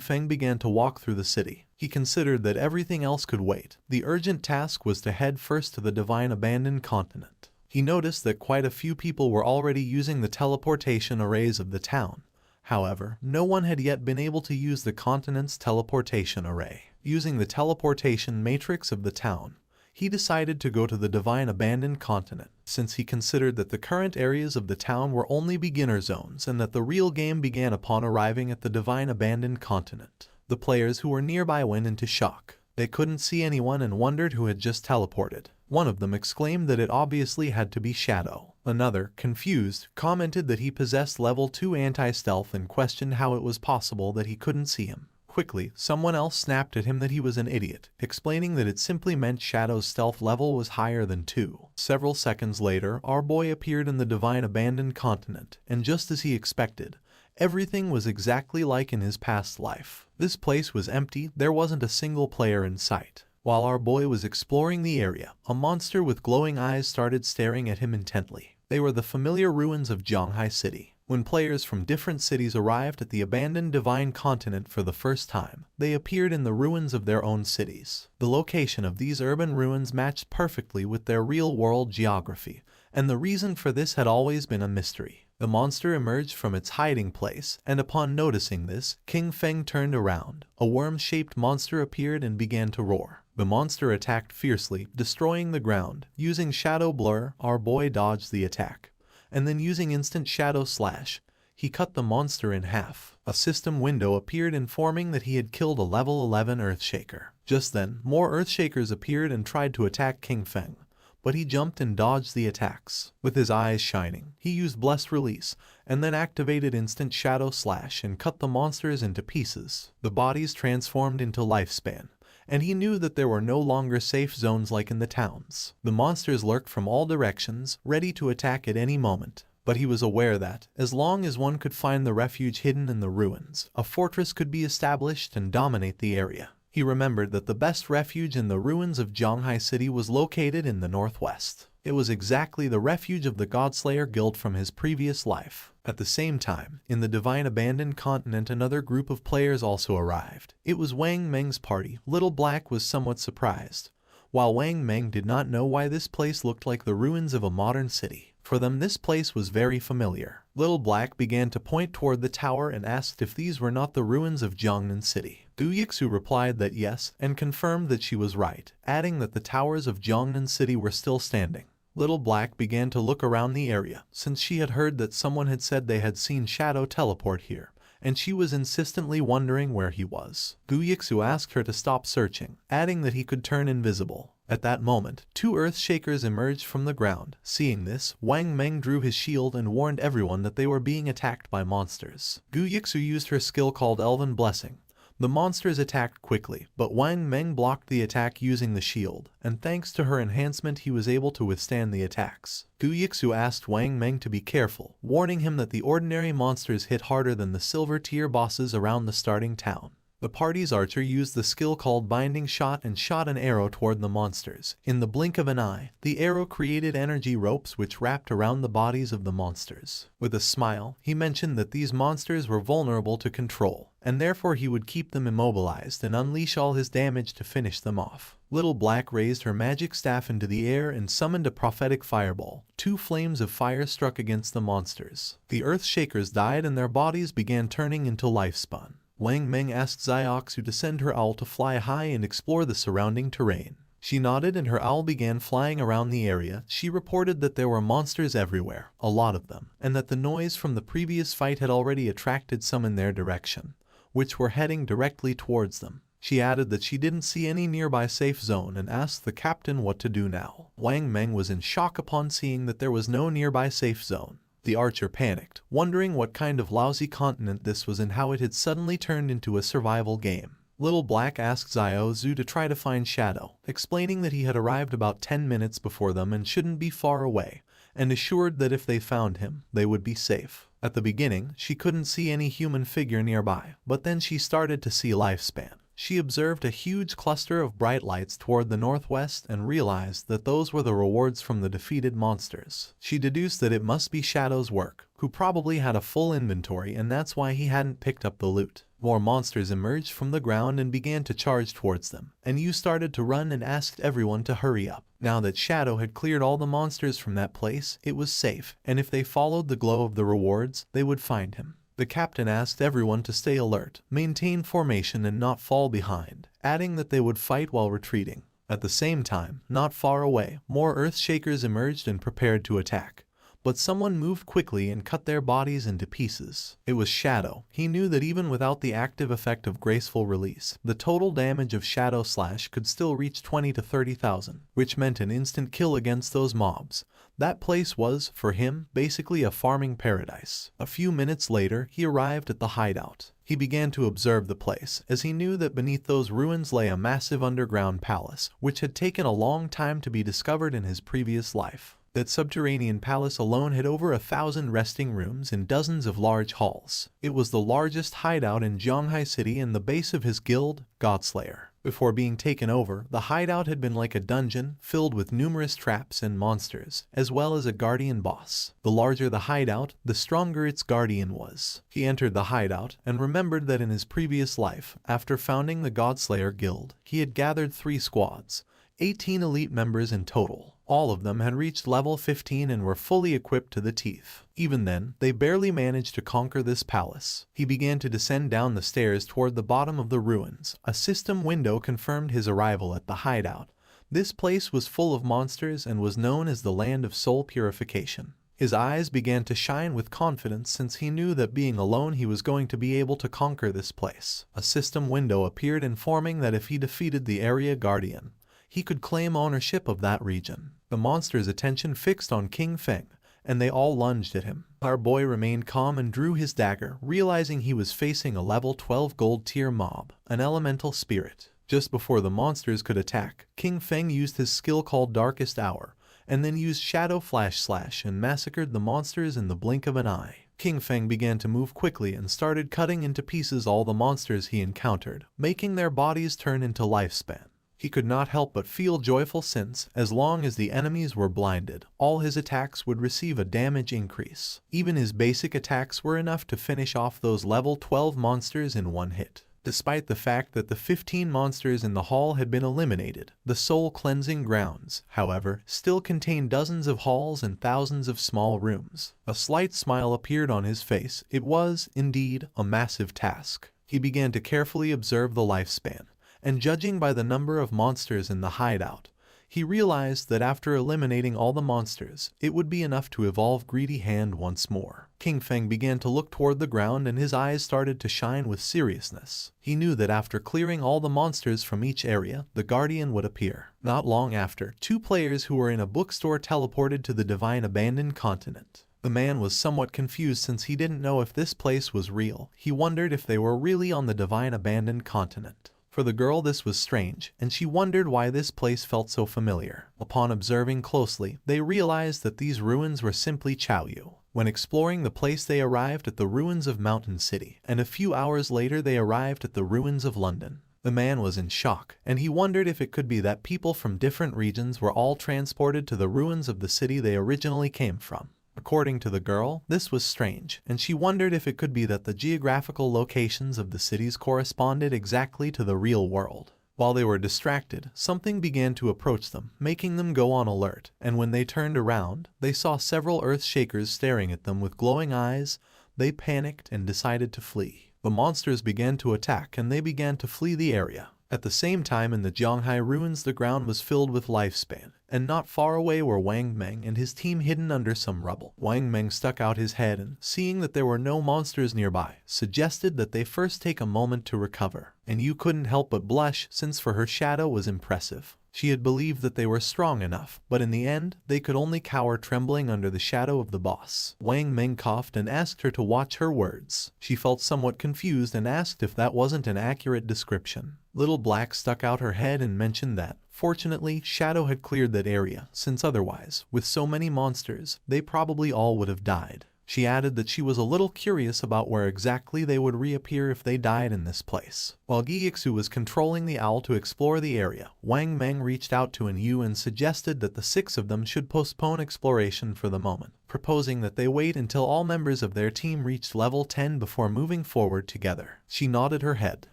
Speaker 1: Feng began to walk through the city. He considered that everything else could wait. The urgent task was to head first to the Divine Abandoned Continent. He noticed that quite a few people were already using the teleportation arrays of the town. However, no one had yet been able to use the continent's teleportation array. Using the teleportation matrix of the town, he decided to go to the Divine Abandoned Continent, since he considered that the current areas of the town were only beginner zones and that the real game began upon arriving at the Divine Abandoned Continent. The players who were nearby went into shock. They couldn't see anyone and wondered who had just teleported. One of them exclaimed that it obviously had to be Shadow. Another, confused, commented that he possessed level 2 anti-stealth and questioned how it was possible that he couldn't see him. Quickly, someone else snapped at him that he was an idiot, explaining that it simply meant Shadow's stealth level was higher than 2. Several seconds later, our boy appeared in the Divine Abandoned Continent, and just as he expected, everything was exactly like in his past life. This place was empty, there wasn't a single player in sight. While our boy was exploring the area, a monster with glowing eyes started staring at him intently. They were the familiar ruins of Zhanghai City. When players from different cities arrived at the abandoned Divine Continent for the first time, they appeared in the ruins of their own cities. The location of these urban ruins matched perfectly with their real-world geography, and the reason for this had always been a mystery. The monster emerged from its hiding place, and upon noticing this, King Feng turned around. A worm-shaped monster appeared and began to roar. The monster attacked fiercely, destroying the ground. Using Shadow Blur, our boy dodged the attack, and then using Instant Shadow Slash, he cut the monster in half. A system window appeared informing that he had killed a level 11 Earthshaker. Just then, more Earthshakers appeared and tried to attack King Feng, but he jumped and dodged the attacks. With his eyes shining, he used Blessed Release, and then activated Instant Shadow Slash and cut the monsters into pieces. The bodies transformed into Lifespan, and he knew that there were no longer safe zones like in the towns. The monsters lurked from all directions, ready to attack at any moment. But he was aware that, as long as one could find the refuge hidden in the ruins, a fortress could be established and dominate the area. He remembered that the best refuge in the ruins of Zhanghai City was located in the northwest. It was exactly the refuge of the Godslayer Guild from his previous life. At the same time, in the Divine Abandoned Continent, another group of players also arrived. It was Wang Meng's party. Little Black was somewhat surprised, while Wang Meng did not know why this place looked like the ruins of a modern city. For them, this place was very familiar. Little Black began to point toward the tower and asked if these were not the ruins of Jiangnan City. Du Yixu replied that yes, and confirmed that she was right, adding that the towers of Jiangnan City were still standing. Little Black began to look around the area, since she had heard that someone had said they had seen Shadow teleport here, and she was insistently wondering where he was. Gu Yixu asked her to stop searching, adding that he could turn invisible. At that moment, 2 Earthshakers emerged from the ground. Seeing this, Wang Meng drew his shield and warned everyone that they were being attacked by monsters. Gu Yixu used her skill called Elven Blessing. The monsters attacked quickly, but Wang Meng blocked the attack using the shield, and thanks to her enhancement he was able to withstand the attacks. Gu Yixu asked Wang Meng to be careful, warning him that the ordinary monsters hit harder than the silver tier bosses around the starting town. The party's archer used the skill called Binding Shot and shot an arrow toward the monsters. In the blink of an eye, the arrow created energy ropes which wrapped around the bodies of the monsters. With a smile, he mentioned that these monsters were vulnerable to control, and therefore he would keep them immobilized and unleash all his damage to finish them off. Little Black raised her magic staff into the air and summoned a prophetic fireball. 2 flames of fire struck against the monsters. The Earthshakers died and their bodies began turning into lifespun. Wang Meng asked Xiaoxu to send her owl to fly high and explore the surrounding terrain. She nodded and her owl began flying around the area. She reported that there were monsters everywhere, a lot of them, and that the noise from the previous fight had already attracted some in their direction, which were heading directly towards them. She added that she didn't see any nearby safe zone and asked the captain what to do now. Wang Meng was in shock upon seeing that there was no nearby safe zone. The archer panicked, wondering what kind of lousy continent this was and how it had suddenly turned into a survival game. Little Black asked Xiaozu to try to find Shadow, explaining that he had arrived about 10 minutes before them and shouldn't be far away, and assured that if they found him, they would be safe. At the beginning, she couldn't see any human figure nearby, but then she started to see Lifespan. She observed a huge cluster of bright lights toward the northwest and realized that those were the rewards from the defeated monsters. She deduced that it must be Shadow's work, who probably had a full inventory and that's why he hadn't picked up the loot. More monsters emerged from the ground and began to charge towards them, and Yu started to run and asked everyone to hurry up. Now that Shadow had cleared all the monsters from that place, it was safe, and if they followed the glow of the rewards, they would find him. The captain asked everyone to stay alert, maintain formation and not fall behind, adding that they would fight while retreating. At the same time, not far away, more Earthshakers emerged and prepared to attack. But someone moved quickly and cut their bodies into pieces. It was Shadow. He knew that even without the active effect of Graceful Release, the total damage of Shadow Slash could still reach 20 to 30,000, which meant an instant kill against those mobs. That place was, for him, basically a farming paradise. A few minutes later, he arrived at the hideout. He began to observe the place, as he knew that beneath those ruins lay a massive underground palace, which had taken a long time to be discovered in his previous life. That subterranean palace alone had over 1,000 resting rooms and dozens of large halls. It was the largest hideout in Zhonghai City and the base of his guild, Godslayer. Before being taken over, the hideout had been like a dungeon filled with numerous traps and monsters, as well as a guardian boss. The larger the hideout, the stronger its guardian was. He entered the hideout and remembered that in his previous life, after founding the Godslayer Guild, he had gathered 3 squads, 18 elite members in total. All of them had reached level 15 and were fully equipped to the teeth. Even then, they barely managed to conquer this palace. He began to descend down the stairs toward the bottom of the ruins. A system window confirmed his arrival at the hideout. This place was full of monsters and was known as the Land of Soul Purification. His eyes began to shine with confidence since he knew that being alone he was going to be able to conquer this place. A system window appeared informing that if he defeated the area guardian, he could claim ownership of that region. The monster's attention fixed on King Feng, and they all lunged at him. Our boy remained calm and drew his dagger, realizing he was facing a level 12 gold tier mob, an elemental spirit. Just before the monsters could attack, King Feng used his skill called Darkest Hour, and then used Shadow Flash Slash and massacred the monsters in the blink of an eye. King Feng began to move quickly and started cutting into pieces all the monsters he encountered, making their bodies turn into lifespan. He could not help but feel joyful since, as long as the enemies were blinded, all his attacks would receive a damage increase. Even his basic attacks were enough to finish off those level 12 monsters in one hit. Despite the fact that the 15 monsters in the hall had been eliminated, the soul cleansing grounds, however, still contained dozens of halls and thousands of small rooms. A slight smile appeared on his face. It was, indeed, a massive task. He began to carefully observe the lifespan, and judging by the number of monsters in the hideout, He realized that after eliminating all the monsters, it would be enough to evolve Greedy Hand once more. King Feng began to look toward the ground and his eyes started to shine with seriousness. He knew that after clearing all the monsters from each area, the Guardian would appear. Not long after, two players who were in a bookstore teleported to the Divine Abandoned Continent. The man was somewhat confused since he didn't know if this place was real. He wondered if they were really on the Divine Abandoned Continent. For the girl this was strange, and she wondered why this place felt so familiar. Upon observing closely, they realized that these ruins were simply Chaoyu. When exploring the place they arrived at the ruins of Mountain City, and a few hours later they arrived at the ruins of London. The man was in shock, and he wondered if it could be that people from different regions were all transported to the ruins of the city they originally came from. According to the girl, this was strange, and she wondered if it could be that the geographical locations of the cities corresponded exactly to the real world. While they were distracted, something began to approach them, making them go on alert, and when they turned around, they saw several Earth-Shakers staring at them with glowing eyes. They panicked and decided to flee. The monsters began to attack and they began to flee the area. At the same time in the Zhonghai ruins the ground was filled with lifespan, and not far away were Wang Meng and his team hidden under some rubble. Wang Meng stuck out his head and, seeing that there were no monsters nearby, suggested that they first take a moment to recover. And you couldn't help but blush since for her shadow was impressive. She had believed that they were strong enough, but in the end, they could only cower trembling under the shadow of the boss. Wang Meng coughed and asked her to watch her words. She felt somewhat confused and asked if that wasn't an accurate description. Little Black stuck out her head and mentioned that, fortunately, Shadow had cleared that area, since otherwise, with so many monsters, they probably all would have died. She added that she was a little curious about where exactly they would reappear if they died in this place. While Gyixu was controlling the owl to explore the area, Wang Meng reached out to An Yu and suggested that the six of them should postpone exploration for the moment, proposing that they wait until all members of their team reached level 10 before moving forward together. She nodded her head.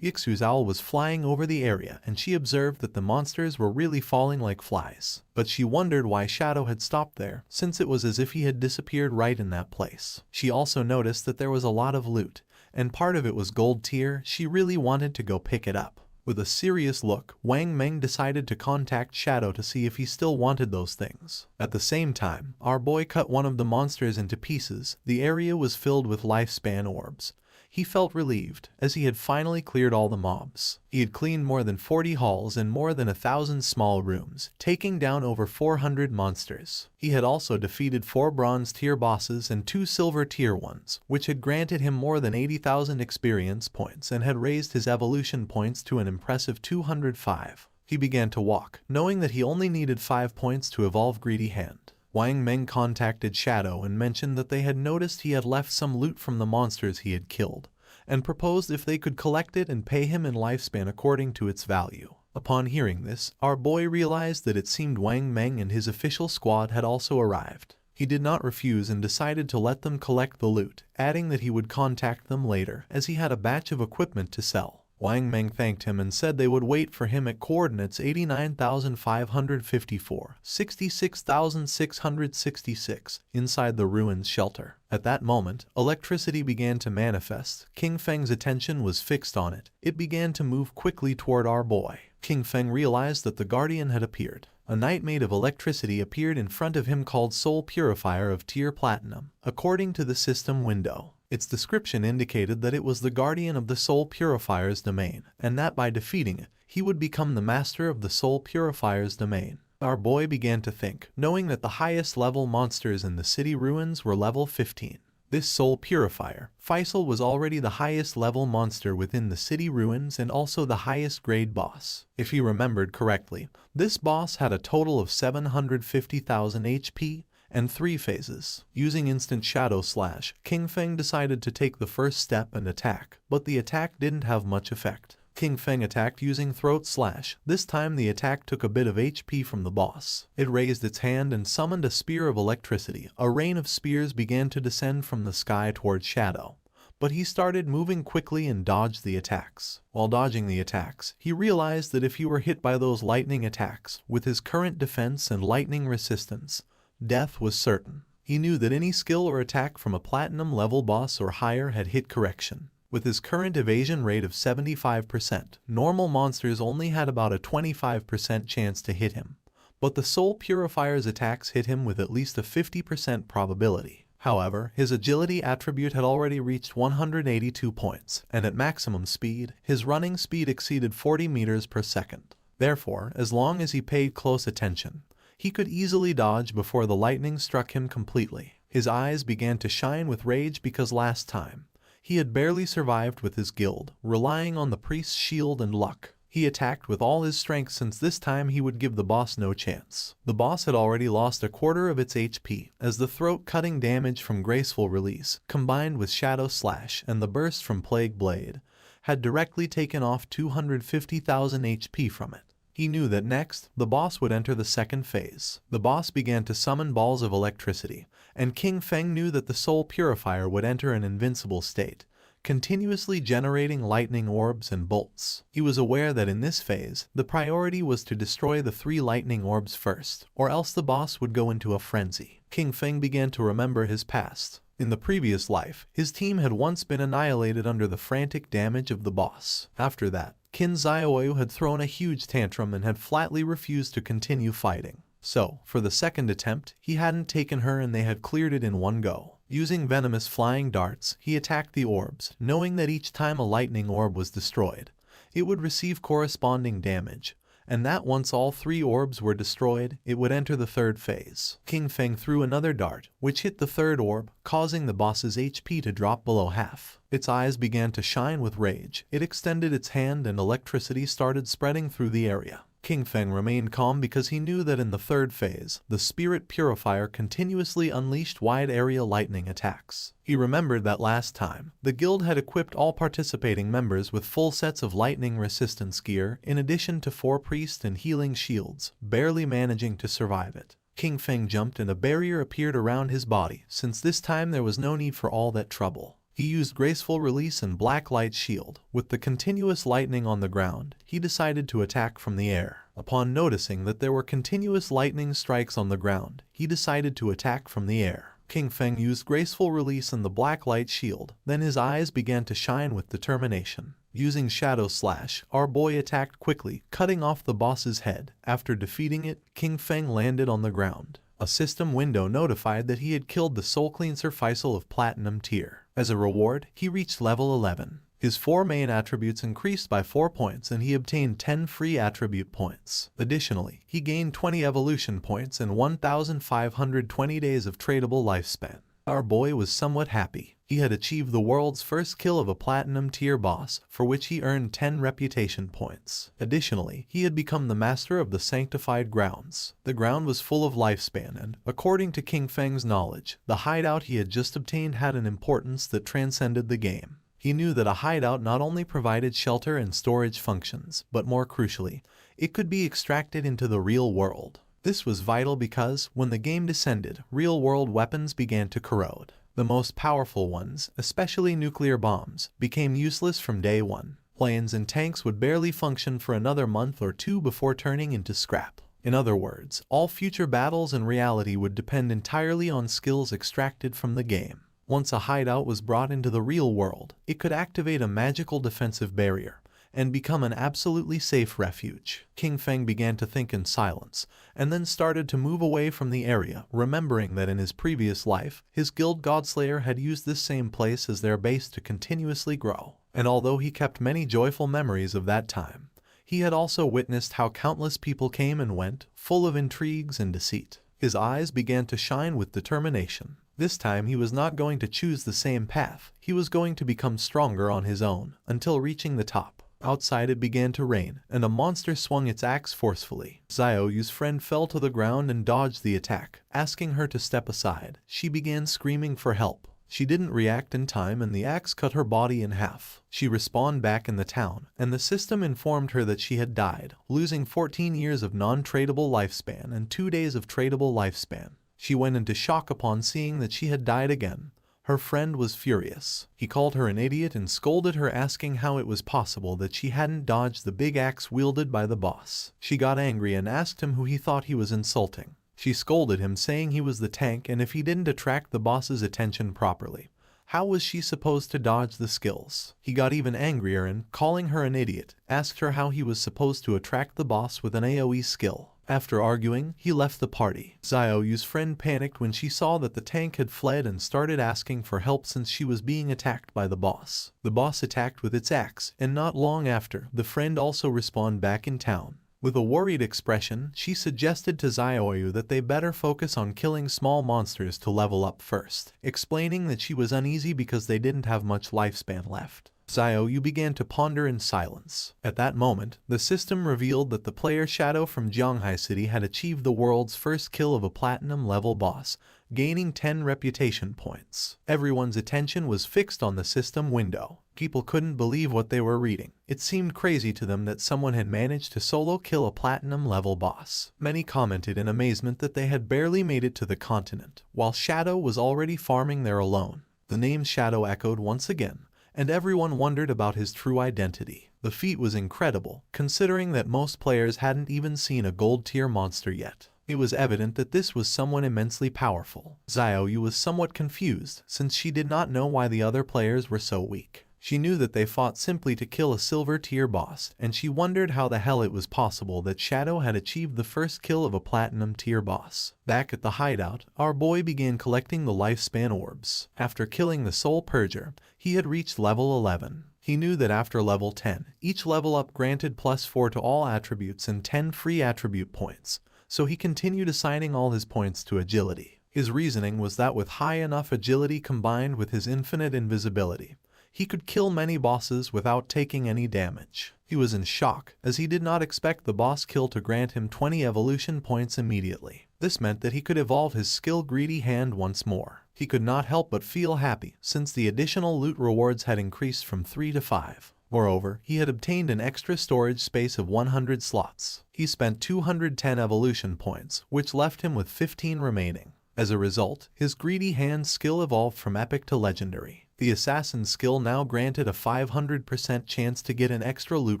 Speaker 1: Yixu's owl was flying over the area and she observed that the monsters were really falling like flies. But she wondered why Shadow had stopped there, since it was as if he had disappeared right in that place. She also noticed that there was a lot of loot, and part of it was gold tier. She really wanted to go pick it up. With a serious look, Wang Meng decided to contact Shadow to see if he still wanted those things. At the same time, our boy cut one of the monsters into pieces. The area was filled with lifespan orbs. He felt relieved, as he had finally cleared all the mobs. He had cleaned more than 40 halls and more than 1,000 small rooms, taking down over 400 monsters. He had also defeated 4 bronze tier bosses and 2 silver tier ones, which had granted him more than 80,000 experience points and had raised his evolution points to an impressive 205. He began to walk, knowing that he only needed 5 points to evolve Greedy Hand. Wang Meng contacted Shadow and mentioned that they had noticed he had left some loot from the monsters he had killed, and proposed if they could collect it and pay him in lifespan according to its value. Upon hearing this, our boy realized that it seemed Wang Meng and his official squad had also arrived. He did not refuse and decided to let them collect the loot, adding that he would contact them later as he had a batch of equipment to sell. Wang Meng thanked him and said they would wait for him at coordinates 89,554, 66,666 inside the ruins shelter. At that moment, electricity began to manifest. King Feng's attention was fixed on it. It began to move quickly toward our boy. King Feng realized that the Guardian had appeared. A knight made of electricity appeared in front of him called Soul Purifier of Tier Platinum, according to the system window. Its description indicated that it was the guardian of the Soul Purifier's domain, and that by defeating it, he would become the master of the Soul Purifier's domain. Our boy began to think, knowing that the highest level monsters in the city ruins were level 15. This Soul Purifier, Faisal, was already the highest level monster within the city ruins and also the highest grade boss. If he remembered correctly, this boss had a total of 750,000 HP, and 3 phases. Using instant shadow slash, King Feng decided to take the first step and attack, but the attack didn't have much effect. King Feng attacked using throat slash. This time the attack took a bit of HP from the boss. It raised its hand and summoned a spear of electricity. A rain of spears began to descend from the sky towards Shadow, but he started moving quickly and dodged the attacks. While dodging the attacks, he realized that if he were hit by those lightning attacks, with his current defense and lightning resistance, death was certain. He knew that any skill or attack from a platinum level boss or higher had hit correction. With his current evasion rate of 75%, normal monsters only had about a 25% chance to hit him. but the Soul Purifier's attacks hit him with at least a 50% probability. However, his agility attribute had already reached 182 points, and at maximum speed, his running speed exceeded 40 meters per second. Therefore, as long as he paid close attention, he could easily dodge before the lightning struck him completely. His eyes began to shine with rage because last time, he had barely survived with his guild, relying on the priest's shield and luck. He attacked with all his strength since this time he would give the boss no chance. The boss had already lost a quarter of its HP, as the throat-cutting damage from Graceful Release, combined with Shadow Slash and the burst from Plague Blade, had directly taken off 250,000 HP from it. He knew that next, the boss would enter the second phase. The boss began to summon balls of electricity, and King Feng knew that the Soul Purifier would enter an invincible state, continuously generating lightning orbs and bolts. He was aware that in this phase, the priority was to destroy the 3 lightning orbs first, or else the boss would go into a frenzy. King Feng began to remember his past. In the previous life, his team had once been annihilated under the frantic damage of the boss. After that, Qin Xiaoyu had thrown a huge tantrum and had flatly refused to continue fighting. So, for the second attempt, he hadn't taken her and they had cleared it in one go. Using venomous flying darts, he attacked the orbs, knowing that each time a lightning orb was destroyed, it would receive corresponding damage, and that once all 3 orbs were destroyed, it would enter the third phase. King Feng threw another dart, which hit the third orb, causing the boss's HP to drop below half. Its eyes began to shine with rage. It extended its hand and electricity started spreading through the area. King Feng remained calm because he knew that in the third phase, the Spirit Purifier continuously unleashed wide-area lightning attacks. He remembered that last time, the guild had equipped all participating members with full sets of lightning resistance gear in addition to 4 priest and healing shields, barely managing to survive it. King Feng jumped and a barrier appeared around his body, since this time there was no need for all that trouble. He used Graceful Release and Black Light Shield. With the continuous lightning on the ground, he decided to attack from the air. Upon noticing that there were continuous lightning strikes on the ground, he decided to attack from the air. King Feng used Graceful Release and the Black Light Shield, then his eyes began to shine with determination. Using Shadow Slash, our boy attacked quickly, cutting off the boss's head. After defeating it, King Feng landed on the ground. A system window notified that he had killed the Soul Cleanser Faisal of Platinum tier. As a reward, he reached level 11. His 4 main attributes increased by 4 points and he obtained 10 free attribute points. Additionally, he gained 20 evolution points and 1,520 days of tradable lifespan. Our boy was somewhat happy. He had achieved the world's first kill of a platinum tier boss, for which he earned 10 reputation points. Additionally, he had become the master of the sanctified grounds. The ground was full of lifespan and, according to King Feng's knowledge, the hideout he had just obtained had an importance that transcended the game. He knew that a hideout not only provided shelter and storage functions, but more crucially, it could be extracted into the real world. This was vital because, when the game descended, real-world weapons began to corrode. The most powerful ones, especially nuclear bombs, became useless from day one. Planes and tanks would barely function for another month or 2 before turning into scrap. In other words, all future battles in reality would depend entirely on skills extracted from the game. Once a hideout was brought into the real world, it could activate a magical defensive barrier and become an absolutely safe refuge. King Feng began to think in silence, and then started to move away from the area, remembering that in his previous life, his guild Godslayer had used this same place as their base to continuously grow. And although he kept many joyful memories of that time, he had also witnessed how countless people came and went, full of intrigues and deceit. His eyes began to shine with determination. This time he was not going to choose the same path, he was going to become stronger on his own, until reaching the top. Outside it began to rain, and a monster swung its axe forcefully. Xiaoyu's friend fell to the ground and dodged the attack. Asking her to step aside, she began screaming for help. She didn't react in time and the axe cut her body in half. She respawned back in the town, and the system informed her that she had died, losing 14 years of non-tradable lifespan and 2 days of tradable lifespan. She went into shock upon seeing that she had died again. Her friend was furious. He called her an idiot and scolded her, asking how it was possible that she hadn't dodged the big axe wielded by the boss. She got angry and asked him who he thought he was insulting. She scolded him, saying he was the tank and if he didn't attract the boss's attention properly, how was she supposed to dodge the skills? He got even angrier and, calling her an idiot, asked her how he was supposed to attract the boss with an AoE skill. After arguing, he left the party. Xiaoyu's friend panicked when she saw that the tank had fled and started asking for help since she was being attacked by the boss. The boss attacked with its axe, and not long after, the friend also respawned back in town. With a worried expression, she suggested to Xiaoyu that they better focus on killing small monsters to level up first, explaining that she was uneasy because they didn't have much lifespan left. Xiaoyu began to ponder in silence. At that moment, the system revealed that the player Shadow from Jianghai City had achieved the world's first kill of a platinum-level boss, gaining 10 reputation points. Everyone's attention was fixed on the system window. People couldn't believe what they were reading. It seemed crazy to them that someone had managed to solo kill a platinum-level boss. Many commented in amazement that they had barely made it to the continent, while Shadow was already farming there alone. The name Shadow echoed once again, and everyone wondered about his true identity. The feat was incredible, considering that most players hadn't even seen a gold-tier monster yet. It was evident that this was someone immensely powerful. Xiaoyu was somewhat confused, since she did not know why the other players were so weak. She knew that they fought simply to kill a silver-tier boss, and she wondered how the hell it was possible that Shadow had achieved the first kill of a platinum-tier boss. Back at the hideout, our boy began collecting the lifespan orbs. After killing the Soul Purger, he had reached level 11. He knew that after level 10, each level up granted +4 to all attributes and 10 free attribute points, so he continued assigning all his points to agility. His reasoning was that with high enough agility combined with his infinite invisibility, he could kill many bosses without taking any damage. He was in shock, as he did not expect the boss kill to grant him 20 evolution points immediately. This meant that he could evolve his skill Greedy Hand once more. He could not help but feel happy, since the additional loot rewards had increased from 3 to 5. Moreover, he had obtained an extra storage space of 100 slots. He spent 210 evolution points, which left him with 15 remaining. As a result, his Greedy Hand skill evolved from epic to legendary. The assassin skill now granted a 500% chance to get an extra loot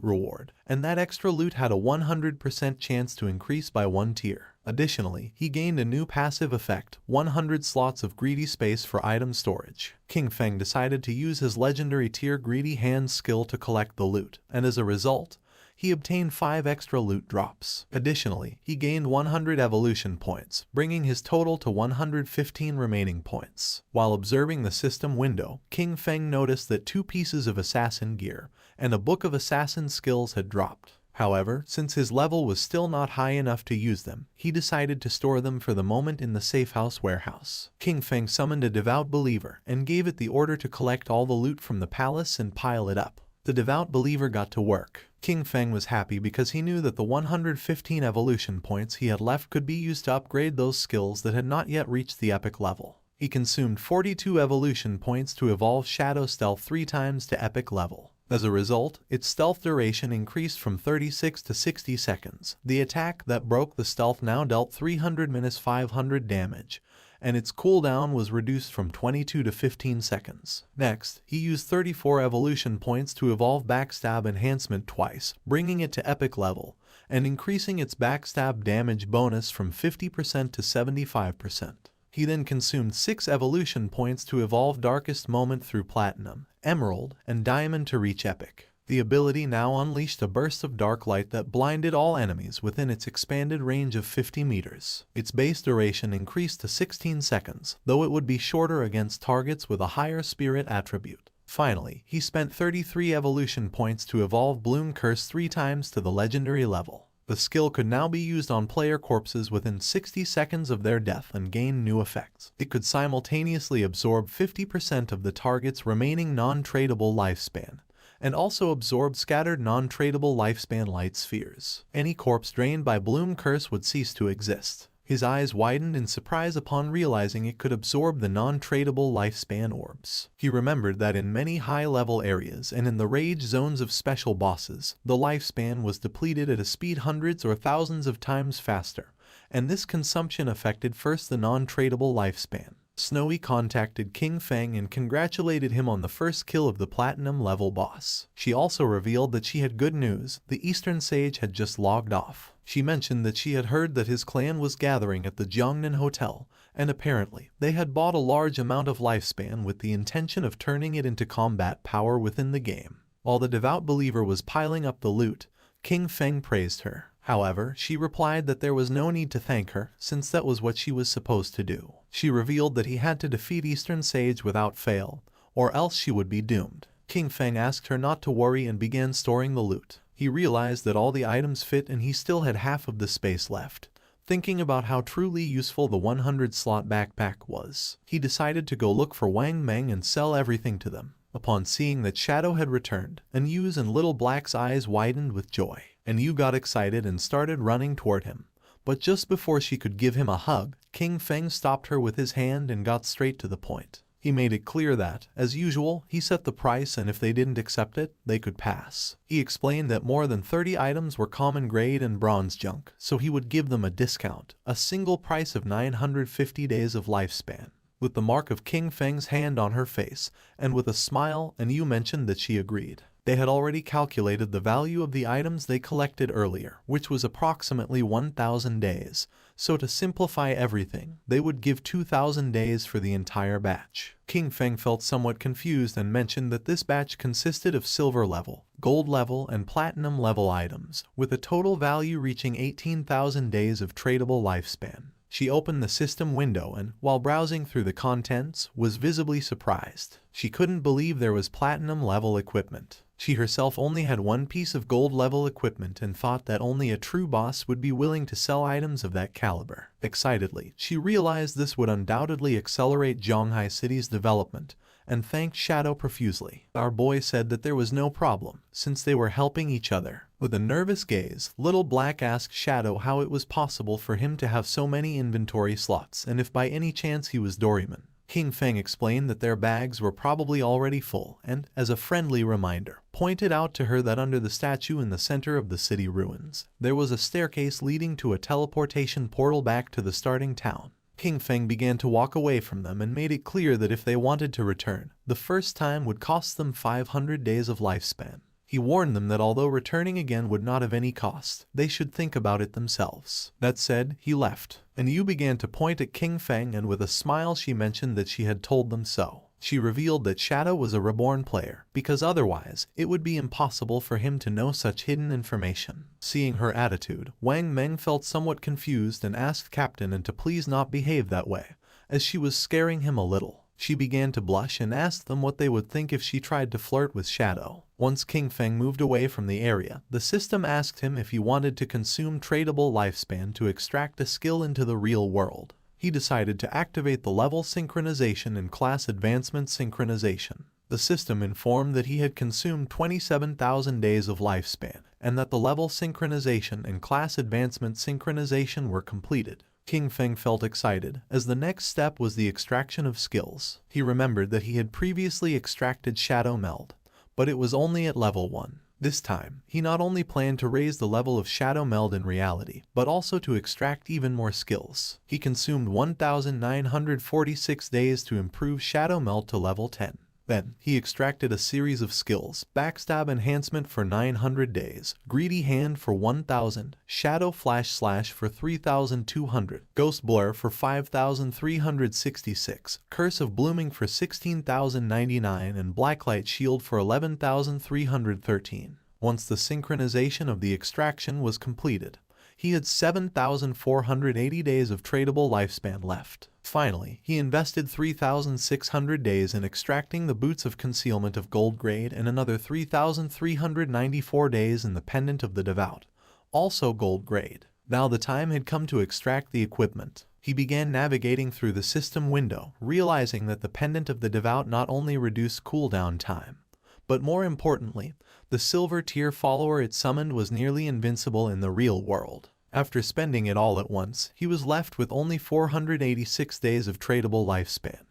Speaker 1: reward, and that extra loot had a 100% chance to increase by 1 tier. Additionally, he gained a new passive effect, 100 slots of greedy space for item storage. King Feng decided to use his legendary tier Greedy Hand skill to collect the loot, and as a result, he obtained 5 extra loot drops. Additionally, he gained 100 evolution points, bringing his total to 115 remaining points. While observing the system window, King Feng noticed that 2 pieces of assassin gear and a book of assassin skills had dropped. However, since his level was still not high enough to use them, he decided to store them for the moment in the safe house warehouse. King Feng summoned a devout believer and gave it the order to collect all the loot from the palace and pile it up. The devout believer got to work. King Feng was happy because he knew that the 115 evolution points he had left could be used to upgrade those skills that had not yet reached the epic level. He consumed 42 evolution points to evolve Shadow Stealth 3 times to epic level. As a result, its stealth duration increased from 36 to 60 seconds. The attack that broke the stealth now dealt 300-500 damage, and its cooldown was reduced from 22 to 15 seconds. Next, he used 34 evolution points to evolve Backstab Enhancement twice, bringing it to epic level, and increasing its backstab damage bonus from 50% to 75%. He then consumed 6 evolution points to evolve Darkest Moment through Platinum, Emerald, and Diamond to reach Epic. The ability now unleashed a burst of dark light that blinded all enemies within its expanded range of 50 meters. Its base duration increased to 16 seconds, though it would be shorter against targets with a higher spirit attribute. Finally, he spent 33 evolution points to evolve Bloom Curse 3 times to the legendary level. The skill could now be used on player corpses within 60 seconds of their death and gain new effects. It could simultaneously absorb 50% of the target's remaining non-tradable lifespan, and also absorb scattered non-tradable lifespan light spheres. Any corpse drained by Bloom Curse would cease to exist. His eyes widened in surprise upon realizing it could absorb the non-tradable lifespan orbs. He remembered that in many high-level areas and in the rage zones of special bosses, the lifespan was depleted at a speed hundreds or thousands of times faster, and this consumption affected first the non-tradable lifespan. Snowy contacted King Feng and congratulated him on the first kill of the platinum level boss. She also revealed that she had good news. The Eastern Sage had just logged off. She mentioned that she had heard that his clan was gathering at the Jiangnan Hotel, and apparently they had bought a large amount of lifespan with the intention of turning it into combat power within the game. While the devout believer was piling up the loot, King Feng praised her. However, she replied that there was no need to thank her, since that was what she was supposed to do. She revealed that he had to defeat Eastern Sage without fail, or else she would be doomed. King Feng asked her not to worry and began storing the loot. He realized that all the items fit and he still had half of the space left. Thinking about how truly useful the 100-slot backpack was, he decided to go look for Wang Meng and sell everything to them. Upon seeing that Shadow had returned, Yu's and Little Black's eyes widened with joy, and Yu got excited and started running toward him. But just before she could give him a hug, King Feng stopped her with his hand and got straight to the point. He made it clear that, as usual, he set the price and if they didn't accept it, they could pass. He explained that more than 30 items were common grade and bronze junk, so he would give them a discount, a single price of 950 days of lifespan. With the mark of King Feng's hand on her face, and with a smile, Yu mentioned that she agreed. They had already calculated the value of the items they collected earlier, which was approximately 1,000 days, so to simplify everything, they would give 2,000 days for the entire batch. King Feng felt somewhat confused and mentioned that this batch consisted of silver level, gold level, and platinum level items, with a total value reaching 18,000 days of tradable lifespan. She opened the system window and, while browsing through the contents, was visibly surprised. She couldn't believe there was platinum-level equipment. She herself only had one piece of gold-level equipment and thought that only a true boss would be willing to sell items of that caliber. Excitedly, she realized this would undoubtedly accelerate Zhonghai City's development, and thanked Shadow profusely. Our boy said that there was no problem, since they were helping each other. With a nervous gaze, Little Black asked Shadow how it was possible for him to have so many inventory slots and if by any chance he was Doryman. King Feng explained that their bags were probably already full and, as a friendly reminder, pointed out to her that under the statue in the center of the city ruins, there was a staircase leading to a teleportation portal back to the starting town. King Feng began to walk away from them and made it clear that if they wanted to return, the first time would cost them 500 days of lifespan. He warned them that although returning again would not have any cost, they should think about it themselves. That said, he left, and Yu began to point at King Feng, and with a smile she mentioned that she had told them so. She revealed that Shadow was a reborn player, because otherwise, it would be impossible for him to know such hidden information. Seeing her attitude, Wang Meng felt somewhat confused and asked Captain and to please not behave that way, as she was scaring him a little. She began to blush and asked them what they would think if she tried to flirt with Shadow. Once King Feng moved away from the area, the system asked him if he wanted to consume tradable lifespan to extract a skill into the real world. He decided to activate the level synchronization and class advancement synchronization. The system informed that he had consumed 27,000 days of lifespan, and that the level synchronization and class advancement synchronization were completed. King Feng felt excited, as the next step was the extraction of skills. He remembered that he had previously extracted Shadow Meld, but it was only at level 1. This time, he not only planned to raise the level of Shadow Meld in reality, but also to extract even more skills. He consumed 1,946 days to improve Shadow Meld to level 10. Then, he extracted a series of skills: Backstab Enhancement for 900 days, Greedy Hand for 1,000, Shadow Flash Slash for 3,200, Ghost Blur for 5,366, Curse of Blooming for 16,099, and Blacklight Shield for 11,313. Once the synchronization of the extraction was completed, he had 7,480 days of tradable lifespan left. Finally, he invested 3,600 days in extracting the Boots of Concealment of Gold Grade and another 3,394 days in the Pendant of the Devout, also Gold Grade. Now the time had come to extract the equipment. He began navigating through the system window, realizing that the Pendant of the Devout not only reduced cooldown time, but more importantly, the silver tier follower it summoned was nearly invincible in the real world. After spending it all at once, he was left with only 486 days of tradable lifespan.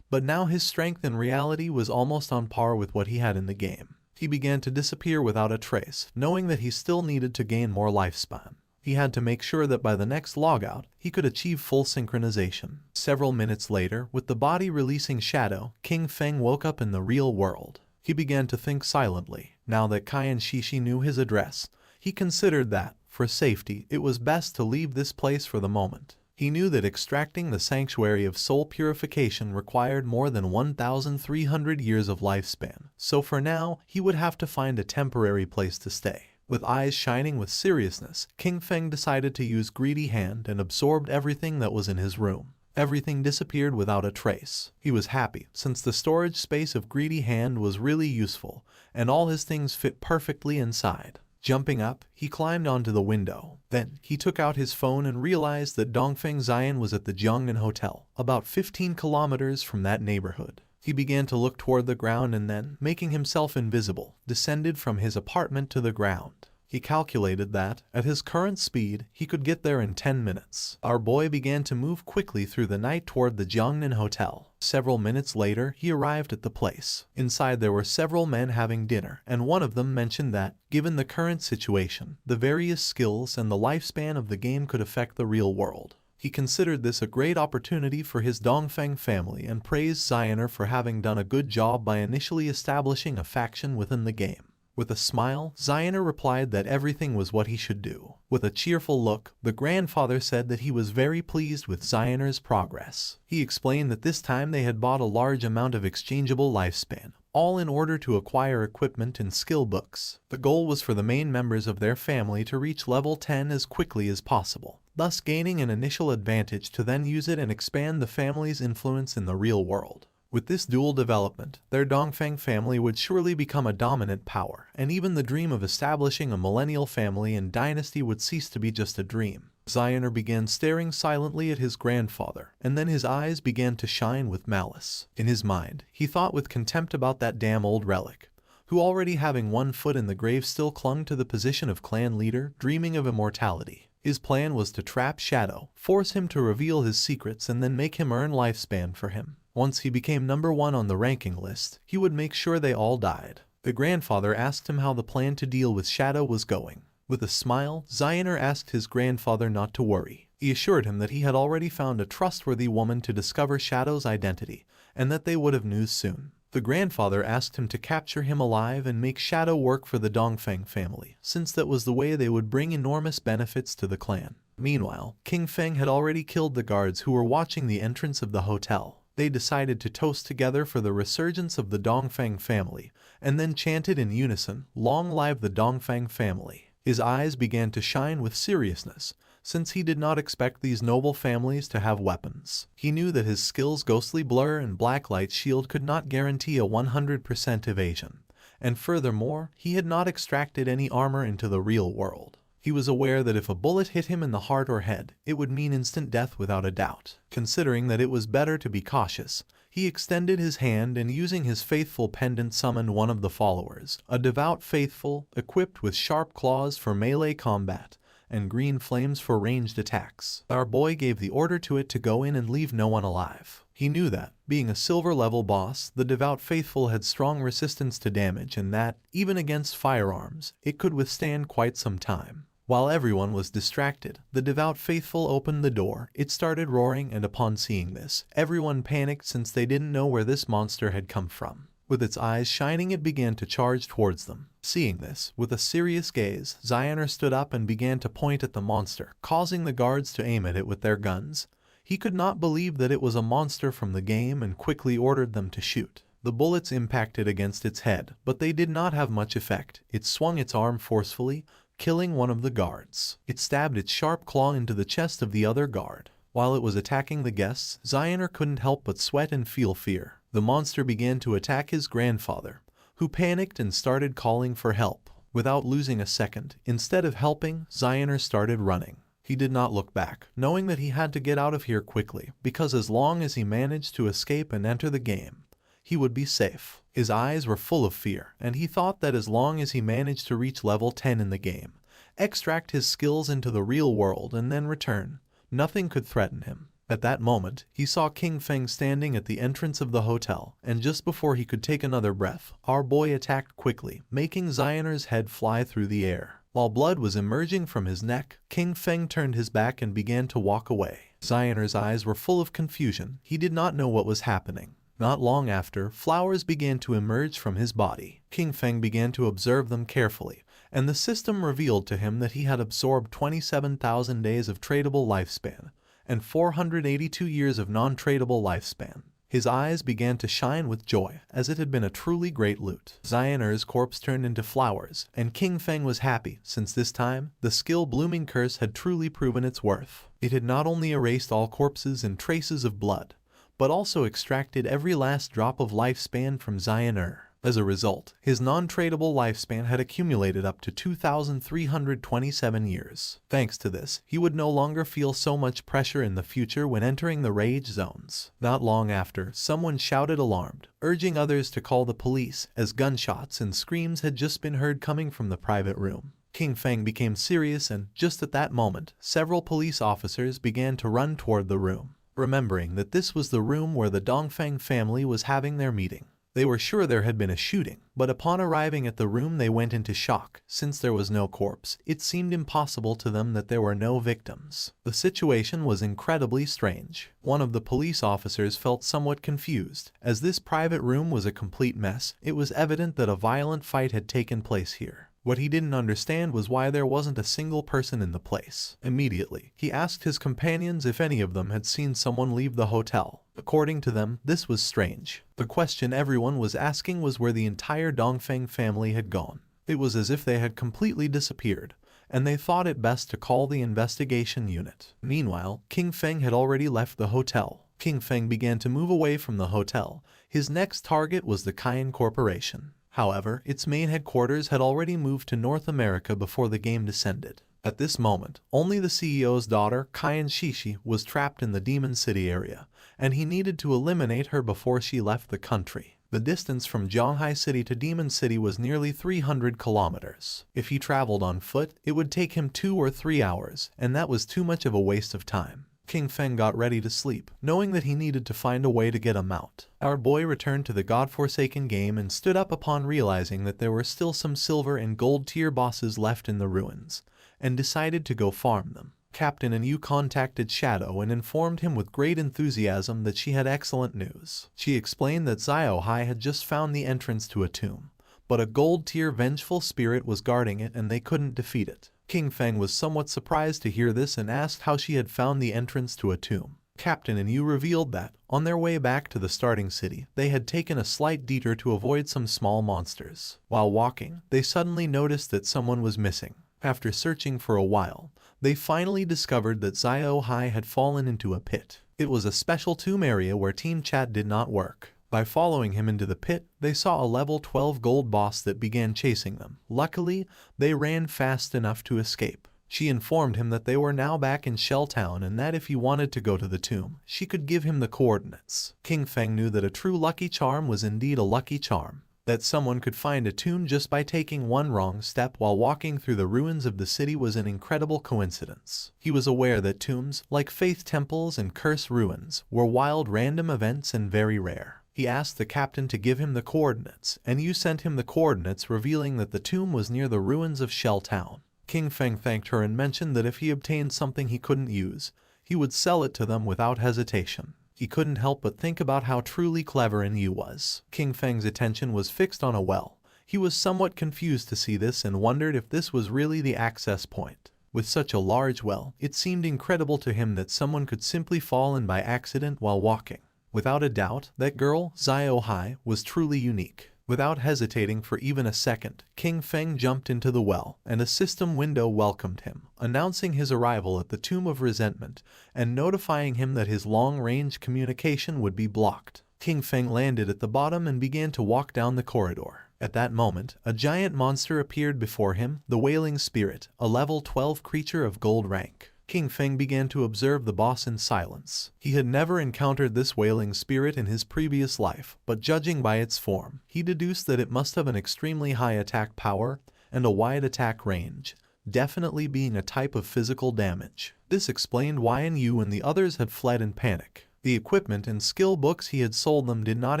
Speaker 1: But now his strength in reality was almost on par with what he had in the game. He began to disappear without a trace, knowing that he still needed to gain more lifespan. He had to make sure that by the next logout, he could achieve full synchronization. Several minutes later, with the body releasing Shadow, King Feng woke up in the real world. He began to think silently. Now that Kai and Shishi knew his address, he considered that, for safety, it was best to leave this place for the moment. He knew that extracting the Sanctuary of Soul Purification required more than 1,300 years of lifespan, so for now, he would have to find a temporary place to stay. With eyes shining with seriousness, King Feng decided to use Greedy Hand and absorbed everything that was in his room. Everything disappeared without a trace. He was happy, since the storage space of Greedy Hand was really useful, and all his things fit perfectly inside. Jumping up, he climbed onto the window. Then, he took out his phone and realized that Dongfeng Zion was at the Jiangnan Hotel, about 15 kilometers from that neighborhood. He began to look toward the ground and then, making himself invisible, descended from his apartment to the ground. He calculated that, at his current speed, he could get there in 10 minutes. Our boy began to move quickly through the night toward the Jiangnan Hotel. Several minutes later, he arrived at the place. Inside there were several men having dinner, and one of them mentioned that, given the current situation, the various skills and the lifespan of the game could affect the real world. He considered this a great opportunity for his Dongfeng family and praised Zioner for having done a good job by initially establishing a faction within the game. With a smile, Zioner replied that everything was what he should do. With a cheerful look, the grandfather said that he was very pleased with Zioner's progress. He explained that this time they had bought a large amount of exchangeable lifespan, all in order to acquire equipment and skill books. The goal was for the main members of their family to reach level 10 as quickly as possible, thus gaining an initial advantage to then use it and expand the family's influence in the real world. With this dual development, their Dongfeng family would surely become a dominant power, and even the dream of establishing a millennial family and dynasty would cease to be just a dream. Zioner began staring silently at his grandfather, and then his eyes began to shine with malice. In his mind, he thought with contempt about that damn old relic, who already having one foot in the grave still clung to the position of clan leader, dreaming of immortality. His plan was to trap Shadow, force him to reveal his secrets and then make him earn lifespan for him. Once he became number 1 on the ranking list, he would make sure they all died. The grandfather asked him how the plan to deal with Shadow was going. With a smile, Zioner asked his grandfather not to worry. He assured him that he had already found a trustworthy woman to discover Shadow's identity, and that they would have news soon. The grandfather asked him to capture him alive and make Shadow work for the Dongfeng family, since that was the way they would bring enormous benefits to the clan. Meanwhile, King Feng had already killed the guards who were watching the entrance of the hotel. They decided to toast together for the resurgence of the Dongfeng family, and then chanted in unison, "Long live the Dongfeng family." His eyes began to shine with seriousness, since he did not expect these noble families to have weapons. He knew that his skills Ghostly Blur and Blacklight Shield could not guarantee a 100% evasion, and furthermore, he had not extracted any armor into the real world. He was aware that if a bullet hit him in the heart or head, it would mean instant death without a doubt. Considering that it was better to be cautious, he extended his hand and using his faithful pendant summoned one of the followers, a devout faithful, equipped with sharp claws for melee combat, and green flames for ranged attacks. Our boy gave the order to it to go in and leave no one alive. He knew that, being a silver level boss, the devout faithful had strong resistance to damage and that, even against firearms, it could withstand quite some time. While everyone was distracted, the devout faithful opened the door, it started roaring, and upon seeing this, everyone panicked since they didn't know where this monster had come from. With its eyes shining, it began to charge towards them. Seeing this, with a serious gaze, Zioner stood up and began to point at the monster, causing the guards to aim at it with their guns. He could not believe that it was a monster from the game and quickly ordered them to shoot. The bullets impacted against its head, but they did not have much effect. It swung its arm forcefully, killing one of the guards. It stabbed its sharp claw into the chest of the other guard. While it was attacking the guests, Zioner couldn't help but sweat and feel fear. The monster began to attack his grandfather, who panicked and started calling for help. Without losing a second, instead of helping, Zioner started running. He did not look back, knowing that he had to get out of here quickly, because as long as he managed to escape and enter the game, he would be safe. His eyes were full of fear, and he thought that as long as he managed to reach level 10 in the game, extract his skills into the real world and then return, nothing could threaten him. At that moment, he saw King Feng standing at the entrance of the hotel, and just before he could take another breath, our boy attacked quickly, making Zioner's head fly through the air. While blood was emerging from his neck, King Feng turned his back and began to walk away. Zioner's eyes were full of confusion. He did not know what was happening. Not long after, flowers began to emerge from his body. King Feng began to observe them carefully, and the system revealed to him that he had absorbed 27,000 days of tradable lifespan and 482 years of non-tradable lifespan. His eyes began to shine with joy, as it had been a truly great loot. Xian Er's corpse turned into flowers, and King Feng was happy, since this time, the skill blooming curse had truly proven its worth. It had not only erased all corpses and traces of blood, but also extracted every last drop of lifespan from Xian Er. As a result, his non-tradable lifespan had accumulated up to 2,327 years. Thanks to this, he would no longer feel so much pressure in the future when entering the rage zones. Not long after, someone shouted alarmed, urging others to call the police, as gunshots and screams had just been heard coming from the private room. King Feng became serious, and just at that moment, several police officers began to run toward the room, remembering that this was the room where the Dongfeng family was having their meeting. They were sure there had been a shooting, but upon arriving at the room they went into shock. Since there was no corpse, it seemed impossible to them that there were no victims. The situation was incredibly strange. One of the police officers felt somewhat confused. As this private room was a complete mess, it was evident that a violent fight had taken place here. What he didn't understand was why there wasn't a single person in the place. Immediately, he asked his companions if any of them had seen someone leave the hotel. According to them, this was strange. The question everyone was asking was where the entire Dongfeng family had gone. It was as if they had completely disappeared, and they thought it best to call the investigation unit. Meanwhile, King Feng had already left the hotel. King Feng began to move away from the hotel. His next target was the Cayenne Corporation. However, its main headquarters had already moved to North America before the game descended. At this moment, only the CEO's daughter, Cayenne Shishi, was trapped in the Demon City area, and he needed to eliminate her before she left the country. The distance from Zhanghai City to Demon City was nearly 300 kilometers. If he traveled on foot, it would take him 2 or 3 hours, and that was too much of a waste of time. King Feng got ready to sleep, knowing that he needed to find a way to get a mount. Our boy returned to the godforsaken game and stood up upon realizing that there were still some silver and gold tier bosses left in the ruins, and decided to go farm them. Captain Anu contacted Shadow and informed him with great enthusiasm that she had excellent news. She explained that Xiao Hai had just found the entrance to a tomb, but a gold tier vengeful spirit was guarding it and they couldn't defeat it. King Feng was somewhat surprised to hear this and asked how she had found the entrance to a tomb. Captain Anu revealed that, on their way back to the starting city, they had taken a slight detour to avoid some small monsters. While walking, they suddenly noticed that someone was missing. After searching for a while, they finally discovered that Xiao Hai had fallen into a pit. It was a special tomb area where team chat did not work. By following him into the pit, they saw a level 12 gold boss that began chasing them. Luckily, they ran fast enough to escape. She informed him that they were now back in Shell Town and that if he wanted to go to the tomb, she could give him the coordinates. King Feng knew that a true lucky charm was indeed a lucky charm. That someone could find a tomb just by taking one wrong step while walking through the ruins of the city was an incredible coincidence. He was aware that tombs, like faith temples and curse ruins, were wild random events and very rare. He asked the captain to give him the coordinates, and Yu sent him the coordinates revealing that the tomb was near the ruins of Shell Town. King Feng thanked her and mentioned that if he obtained something he couldn't use, he would sell it to them without hesitation. He couldn't help but think about how truly clever Yu was. King Feng's attention was fixed on a well. He was somewhat confused to see this and wondered if this was really the access point. With such a large well, it seemed incredible to him that someone could simply fall in by accident while walking. Without a doubt, that girl, Xiao Hai, was truly unique. Without hesitating for even a second, King Feng jumped into the well, and a system window welcomed him, announcing his arrival at the Tomb of Resentment and notifying him that his long-range communication would be blocked. King Feng landed at the bottom and began to walk down the corridor. At that moment, a giant monster appeared before him, the Wailing Spirit, a level 12 creature of gold rank. King Feng began to observe the boss in silence. He had never encountered this wailing spirit in his previous life, but judging by its form, he deduced that it must have an extremely high attack power and a wide attack range, definitely being a type of physical damage. This explained why Yu and the others had fled in panic. The equipment and skill books he had sold them did not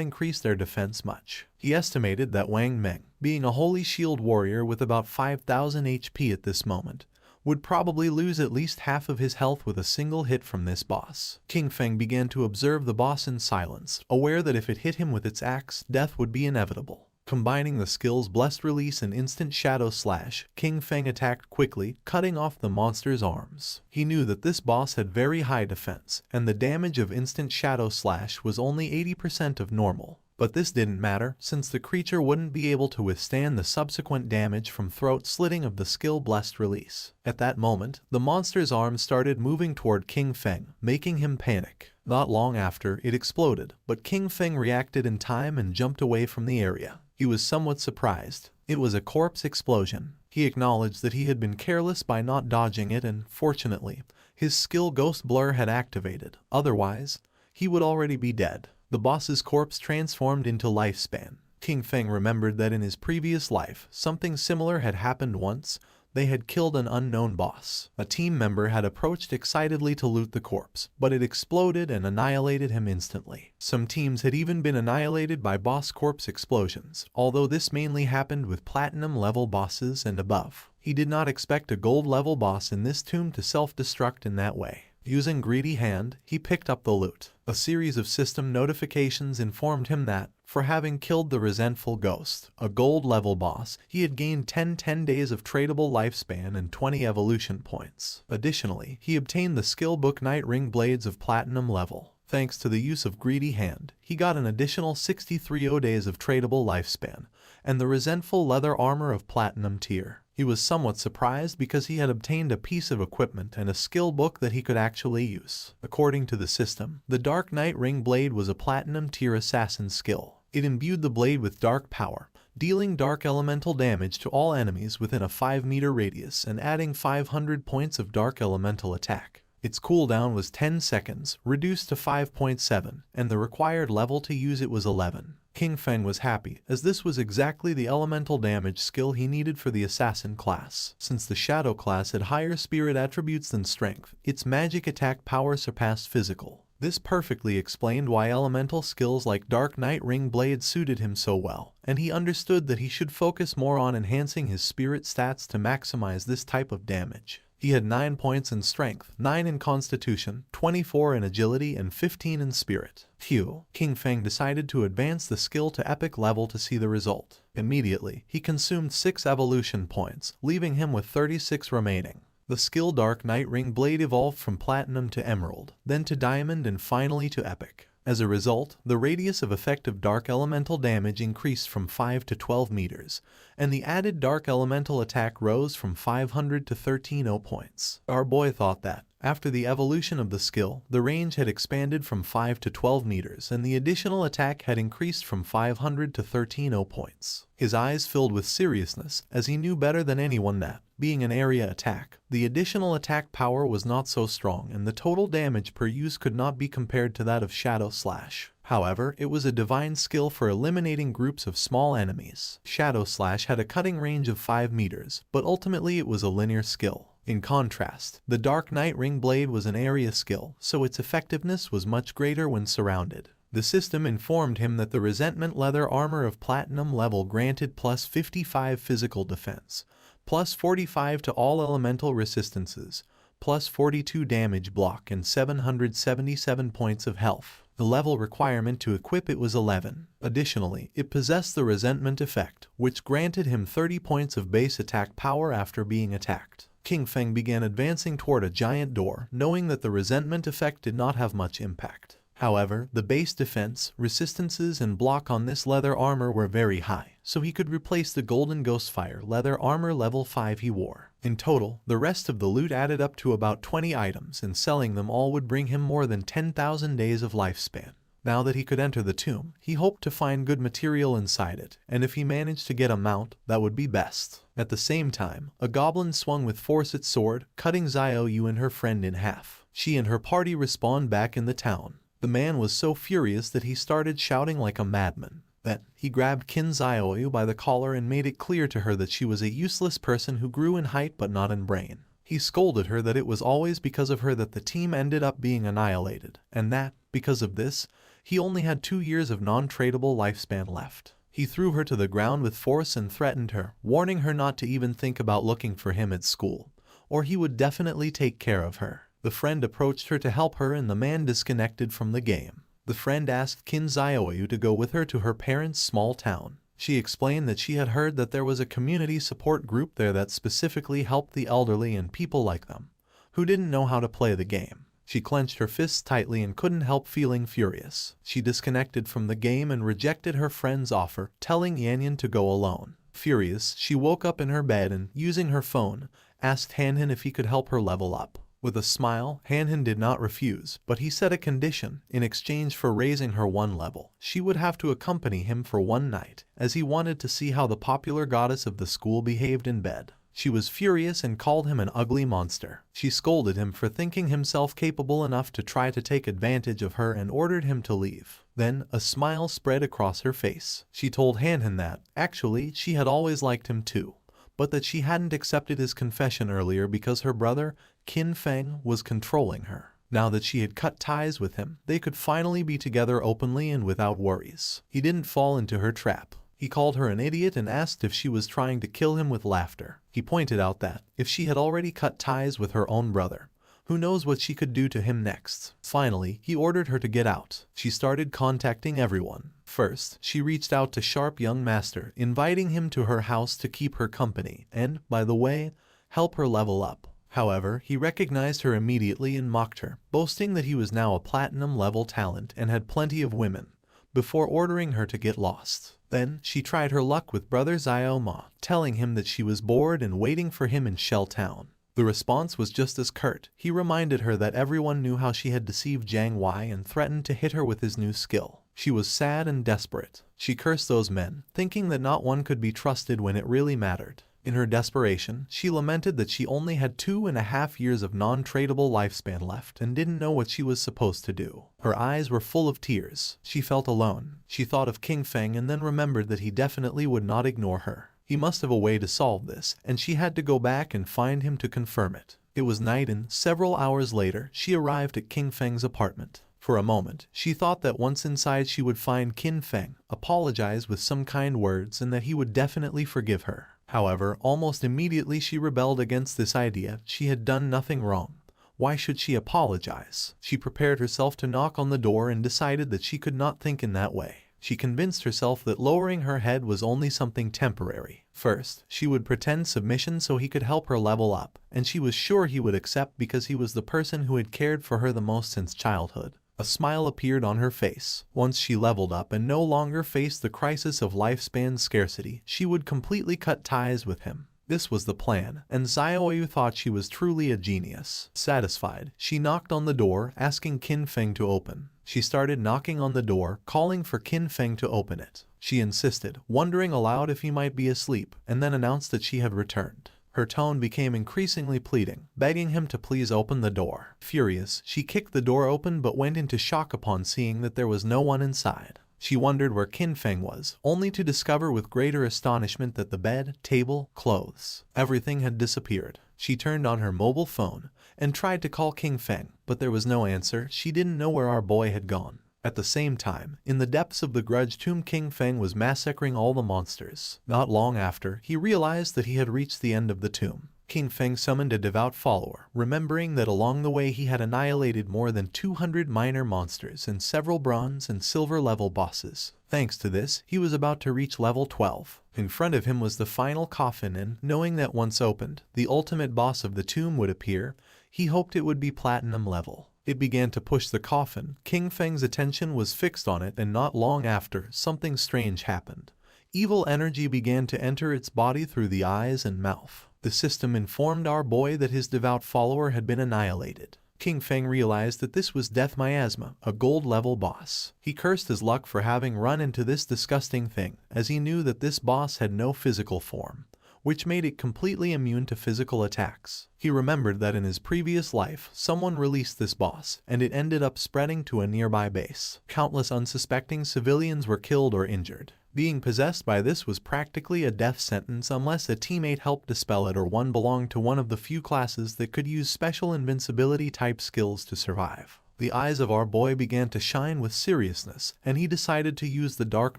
Speaker 1: increase their defense much. He estimated that Wang Meng, being a holy shield warrior with about 5,000 HP at this moment, would probably lose at least half of his health with a single hit from this boss. King Feng began to observe the boss in silence, aware that if it hit him with its axe, death would be inevitable. Combining the skills Blessed Release and Instant Shadow Slash, King Feng attacked quickly, cutting off the monster's arms. He knew that this boss had very high defense, and the damage of Instant Shadow Slash was only 80% of normal. But this didn't matter, since the creature wouldn't be able to withstand the subsequent damage from throat slitting of the skill Blessed Release. At that moment, the monster's arms started moving toward King Feng, making him panic. Not long after, it exploded, but King Feng reacted in time and jumped away from the area. He was somewhat surprised. It was a corpse explosion. He acknowledged that he had been careless by not dodging it and, fortunately, his skill Ghost Blur had activated. Otherwise, he would already be dead. The boss's corpse transformed into lifespan. King Feng remembered that in his previous life, something similar had happened once. They had killed an unknown boss. A team member had approached excitedly to loot the corpse, but it exploded and annihilated him instantly. Some teams had even been annihilated by boss corpse explosions, although this mainly happened with platinum level bosses and above. He did not expect a gold level boss in this tomb to self-destruct in that way. Using Greedy Hand, he picked up the loot. A series of system notifications informed him that, for having killed the resentful ghost, a gold-level boss, he had gained 10 days of tradable lifespan and 20 evolution points. Additionally, he obtained the skill book Night Ring Blades of platinum level. Thanks to the use of Greedy Hand, he got an additional 63 days of tradable lifespan, and the resentful leather armor of platinum tier. He was somewhat surprised because he had obtained a piece of equipment and a skill book that he could actually use. According to the system, the Dark Night Ring Blade was a platinum tier assassin skill. It imbued the blade with dark power, dealing dark elemental damage to all enemies within a 5-meter radius and adding 500 points of dark elemental attack. Its cooldown was 10 seconds, reduced to 5.7, and the required level to use it was 11. King Feng was happy, as this was exactly the elemental damage skill he needed for the assassin class. Since the shadow class had higher spirit attributes than strength, its magic attack power surpassed physical. This perfectly explained why elemental skills like Dark Night Ring Blade suited him so well, and he understood that he should focus more on enhancing his spirit stats to maximize this type of damage. He had 9 points in strength, 9 in constitution, 24 in agility, and 15 in spirit. Phew! King Feng decided to advance the skill to epic level to see the result. Immediately, he consumed 6 evolution points, leaving him with 36 remaining. The skill Dark Night Ring Blade evolved from platinum to emerald, then to diamond, and finally to epic. As a result, the radius of effective dark elemental damage increased from 5 to 12 meters, and the added dark elemental attack rose from 500 to 13 points. Our boy thought that, after the evolution of the skill, the range had expanded from 5 to 12 meters and the additional attack had increased from 500 to 13 points. His eyes filled with seriousness, as he knew better than anyone that, being an area attack, the additional attack power was not so strong and the total damage per use could not be compared to that of Shadow Slash. However, it was a divine skill for eliminating groups of small enemies. Shadow Slash had a cutting range of 5 meters, but ultimately it was a linear skill. In contrast, the Dark Night Ring Blade was an area skill, so its effectiveness was much greater when surrounded. The system informed him that the Resentment Leather Armor of Platinum level granted plus 55 physical defense, plus 45 to all elemental resistances, plus 42 damage block and 777 points of health. The level requirement to equip it was 11. Additionally, it possessed the Resentment effect, which granted him 30 points of base attack power after being attacked. King Feng began advancing toward a giant door, knowing that the resentment effect did not have much impact. However, the base defense, resistances, and block on this leather armor were very high, so he could replace the Golden Ghostfire leather armor level 5 he wore. In total, the rest of the loot added up to about 20 items, and selling them all would bring him more than 10,000 days of lifespan. Now that he could enter the tomb, he hoped to find good material inside it, and if he managed to get a mount, that would be best. At the same time, a goblin swung with force its sword, cutting Xiaoyu and her friend in half. She and her party respawned back in the town. The man was so furious that he started shouting like a madman. Then, he grabbed Qin Xiaoyu by the collar and made it clear to her that she was a useless person who grew in height but not in brain. He scolded her that it was always because of her that the team ended up being annihilated, and that, because of this, he only had 2 years of non-tradable lifespan left. He threw her to the ground with force and threatened her, warning her not to even think about looking for him at school, or he would definitely take care of her. The friend approached her to help her and the man disconnected from the game. The friend asked Qin Xiaoyu to go with her to her parents' small town. She explained that she had heard that there was a community support group there that specifically helped the elderly and people like them, who didn't know how to play the game. She clenched her fists tightly and couldn't help feeling furious. She disconnected from the game and rejected her friend's offer, telling Yanyan to go alone. Furious, she woke up in her bed and, using her phone, asked Hanhin if he could help her level up. With a smile, Hanhin did not refuse, but he set a condition. In exchange for raising her one level, she would have to accompany him for one night, as he wanted to see how the popular goddess of the school behaved in bed. She was furious and called him an ugly monster. She scolded him for thinking himself capable enough to try to take advantage of her and ordered him to leave. Then, a smile spread across her face. She told Hanhin that, actually, she had always liked him too, but that she hadn't accepted his confession earlier because her brother, Qin Feng, was controlling her. Now that she had cut ties with him, they could finally be together openly and without worries. He didn't fall into her trap. He called her an idiot and asked if she was trying to kill him with laughter. He pointed out that, if she had already cut ties with her own brother, who knows what she could do to him next. Finally, he ordered her to get out. She started contacting everyone. First, she reached out to Sharp Young Master, inviting him to her house to keep her company and, by the way, help her level up. However, he recognized her immediately and mocked her, boasting that he was now a platinum-level talent and had plenty of women, before ordering her to get lost. Then, she tried her luck with brother Xiao Ma, telling him that she was bored and waiting for him in Shell Town. The response was just as curt. He reminded her that everyone knew how she had deceived Jiang Wei and threatened to hit her with his new skill. She was sad and desperate. She cursed those men, thinking that not one could be trusted when it really mattered. In her desperation, she lamented that she only had 2.5 years of non-tradable lifespan left and didn't know what she was supposed to do. Her eyes were full of tears. She felt alone. She thought of King Feng and then remembered that he definitely would not ignore her. He must have a way to solve this, and she had to go back and find him to confirm it. It was night and, several hours later, she arrived at King Feng's apartment. For a moment, she thought that once inside she would find Qin Feng, apologize with some kind words, and that he would definitely forgive her. However, almost immediately she rebelled against this idea. She had done nothing wrong. Why should she apologize? She prepared herself to knock on the door and decided that she could not think in that way. She convinced herself that lowering her head was only something temporary. First, she would pretend submission so he could help her level up, and she was sure he would accept because he was the person who had cared for her the most since childhood. A smile appeared on her face. Once she leveled up and no longer faced the crisis of lifespan scarcity, she would completely cut ties with him. This was the plan, and Xiaoyu thought she was truly a genius. Satisfied, she knocked on the door, asking Qin Feng to open. She started knocking on the door, calling for Qin Feng to open it. She insisted, wondering aloud if he might be asleep, and then announced that she had returned. Her tone became increasingly pleading, begging him to please open the door. Furious, she kicked the door open but went into shock upon seeing that there was no one inside. She wondered where Qin Feng was, only to discover with greater astonishment that the bed, table, clothes, everything had disappeared. She turned on her mobile phone and tried to call Qin Feng, but there was no answer. She didn't know where our boy had gone. At the same time, in the depths of the grudge tomb, Qin Feng was massacring all the monsters. Not long after, he realized that he had reached the end of the tomb. Qin Feng summoned a devout follower, remembering that along the way he had annihilated more than 200 minor monsters and several bronze and silver level bosses. Thanks to this, he was about to reach level 12. In front of him was the final coffin and, knowing that once opened, the ultimate boss of the tomb would appear, he hoped it would be platinum level. It began to push the coffin. Qin Feng's attention was fixed on it, and not long after, something strange happened. Evil energy began to enter its body through the eyes and mouth. The system informed our boy that his devout follower had been annihilated. Qin Feng realized that this was Death Miasma, a gold-level boss. He cursed his luck for having run into this disgusting thing, as he knew that this boss had no physical form, which made it completely immune to physical attacks. He remembered that in his previous life, someone released this boss, and it ended up spreading to a nearby base. Countless unsuspecting civilians were killed or injured. Being possessed by this was practically a death sentence unless a teammate helped dispel it or one belonged to one of the few classes that could use special invincibility type skills to survive. The eyes of our boy began to shine with seriousness, and he decided to use the Dark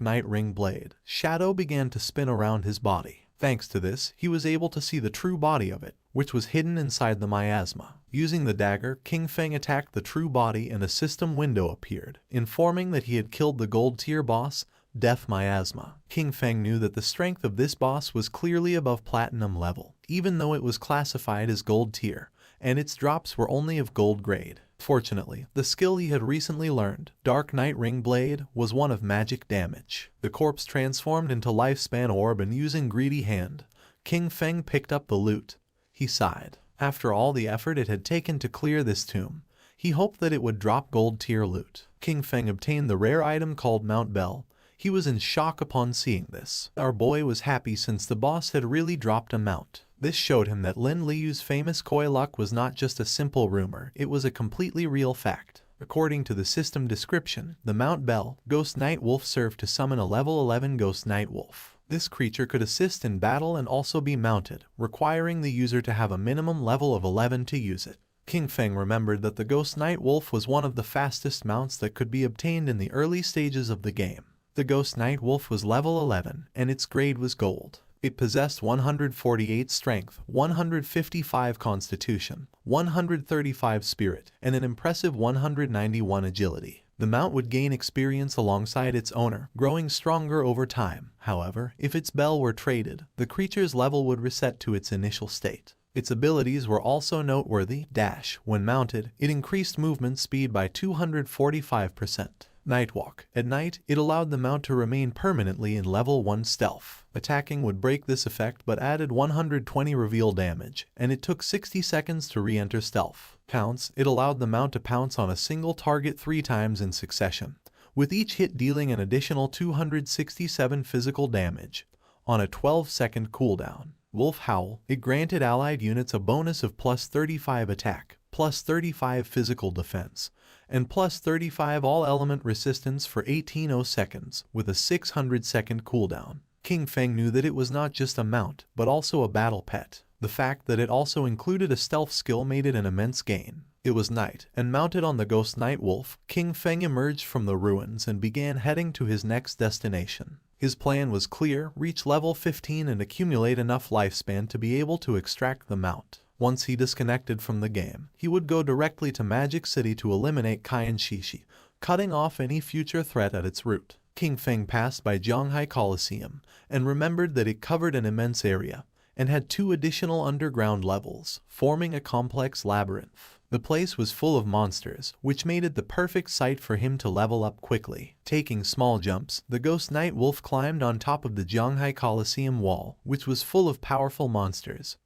Speaker 1: Knight Ring blade. Shadow began to spin around his body. Thanks to this, he was able to see the true body of it, which was hidden inside the miasma. Using the dagger, Qin Feng attacked the true body and a system window appeared, informing that he had killed the gold tier boss, Death Miasma. King Feng knew that the strength of this boss was clearly above platinum level, even though it was classified as gold tier, and its drops were only of gold grade. Fortunately, the skill he had recently learned, Dark Knight Ring Blade, was one of magic damage. The corpse transformed into Lifespan Orb, and using Greedy Hand, King Feng picked up the loot. He sighed. After all the effort it had taken to clear this tomb, he hoped that it would drop gold tier loot. King Feng obtained the rare item called Mount Bell. He was in shock upon seeing this. Our boy was happy since the boss had really dropped a mount. This showed him that Lin Liu's famous Koi luck was not just a simple rumor, it was a completely real fact. According to the system description, the Mount Bell, Ghost Night Wolf served to summon a level 11 Ghost Night Wolf. This creature could assist in battle and also be mounted, requiring the user to have a minimum level of 11 to use it. King Feng remembered that the Ghost Night Wolf was one of the fastest mounts that could be obtained in the early stages of the game. The Ghost Night Wolf was level 11, and its grade was gold. It possessed 148 strength, 155 constitution, 135 spirit, and an impressive 191 agility. The mount would gain experience alongside its owner, growing stronger over time. However, if its bell were traded, the creature's level would reset to its initial state. Its abilities were also noteworthy. Dash. When mounted, it increased movement speed by 245%. Nightwalk. At night, it allowed the mount to remain permanently in level 1 stealth. Attacking would break this effect but added 120 reveal damage, and it took 60 seconds to re-enter stealth. Pounce. It allowed the mount to pounce on a single target 3 times in succession, with each hit dealing an additional 267 physical damage, on a 12-second cooldown. Wolf Howl. It granted allied units a bonus of plus 35 attack, plus 35 physical defense, and plus 35 all-element resistance for 18 seconds, with a 600-second cooldown. King Feng knew that it was not just a mount, but also a battle pet. The fact that it also included a stealth skill made it an immense gain. It was night, and mounted on the Ghost Night Wolf, King Feng emerged from the ruins and began heading to his next destination. His plan was clear: reach level 15 and accumulate enough lifespan to be able to extract the mount. Once he disconnected from the game, he would go directly to Magic City to eliminate Kaian Shishi, cutting off any future threat at its root. King Feng passed by Zhanghai Coliseum and remembered that it covered an immense area and had 2 additional underground levels, forming a complex labyrinth. The place was full of monsters, which made it the perfect site for him to level up quickly. Taking small jumps, the Ghost Night Wolf climbed on top of the Zhanghai Coliseum wall, which was full of powerful monsters,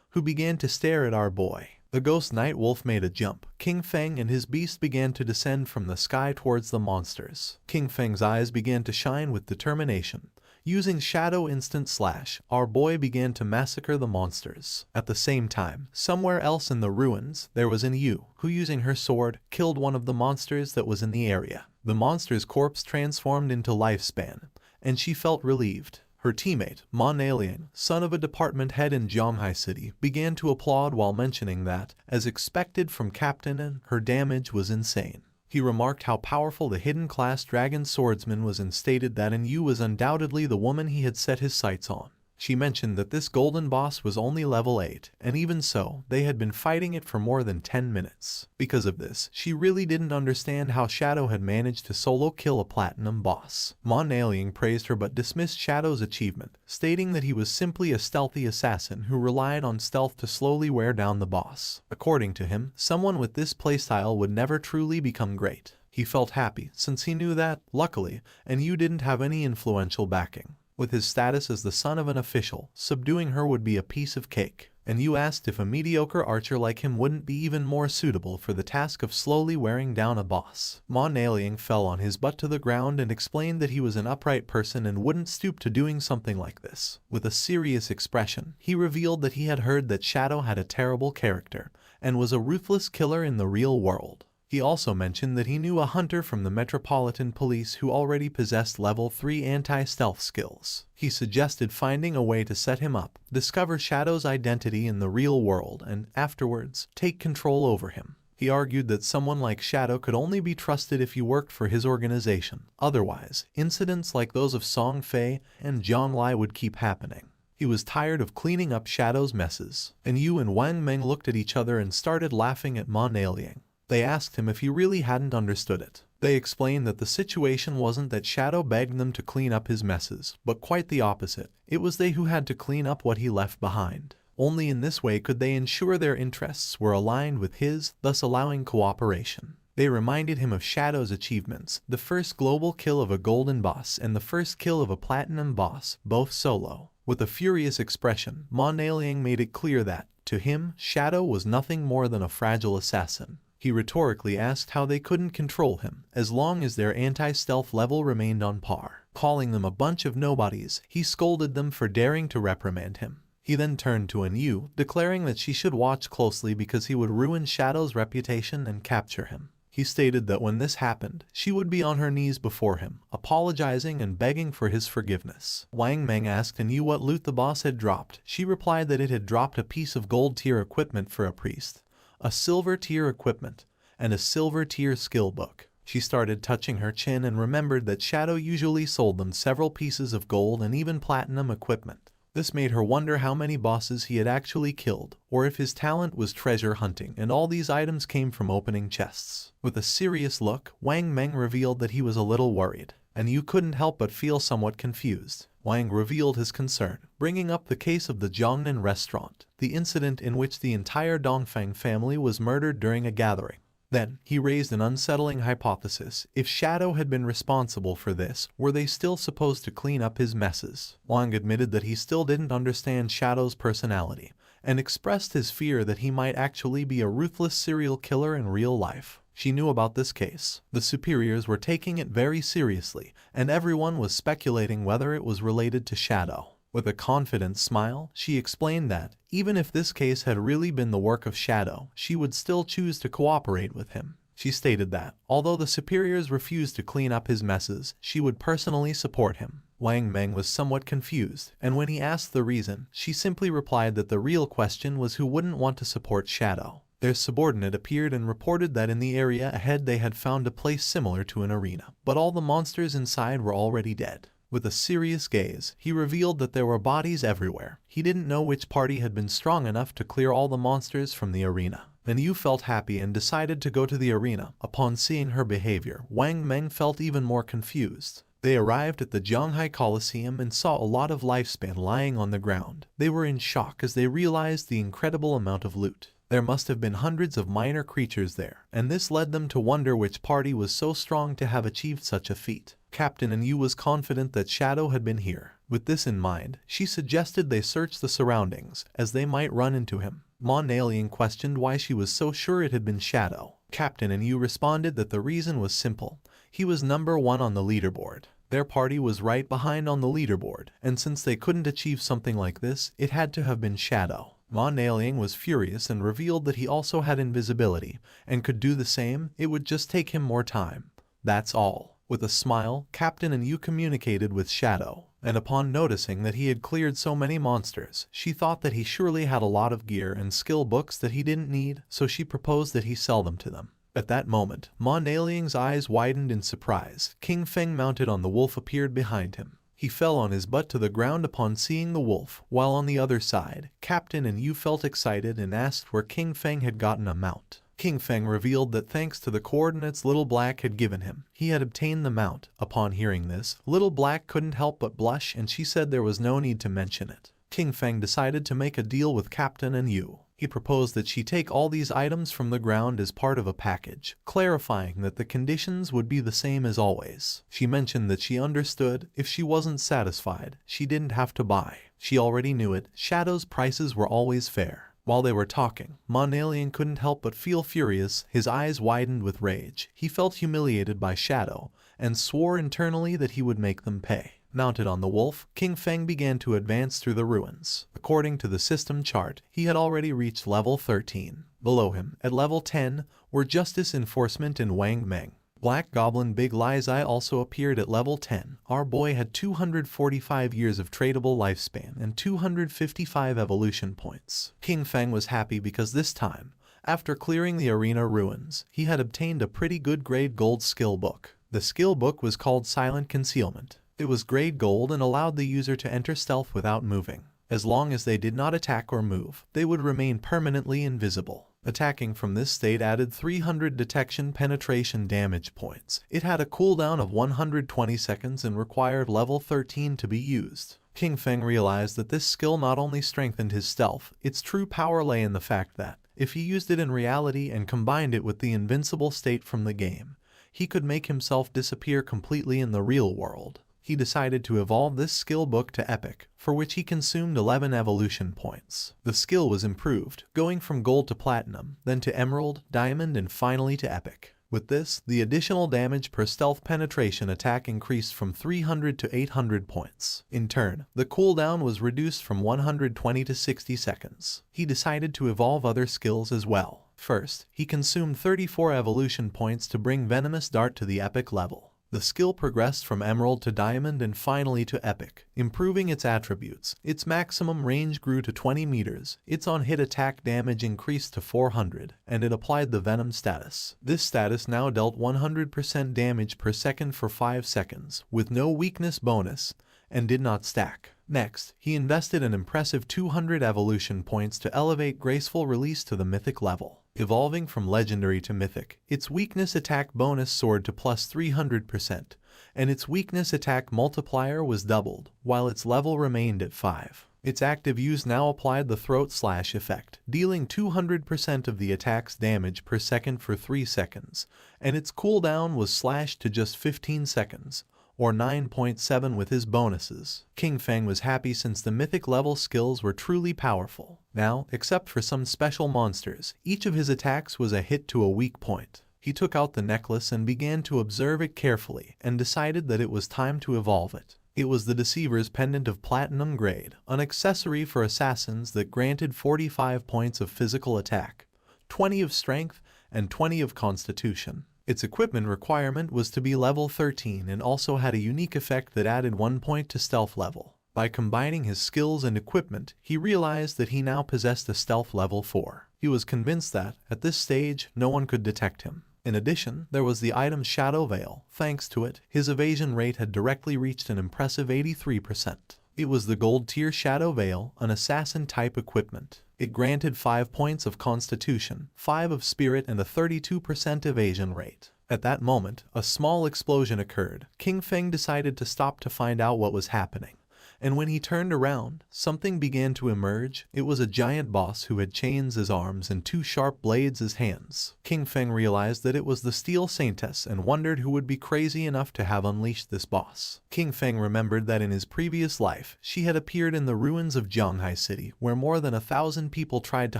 Speaker 1: who began to stare at our boy. The Ghost Night Wolf made a jump. King Feng and his beast began to descend from the sky towards the monsters. King Feng's eyes began to shine with determination. Using Shadow Instant Slash, our boy began to massacre the monsters. At the same time, somewhere else in the ruins, there was an Yu, who using her sword, killed one of the monsters that was in the area. The monster's corpse transformed into Lifespan, and she felt relieved. Her teammate, Manhwa Liang, son of a department head in Zhanghai City, began to applaud while mentioning that, as expected from Captain N, her damage was insane. He remarked how powerful the hidden class dragon swordsman was and stated that Yu was undoubtedly the woman he had set his sights on. She mentioned that this golden boss was only level 8, and even so, they had been fighting it for more than 10 minutes. Because of this, she really didn't understand how Shadow had managed to solo kill a platinum boss. Manhwa Liang praised her but dismissed Shadow's achievement, stating that he was simply a stealthy assassin who relied on stealth to slowly wear down the boss. According to him, someone with this playstyle would never truly become great. He felt happy, since he knew that, luckily, Yu didn't have any influential backing. With his status as the son of an official, subduing her would be a piece of cake. And Yu asked if a mediocre archer like him wouldn't be even more suitable for the task of slowly wearing down a boss. Manhwa Liang fell on his butt to the ground and explained that he was an upright person and wouldn't stoop to doing something like this. With a serious expression, he revealed that he had heard that Shadow had a terrible character and was a ruthless killer in the real world. He also mentioned that he knew a hunter from the Metropolitan Police who already possessed level 3 anti-stealth skills. He suggested finding a way to set him up, discover Shadow's identity in the real world, and afterwards, take control over him. He argued that someone like Shadow could only be trusted if he worked for his organization. Otherwise, incidents like those of Song Fei and Zhang Lai would keep happening. He was tired of cleaning up Shadow's messes. And Yu and Wang Meng looked at each other and started laughing at Manhwa Liang. They asked him if he really hadn't understood it. They explained that the situation wasn't that Shadow begged them to clean up his messes, but quite the opposite. It was they who had to clean up what he left behind. Only in this way could they ensure their interests were aligned with his, thus allowing cooperation. They reminded him of Shadow's achievements, the first global kill of a golden boss and the first kill of a platinum boss, both solo. With a furious expression, Manhwa made it clear that, to him, Shadow was nothing more than a fragile assassin. He rhetorically asked how they couldn't control him, as long as their anti-stealth level remained on par. Calling them a bunch of nobodies, he scolded them for daring to reprimand him. He then turned to Anu, declaring that she should watch closely because he would ruin Shadow's reputation and capture him. He stated that when this happened, she would be on her knees before him, apologizing and begging for his forgiveness. Wang Meng asked Anu what loot the boss had dropped. She replied that it had dropped a piece of gold tier equipment for a priest, a silver tier equipment, and a silver tier skill book. She started touching her chin and remembered that Shadow usually sold them several pieces of gold and even platinum equipment. This made her wonder how many bosses he had actually killed, or if his talent was treasure hunting and all these items came from opening chests. With a serious look, Wang Meng revealed that he was a little worried, and you couldn't help but feel somewhat confused. Wang revealed his concern, bringing up the case of the Jiangnan restaurant, the incident in which the entire Dongfang family was murdered during a gathering. Then, he raised an unsettling hypothesis. If Shadow had been responsible for this, were they still supposed to clean up his messes? Wang admitted that he still didn't understand Shadow's personality, and expressed his fear that he might actually be a ruthless serial killer in real life. She knew about this case. The superiors were taking it very seriously, and everyone was speculating whether it was related to Shadow. With a confident smile, she explained that, even if this case had really been the work of Shadow, she would still choose to cooperate with him. She stated that, although the superiors refused to clean up his messes, she would personally support him. Wang Meng was somewhat confused, and when he asked the reason, she simply replied that the real question was who wouldn't want to support Shadow. Their subordinate appeared and reported that in the area ahead they had found a place similar to an arena, but all the monsters inside were already dead. With a serious gaze, he revealed that there were bodies everywhere. He didn't know which party had been strong enough to clear all the monsters from the arena. Then Yu felt happy and decided to go to the arena. Upon seeing her behavior, Wang Meng felt even more confused. They arrived at the Zhanghai Coliseum and saw a lot of lifespan lying on the ground. They were in shock as they realized the incredible amount of loot. There must have been hundreds of minor creatures there, and this led them to wonder which party was so strong to have achieved such a feat. Captain Anu was confident that Shadow had been here. With this in mind, she suggested they search the surroundings, as they might run into him. Manhwa questioned why she was so sure it had been Shadow. Captain Anu responded that the reason was simple. He was number 1 on the leaderboard. Their party was right behind on the leaderboard, and since they couldn't achieve something like this, it had to have been Shadow. Manhwa was furious and revealed that he also had invisibility, and could do the same. It would just take him more time. That's all. With a smile, Captain Anu communicated with Shadow, and upon noticing that he had cleared so many monsters, she thought that he surely had a lot of gear and skill books that he didn't need, so she proposed that he sell them to them. At that moment, Manhwa's eyes widened in surprise. King Feng mounted on the wolf appeared behind him. He fell on his butt to the ground upon seeing the wolf, while on the other side, Captain Anu felt excited and asked where King Feng had gotten a mount. King Feng revealed that thanks to the coordinates Little Black had given him, he had obtained the mount. Upon hearing this, Little Black couldn't help but blush and she said there was no need to mention it. King Feng decided to make a deal with Captain Anu. He proposed that she take all these items from the ground as part of a package, clarifying that the conditions would be the same as always. She mentioned that she understood if she wasn't satisfied, she didn't have to buy. She already knew it. Shadow's prices were always fair. While they were talking, Manhwa couldn't help but feel furious. His eyes widened with rage. He felt humiliated by Shadow, and swore internally that he would make them pay. Mounted on the wolf, King Feng began to advance through the ruins. According to the system chart, he had already reached level 13. Below him, at level 10, were Justice Enforcement and Wang Meng. Black Goblin Big Lie's Eye also appeared at level 10. Our boy had 245 years of tradable lifespan and 255 evolution points. King Feng was happy because this time, after clearing the arena ruins, he had obtained a pretty good grade gold skill book. The skill book was called Silent Concealment. It was grade gold and allowed the user to enter stealth without moving. As long as they did not attack or move, they would remain permanently invisible. Attacking from this state added 300 detection penetration damage points. It had a cooldown of 120 seconds and required level 13 to be used. King Feng realized that this skill not only strengthened his stealth, its true power lay in the fact that, if he used it in reality and combined it with the invincible state from the game, he could make himself disappear completely in the real world. He decided to evolve this skill book to Epic, for which he consumed 11 evolution points. The skill was improved, going from gold to platinum, then to emerald, diamond, and finally to epic. With this, the additional damage per stealth penetration attack increased from 300 to 800 points. In turn, the cooldown was reduced from 120 to 60 seconds. He decided to evolve other skills as well. First, he consumed 34 evolution points to bring Venomous Dart to the epic level. The skill progressed from emerald to diamond and finally to epic, improving its attributes. Its maximum range grew to 20 meters, its on-hit attack damage increased to 400, and it applied the venom status. This status now dealt 100% damage per second for 5 seconds, with no weakness bonus, and did not stack. Next, he invested an impressive 200 evolution points to elevate Graceful Release to the mythic level. Evolving from legendary to mythic, its weakness attack bonus soared to plus 300%, and its weakness attack multiplier was doubled, while its level remained at 5. Its active use now applied the throat slash effect, dealing 200% of the attack's damage per second for 3 seconds, and its cooldown was slashed to just 15 seconds. Or 9.7 with his bonuses. King Feng was happy since the mythic level skills were truly powerful. Now, except for some special monsters, each of his attacks was a hit to a weak point. He took out the necklace and began to observe it carefully and decided that it was time to evolve it. It was the Deceiver's Pendant of Platinum Grade, an accessory for assassins that granted 45 points of physical attack, 20 of strength, and 20 of constitution. Its equipment requirement was to be level 13 and also had a unique effect that added 1 point to stealth level. By combining his skills and equipment, he realized that he now possessed a stealth level 4. He was convinced that, at this stage, no one could detect him. In addition, there was the item Shadow Veil. Thanks to it, his evasion rate had directly reached an impressive 83%. It was the gold tier Shadow Veil, an assassin-type equipment. It granted 5 points of constitution, 5 of spirit, and a 32% evasion rate. At that moment, a small explosion occurred. King Feng decided to stop to find out what was happening. And when he turned around, something began to emerge. It was a giant boss who had chains as arms and 2 sharp blades as hands. King Feng realized that it was the Steel Saintess and wondered who would be crazy enough to have unleashed this boss. King Feng remembered that in his previous life, she had appeared in the ruins of Zhanghai City, where more than 1,000 people tried to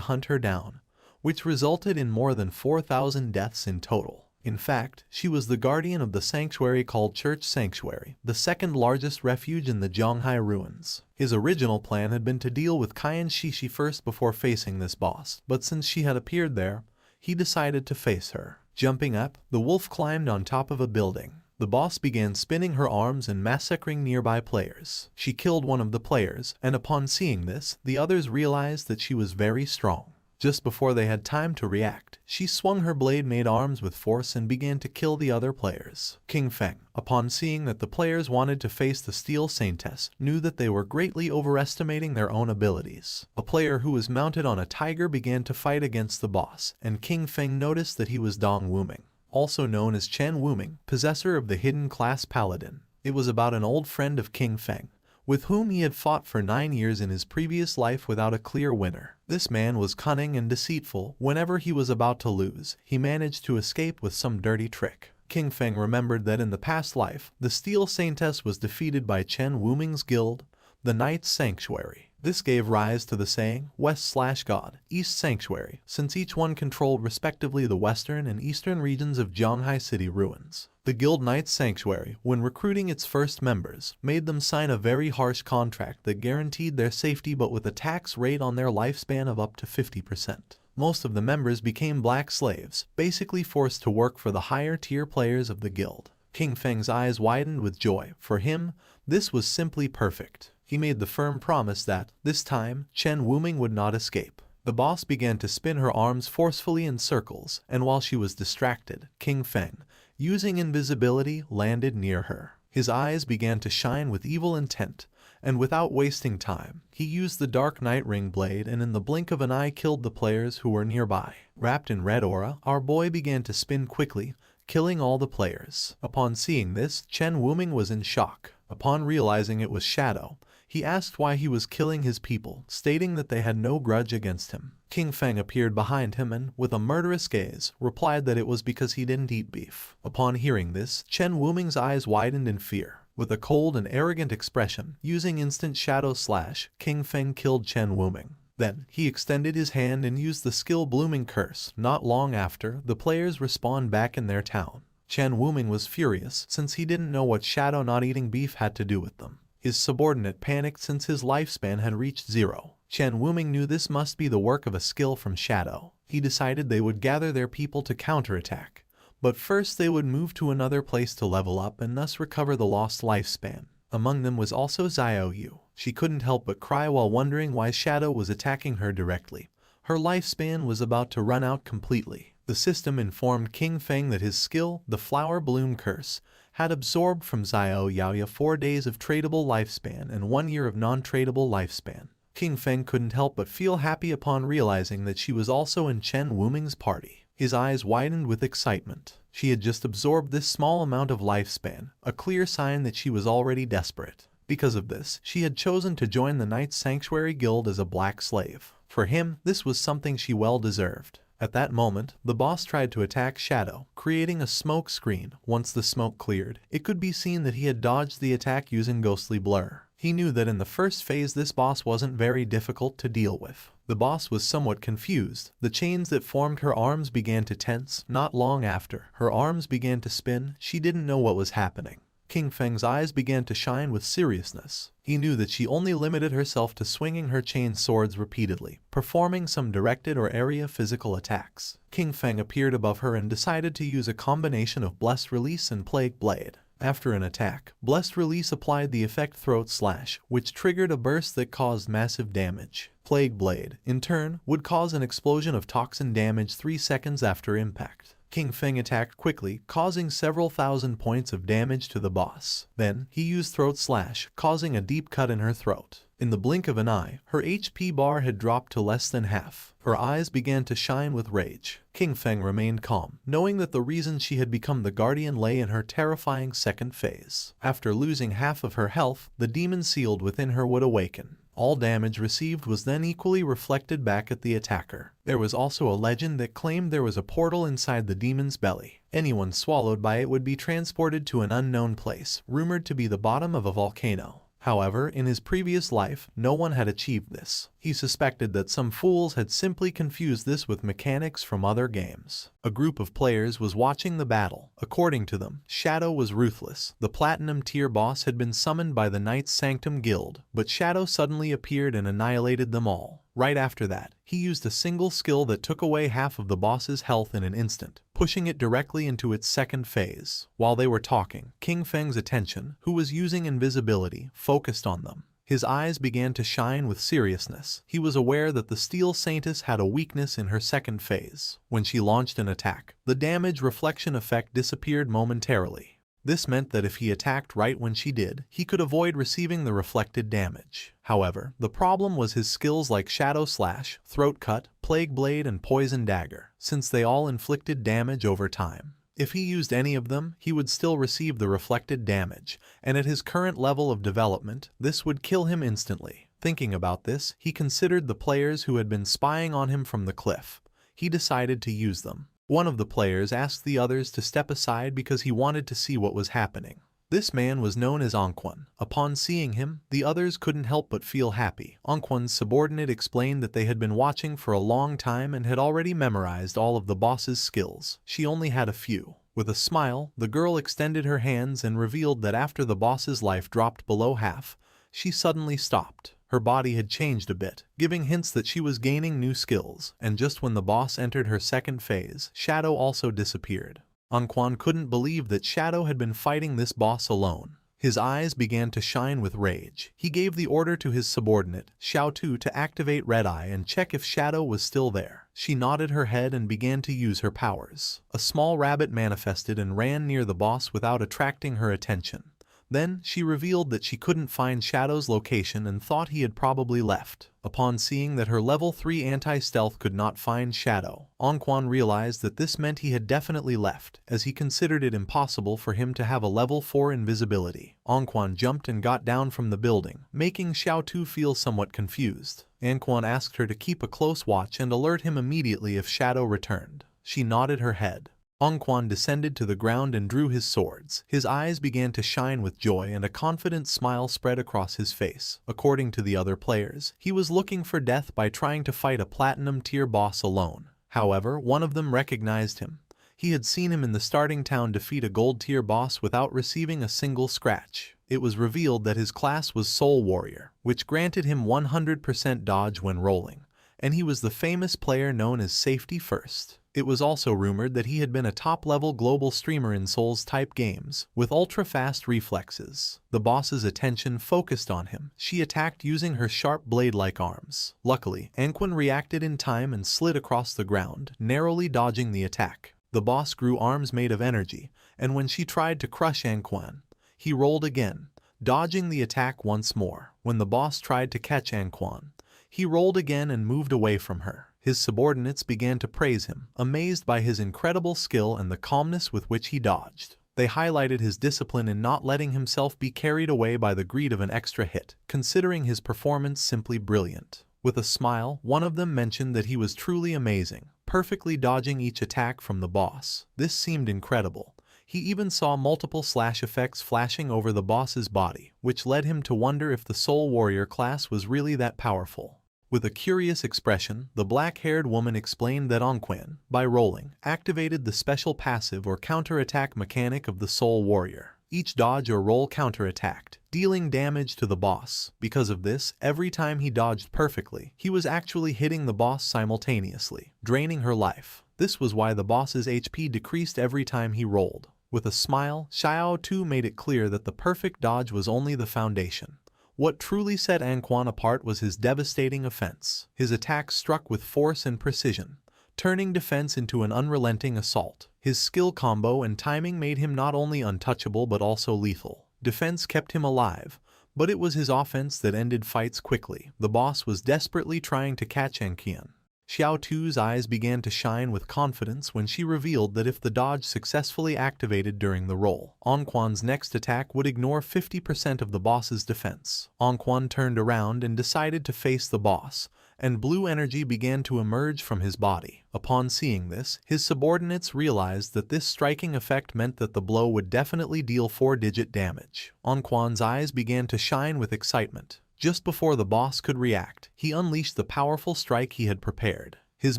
Speaker 1: hunt her down, which resulted in more than 4,000 deaths in total. In fact, she was the guardian of the sanctuary called Church Sanctuary, the second largest refuge in the Zhanghai ruins. His original plan had been to deal with Qian Shishi first before facing this boss, but since she had appeared there, he decided to face her. Jumping up, the wolf climbed on top of a building. The boss began spinning her arms and massacring nearby players. She killed one of the players, and upon seeing this, the others realized that she was very strong. Just before they had time to react, she swung her blade-made arms with force and began to kill the other players. King Feng, upon seeing that the players wanted to face the Steel Saintess, knew that they were greatly overestimating their own abilities. A player who was mounted on a tiger began to fight against the boss, and King Feng noticed that he was Dong Wuming, also known as Chen Wuming, possessor of the hidden class Paladin. It was about an old friend of King Feng, with whom he had fought for 9 years in his previous life without a clear winner. This man was cunning and deceitful. Whenever he was about to lose, he managed to escape with some dirty trick. King Feng remembered that in the past life, the Steel Saintess was defeated by Chen Wuming's guild, the Knight's Sanctuary. This gave rise to the saying, West/God, East Sanctuary, since each one controlled respectively the western and eastern regions of Zhanghai City ruins. The Guild Knight's Sanctuary, when recruiting its first members, made them sign a very harsh contract that guaranteed their safety but with a tax rate on their lifespan of up to 50%. Most of the members became black slaves, basically forced to work for the higher tier players of the guild. King Feng's eyes widened with joy. For him, this was simply perfect. He made the firm promise that, this time, Chen Wuming would not escape. The boss began to spin her arms forcefully in circles, and while she was distracted, King Feng, using invisibility, landed near her. His eyes began to shine with evil intent, and without wasting time, he used the Dark Knight Ring Blade and in the blink of an eye killed the players who were nearby. Wrapped in red aura, our boy began to spin quickly, killing all the players. Upon seeing this, Chen Wuming was in shock. Upon realizing it was Shadow, he asked why he was killing his people, stating that they had no grudge against him. King Feng appeared behind him and, with a murderous gaze, replied that it was because he didn't eat beef. Upon hearing this, Chen Wuming's eyes widened in fear. With a cold and arrogant expression, using instant shadow slash, King Feng killed Chen Wuming. Then, he extended his hand and used the skill Blooming Curse. Not long after, the players respawned back in their town. Chen Wuming was furious since he didn't know what Shadow not eating beef had to do with them. His subordinate panicked since his lifespan had reached 0. Chen Wuming knew this must be the work of a skill from Shadow. He decided they would gather their people to counterattack. But first they would move to another place to level up and thus recover the lost lifespan. Among them was also Xiao Yu. She couldn't help but cry while wondering why Shadow was attacking her directly. Her lifespan was about to run out completely. The system informed King Feng that his skill, the Flower Bloom Curse, had absorbed from Xiao Yaoya 4 days of tradable lifespan and 1 year of non-tradable lifespan. King Feng couldn't help but feel happy upon realizing that she was also in Chen Wuming's party. His eyes widened with excitement. She had just absorbed this small amount of lifespan, a clear sign that she was already desperate. Because of this, she had chosen to join the Knight's Sanctuary Guild as a black slave. For him, this was something she well deserved. At that moment, the boss tried to attack Shadow, creating a smoke screen. Once the smoke cleared, it could be seen that he had dodged the attack using ghostly blur. He knew that in the first phase this boss wasn't very difficult to deal with. The boss was somewhat confused. The chains that formed her arms began to tense. Not long after, her arms began to spin. She didn't know what was happening. King Feng's eyes began to shine with seriousness. He knew that she only limited herself to swinging her chain swords repeatedly, performing some directed or area physical attacks. King Feng appeared above her and decided to use a combination of Blessed Release and Plague Blade. After an attack, Blessed Release applied the effect Throat Slash, which triggered a burst that caused massive damage. Plague Blade, in turn, would cause an explosion of toxin damage 3 seconds after impact. King Feng attacked quickly, causing several thousand points of damage to the boss. Then, he used Throat Slash, causing a deep cut in her throat. In the blink of an eye, her HP bar had dropped to less than half. Her eyes began to shine with rage. King Feng remained calm, knowing that the reason she had become the Guardian lay in her terrifying second phase. After losing half of her health, the demon sealed within her would awaken. All damage received was then equally reflected back at the attacker. There was also a legend that claimed there was a portal inside the demon's belly. Anyone swallowed by it would be transported to an unknown place, rumored to be the bottom of a volcano. However, in his previous life, no one had achieved this. He suspected that some fools had simply confused this with mechanics from other games. A group of players was watching the battle. According to them, Shadow was ruthless. The Platinum tier boss had been summoned by the Knights Sanctum Guild, but Shadow suddenly appeared and annihilated them all. Right after that, he used a single skill that took away half of the boss's health in an instant, pushing it directly into its second phase. While they were talking, King Feng's attention, who was using invisibility, focused on them. His eyes began to shine with seriousness. He was aware that the Steel Saintess had a weakness in her second phase. When she launched an attack, the damage reflection effect disappeared momentarily. This meant that if he attacked right when she did, he could avoid receiving the reflected damage. However, the problem was his skills like Shadow Slash, Throat Cut, Plague Blade, and Poison Dagger, since they all inflicted damage over time. If he used any of them, he would still receive the reflected damage, and at his current level of development, this would kill him instantly. Thinking about this, he considered the players who had been spying on him from the cliff. He decided to use them. One of the players asked the others to step aside because he wanted to see what was happening. This man was known as Anquan. Upon seeing him, the others couldn't help but feel happy. Anquan's subordinate explained that they had been watching for a long time and had already memorized all of the boss's skills. She only had a few. With a smile, the girl extended her hands and revealed that after the boss's life dropped below half, she suddenly stopped. Her body had changed a bit, giving hints that she was gaining new skills, and just when the boss entered her second phase, Shadow also disappeared. Anquan couldn't believe that Shadow had been fighting this boss alone. His eyes began to shine with rage. He gave the order to his subordinate, Xiao Tu, to activate Red Eye and check if Shadow was still there. She nodded her head and began to use her powers. A small rabbit manifested and ran near the boss without attracting her attention. Then, she revealed that she couldn't find Shadow's location and thought he had probably left. Upon seeing that her level 3 anti-stealth could not find Shadow, Anquan realized that this meant he had definitely left, as he considered it impossible for him to have a level 4 invisibility. Anquan jumped and got down from the building, making Xiao Tu feel somewhat confused. Anquan asked her to keep a close watch and alert him immediately if Shadow returned. She nodded her head. Anquan descended to the ground and drew his swords. His eyes began to shine with joy and a confident smile spread across his face. According to the other players, he was looking for death by trying to fight a platinum tier boss alone. However, one of them recognized him. He had seen him in the starting town defeat a gold tier boss without receiving a single scratch. It was revealed that his class was Soul Warrior, which granted him 100% dodge when rolling, and he was the famous player known as Safety First. It was also rumored that he had been a top-level global streamer in Souls-type games, with ultra-fast reflexes. The boss's attention focused on him. She attacked using her sharp blade-like arms. Luckily, Anquan reacted in time and slid across the ground, narrowly dodging the attack. The boss grew arms made of energy, and when she tried to crush Anquan, he rolled again, dodging the attack once more. When the boss tried to catch Anquan, he rolled again and moved away from her. His subordinates began to praise him, amazed by his incredible skill and the calmness with which he dodged. They highlighted his discipline in not letting himself be carried away by the greed of an extra hit, considering his performance simply brilliant. With a smile, one of them mentioned that he was truly amazing, perfectly dodging each attack from the boss. This seemed incredible. He even saw multiple slash effects flashing over the boss's body, which led him to wonder if the Soul Warrior class was really that powerful. With a curious expression, the black-haired woman explained that Anquan, by rolling, activated the special passive or counter-attack mechanic of the Soul Warrior. Each dodge or roll counter-attacked, dealing damage to the boss. Because of this, every time he dodged perfectly, he was actually hitting the boss simultaneously, draining her life. This was why the boss's HP decreased every time he rolled. With a smile, Xiao Tu made it clear that the perfect dodge was only the foundation. What truly set Anquan apart was his devastating offense. His attacks struck with force and precision, turning defense into an unrelenting assault. His skill combo and timing made him not only untouchable but also lethal. Defense kept him alive, but it was his offense that ended fights quickly. The boss was desperately trying to catch Anquan. Xiao Tu's eyes began to shine with confidence when she revealed that if the dodge successfully activated during the roll, Anquan's next attack would ignore 50% of the boss's defense. Anquan turned around and decided to face the boss, and blue energy began to emerge from his body. Upon seeing this, his subordinates realized that this striking effect meant that the blow would definitely deal 4-digit damage. Anquan's eyes began to shine with excitement. Just before the boss could react, he unleashed the powerful strike he had prepared. His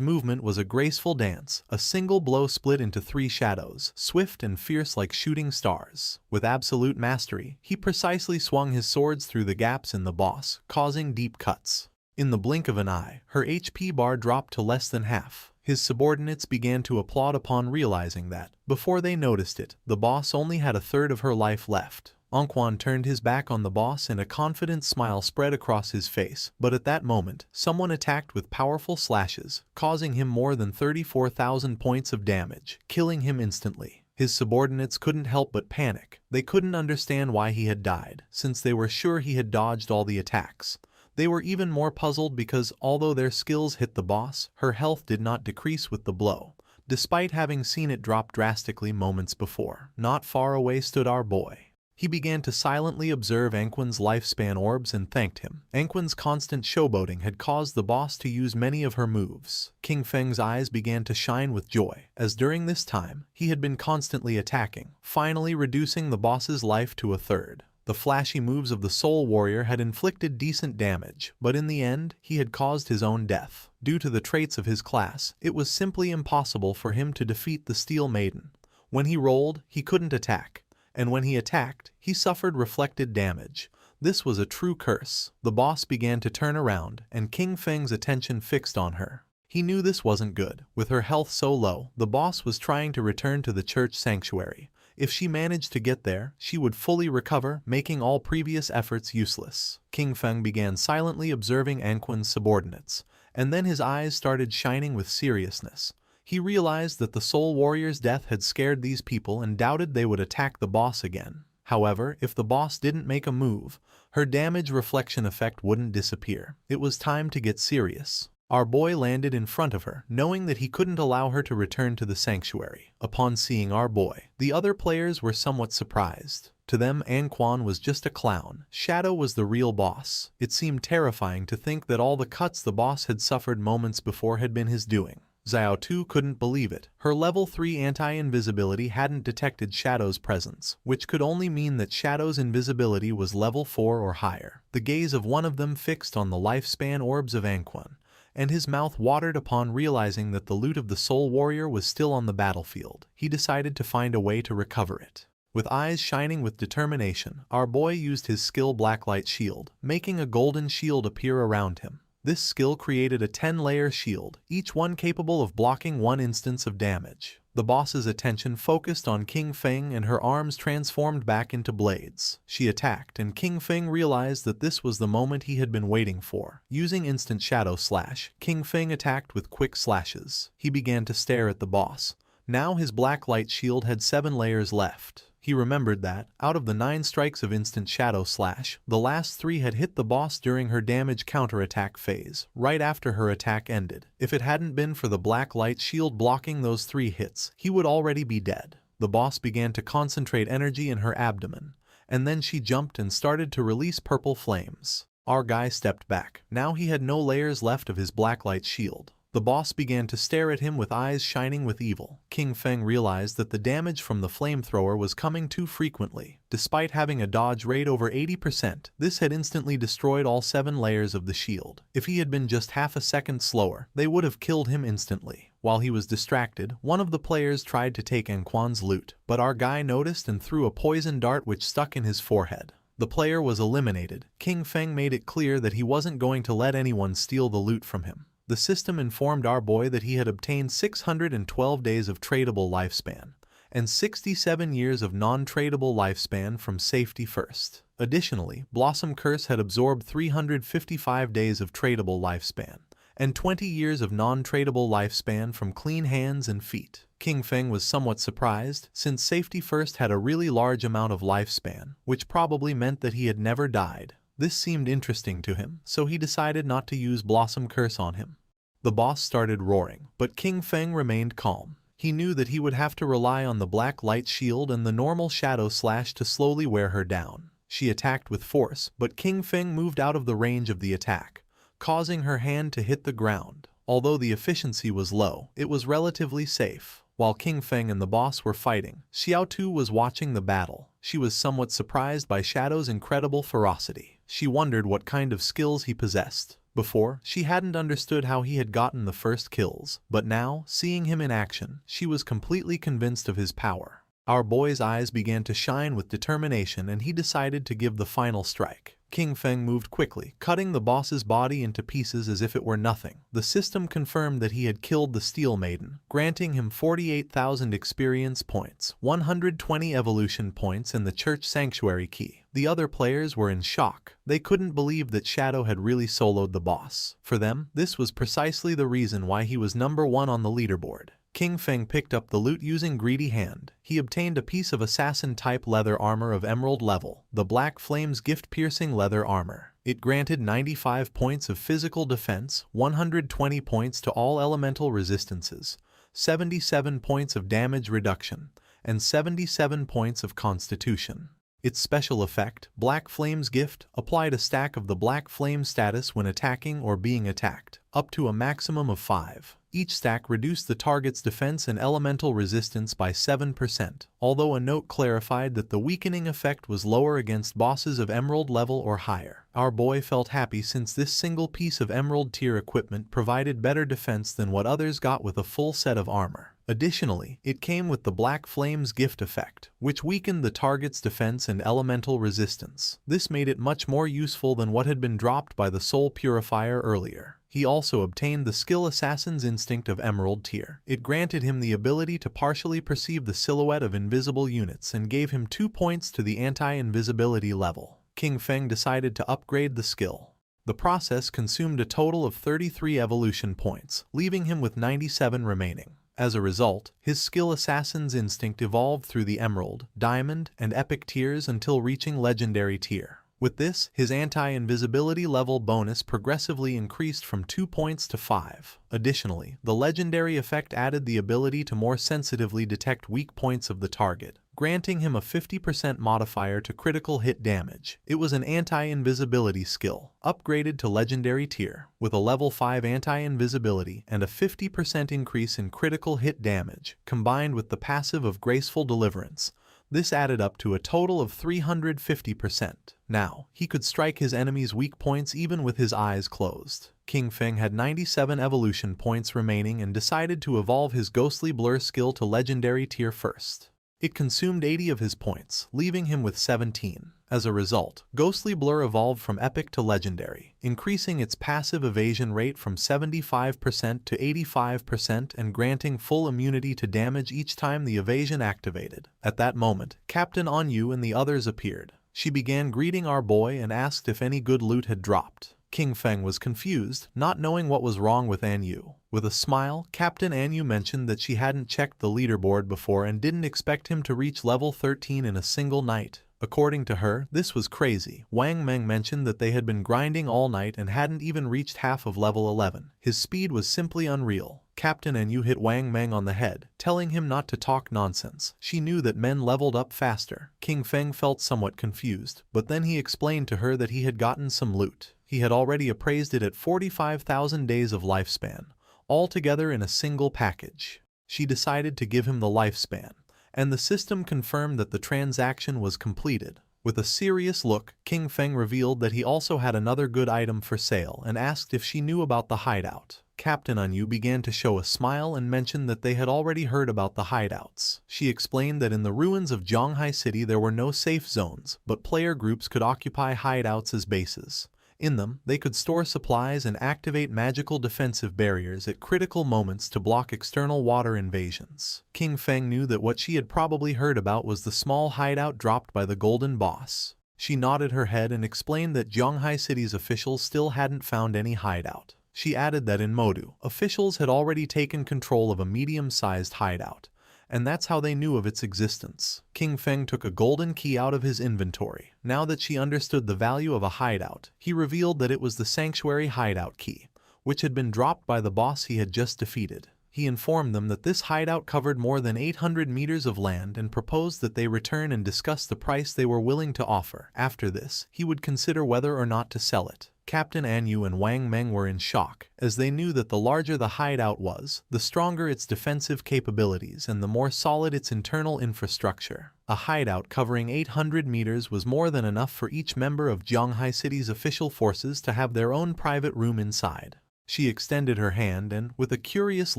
Speaker 1: movement was a graceful dance. A single blow split into 3 shadows, swift and fierce like shooting stars. With absolute mastery, he precisely swung his swords through the gaps in the boss, causing deep cuts. In the blink of an eye, her HP bar dropped to less than half. His subordinates began to applaud upon realizing that, before they noticed it, the boss only had a third of her life left. Anquan turned his back on the boss and a confident smile spread across his face, but at that moment, someone attacked with powerful slashes, causing him more than 34,000 points of damage, killing him instantly. His subordinates couldn't help but panic. They couldn't understand why he had died, since they were sure he had dodged all the attacks. They were even more puzzled because, although their skills hit the boss, her health did not decrease with the blow, despite having seen it drop drastically moments before. Not far away stood our boy. He began to silently observe Anquan's lifespan orbs and thanked him. Anquan's constant showboating had caused the boss to use many of her moves. King Feng's eyes began to shine with joy, as during this time, he had been constantly attacking, finally reducing the boss's life to a third. The flashy moves of the Soul Warrior had inflicted decent damage, but in the end, he had caused his own death. Due to the traits of his class, it was simply impossible for him to defeat the Steel Maiden. When he rolled, he couldn't attack, and when he attacked, he suffered reflected damage. This was a true curse. The boss began to turn around, and King Feng's attention fixed on her. He knew this wasn't good. With her health so low, the boss was trying to return to the church sanctuary. If she managed to get there, she would fully recover, making all previous efforts useless. King Feng began silently observing Anquan's subordinates, and then his eyes started shining with seriousness. He realized that the Soul Warrior's death had scared these people and doubted they would attack the boss again. However, if the boss didn't make a move, her damage reflection effect wouldn't disappear. It was time to get serious. Our boy landed in front of her, knowing that he couldn't allow her to return to the sanctuary. Upon seeing our boy, the other players were somewhat surprised. To them, Anquan was just a clown. Shadow was the real boss. It seemed terrifying to think that all the cuts the boss had suffered moments before had been his doing. Xiao Tu couldn't believe it. Her level 3 anti-invisibility hadn't detected Shadow's presence, which could only mean that Shadow's invisibility was level 4 or higher. The gaze of one of them fixed on the lifespan orbs of Anquan, and his mouth watered upon realizing that the loot of the Soul Warrior was still on the battlefield. He decided to find a way to recover it. With eyes shining with determination, our boy used his skill Blacklight Shield, making a golden shield appear around him. This skill created a 10-layer shield, each one capable of blocking one instance of damage. The boss's attention focused on King Feng and her arms transformed back into blades. She attacked, and King Feng realized that this was the moment he had been waiting for. Using instant shadow slash, King Feng attacked with quick slashes. He began to stare at the boss. Now his black light shield had 7 layers left. He remembered that, out of the 9 strikes of instant shadow slash, the last 3 had hit the boss during her damage counterattack phase, right after her attack ended. If it hadn't been for the black light shield blocking those 3 hits, he would already be dead. The boss began to concentrate energy in her abdomen, and then she jumped and started to release purple flames. Our guy stepped back. Now he had no layers left of his black light shield. The boss began to stare at him with eyes shining with evil. King Feng realized that the damage from the flamethrower was coming too frequently. Despite having a dodge rate over 80%, this had instantly destroyed all 7 layers of the shield. If he had been just half a second slower, they would have killed him instantly. While he was distracted, one of the players tried to take Anquan's loot, but our guy noticed and threw a poison dart which stuck in his forehead. The player was eliminated. King Feng made it clear that he wasn't going to let anyone steal the loot from him. The system informed our boy that he had obtained 612 days of tradable lifespan, and 67 years of non-tradable lifespan from Safety First. Additionally, Blossom Curse had absorbed 355 days of tradable lifespan, and 20 years of non-tradable lifespan from Clean Hands and Feet. King Feng was somewhat surprised, since Safety First had a really large amount of lifespan, which probably meant that he had never died. This seemed interesting to him, so he decided not to use Blossom Curse on him. The boss started roaring, but King Feng remained calm. He knew that he would have to rely on the black light shield and the normal shadow slash to slowly wear her down. She attacked with force, but King Feng moved out of the range of the attack, causing her hand to hit the ground. Although the efficiency was low, it was relatively safe. While King Feng and the boss were fighting, Xiao Tu was watching the battle. She was somewhat surprised by Shadow's incredible ferocity. She wondered what kind of skills he possessed. Before, she hadn't understood how he had gotten the first kills, but now, seeing him in action, she was completely convinced of his power. Our boy's eyes began to shine with determination and he decided to give the final strike. King Feng moved quickly, cutting the boss's body into pieces as if it were nothing. The system confirmed that he had killed the Steel Maiden, granting him 48,000 experience points, 120 evolution points and the Church Sanctuary key. The other players were in shock. They couldn't believe that Shadow had really soloed the boss. For them, this was precisely the reason why he was number 1 on the leaderboard. King Feng picked up the loot using Greedy Hand. He obtained a piece of assassin-type leather armor of emerald level, the Black Flames gift-piercing leather armor. It granted 95 points of physical defense, 120 points to all elemental resistances, 77 points of damage reduction, and 77 points of constitution. Its special effect, Black Flame's Gift, applied a stack of the Black Flame status when attacking or being attacked, up to a maximum of 5. Each stack reduced the target's defense and elemental resistance by 7%, although a note clarified that the weakening effect was lower against bosses of emerald level or higher. Our boy felt happy since this single piece of emerald tier equipment provided better defense than what others got with a full set of armor. Additionally, it came with the Black Flame's Gift effect, which weakened the target's defense and elemental resistance. This made it much more useful than what had been dropped by the Soul Purifier earlier. He also obtained the skill Assassin's Instinct of Emerald tier. It granted him the ability to partially perceive the silhouette of invisible units and gave him 2 points to the anti-invisibility level. King Feng decided to upgrade the skill. The process consumed a total of 33 evolution points, leaving him with 97 remaining. As a result, his skill assassin's instinct evolved through the Emerald, Diamond, and Epic tiers until reaching Legendary tier. With this, his anti-invisibility level bonus progressively increased from 2 points to 5. Additionally, the legendary effect added the ability to more sensitively detect weak points of the target, granting him a 50% modifier to critical hit damage. It was an anti-invisibility skill, upgraded to legendary tier, with a level 5 anti-invisibility and a 50% increase in critical hit damage, combined with the passive of Graceful Deliverance. This added up to a total of 350%. Now, he could strike his enemies' weak points even with his eyes closed. King Feng had 97 evolution points remaining and decided to evolve his Ghostly Blur skill to legendary tier first. It consumed 80 of his points, leaving him with 17. As a result, Ghostly Blur evolved from Epic to Legendary, increasing its passive evasion rate from 75% to 85% and granting full immunity to damage each time the evasion activated. At that moment, Captain Anyu and the others appeared. She began greeting our boy and asked if any good loot had dropped. King Feng was confused, not knowing what was wrong with Anyu. With a smile, Captain Anyu mentioned that she hadn't checked the leaderboard before and didn't expect him to reach level 13 in a single night. According to her, this was crazy. Wang Meng mentioned that they had been grinding all night and hadn't even reached half of level 11. His speed was simply unreal. Captain Anyu hit Wang Meng on the head, telling him not to talk nonsense. She knew that men leveled up faster. King Feng felt somewhat confused, but then he explained to her that he had gotten some loot. He had already appraised it at 45,000 days of lifespan, all together in a single package. She decided to give him the lifespan, and the system confirmed that the transaction was completed. With a serious look, King Feng revealed that he also had another good item for sale and asked if she knew about the hideout. Captain Anyu began to show a smile and mentioned that they had already heard about the hideouts. She explained that in the ruins of Zhonghai City there were no safe zones, but player groups could occupy hideouts as bases. In them, they could store supplies and activate magical defensive barriers at critical moments to block external water invasions. King Feng knew that what she had probably heard about was the small hideout dropped by the Golden Boss. She nodded her head and explained that Zhonghai City's officials still hadn't found any hideout. She added that in Modu, officials had already taken control of a medium-sized hideout, and that's how they knew of its existence. King Feng took a golden key out of his inventory. Now that she understood the value of a hideout, he revealed that it was the Sanctuary hideout key, which had been dropped by the boss he had just defeated. He informed them that this hideout covered more than 800 meters of land and proposed that they return and discuss the price they were willing to offer. After this, he would consider whether or not to sell it. Captain Anyu and Wang Meng were in shock, as they knew that the larger the hideout was, the stronger its defensive capabilities and the more solid its internal infrastructure. A hideout covering 800 meters was more than enough for each member of Zhonghai City's official forces to have their own private room inside. She extended her hand and, with a curious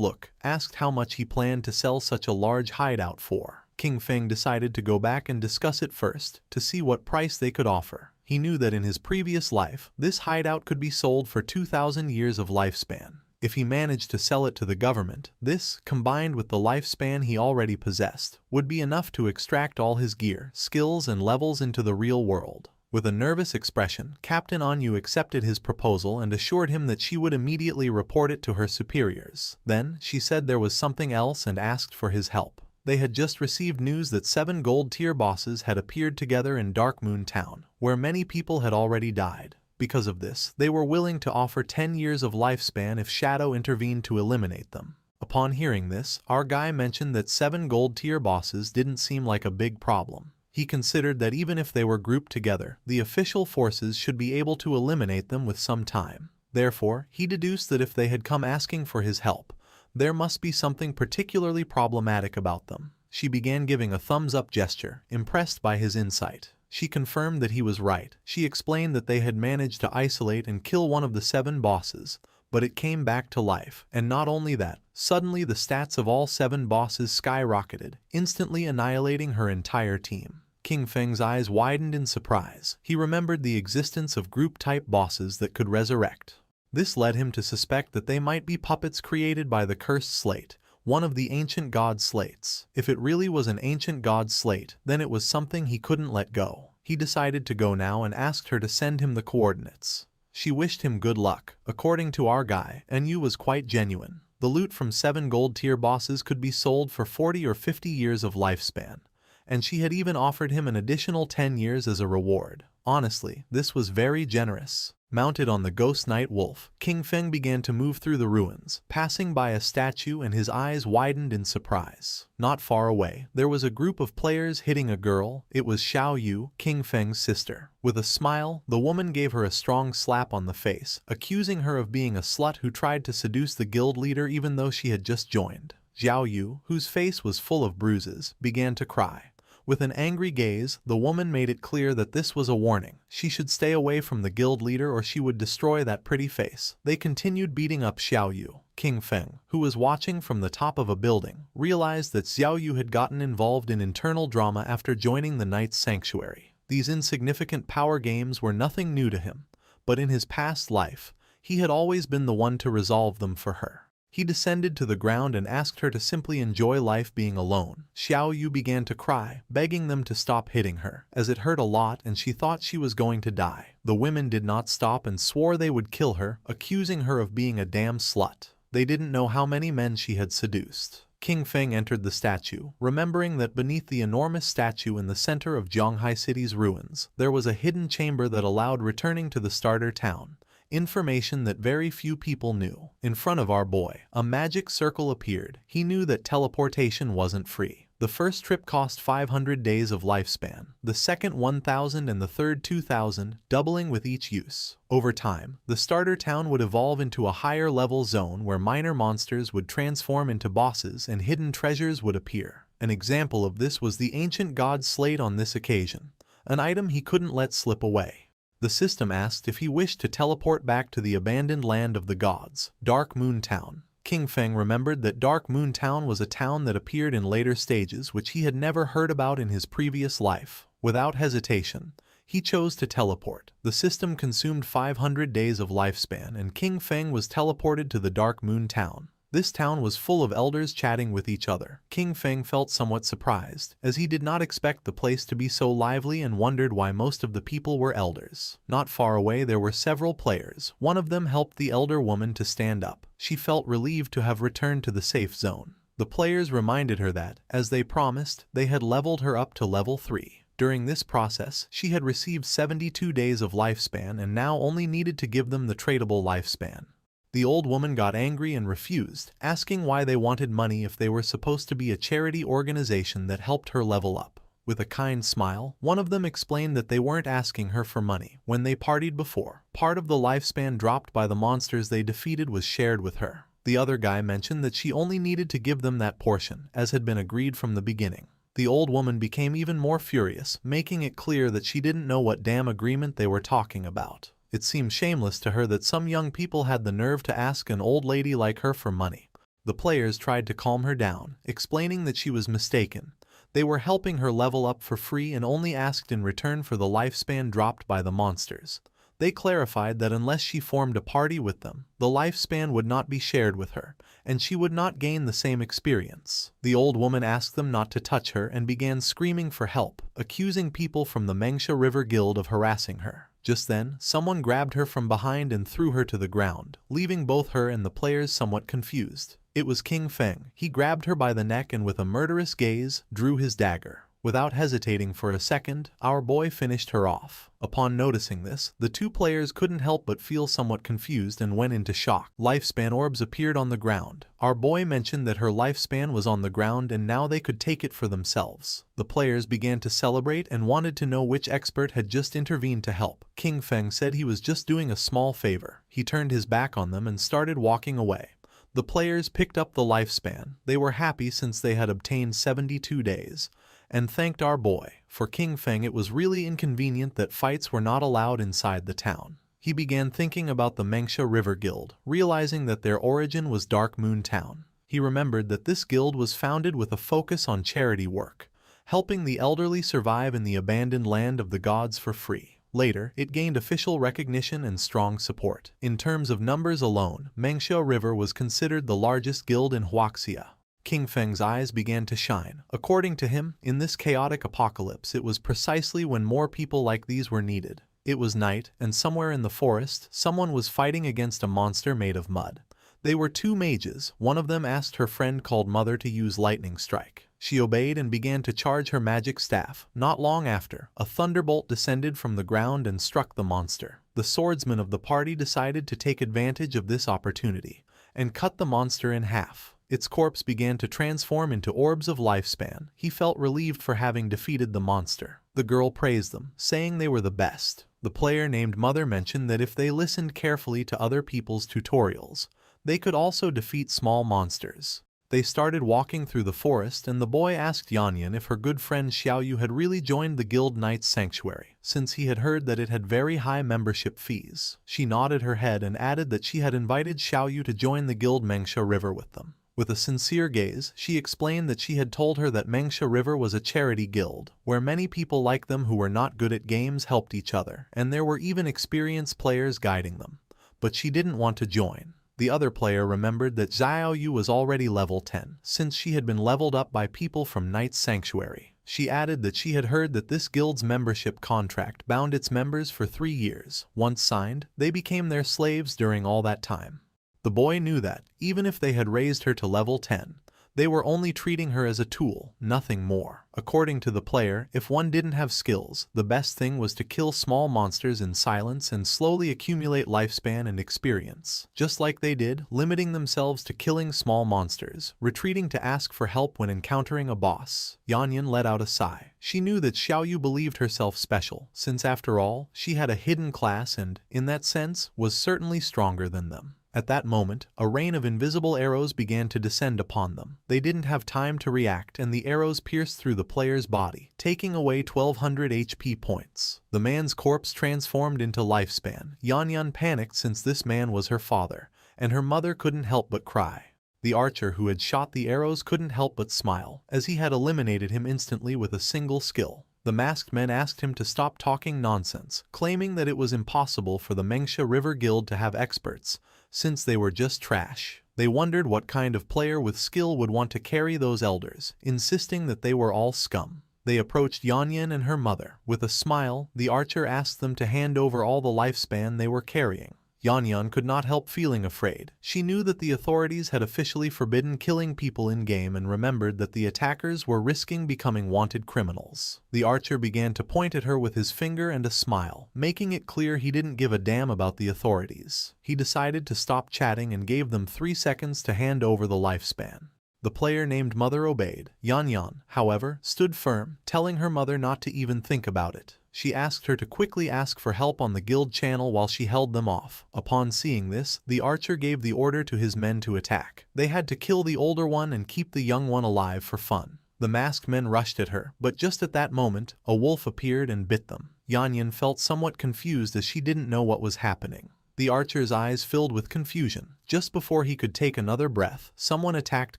Speaker 1: look, asked how much he planned to sell such a large hideout for. King Feng decided to go back and discuss it first, to see what price they could offer. He knew that in his previous life, this hideout could be sold for 2,000 years of lifespan. If he managed to sell it to the government, this, combined with the lifespan he already possessed, would be enough to extract all his gear, skills, and levels into the real world. With a nervous expression, Captain Anyu accepted his proposal and assured him that she would immediately report it to her superiors. Then, she said there was something else and asked for his help. They had just received news that 7 gold-tier bosses had appeared together in Dark Moon Town, where many people had already died. Because of this, they were willing to offer 10 years of lifespan if Shadow intervened to eliminate them. Upon hearing this, our guy mentioned that 7 gold-tier bosses didn't seem like a big problem. He considered that even if they were grouped together, the official forces should be able to eliminate them with some time. Therefore, he deduced that if they had come asking for his help, there must be something particularly problematic about them. She began giving a thumbs-up gesture, impressed by his insight. She confirmed that he was right. She explained that they had managed to isolate and kill one of the 7 bosses, but it came back to life. And not only that, suddenly the stats of all 7 bosses skyrocketed, instantly annihilating her entire team. King Feng's eyes widened in surprise. He remembered the existence of group-type bosses that could resurrect. This led him to suspect that they might be puppets created by the Cursed Slate, one of the ancient god slates. If it really was an ancient god slate, then it was something he couldn't let go. He decided to go now and asked her to send him the coordinates. She wished him good luck. According to our guy, Anyu was quite genuine. The loot from 7 gold tier bosses could be sold for 40 or 50 years of lifespan, and she had even offered him an additional 10 years as a reward. Honestly, this was very generous. Mounted on the ghost night wolf, King Feng began to move through the ruins, passing by a statue, and his eyes widened in surprise. Not far away, there was a group of players hitting a girl. It was Xiao Yu, King Feng's sister. With a smile, the woman gave her a strong slap on the face, accusing her of being a slut who tried to seduce the guild leader even though she had just joined. Xiao Yu, whose face was full of bruises, began to cry. With an angry gaze, the woman made it clear that this was a warning. She should stay away from the guild leader or she would destroy that pretty face. They continued beating up Xiao Yu. King Feng, who was watching from the top of a building, realized that Xiao Yu had gotten involved in internal drama after joining the Knight's Sanctuary. These insignificant power games were nothing new to him, but in his past life, he had always been the one to resolve them for her. He descended to the ground and asked her to simply enjoy life being alone. Xiao Yu began to cry, begging them to stop hitting her, as it hurt a lot and she thought she was going to die. The women did not stop and swore they would kill her, accusing her of being a damn slut. They didn't know how many men she had seduced. King Feng entered the statue, remembering that beneath the enormous statue in the center of Zhonghai City's ruins, there was a hidden chamber that allowed returning to the starter town. Information that very few people knew. In front of our boy, a magic circle appeared. He knew that teleportation wasn't free. The first trip cost 500 days of lifespan, the second 1,000 and the third 2,000, doubling with each use. Over time, the starter town would evolve into a higher level zone where minor monsters would transform into bosses and hidden treasures would appear. An example of this was the ancient god's slate on this occasion, an item he couldn't let slip away. The system asked if he wished to teleport back to the abandoned land of the gods, Dark Moon Town. King Feng remembered that Dark Moon Town was a town that appeared in later stages which he had never heard about in his previous life. Without hesitation, he chose to teleport. The system consumed 500 days of lifespan and King Feng was teleported to the Dark Moon Town. This town was full of elders chatting with each other. King Feng felt somewhat surprised, as he did not expect the place to be so lively and wondered why most of the people were elders. Not far away there were several players. One of them helped the elder woman to stand up. She felt relieved to have returned to the safe zone. The players reminded her that, as they promised, they had leveled her up to level 3. During this process, she had received 72 days of lifespan and now only needed to give them the tradable lifespan. The old woman got angry and refused, asking why they wanted money if they were supposed to be a charity organization that helped her level up. With a kind smile, one of them explained that they weren't asking her for money. When they partied before, part of the lifespan dropped by the monsters they defeated was shared with her. The other guy mentioned that she only needed to give them that portion, as had been agreed from the beginning. The old woman became even more furious, making it clear that she didn't know what damn agreement they were talking about. It seemed shameless to her that some young people had the nerve to ask an old lady like her for money. The players tried to calm her down, explaining that she was mistaken. They were helping her level up for free and only asked in return for the lifespan dropped by the monsters. They clarified that unless she formed a party with them, the lifespan would not be shared with her, and she would not gain the same experience. The old woman asked them not to touch her and began screaming for help, accusing people from the Mengsha River Guild of harassing her. Just then, someone grabbed her from behind and threw her to the ground, leaving both her and the players somewhat confused. It was King Feng. He grabbed her by the neck and with a murderous gaze, drew his dagger. Without hesitating for a second, our boy finished her off. Upon noticing this, the two players couldn't help but feel somewhat confused and went into shock. Lifespan orbs appeared on the ground. Our boy mentioned that her lifespan was on the ground and now they could take it for themselves. The players began to celebrate and wanted to know which expert had just intervened to help. King Feng said he was just doing a small favor. He turned his back on them and started walking away. The players picked up the lifespan. They were happy since they had obtained 72 days. And thanked our boy. For King Feng it was really inconvenient that fights were not allowed inside the town. He began thinking about the Mengsha River Guild, realizing that their origin was Dark Moon Town. He remembered that this guild was founded with a focus on charity work, helping the elderly survive in the abandoned land of the gods for free. Later, it gained official recognition and strong support. In terms of numbers alone, Mengsha River was considered the largest guild in Huaxia. King Feng's eyes began to shine. According to him, in this chaotic apocalypse it was precisely when more people like these were needed. It was night, and somewhere in the forest, someone was fighting against a monster made of mud. They were two mages. One of them asked her friend called Mother to use lightning strike. She obeyed and began to charge her magic staff. Not long after, a thunderbolt descended from the ground and struck the monster. The swordsman of the party decided to take advantage of this opportunity and cut the monster in half. Its corpse began to transform into orbs of lifespan. He felt relieved for having defeated the monster. The girl praised them, saying they were the best. The player named Mother mentioned that if they listened carefully to other people's tutorials, they could also defeat small monsters. They started walking through the forest, and the boy asked Yanyan if her good friend Xiaoyu had really joined the Guild Knight's Sanctuary, since he had heard that it had very high membership fees. She nodded her head and added that she had invited Xiaoyu to join the Guild Mengsha River with them. With a sincere gaze, she explained that she had told her that Mengsha River was a charity guild, where many people like them who were not good at games helped each other, and there were even experienced players guiding them. But she didn't want to join. The other player remembered that Xiaoyu was already level 10, since she had been leveled up by people from Knight's Sanctuary. She added that she had heard that this guild's membership contract bound its members for 3 years. Once signed, they became their slaves during all that time. The boy knew that, even if they had raised her to level 10, they were only treating her as a tool, nothing more. According to the player, if one didn't have skills, the best thing was to kill small monsters in silence and slowly accumulate lifespan and experience. Just like they did, limiting themselves to killing small monsters, retreating to ask for help when encountering a boss. Yanyan let out a sigh. She knew that Xiaoyu believed herself special, since after all, she had a hidden class and, in that sense, was certainly stronger than them. At that moment, a rain of invisible arrows began to descend upon them. They didn't have time to react, and the arrows pierced through the player's body, taking away 1200 HP points. The man's corpse transformed into lifespan. Yanyan panicked since this man was her father, and her mother couldn't help but cry. The archer who had shot the arrows couldn't help but smile, as he had eliminated him instantly with a single skill. The masked men asked him to stop talking nonsense, claiming that it was impossible for the Mengsha River Guild to have experts, since they were just trash. They wondered what kind of player with skill would want to carry those elders, insisting that they were all scum. They approached Yanyan and her mother. With a smile, the archer asked them to hand over all the lifespan they were carrying. Yanyan could not help feeling afraid. She knew that the authorities had officially forbidden killing people in-game and remembered that the attackers were risking becoming wanted criminals. The archer began to point at her with his finger and a smile, making it clear he didn't give a damn about the authorities. He decided to stop chatting and gave them 3 seconds to hand over the lifespan. The player named Mother obeyed. Yanyan, however, stood firm, telling her mother not to even think about it. She asked her to quickly ask for help on the guild channel while she held them off. Upon seeing this, the archer gave the order to his men to attack. They had to kill the older one and keep the young one alive for fun. The masked men rushed at her, but just at that moment, a wolf appeared and bit them. Yanyan felt somewhat confused as she didn't know what was happening. The archer's eyes filled with confusion. Just before he could take another breath, someone attacked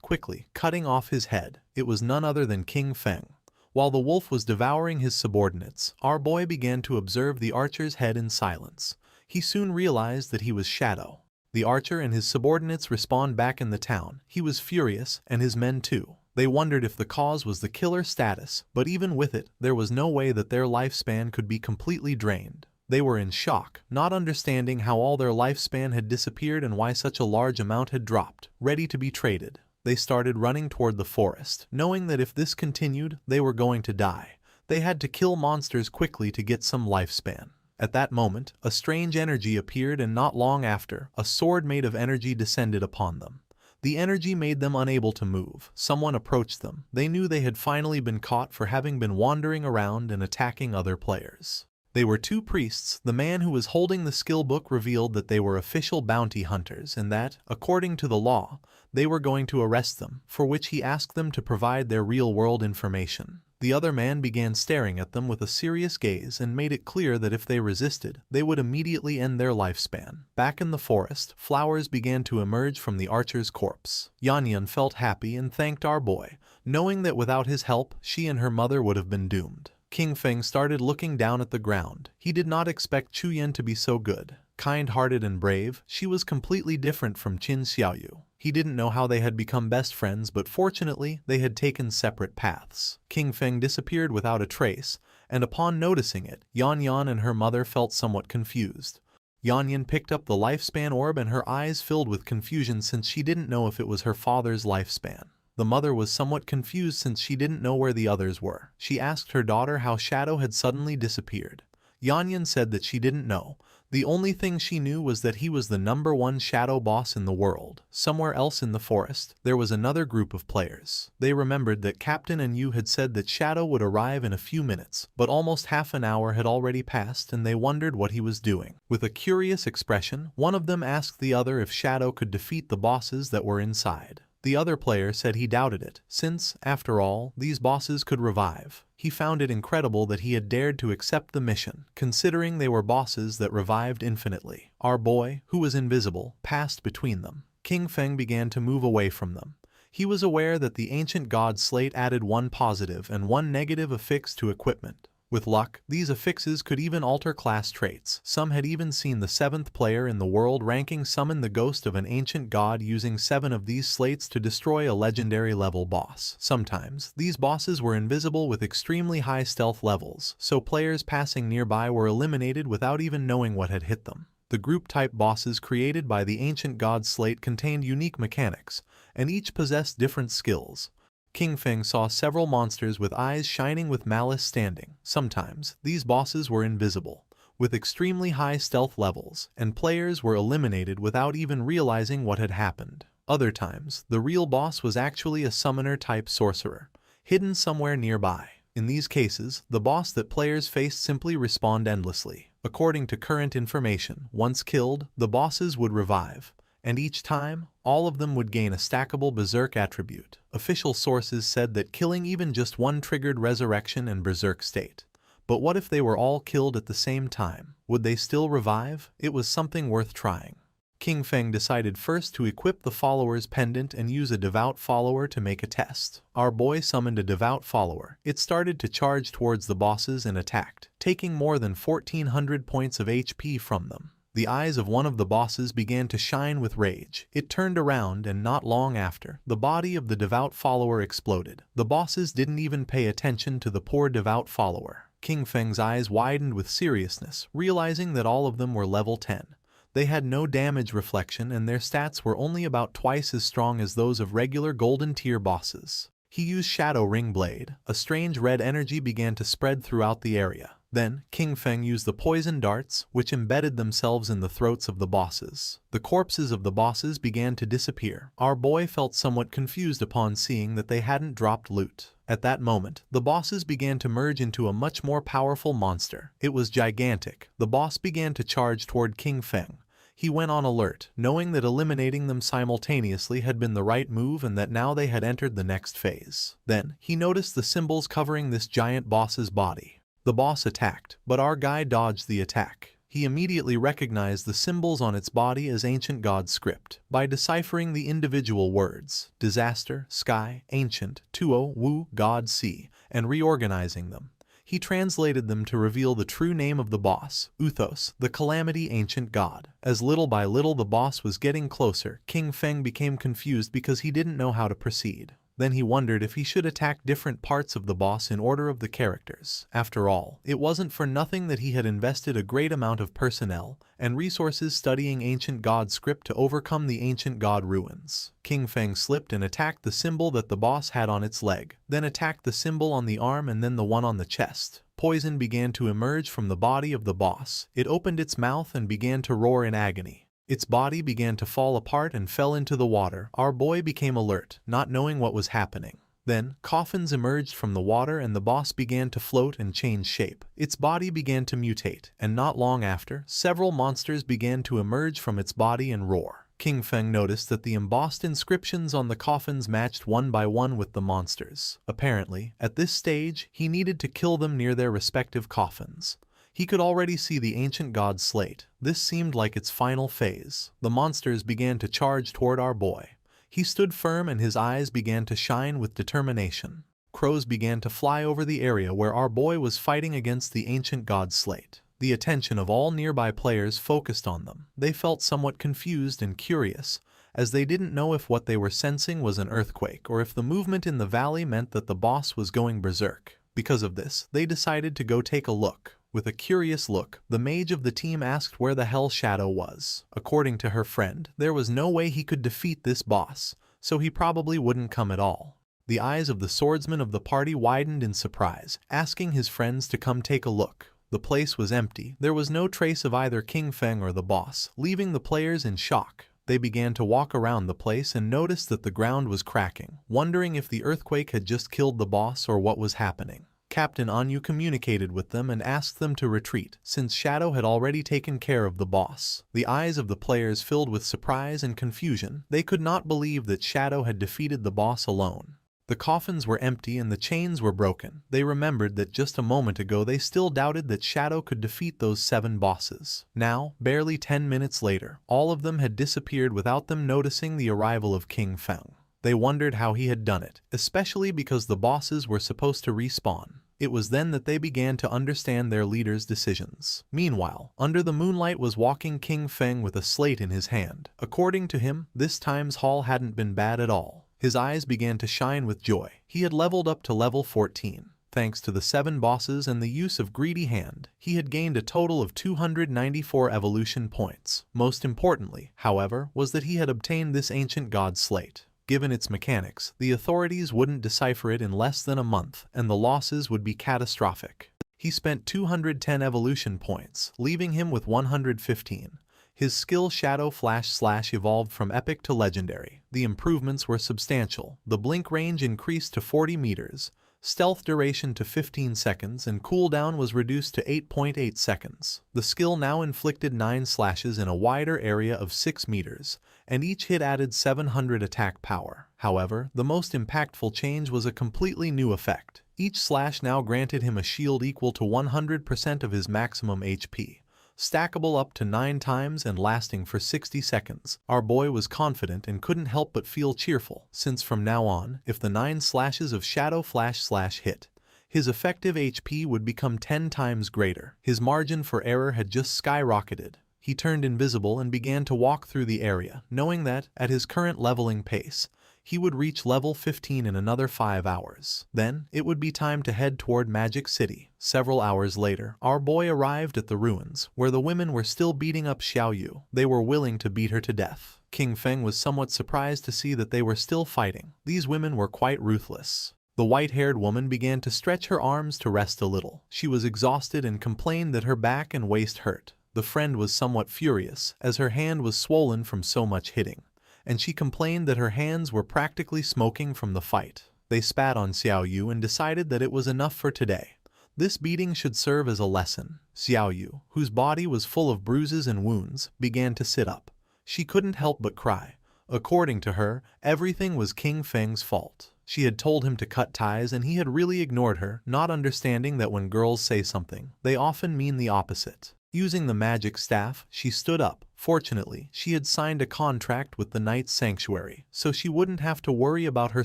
Speaker 1: quickly, cutting off his head. It was none other than King Feng. While the wolf was devouring his subordinates, our boy began to observe the archer's head in silence. He soon realized that he was Shadow. The archer and his subordinates respawned back in the town. He was furious, and his men too. They wondered if the cause was the killer status, but even with it, there was no way that their lifespan could be completely drained. They were in shock, not understanding how all their lifespan had disappeared and why such a large amount had dropped, ready to be traded. They started running toward the forest, knowing that if this continued, they were going to die. They had to kill monsters quickly to get some lifespan. At that moment, a strange energy appeared, and not long after, a sword made of energy descended upon them. The energy made them unable to move. Someone approached them. They knew they had finally been caught for having been wandering around and attacking other players. They were 2 priests. The man who was holding the skill book revealed that they were official bounty hunters and that, according to the law, they were going to arrest them, for which he asked them to provide their real-world information. The other man began staring at them with a serious gaze and made it clear that if they resisted, they would immediately end their lifespan. Back in the forest, flowers began to emerge from the archer's corpse. Yanyan felt happy and thanked our boy, knowing that without his help, she and her mother would have been doomed. King Feng started looking down at the ground. He did not expect Chu Yan to be so good. Kind-hearted and brave, she was completely different from Qin Xiaoyu. He didn't know how they had become best friends, but fortunately, they had taken separate paths. King Feng disappeared without a trace, and upon noticing it, Yanyan and her mother felt somewhat confused. Yanyan picked up the lifespan orb and her eyes filled with confusion since she didn't know if it was her father's lifespan. The mother was somewhat confused since she didn't know where the others were. She asked her daughter how Shadow had suddenly disappeared. Yanyan said that she didn't know. The only thing she knew was that he was the #1 shadow boss in the world. Somewhere else in the forest, there was another group of players. They remembered that Captain and Yu had said that Shadow would arrive in a few minutes, but almost half an hour had already passed and they wondered what he was doing. With a curious expression, one of them asked the other if Shadow could defeat the bosses that were inside. The other player said he doubted it, since, after all, these bosses could revive. He found it incredible that he had dared to accept the mission, considering they were bosses that revived infinitely. Our boy, who was invisible, passed between them. King Feng began to move away from them. He was aware that the ancient god slate added 1 positive and 1 negative affix to equipment. With luck, these affixes could even alter class traits. Some had even seen the 7th player in the world ranking summon the ghost of an ancient god using 7 of these slates to destroy a legendary level boss. Sometimes, these bosses were invisible with extremely high stealth levels, so players passing nearby were eliminated without even knowing what had hit them. The group-type bosses created by the ancient god slate contained unique mechanics, and each possessed different skills. King Feng saw several monsters with eyes shining with malice standing. Sometimes, these bosses were invisible, with extremely high stealth levels, and players were eliminated without even realizing what had happened. Other times, the real boss was actually a summoner-type sorcerer, hidden somewhere nearby. In these cases, the boss that players faced simply respawned endlessly. According to current information, once killed, the bosses would revive. And each time, all of them would gain a stackable berserk attribute. Official sources said that killing even just one triggered resurrection and berserk state. But what if they were all killed at the same time? Would they still revive? It was something worth trying. King Feng decided first to equip the follower's pendant and use a devout follower to make a test. Our boy summoned a devout follower. It started to charge towards the bosses and attacked, taking more than 1400 points of HP from them. The eyes of one of the bosses began to shine with rage. It turned around and not long after, the body of the devout follower exploded. The bosses didn't even pay attention to the poor devout follower. King Feng's eyes widened with seriousness, realizing that all of them were level 10. They had no damage reflection and their stats were only about twice as strong as those of regular golden tier bosses. He used Shadow Ring Blade. A strange red energy began to spread throughout the area. Then, King Feng used the poison darts, which embedded themselves in the throats of the bosses. The corpses of the bosses began to disappear. Our boy felt somewhat confused upon seeing that they hadn't dropped loot. At that moment, the bosses began to merge into a much more powerful monster. It was gigantic. The boss began to charge toward King Feng. He went on alert, knowing that eliminating them simultaneously had been the right move and that now they had entered the next phase. Then, he noticed the symbols covering this giant boss's body. The boss attacked, but our guy dodged the attack. He immediately recognized the symbols on its body as ancient god script. By deciphering the individual words, disaster, sky, ancient, tuo, wu, god, sea, and reorganizing them, he translated them to reveal the true name of the boss, Uthos, the calamity ancient god. As little by little the boss was getting closer, King Feng became confused because he didn't know how to proceed. Then he wondered if he should attack different parts of the boss in order of the characters. After all, it wasn't for nothing that he had invested a great amount of personnel and resources studying ancient god script to overcome the ancient god ruins. King Feng slipped and attacked the symbol that the boss had on its leg, then attacked the symbol on the arm and then the one on the chest. Poison began to emerge from the body of the boss. It opened its mouth and began to roar in agony. Its body began to fall apart and fell into the water. Our boy became alert, not knowing what was happening. Then, coffins emerged from the water and the boss began to float and change shape. Its body began to mutate, and not long after, several monsters began to emerge from its body and roar. King Feng noticed that the embossed inscriptions on the coffins matched one by one with the monsters. Apparently, at this stage, he needed to kill them near their respective coffins. He could already see the ancient god slate. This seemed like its final phase. The monsters began to charge toward our boy. He stood firm and his eyes began to shine with determination. Crows began to fly over the area where our boy was fighting against the ancient god slate. The attention of all nearby players focused on them. They felt somewhat confused and curious, as they didn't know if what they were sensing was an earthquake or if the movement in the valley meant that the boss was going berserk. Because of this, they decided to go take a look. With a curious look, the mage of the team asked where the hell Shadow was. According to her friend, there was no way he could defeat this boss, so he probably wouldn't come at all. The eyes of the swordsman of the party widened in surprise, asking his friends to come take a look. The place was empty. There was no trace of either King Feng or the boss, leaving the players in shock. They began to walk around the place and noticed that the ground was cracking, wondering if the earthquake had just killed the boss or what was happening. Captain Anyu communicated with them and asked them to retreat, since Shadow had already taken care of the boss. The eyes of the players filled with surprise and confusion. They could not believe that Shadow had defeated the boss alone. The coffins were empty and the chains were broken. They remembered that just a moment ago they still doubted that Shadow could defeat those 7 bosses. Now, barely 10 minutes later, all of them had disappeared without them noticing the arrival of King Feng. They wondered how he had done it, especially because the bosses were supposed to respawn. It was then that they began to understand their leader's decisions. Meanwhile, under the moonlight was walking King Feng with a slate in his hand. According to him, this time's haul hadn't been bad at all. His eyes began to shine with joy. He had leveled up to level 14. Thanks to the 7 bosses and the use of Greedy Hand, he had gained a total of 294 evolution points. Most importantly, however, was that he had obtained this ancient god slate. Given its mechanics, the authorities wouldn't decipher it in less than a month, and the losses would be catastrophic. He spent 210 evolution points, leaving him with 115. His skill Shadow Flash / evolved from epic to legendary. The improvements were substantial. The blink range increased to 40 meters, stealth duration to 15 seconds, and cooldown was reduced to 8.8 seconds. The skill now inflicted 9 slashes in a wider area of 6 meters, and each hit added 700 attack power. However, the most impactful change was a completely new effect. Each slash now granted him a shield equal to 100% of his maximum HP, stackable up to 9 times and lasting for 60 seconds. Our boy was confident and couldn't help but feel cheerful, since from now on, if the 9 slashes of Shadow Flash / hit, his effective HP would become 10 times greater. His margin for error had just skyrocketed. He turned invisible and began to walk through the area, knowing that, at his current leveling pace, he would reach level 15 in another 5 hours. Then, it would be time to head toward Magic City. Several hours later, our boy arrived at the ruins, where the women were still beating up Xiao Yu. They were willing to beat her to death. King Feng was somewhat surprised to see that they were still fighting. These women were quite ruthless. The white-haired woman began to stretch her arms to rest a little. She was exhausted and complained that her back and waist hurt. The friend was somewhat furious, as her hand was swollen from so much hitting, and she complained that her hands were practically smoking from the fight. They spat on Xiao Yu and decided that it was enough for today. This beating should serve as a lesson. Xiao Yu, whose body was full of bruises and wounds, began to sit up. She couldn't help but cry. According to her, everything was King Feng's fault. She had told him to cut ties and he had really ignored her, not understanding that when girls say something, they often mean the opposite. Using the magic staff, she stood up. Fortunately, she had signed a contract with the Knight's Sanctuary, so she wouldn't have to worry about her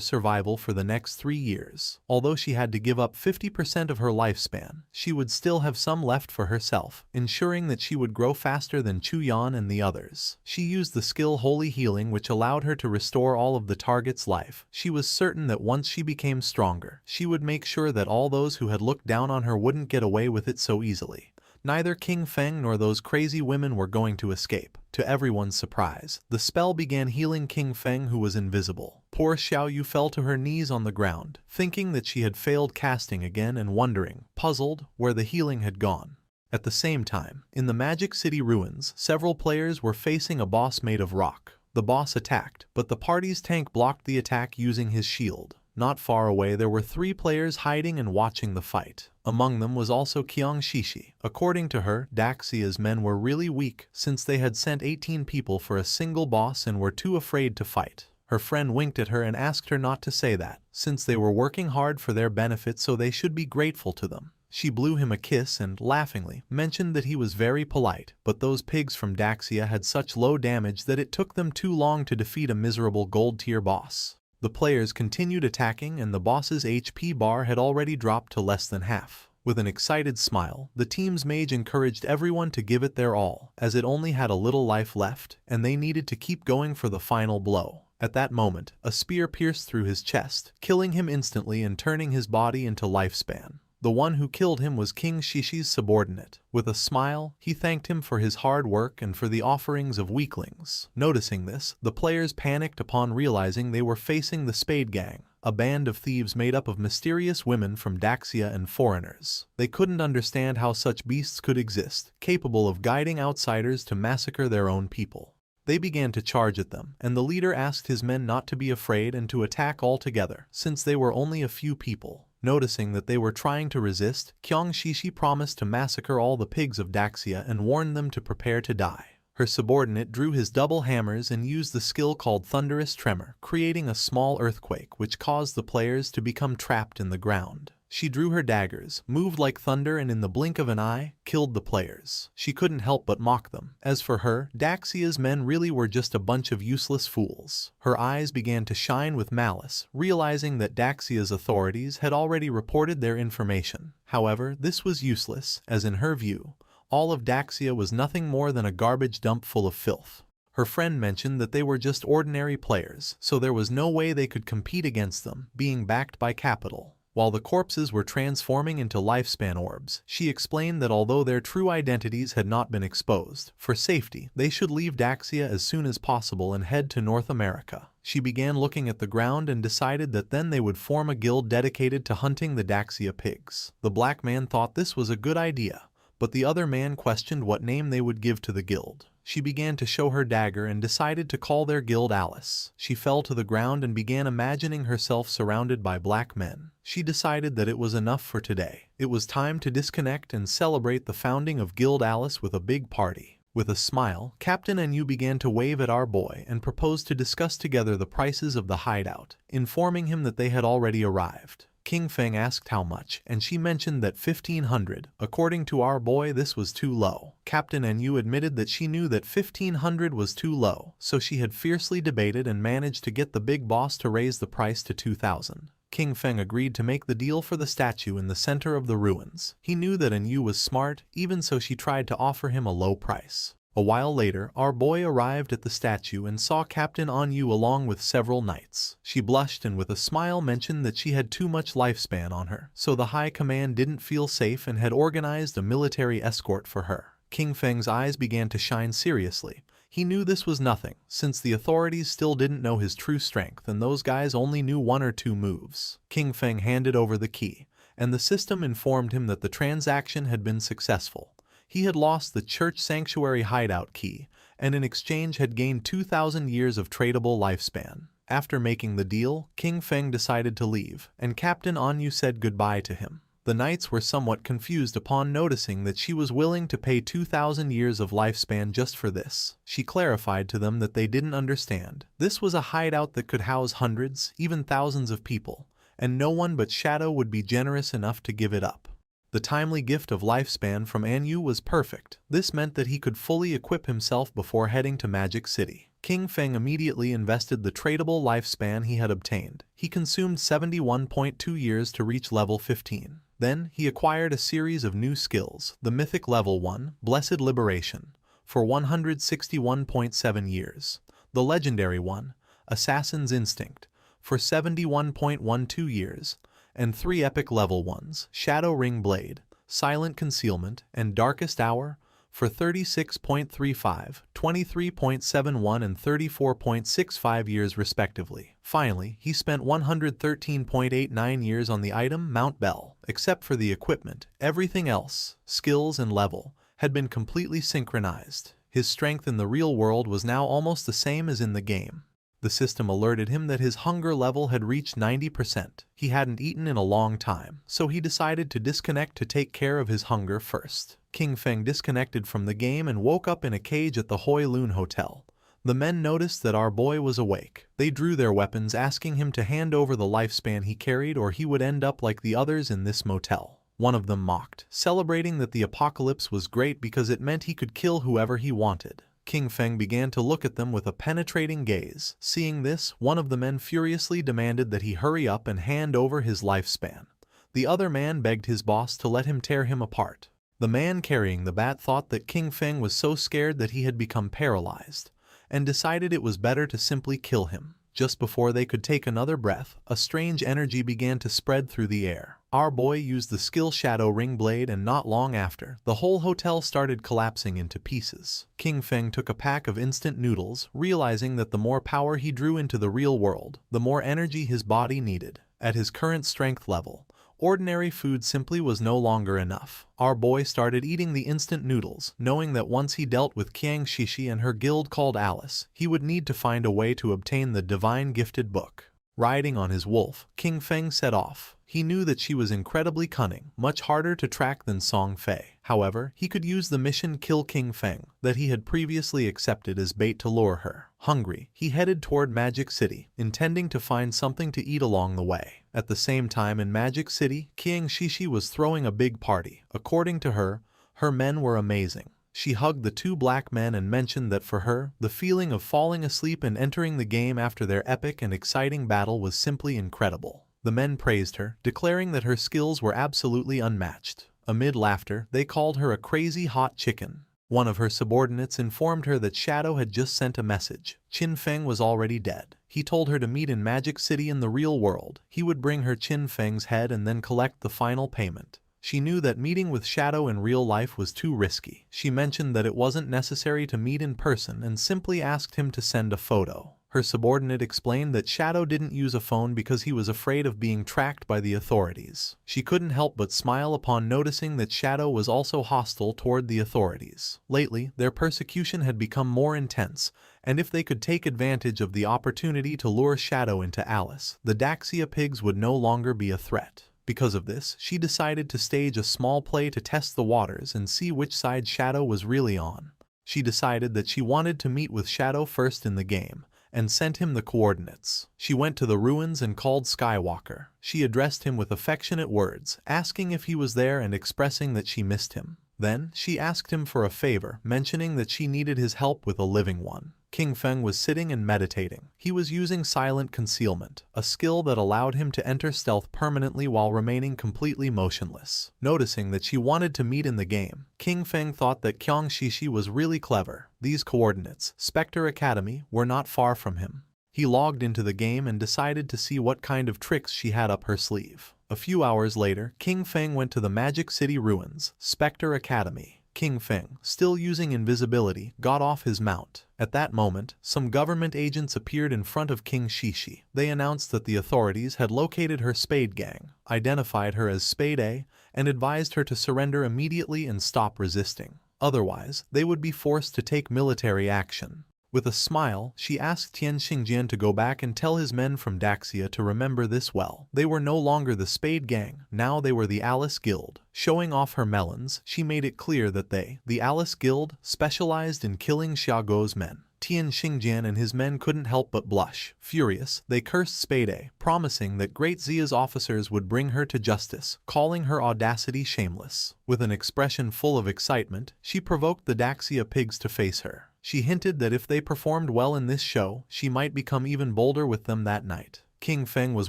Speaker 1: survival for the next 3 years. Although she had to give up 50% of her lifespan, she would still have some left for herself, ensuring that she would grow faster than Chu Yan and the others. She used the skill Holy Healing, which allowed her to restore all of the target's life. She was certain that once she became stronger, she would make sure that all those who had looked down on her wouldn't get away with it so easily. Neither King Feng nor those crazy women were going to escape. To everyone's surprise, the spell began healing King Feng, who was invisible. Poor Xiao Yu fell to her knees on the ground, thinking that she had failed casting again and wondering, puzzled, where the healing had gone. At the same time, in the Magic City ruins, several players were facing a boss made of rock. The boss attacked, but the party's tank blocked the attack using his shield. Not far away there were 3 players hiding and watching the fight. Among them was also Qiang Shishi. According to her, Daxia's men were really weak since they had sent 18 people for a single boss and were too afraid to fight. Her friend winked at her and asked her not to say that, since they were working hard for their benefit, so they should be grateful to them. She blew him a kiss and, laughingly, mentioned that he was very polite, but those pigs from Daxia had such low damage that it took them too long to defeat a miserable gold-tier boss. The players continued attacking and the boss's HP bar had already dropped to less than half. With an excited smile, the team's mage encouraged everyone to give it their all, as it only had a little life left, and they needed to keep going for the final blow. At that moment, a spear pierced through his chest, killing him instantly and turning his body into lifespan. The one who killed him was King Shishi's subordinate. With a smile, he thanked him for his hard work and for the offerings of weaklings. Noticing this, the players panicked upon realizing they were facing the Spade Gang, a band of thieves made up of mysterious women from Daxia and foreigners. They couldn't understand how such beasts could exist, capable of guiding outsiders to massacre their own people. They began to charge at them, and the leader asked his men not to be afraid and to attack all together, since they were only a few people. Noticing that they were trying to resist, Kyong Shishi promised to massacre all the pigs of Daxia and warned them to prepare to die. Her subordinate drew his double hammers and used the skill called Thunderous Tremor, creating a small earthquake which caused the players to become trapped in the ground. She drew her daggers, moved like thunder, and in the blink of an eye, killed the players. She couldn't help but mock them. As for her, Daxia's men really were just a bunch of useless fools. Her eyes began to shine with malice, realizing that Daxia's authorities had already reported their information. However, this was useless, as in her view, all of Daxia was nothing more than a garbage dump full of filth. Her friend mentioned that they were just ordinary players, so there was no way they could compete against them, being backed by capital. While the corpses were transforming into lifespan orbs, she explained that although their true identities had not been exposed, for safety, they should leave Daxia as soon as possible and head to North America. She began looking at the ground and decided that then they would form a guild dedicated to hunting the Daxia pigs. The black man thought this was a good idea, but the other man questioned what name they would give to the guild. She began to show her dagger and decided to call their guild Alice. She fell to the ground and began imagining herself surrounded by black men. She decided that it was enough for today. It was time to disconnect and celebrate the founding of Guild Alice with a big party. With a smile, Captain Enyu began to wave at our boy and proposed to discuss together the prices of the hideout, informing him that they had already arrived. King Feng asked how much, and she mentioned that 1,500. According to our boy, this was too low. Captain Enyu admitted that she knew that 1,500 was too low, so she had fiercely debated and managed to get the big boss to raise the price to 2,000. King Feng agreed to make the deal for the statue in the center of the ruins. He knew that Enyu was smart, even so she tried to offer him a low price. A while later, our boy arrived at the statue and saw Captain Enyu along with several knights. She blushed and with a smile mentioned that she had too much lifespan on her, so the high command didn't feel safe and had organized a military escort for her. King Feng's eyes began to shine seriously. He knew this was nothing, since the authorities still didn't know his true strength and those guys only knew 1 or 2 moves. King Feng handed over the key, and the system informed him that the transaction had been successful. He had lost the church sanctuary hideout key, and in exchange had gained 2,000 years of tradable lifespan. After making the deal, King Feng decided to leave, and Captain Enyu said goodbye to him. The knights were somewhat confused upon noticing that she was willing to pay 2,000 years of lifespan just for this. She clarified to them that they didn't understand. This was a hideout that could house hundreds, even thousands of people, and no one but Shadow would be generous enough to give it up. The timely gift of lifespan from Enyu was perfect. This meant that he could fully equip himself before heading to Magic City. King Feng immediately invested the tradable lifespan he had obtained. He consumed 71.2 years to reach level 15. Then, he acquired a series of new skills, the Mythic Level 1, Blessed Liberation, for 161.7 years, the Legendary 1, Assassin's Instinct, for 71.12 years, and 3 Epic Level 1s, Shadow Ring Blade, Silent Concealment, and Darkest Hour, for 36.35, 23.71 and 34.65 years respectively. Finally, he spent 113.89 years on the item Mount Bell. Except for the equipment, everything else, skills and level, had been completely synchronized. His strength in the real world was now almost the same as in the game. The system alerted him that his hunger level had reached 90%. He hadn't eaten in a long time, so he decided to disconnect to take care of his hunger first. King Feng disconnected from the game and woke up in a cage at the Hoi Lun Hotel. The men noticed that our boy was awake. They drew their weapons, asking him to hand over the lifespan he carried or he would end up like the others in this motel. One of them mocked, celebrating that the apocalypse was great because it meant he could kill whoever he wanted. King Feng began to look at them with a penetrating gaze. Seeing this, one of the men furiously demanded that he hurry up and hand over his lifespan. The other man begged his boss to let him tear him apart. The man carrying the bat thought that King Feng was so scared that he had become paralyzed, and decided it was better to simply kill him. Just before they could take another breath, a strange energy began to spread through the air. Our boy used the skill Shadow Ring Blade, and not long after, the whole hotel started collapsing into pieces. King Feng took a pack of instant noodles, realizing that the more power he drew into the real world, the more energy his body needed. At his current strength level, ordinary food simply was no longer enough. Our boy started eating the instant noodles, knowing that once he dealt with Qiang Shishi and her guild called Alice, he would need to find a way to obtain the divine gifted book. Riding on his wolf, King Feng set off. He knew that she was incredibly cunning, much harder to track than Song Fei. However, he could use the mission Kill King Feng that he had previously accepted as bait to lure her. Hungry, he headed toward Magic City, intending to find something to eat along the way. At the same time in Magic City, Qiang Shishi was throwing a big party. According to her, her men were amazing. She hugged the two black men and mentioned that for her, the feeling of falling asleep and entering the game after their epic and exciting battle was simply incredible. The men praised her, declaring that her skills were absolutely unmatched. Amid laughter, they called her a crazy hot chicken. One of her subordinates informed her that Shadow had just sent a message. Qin Feng was already dead. He told her to meet in Magic City in the real world. He would bring her Qin Feng's head and then collect the final payment. She knew that meeting with Shadow in real life was too risky. She mentioned that it wasn't necessary to meet in person and simply asked him to send a photo. Her subordinate explained that Shadow didn't use a phone because he was afraid of being tracked by the authorities. She couldn't help but smile upon noticing that Shadow was also hostile toward the authorities. Lately, their persecution had become more intense, and if they could take advantage of the opportunity to lure Shadow into Alice, the Daxia pigs would no longer be a threat. Because of this, she decided to stage a small play to test the waters and see which side Shadow was really on. She decided that she wanted to meet with Shadow first in the game, and sent him the coordinates. She went to the ruins and called Skywalker. She addressed him with affectionate words, asking if he was there and expressing that she missed him. Then, she asked him for a favor, mentioning that she needed his help with a living one. King Feng was sitting and meditating. He was using silent concealment, a skill that allowed him to enter stealth permanently while remaining completely motionless. Noticing that she wanted to meet in the game, King Feng thought that Qiang Shishi was really clever. These coordinates, Spectre Academy, were not far from him. He logged into the game and decided to see what kind of tricks she had up her sleeve. A few hours later, King Feng went to the Magic City ruins, Spectre Academy. King Feng, still using invisibility, got off his mount. At that moment, some government agents appeared in front of King Shishi. They announced that the authorities had located her Spade Gang, identified her as Spade A, and advised her to surrender immediately and stop resisting. Otherwise, they would be forced to take military action. With a smile, she asked Tian Xingjian to go back and tell his men from Daxia to remember this well. They were no longer the Spade Gang, now they were the Alice Guild. Showing off her melons, she made it clear that they, the Alice Guild, specialized in killing Xiaoguo's men. Tian Xingjian and his men couldn't help but blush. Furious, they cursed Spade A, promising that Great Zia's officers would bring her to justice, calling her audacity shameless. With an expression full of excitement, she provoked the Daxia pigs to face her. She hinted that if they performed well in this show, she might become even bolder with them that night. King Feng was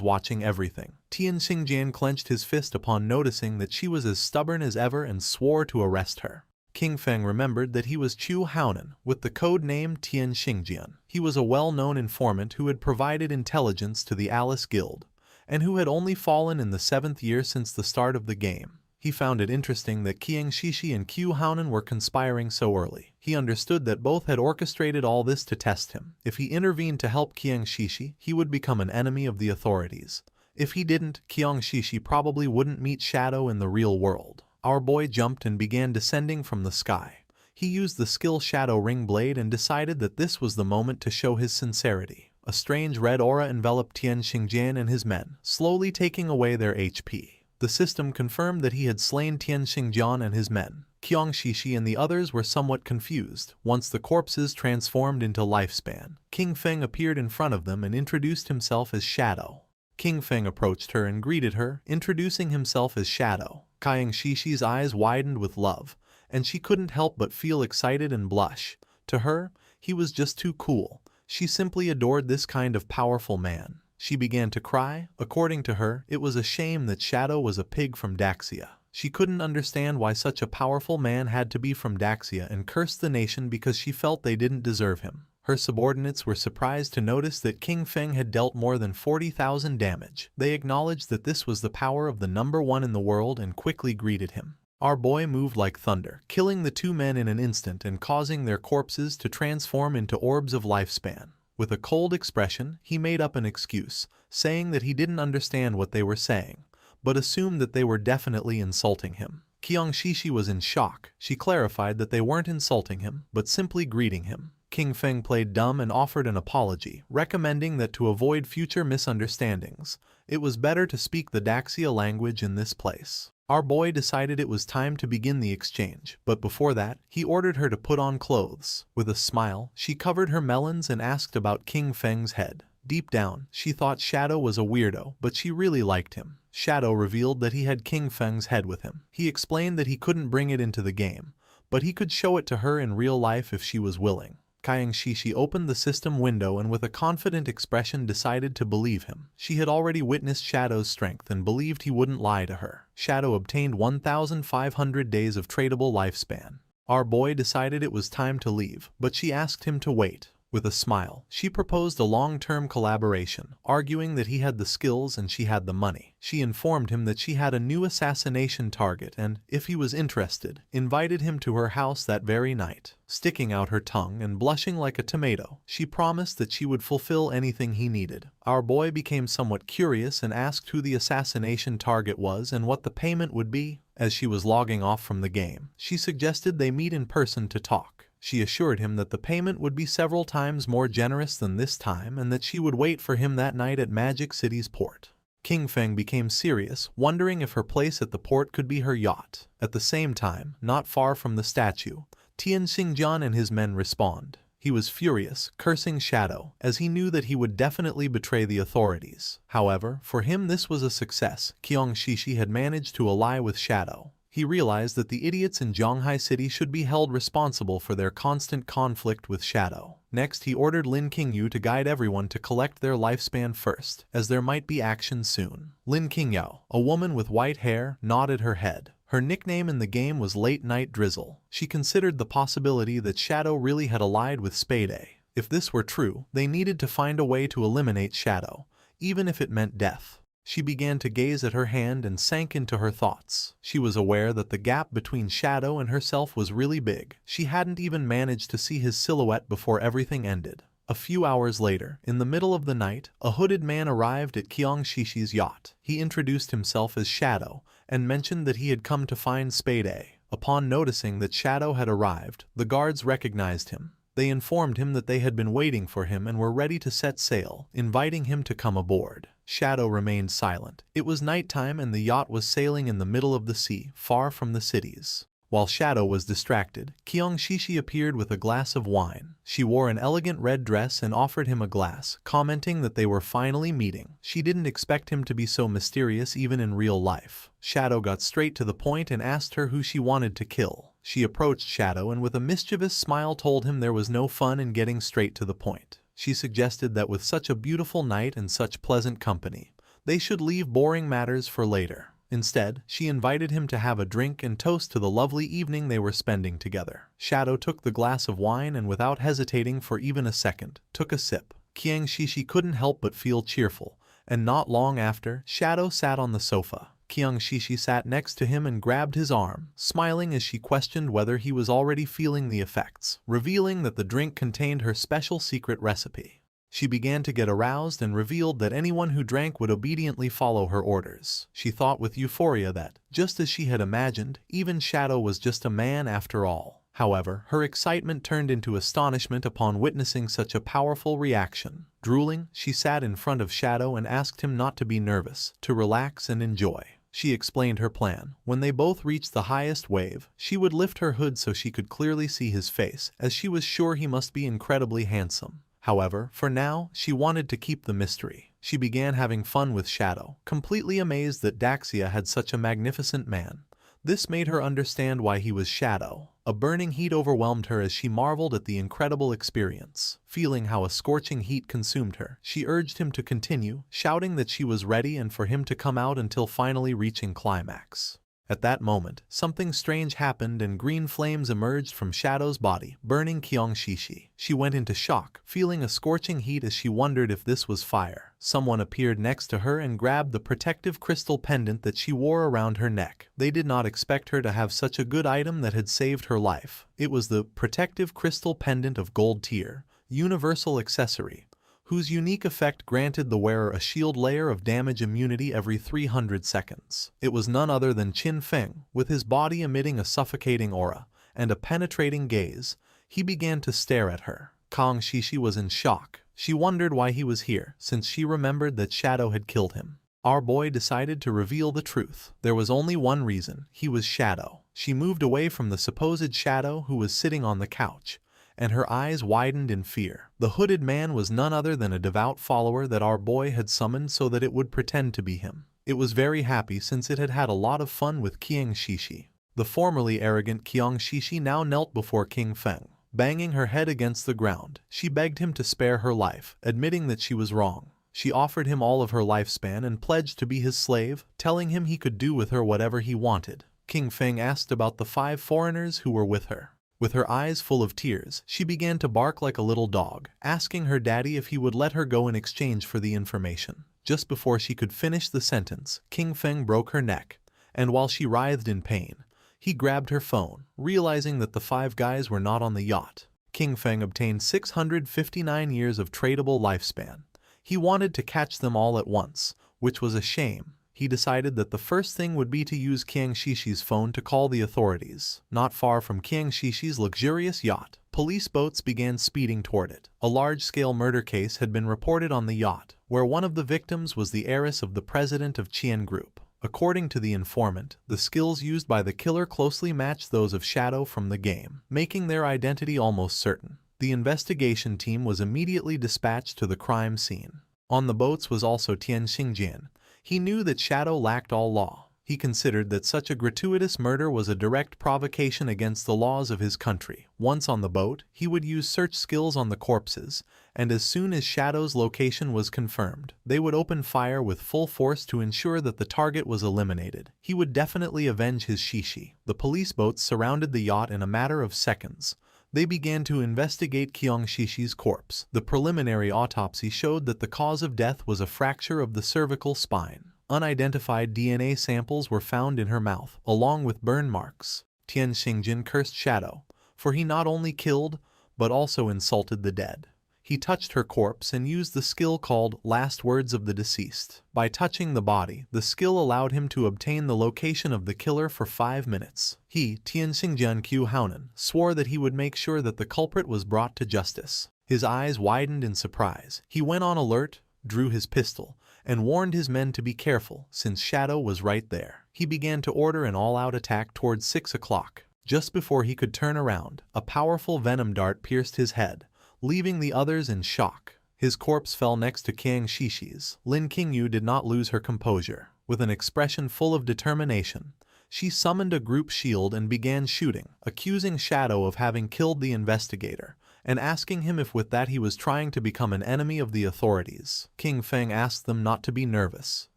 Speaker 1: watching everything. Tian Xingjian clenched his fist upon noticing that she was as stubborn as ever and swore to arrest her. King Feng remembered that he was Chu Haonan, with the code name Tian Xingjian. He was a well-known informant who had provided intelligence to the Alice Guild, and who had only fallen in the 7th year since the start of the game. He found it interesting that Qiang Shishi and Qiu Haonan were conspiring so early. He understood that both had orchestrated all this to test him. If he intervened to help Qiang Shishi, he would become an enemy of the authorities. If he didn't, Qiang Shishi probably wouldn't meet Shadow in the real world. Our boy jumped and began descending from the sky. He used the skill Shadow Ring Blade and decided that this was the moment to show his sincerity. A strange red aura enveloped Tian Xingjian and his men, slowly taking away their HP. The system confirmed that he had slain Tian Xingjian and his men. Qiang Shishi and the others were somewhat confused. Once the corpses transformed into lifespan, King Feng appeared in front of them and introduced himself as Shadow. King Feng approached her and greeted her, introducing himself as Shadow. Qiang Shishi's eyes widened with love, and she couldn't help but feel excited and blush. To her, he was just too cool. She simply adored this kind of powerful man. She began to cry. According to her, it was a shame that Shadow was a pig from Daxia. She couldn't understand why such a powerful man had to be from Daxia and cursed the nation because she felt they didn't deserve him. Her subordinates were surprised to notice that King Feng had dealt more than 40,000 damage. They acknowledged that this was the power of the number one in the world and quickly greeted him. Our boy moved like thunder, killing the two men in an instant and causing their corpses to transform into orbs of lifespan. With a cold expression, he made up an excuse, saying that he didn't understand what they were saying, but assumed that they were definitely insulting him. Qiang Shishi was in shock. She clarified that they weren't insulting him, but simply greeting him. King Feng played dumb and offered an apology, recommending that to avoid future misunderstandings, it was better to speak the Daxia language in this place. Our boy decided it was time to begin the exchange, but before that, he ordered her to put on clothes. With a smile, she covered her melons and asked about King Feng's head. Deep down, she thought Shadow was a weirdo, but she really liked him. Shadow revealed that he had King Feng's head with him. He explained that he couldn't bring it into the game, but he could show it to her in real life if she was willing. Qiang Shishi opened the system window and with a confident expression decided to believe him. She had already witnessed Shadow's strength and believed he wouldn't lie to her. Shadow obtained 1,500 days of tradable lifespan. Our boy decided it was time to leave, but she asked him to wait. With a smile, she proposed a long-term collaboration, arguing that he had the skills and she had the money. She informed him that she had a new assassination target and, if he was interested, invited him to her house that very night. Sticking out her tongue and blushing like a tomato, she promised that she would fulfill anything he needed. Our boy became somewhat curious and asked who the assassination target was and what the payment would be. As she was logging off from the game, she suggested they meet in person to talk. She assured him that the payment would be several times more generous than this time and that she would wait for him that night at Magic City's port. King Feng became serious, wondering if her place at the port could be her yacht. At the same time, not far from the statue, Tian Xingjian and his men respond. He was furious, cursing Shadow, as he knew that he would definitely betray the authorities. However, for him this was a success. Qiang Shishi had managed to ally with Shadow. He realized that the idiots in Zhonghai City should be held responsible for their constant conflict with Shadow. Next, he ordered Lin Qingyu to guide everyone to collect their lifespan first, as there might be action soon. Lin Qingyao, a woman with white hair, nodded her head. Her nickname in the game was Late Night Drizzle. She considered the possibility that Shadow really had allied with Spade. If this were true, they needed to find a way to eliminate Shadow, even if it meant death. She began to gaze at her hand and sank into her thoughts. She was aware that the gap between Shadow and herself was really big. She hadn't even managed to see his silhouette before everything ended. A few hours later, in the middle of the night, a hooded man arrived at Qiang Shishi's yacht. He introduced himself as Shadow and mentioned that he had come to find Spade. Upon noticing that Shadow had arrived, the guards recognized him. They informed him that they had been waiting for him and were ready to set sail, inviting him to come aboard. Shadow remained silent. It was nighttime and the yacht was sailing in the middle of the sea, far from the cities. While Shadow was distracted, Qiang Shishi appeared with a glass of wine. She wore an elegant red dress and offered him a glass, commenting that they were finally meeting. She didn't expect him to be so mysterious even in real life. Shadow got straight to the point and asked her who she wanted to kill. She approached Shadow and with a mischievous smile told him there was no fun in getting straight to the point. She suggested that with such a beautiful night and such pleasant company, they should leave boring matters for later. Instead, she invited him to have a drink and toast to the lovely evening they were spending together. Shadow took the glass of wine and without hesitating for even a second, took a sip. Qiang Shishi couldn't help but feel cheerful, and not long after, Shadow sat on the sofa. Qiang Shishi sat next to him and grabbed his arm, smiling as she questioned whether he was already feeling the effects, revealing that the drink contained her special secret recipe. She began to get aroused and revealed that anyone who drank would obediently follow her orders. She thought with euphoria that, just as she had imagined, even Shadow was just a man after all. However, her excitement turned into astonishment upon witnessing such a powerful reaction. Drooling, she sat in front of Shadow and asked him not to be nervous, to relax and enjoy. She explained her plan. When they both reached the highest wave, she would lift her hood so she could clearly see his face, as she was sure he must be incredibly handsome. However, for now, she wanted to keep the mystery. She began having fun with Shadow, completely amazed that Daxia had such a magnificent man. This made her understand why he was Shadow. A burning heat overwhelmed her as she marveled at the incredible experience. Feeling how a scorching heat consumed her, she urged him to continue, shouting that she was ready and for him to come out until finally reaching climax. At that moment, something strange happened and green flames emerged from Shadow's body, burning Kyung Shishi. She went into shock, feeling a scorching heat as she wondered if this was fire. Someone appeared next to her and grabbed the protective crystal pendant that she wore around her neck. They did not expect her to have such a good item that had saved her life. It was the protective crystal pendant of gold tier, universal accessory, whose unique effect granted the wearer a shield layer of damage immunity every 300 seconds. It was none other than Qin Feng, with his body emitting a suffocating aura and a penetrating gaze. He began to stare at her. Kang Shishi was in shock. She wondered why he was here, since she remembered that Shadow had killed him. Our boy decided to reveal the truth. There was only one reason: he was Shadow. She moved away from the supposed Shadow who was sitting on the couch, and her eyes widened in fear. The hooded man was none other than a devout follower that our boy had summoned so that it would pretend to be him. It was very happy since it had had a lot of fun with Kyung Shishi. The formerly arrogant Kyung Shishi now knelt before King Feng. Banging her head against the ground, she begged him to spare her life, admitting that she was wrong. She offered him all of her lifespan and pledged to be his slave, telling him he could do with her whatever he wanted. King Feng asked about the 5 foreigners who were with her. With her eyes full of tears, she began to bark like a little dog, asking her daddy if he would let her go in exchange for the information. Just before she could finish the sentence, King Feng broke her neck, and while she writhed in pain, he grabbed her phone, realizing that the 5 guys were not on the yacht. King Feng obtained 659 years of tradable lifespan. He wanted to catch them all at once, which was a shame. He decided that the first thing would be to use Kyung Shishi's phone to call the authorities. Not far from Kyung Shishi's luxurious yacht, police boats began speeding toward it. A large-scale murder case had been reported on the yacht, where one of the victims was the heiress of the president of Chien Group. According to the informant, the skills used by the killer closely matched those of Shadow from the game, making their identity almost certain. The investigation team was immediately dispatched to the crime scene. On the boats was also Tian Xingjian. He knew that Shadow lacked all law. He considered that such a gratuitous murder was a direct provocation against the laws of his country. Once on the boat, he would use search skills on the corpses, and as soon as Shadow's location was confirmed, they would open fire with full force to ensure that the target was eliminated. He would definitely avenge his Shishi. The police boats surrounded the yacht in a matter of seconds. They began to investigate Kyung Shishi's corpse. The preliminary autopsy showed that the cause of death was a fracture of the cervical spine. Unidentified DNA samples were found in her mouth, along with burn marks. Tian Xingjin cursed Shadow, for he not only killed, but also insulted the dead. He touched her corpse and used the skill called Last Words of the Deceased. By touching the body, the skill allowed him to obtain the location of the killer for 5 minutes. He, Tian Xingjian Qiu Haonan, swore that he would make sure that the culprit was brought to justice. His eyes widened in surprise. He went on alert, drew his pistol, and warned his men to be careful, since Shadow was right there. He began to order an all-out attack towards 6 o'clock. Just before he could turn around, a powerful venom dart pierced his head, leaving the others in shock. His corpse fell next to Kyung Shishi's. Lin Qingyu did not lose her composure. With an expression full of determination, she summoned a group shield and began shooting, accusing Shadow of having killed the investigator, and asking him if with that he was trying to become an enemy of the authorities. King Feng asked them not to be nervous.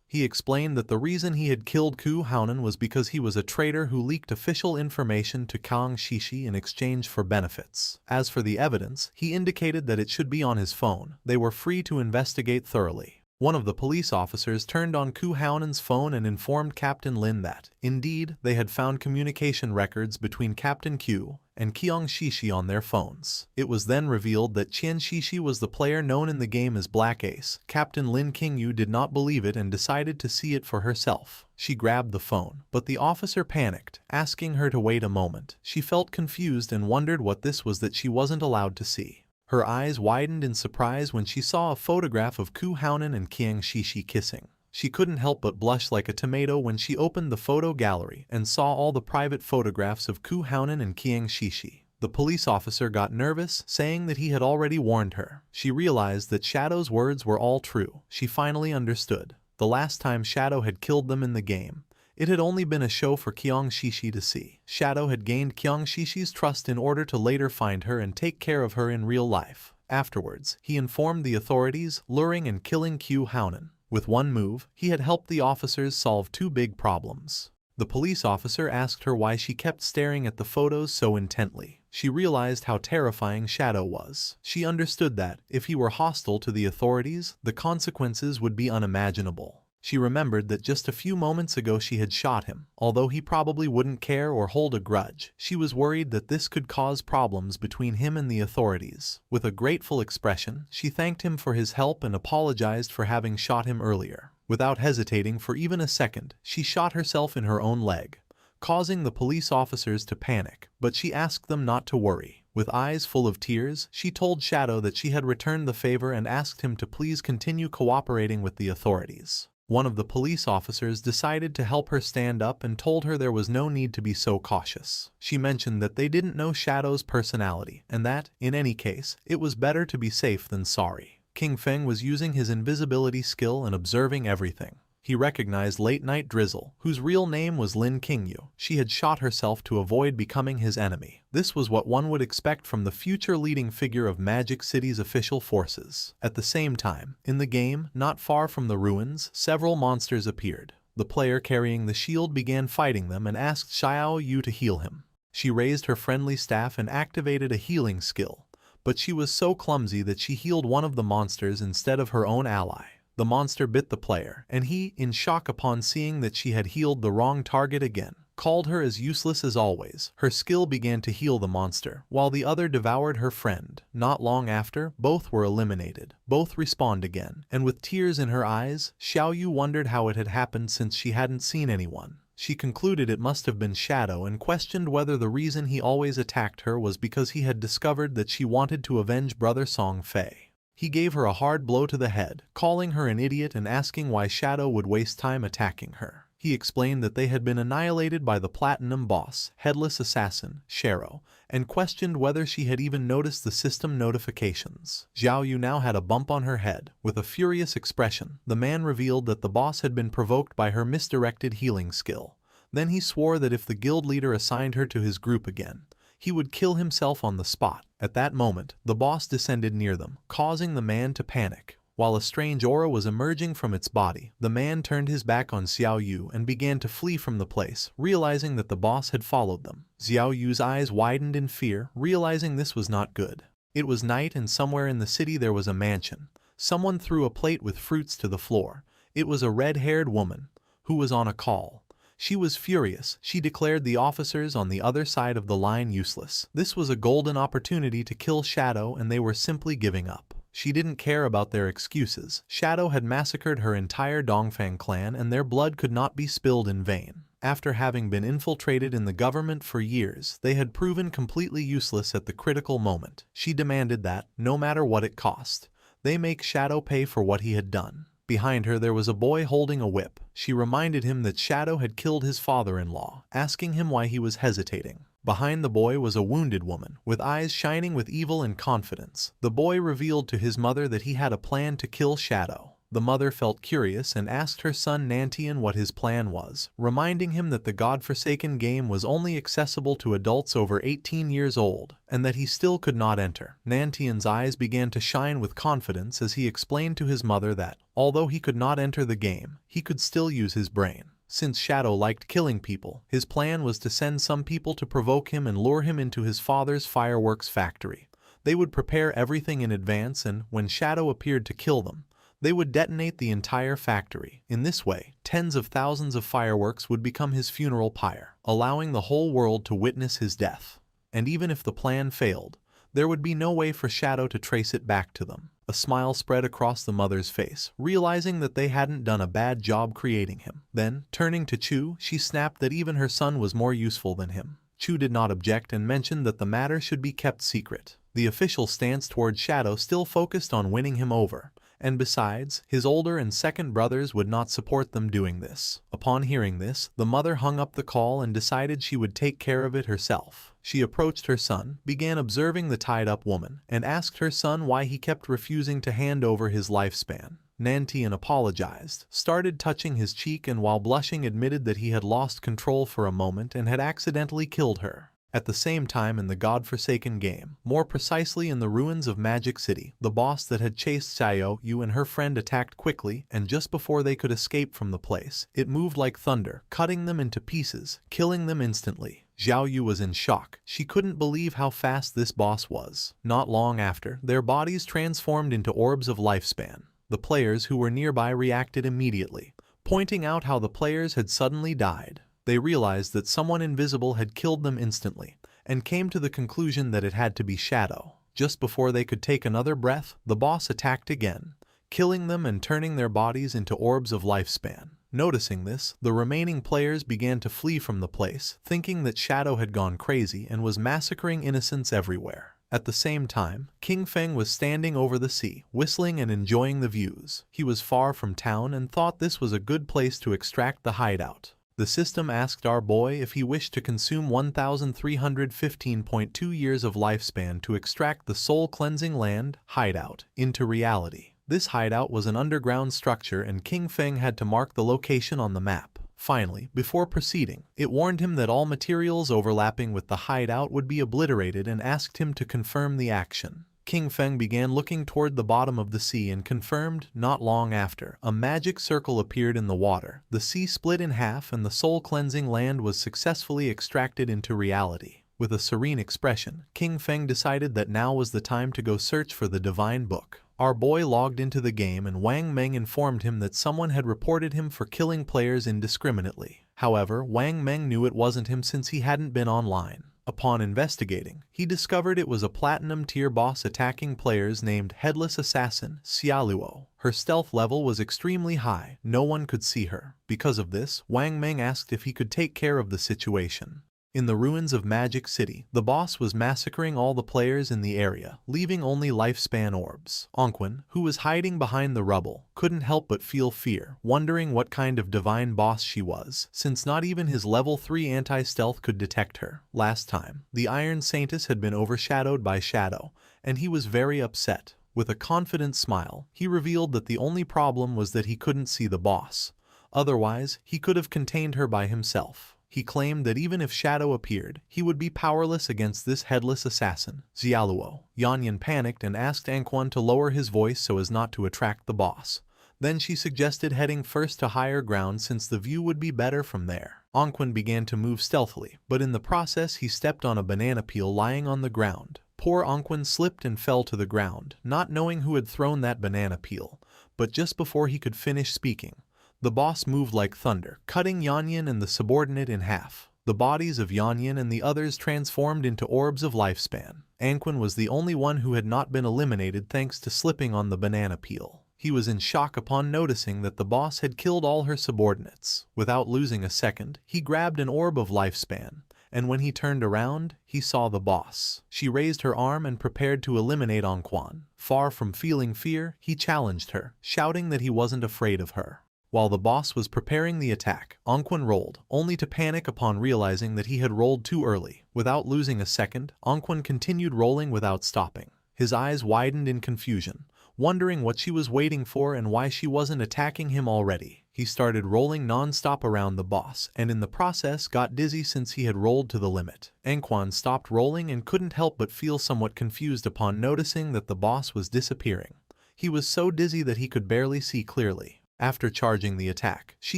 Speaker 1: He explained that the reason he had killed Ku Haonan was because he was a traitor who leaked official information to Kyung Shishi in exchange for benefits. As for the evidence, he indicated that it should be on his phone. They were free to investigate thoroughly. One of the police officers turned on Ku Haonan's phone and informed Captain Lin that, indeed, they had found communication records between Captain Q and Kyung Shishi on their phones. It was then revealed that Qian Shishi was the player known in the game as Black Ace. Captain Lin Qingyu did not believe it and decided to see it for herself. She grabbed the phone, but the officer panicked, asking her to wait a moment. She felt confused and wondered what this was that she wasn't allowed to see. Her eyes widened in surprise when she saw a photograph of Ku Haonan and Kyung Shishi kissing. She couldn't help but blush like a tomato when she opened the photo gallery and saw all the private photographs of Ku Haonan and Kyung Shishi. The police officer got nervous, saying that he had already warned her. She realized that Shadow's words were all true. She finally understood. The last time Shadow had killed them in the game, it had only been a show for Kyung Shishi to see. Shadow had gained Kyung Shishi's trust in order to later find her and take care of her in real life. Afterwards, he informed the authorities, luring and killing Ku Haonan. With one move, he had helped the officers solve 2 big problems. The police officer asked her why she kept staring at the photos so intently. She realized how terrifying Shadow was. She understood that, if he were hostile to the authorities, the consequences would be unimaginable. She remembered that just a few moments ago she had shot him. Although he probably wouldn't care or hold a grudge, she was worried that this could cause problems between him and the authorities. With a grateful expression, she thanked him for his help and apologized for having shot him earlier. Without hesitating for even a second, she shot herself in her own leg, causing the police officers to panic, but she asked them not to worry. With eyes full of tears, she told Shadow that she had returned the favor and asked him to please continue cooperating with the authorities. One of the police officers decided to help her stand up and told her there was no need to be so cautious. She mentioned that they didn't know Shadow's personality, and that, in any case, it was better to be safe than sorry. King Feng was using his invisibility skill and observing everything. He recognized late-night Drizzle, whose real name was Lin Qingyu. She had shot herself to avoid becoming his enemy. This was what one would expect from the future leading figure of Magic City's official forces. At the same time, in the game, not far from the ruins, several monsters appeared. The player carrying the shield began fighting them and asked Xiao Yu to heal him. She raised her friendly staff and activated a healing skill, but she was so clumsy that she healed one of the monsters instead of her own ally. The monster bit the player, and he, in shock upon seeing that she had healed the wrong target again, called her as useless as always. Her skill began to heal the monster, while the other devoured her friend. Not long after, both were eliminated. Both respawned again, and with tears in her eyes, Xiao Yu wondered how it had happened since she hadn't seen anyone. She concluded it must have been Shadow and questioned whether the reason he always attacked her was because he had discovered that she wanted to avenge brother Song Fei. He gave her a hard blow to the head, calling her an idiot and asking why Shadow would waste time attacking her. He explained that they had been annihilated by the Platinum Boss, Headless Assassin, Shero, and questioned whether she had even noticed the system notifications. Xiao Yu now had a bump on her head. With a furious expression, the man revealed that the boss had been provoked by her misdirected healing skill. Then he swore that if the guild leader assigned her to his group again, he would kill himself on the spot. At that moment, the boss descended near them, causing the man to panic. While a strange aura was emerging from its body, the man turned his back on Xiao Yu and began to flee from the place, realizing that the boss had followed them. Xiao Yu's eyes widened in fear, realizing this was not good. It was night and somewhere in the city there was a mansion. Someone threw a plate with fruits to the floor. It was a red-haired woman, who was on a call. She was furious. She declared the officers on the other side of the line useless. This was a golden opportunity to kill Shadow and they were simply giving up. She didn't care about their excuses. Shadow had massacred her entire Dongfang clan and their blood could not be spilled in vain. After having been infiltrated in the government for years, they had proven completely useless at the critical moment. She demanded that, no matter what it cost, they make Shadow pay for what he had done. Behind her there was a boy holding a whip. She reminded him that Shadow had killed his father-in-law, asking him why he was hesitating. Behind the boy was a wounded woman, with eyes shining with evil and confidence. The boy revealed to his mother that he had a plan to kill Shadow. The mother felt curious and asked her son Nantian what his plan was, reminding him that the godforsaken game was only accessible to adults over 18 years old, and that he still could not enter. Nantian's eyes began to shine with confidence as he explained to his mother that, although he could not enter the game, he could still use his brain. Since Shadow liked killing people, his plan was to send some people to provoke him and lure him into his father's fireworks factory. They would prepare everything in advance and, when Shadow appeared to kill them, they would detonate the entire factory. In this way, tens of thousands of fireworks would become his funeral pyre, allowing the whole world to witness his death. And even if the plan failed, there would be no way for Shadow to trace it back to them. A smile spread across the mother's face, realizing that they hadn't done a bad job creating him. Then, turning to Chu, she snapped that even her son was more useful than him. Chu did not object and mentioned that the matter should be kept secret. The official stance toward Shadow still focused on winning him over. And besides, his older and second brothers would not support them doing this. Upon hearing this, the mother hung up the call and decided she would take care of it herself. She approached her son, began observing the tied-up woman, and asked her son why he kept refusing to hand over his lifespan. Nantian apologized, started touching his cheek and while blushing admitted that he had lost control for a moment and had accidentally killed her. At the same time in the godforsaken game, more precisely in the ruins of Magic City, the boss that had chased Xiao Yu and her friend attacked quickly, and just before they could escape from the place, it moved like thunder, cutting them into pieces, killing them instantly. Xiao Yu was in shock. She couldn't believe how fast this boss was. Not long after, their bodies transformed into orbs of lifespan. The players who were nearby reacted immediately, pointing out how the players had suddenly died. They realized that someone invisible had killed them instantly, and came to the conclusion that it had to be Shadow. Just before they could take another breath, the boss attacked again, killing them and turning their bodies into orbs of lifespan. Noticing this, the remaining players began to flee from the place, thinking that Shadow had gone crazy and was massacring innocents everywhere. At the same time, King Feng was standing over the sea, whistling and enjoying the views. He was far from town and thought this was a good place to extract the hideout. The system asked our boy if he wished to consume 1,315.2 years of lifespan to extract the soul-cleansing land, hideout, into reality. This hideout was an underground structure and King Feng had to mark the location on the map. Finally, before proceeding, it warned him that all materials overlapping with the hideout would be obliterated and asked him to confirm the action. King Feng began looking toward the bottom of the sea and confirmed, not long after, a magic circle appeared in the water. The sea split in half and the soul-cleansing land was successfully extracted into reality. With a serene expression, King Feng decided that now was the time to go search for the divine book. Our boy logged into the game and Wang Meng informed him that someone had reported him for killing players indiscriminately. However, Wang Meng knew it wasn't him since he hadn't been online. Upon investigating, he discovered it was a platinum-tier boss attacking players named Headless Assassin Xiaoluo. Her stealth level was extremely high, no one could see her. Because of this, Wang Meng asked if he could take care of the situation. In the ruins of Magic City, the boss was massacring all the players in the area, leaving only lifespan orbs. Ongqun, who was hiding behind the rubble, couldn't help but feel fear, wondering what kind of divine boss she was, since not even his level 3 anti-stealth could detect her. Last time, the Iron Saintess had been overshadowed by Shadow, and he was very upset. With a confident smile, he revealed that the only problem was that he couldn't see the boss. Otherwise, he could have contained her by himself. He claimed that even if Shadow appeared, he would be powerless against this headless assassin, Xiaoluo. Yanyan panicked and asked Anquan to lower his voice so as not to attract the boss. Then she suggested heading first to higher ground since the view would be better from there. Anquan began to move stealthily, but in the process he stepped on a banana peel lying on the ground. Poor Anquan slipped and fell to the ground, not knowing who had thrown that banana peel. But just before he could finish speaking, the boss moved like thunder, cutting Yanyan and the subordinate in half. The bodies of Yanyan and the others transformed into orbs of lifespan. Anquan was the only one who had not been eliminated thanks to slipping on the banana peel. He was in shock upon noticing that the boss had killed all her subordinates. Without losing a second, he grabbed an orb of lifespan, and when he turned around, he saw the boss. She raised her arm and prepared to eliminate Anquan. Far from feeling fear, he challenged her, shouting that he wasn't afraid of her. While the boss was preparing the attack, Anquan rolled, only to panic upon realizing that he had rolled too early. Without losing a second, Anquan continued rolling without stopping. His eyes widened in confusion, wondering what she was waiting for and why she wasn't attacking him already. He started rolling non-stop around the boss, and in the process got dizzy since he had rolled to the limit. Anquan stopped rolling and couldn't help but feel somewhat confused upon noticing that the boss was disappearing. He was so dizzy that he could barely see clearly. After charging the attack, she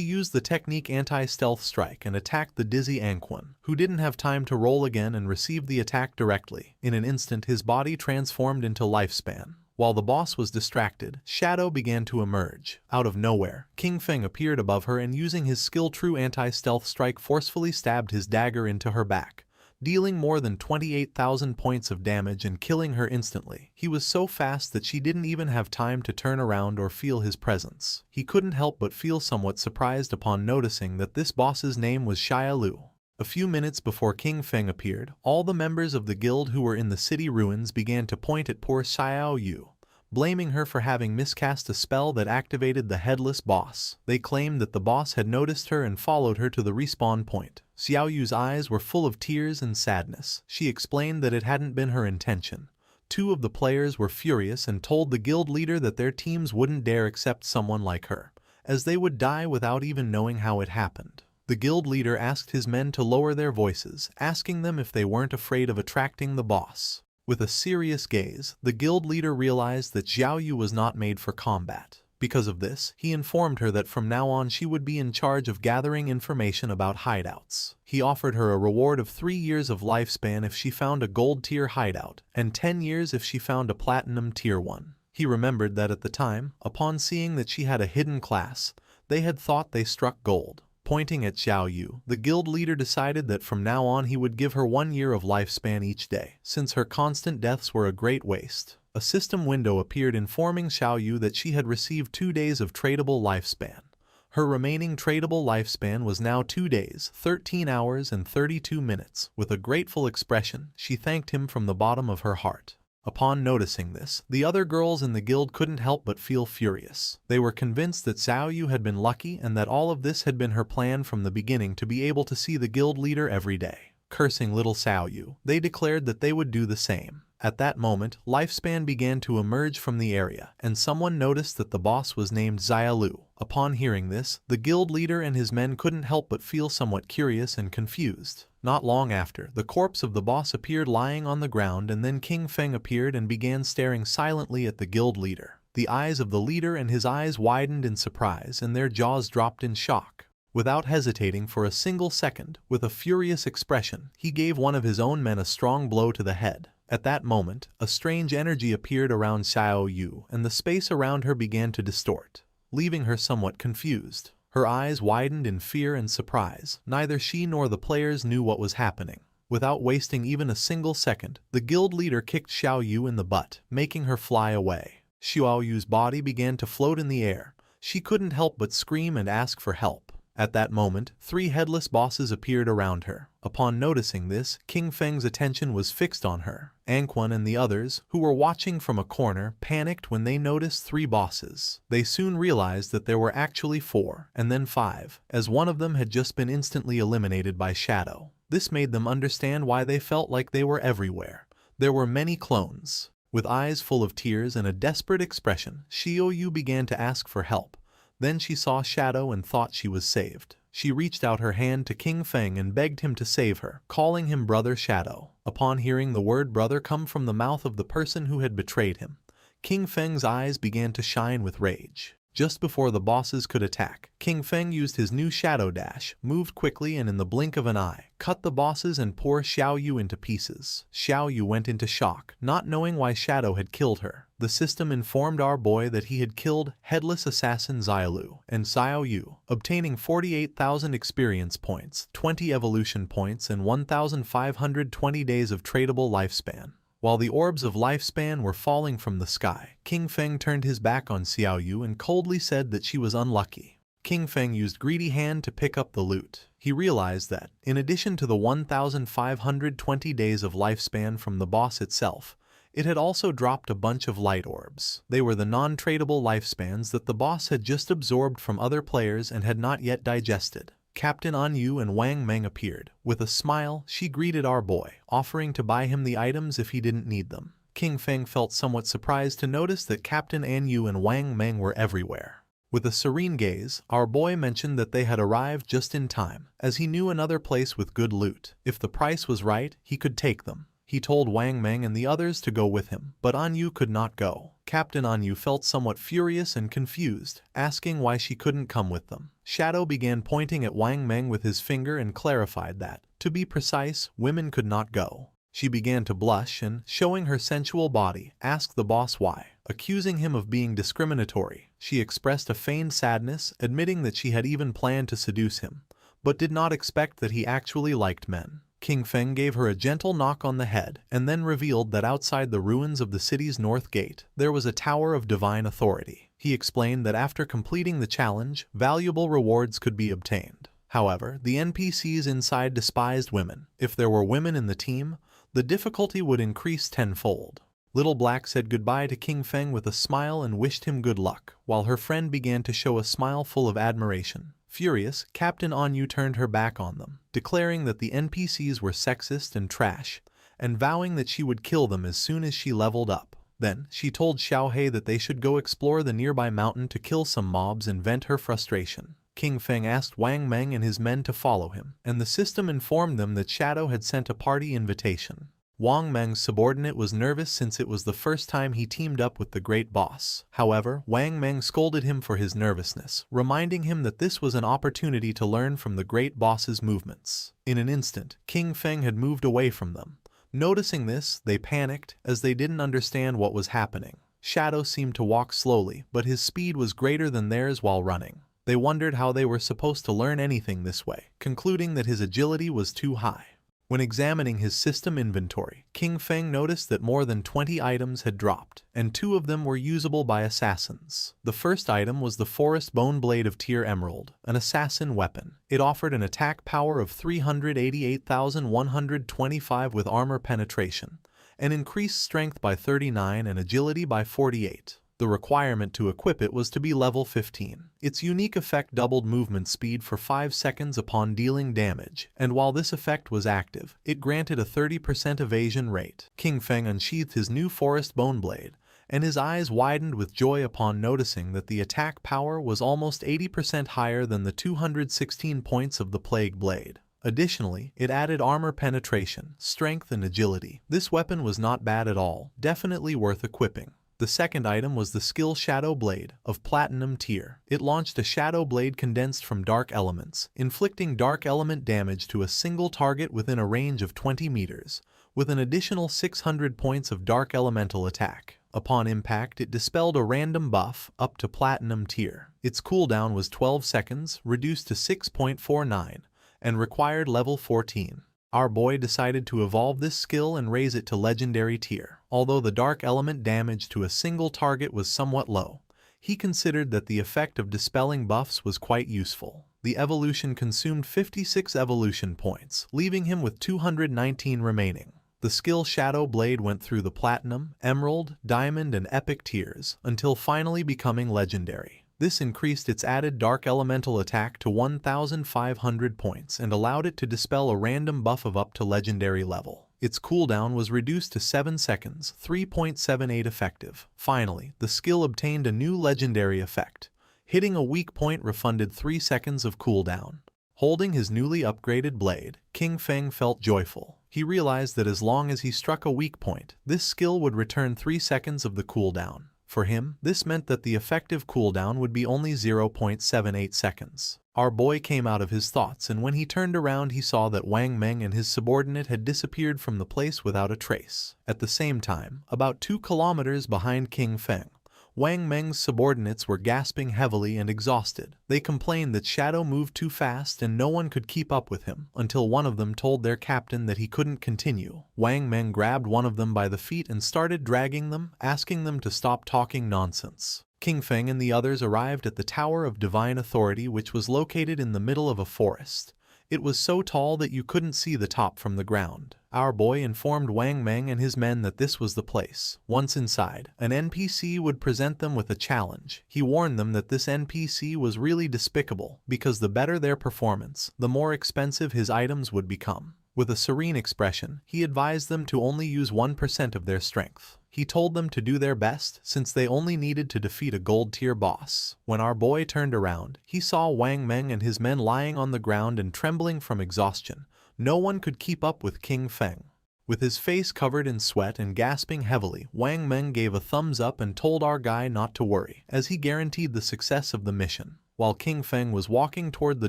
Speaker 1: used the technique anti-stealth strike and attacked the dizzy Anquan, who didn't have time to roll again and received the attack directly. In an instant his body transformed into lifespan. While the boss was distracted, Shadow began to emerge. Out of nowhere, King Feng appeared above her and using his skill true anti-stealth strike forcefully stabbed his dagger into her back, dealing more than 28,000 points of damage and killing her instantly. He was so fast that she didn't even have time to turn around or feel his presence. He couldn't help but feel somewhat surprised upon noticing that this boss's name was Xiaolu. A few minutes before King Feng appeared, all the members of the guild who were in the city ruins began to point at poor Xiaoyu, blaming her for having miscast a spell that activated the headless boss. They claimed that the boss had noticed her and followed her to the respawn point. Xiaoyu's eyes were full of tears and sadness. She explained that it hadn't been her intention. Two of the players were furious and told the guild leader that their teams wouldn't dare accept someone like her, as they would die without even knowing how it happened. The guild leader asked his men to lower their voices, asking them if they weren't afraid of attracting the boss. With a serious gaze, the guild leader realized that Xiao Yu was not made for combat. Because of this, he informed her that from now on she would be in charge of gathering information about hideouts. He offered her a reward of 3 years of lifespan if she found a gold tier hideout, and 10 years if she found a platinum tier one. He remembered that at the time, upon seeing that she had a hidden class, they had thought they struck gold. Pointing at Xiao Yu, the guild leader decided that from now on he would give her 1 year of lifespan each day, since her constant deaths were a great waste. A system window appeared informing Xiao Yu that she had received 2 days of tradable lifespan. Her remaining tradable lifespan was now 2 days, 13 hours and 32 minutes. With a grateful expression, she thanked him from the bottom of her heart. Upon noticing this, the other girls in the guild couldn't help but feel furious. They were convinced that Xiao Yu had been lucky and that all of this had been her plan from the beginning to be able to see the guild leader every day. Cursing little Xiao Yu, they declared that they would do the same. At that moment, lifespan began to emerge from the area, and someone noticed that the boss was named Xiaolu. Upon hearing this, the guild leader and his men couldn't help but feel somewhat curious and confused. Not long after, the corpse of the boss appeared lying on the ground, and then King Feng appeared and began staring silently at the guild leader. The eyes of the leader and his eyes widened in surprise, and their jaws dropped in shock. Without hesitating for a single second, with a furious expression, he gave one of his own men a strong blow to the head. At that moment, a strange energy appeared around Xiao Yu, and the space around her began to distort, leaving her somewhat confused. Her eyes widened in fear and surprise. Neither she nor the players knew what was happening. Without wasting even a single second, the guild leader kicked Xiao Yu in the butt, making her fly away. Xiao Yu's body began to float in the air. She couldn't help but scream and ask for help. At that moment, 3 headless bosses appeared around her. Upon noticing this, King Feng's attention was fixed on her. Anquan and the others, who were watching from a corner, panicked when they noticed 3 bosses. They soon realized that there were actually 4, and then 5, as one of them had just been instantly eliminated by Shadow. This made them understand why they felt like they were everywhere. There were many clones. With eyes full of tears and a desperate expression, Xiao Yu began to ask for help. Then she saw Shadow and thought she was saved. She reached out her hand to King Feng and begged him to save her, calling him Brother Shadow. Upon hearing the word brother come from the mouth of the person who had betrayed him, King Feng's eyes began to shine with rage. Just before the bosses could attack, King Feng used his new Shadow Dash, moved quickly and in the blink of an eye, cut the bosses and tore Xiao Yu into pieces. Xiao Yu went into shock, not knowing why Shadow had killed her. The system informed our boy that he had killed headless assassin Xiaolu and Xiao Yu, obtaining 48,000 experience points, 20 evolution points and 1,520 days of tradable lifespan. While the orbs of lifespan were falling from the sky, King Feng turned his back on Xiao Yu and coldly said that she was unlucky. King Feng used greedy hand to pick up the loot. He realized that, in addition to the 1,520 days of lifespan from the boss itself, it had also dropped a bunch of light orbs. They were the non-tradable lifespans that the boss had just absorbed from other players and had not yet digested. Captain An Yu and Wang Meng appeared. With a smile, she greeted our boy, offering to buy him the items if he didn't need them. King Feng felt somewhat surprised to notice that Captain An Yu and Wang Meng were everywhere. With a serene gaze, our boy mentioned that they had arrived just in time, as he knew another place with good loot. If the price was right, he could take them. He told Wang Meng and the others to go with him, but An Yu could not go. Captain An Yu felt somewhat furious and confused, asking why she couldn't come with them. Shadow began pointing at Wang Meng with his finger and clarified that, to be precise, women could not go. She began to blush and, showing her sensual body, asked the boss why. Accusing him of being discriminatory, she expressed a feigned sadness, admitting that she had even planned to seduce him, but did not expect that he actually liked men. King Feng gave her a gentle knock on the head and then revealed that outside the ruins of the city's north gate, there was a tower of divine authority. He explained that after completing the challenge, valuable rewards could be obtained. However, the NPCs inside despised women. If there were women in the team, the difficulty would increase tenfold. Little Black said goodbye to King Feng with a smile and wished him good luck, while her friend began to show a smile full of admiration. Furious, Captain An Yu turned her back on them, declaring that the NPCs were sexist and trash, and vowing that she would kill them as soon as she leveled up. Then, she told Xiao He that they should go explore the nearby mountain to kill some mobs and vent her frustration. King Feng asked Wang Meng and his men to follow him, and the system informed them that Shadow had sent a party invitation. Wang Meng's subordinate was nervous since it was the first time he teamed up with the great boss. However, Wang Meng scolded him for his nervousness, reminding him that this was an opportunity to learn from the great boss's movements. In an instant, King Feng had moved away from them. Noticing this, they panicked, as they didn't understand what was happening. Shadow seemed to walk slowly, but his speed was greater than theirs while running. They wondered how they were supposed to learn anything this way, concluding that his agility was too high. When examining his system inventory, King Feng noticed that more than 20 items had dropped, and 2 of them were usable by assassins. The first item was the Forest Bone Blade of Tier Emerald, an assassin weapon. It offered an attack power of 388,125 with armor penetration, and increased strength by 39 and agility by 48. The requirement to equip it was to be level 15. Its unique effect doubled movement speed for 5 seconds upon dealing damage, and while this effect was active, it granted a 30% evasion rate. King Feng unsheathed his new Forest Bone Blade, and his eyes widened with joy upon noticing that the attack power was almost 80% higher than the 216 points of the Plague Blade. Additionally, it added armor penetration, strength, and agility. This weapon was not bad at all, definitely worth equipping. The second item was the skill Shadow Blade, of Platinum tier. It launched a Shadow Blade condensed from dark elements, inflicting dark element damage to a single target within a range of 20 meters, with an additional 600 points of dark elemental attack. Upon impact, it dispelled a random buff up to Platinum tier. Its cooldown was 12 seconds, reduced to 6.49, and required level 14. Our boy decided to evolve this skill and raise it to legendary tier. Although the dark element damage to a single target was somewhat low, he considered that the effect of dispelling buffs was quite useful. The evolution consumed 56 evolution points, leaving him with 219 remaining. The skill Shadow Blade went through the Platinum, Emerald, Diamond, and Epic tiers, until finally becoming legendary. This increased its added dark elemental attack to 1,500 points and allowed it to dispel a random buff of up to legendary level. Its cooldown was reduced to 7 seconds, 3.78 effective. Finally, the skill obtained a new legendary effect. Hitting a weak point refunded 3 seconds of cooldown. Holding his newly upgraded blade, King Feng felt joyful. He realized that as long as he struck a weak point, this skill would return 3 seconds of the cooldown. For him, this meant that the effective cooldown would be only 0.78 seconds. Our boy came out of his thoughts, and when he turned around he saw that Wang Meng and his subordinate had disappeared from the place without a trace. At the same time, about 2 kilometers behind King Feng, Wang Meng's subordinates were gasping heavily and exhausted. They complained that Shadow moved too fast and no one could keep up with him, until one of them told their captain that he couldn't continue. Wang Meng grabbed one of them by the feet and started dragging them, asking them to stop talking nonsense. King Feng and the others arrived at the Tower of Divine Authority, which was located in the middle of a forest. It was so tall that you couldn't see the top from the ground. Our boy informed Wang Meng and his men that this was the place. Once inside, an NPC would present them with a challenge. He warned them that this NPC was really despicable, because the better their performance, the more expensive his items would become. With a serene expression, he advised them to only use 1% of their strength. He told them to do their best, since they only needed to defeat a gold-tier boss. When our boy turned around, he saw Wang Meng and his men lying on the ground and trembling from exhaustion. No one could keep up with King Feng. With his face covered in sweat and gasping heavily, Wang Meng gave a thumbs up and told our guy not to worry, as he guaranteed the success of the mission. While King Feng was walking toward the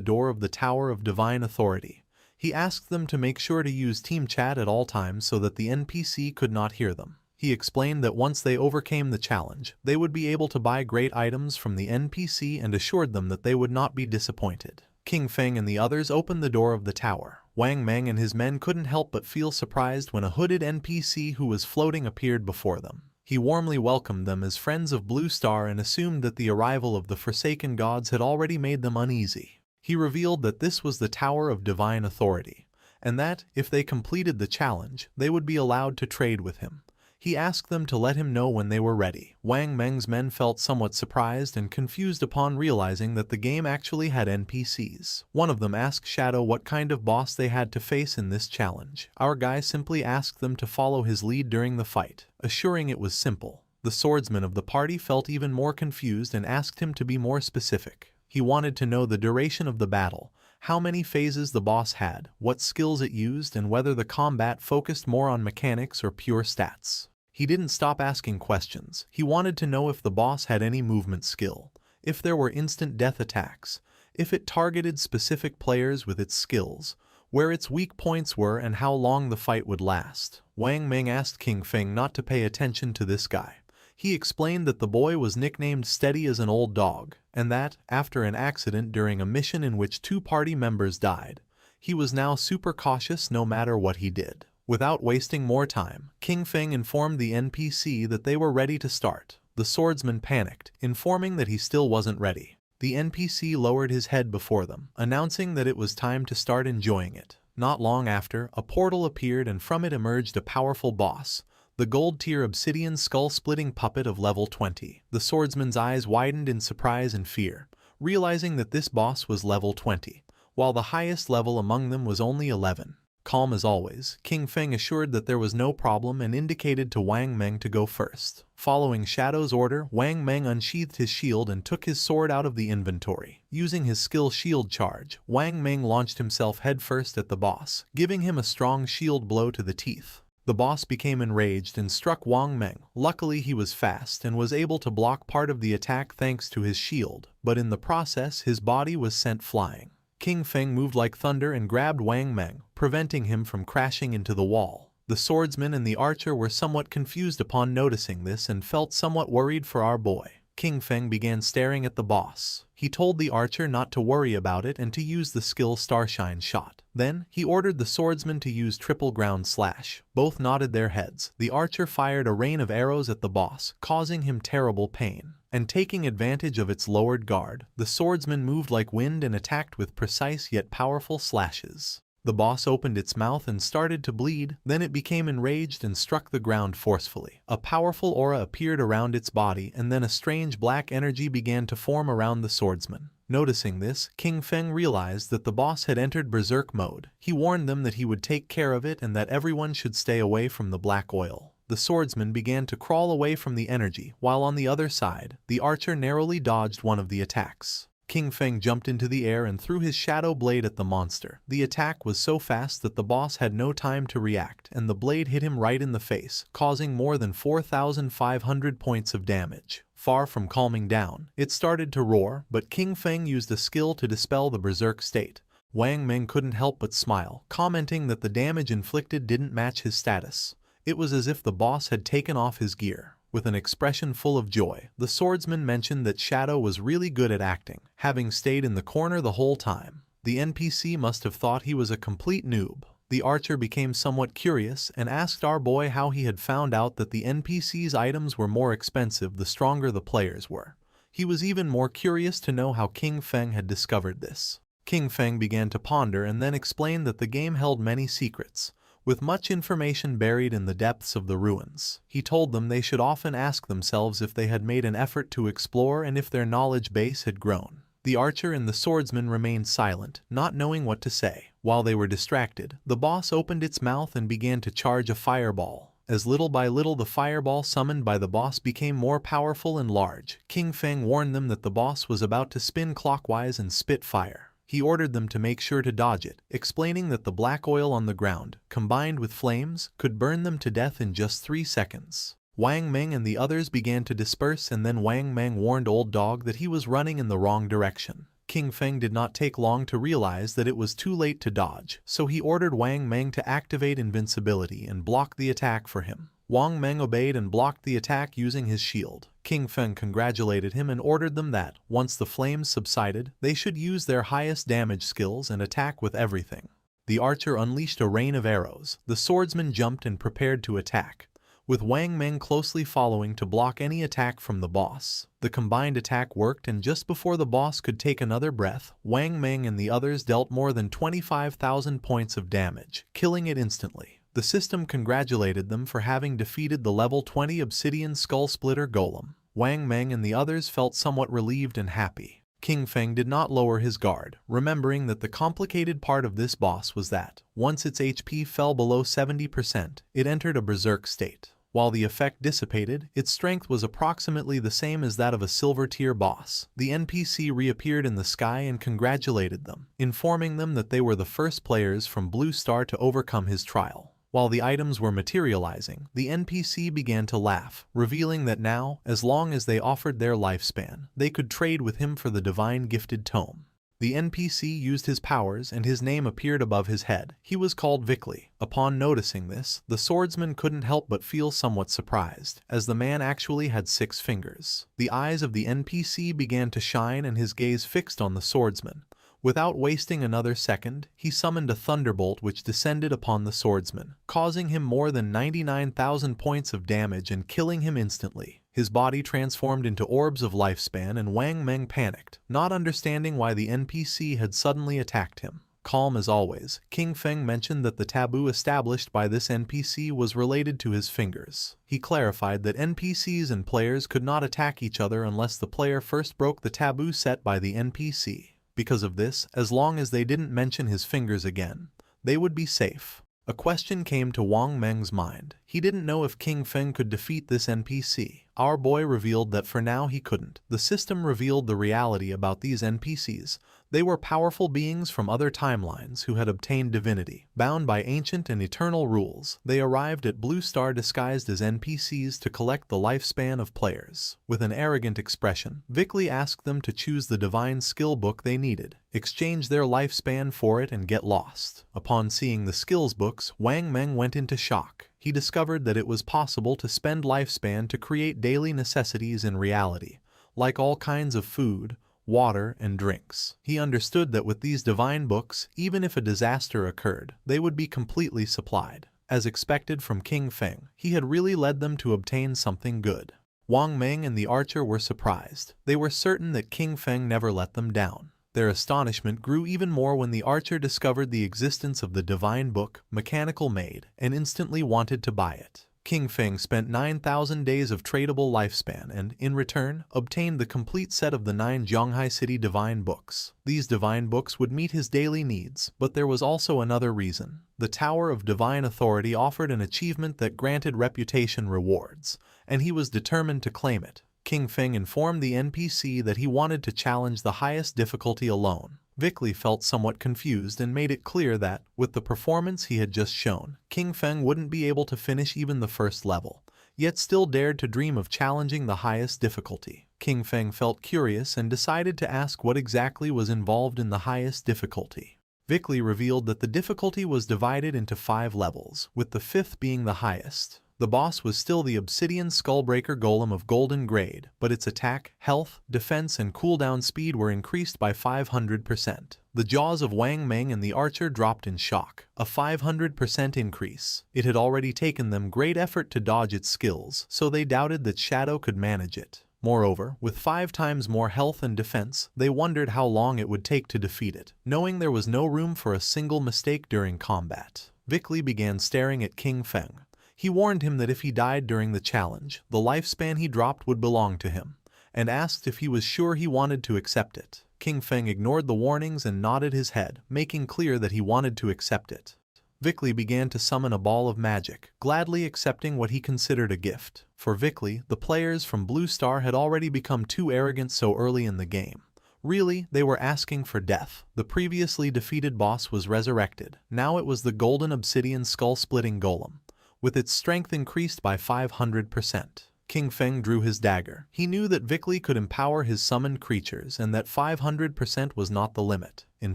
Speaker 1: door of the Tower of Divine Authority, he asked them to make sure to use team chat at all times so that the NPC could not hear them. He explained that once they overcame the challenge, they would be able to buy great items from the NPC and assured them that they would not be disappointed. King Feng and the others opened the door of the tower. Wang Meng and his men couldn't help but feel surprised when a hooded NPC who was floating appeared before them. He warmly welcomed them as friends of Blue Star and assumed that the arrival of the Forsaken Gods had already made them uneasy. He revealed that this was the Tower of Divine Authority, and that, if they completed the challenge, they would be allowed to trade with him. He asked them to let him know when they were ready. Wang Meng's men felt somewhat surprised and confused upon realizing that the game actually had NPCs. One of them asked Shadow what kind of boss they had to face in this challenge. Our guy simply asked them to follow his lead during the fight, assuring it was simple. The swordsman of the party felt even more confused and asked him to be more specific. He wanted to know the duration of the battle, how many phases the boss had, what skills it used, and whether the combat focused more on mechanics or pure stats. He didn't stop asking questions. He wanted to know if the boss had any movement skill, if there were instant death attacks, if it targeted specific players with its skills, where its weak points were, and how long the fight would last. Wang Meng asked King Feng not to pay attention to this guy. He explained that the boy was nicknamed Steady as an Old Dog, and that, after an accident during a mission in which 2 party members died, he was now super cautious no matter what he did. Without wasting more time, King Feng informed the NPC that they were ready to start. The swordsman panicked, informing that he still wasn't ready. The NPC lowered his head before them, announcing that it was time to start enjoying it. Not long after, a portal appeared and from it emerged a powerful boss, the gold-tier obsidian skull-splitting puppet of level 20. The swordsman's eyes widened in surprise and fear, realizing that this boss was level 20, while the highest level among them was only 11. Calm as always, King Feng assured that there was no problem and indicated to Wang Meng to go first. Following Shadow's order, Wang Meng unsheathed his shield and took his sword out of the inventory. Using his skill Shield Charge, Wang Meng launched himself headfirst at the boss, giving him a strong shield blow to the teeth. The boss became enraged and struck Wang Meng. Luckily he was fast and was able to block part of the attack thanks to his shield, but in the process his body was sent flying. King Feng moved like thunder and grabbed Wang Meng, preventing him from crashing into the wall. The swordsman and the archer were somewhat confused upon noticing this and felt somewhat worried for our boy. King Feng began staring at the boss. He told the archer not to worry about it and to use the skill Starshine Shot. Then, he ordered the swordsman to use triple ground slash. Both nodded their heads. The archer fired a rain of arrows at the boss, causing him terrible pain. And taking advantage of its lowered guard, the swordsman moved like wind and attacked with precise yet powerful slashes. The boss opened its mouth and started to bleed, then it became enraged and struck the ground forcefully. A powerful aura appeared around its body and then a strange black energy began to form around the swordsman. Noticing this, King Feng realized that the boss had entered berserk mode. He warned them that he would take care of it and that everyone should stay away from the black oil. The swordsman began to crawl away from the energy, while on the other side, the archer narrowly dodged one of the attacks. King Feng jumped into the air and threw his shadow blade at the monster. The attack was so fast that the boss had no time to react, and the blade hit him right in the face, causing more than 4,500 points of damage. Far from calming down, it started to roar, but King Feng used a skill to dispel the berserk state. Wang Meng couldn't help but smile, commenting that the damage inflicted didn't match his status. It was as if the boss had taken off his gear. With an expression full of joy, the swordsman mentioned that Shadow was really good at acting, having stayed in the corner the whole time. The NPC must have thought he was a complete noob. The archer became somewhat curious and asked our boy how he had found out that the NPC's items were more expensive the stronger the players were. He was even more curious to know how King Feng had discovered this. King Feng began to ponder and then explained that the game held many secrets, with much information buried in the depths of the ruins. He told them they should often ask themselves if they had made an effort to explore and if their knowledge base had grown. The archer and the swordsman remained silent, not knowing what to say. While they were distracted, the boss opened its mouth and began to charge a fireball. As little by little the fireball summoned by the boss became more powerful and large. King Feng warned them that the boss was about to spin clockwise and spit fire. He ordered them to make sure to dodge it, explaining that the black oil on the ground, combined with flames, could burn them to death in just 3 seconds. Wang Meng and the others began to disperse and then Wang Meng warned Old Dog that he was running in the wrong direction. King Feng did not take long to realize that it was too late to dodge, so he ordered Wang Meng to activate invincibility and block the attack for him. Wang Meng obeyed and blocked the attack using his shield. King Feng congratulated him and ordered them that, once the flames subsided, they should use their highest damage skills and attack with everything. The archer unleashed a rain of arrows. The swordsman jumped and prepared to attack, with Wang Meng closely following to block any attack from the boss. The combined attack worked and just before the boss could take another breath, Wang Meng and the others dealt more than 25,000 points of damage, killing it instantly. The system congratulated them for having defeated the level 20 Obsidian Skull Splitter Golem. Wang Meng and the others felt somewhat relieved and happy. King Feng did not lower his guard, remembering that the complicated part of this boss was that, once its HP fell below 70%, it entered a berserk state. While the effect dissipated, its strength was approximately the same as that of a silver-tier boss. The NPC reappeared in the sky and congratulated them, informing them that they were the first players from Blue Star to overcome his trial. While the items were materializing, the NPC began to laugh, revealing that now, as long as they offered their lifespan, they could trade with him for the divine gifted tome. The NPC used his powers and his name appeared above his head. He was called Vickley. Upon noticing this, the swordsman couldn't help but feel somewhat surprised, as the man actually had 6 fingers. The eyes of the NPC began to shine and his gaze fixed on the swordsman. Without wasting another second, he summoned a thunderbolt which descended upon the swordsman, causing him more than 99,000 points of damage and killing him instantly. His body transformed into orbs of lifespan and Wang Meng panicked, not understanding why the NPC had suddenly attacked him. Calm as always, King Feng mentioned that the taboo established by this NPC was related to his fingers. He clarified that NPCs and players could not attack each other unless the player first broke the taboo set by the NPC. Because of this, as long as they didn't mention his fingers again, they would be safe. A question came to Wang Meng's mind. He didn't know if King Feng could defeat this NPC. Our boy revealed that for now he couldn't. The system revealed the reality about these NPCs. They were powerful beings from other timelines who had obtained divinity. Bound by ancient and eternal rules, they arrived at Blue Star disguised as NPCs to collect the lifespan of players. With an arrogant expression, Vickley asked them to choose the divine skill book they needed, exchange their lifespan for it and get lost. Upon seeing the skills books, Wang Meng went into shock. He discovered that it was possible to spend lifespan to create daily necessities in reality, like all kinds of food, water, and drinks. He understood that with these divine books, even if a disaster occurred, they would be completely supplied. As expected from King Feng, he had really led them to obtain something good. Wang Meng and the archer were surprised. They were certain that King Feng never let them down. Their astonishment grew even more when the archer discovered the existence of the divine book, Mechanical Maid, and instantly wanted to buy it. King Feng spent 9,000 days of tradable lifespan and, in return, obtained the complete set of the 9 Zhonghai City divine books. These divine books would meet his daily needs, but there was also another reason. The Tower of Divine Authority offered an achievement that granted reputation rewards, and he was determined to claim it. King Feng informed the NPC that he wanted to challenge the highest difficulty alone. Vickley felt somewhat confused and made it clear that, with the performance he had just shown, King Feng wouldn't be able to finish even the first level, yet still dared to dream of challenging the highest difficulty. King Feng felt curious and decided to ask what exactly was involved in the highest difficulty. Vickley revealed that the difficulty was divided into 5 levels, with the 5th being the highest. The boss was still the Obsidian Skullbreaker Golem of Golden Grade, but its attack, health, defense, and cooldown speed were increased by 500%. The jaws of Wang Meng and the archer dropped in shock. A 500% increase. It had already taken them great effort to dodge its skills, so they doubted that Shadow could manage it. Moreover, with 5 times more health and defense, they wondered how long it would take to defeat it, knowing there was no room for a single mistake during combat. Vickley began staring at King Feng. He warned him that if he died during the challenge, the lifespan he dropped would belong to him, and asked if he was sure he wanted to accept it. King Feng ignored the warnings and nodded his head, making clear that he wanted to accept it. Vickley began to summon a ball of magic, gladly accepting what he considered a gift. For Vickley, the players from Blue Star had already become too arrogant so early in the game. Really, they were asking for death. The previously defeated boss was resurrected. Now it was the Golden Obsidian Skull-Splitting Golem, with its strength increased by 500%. King Feng drew his dagger. He knew that Vickley could empower his summoned creatures and that 500% was not the limit. In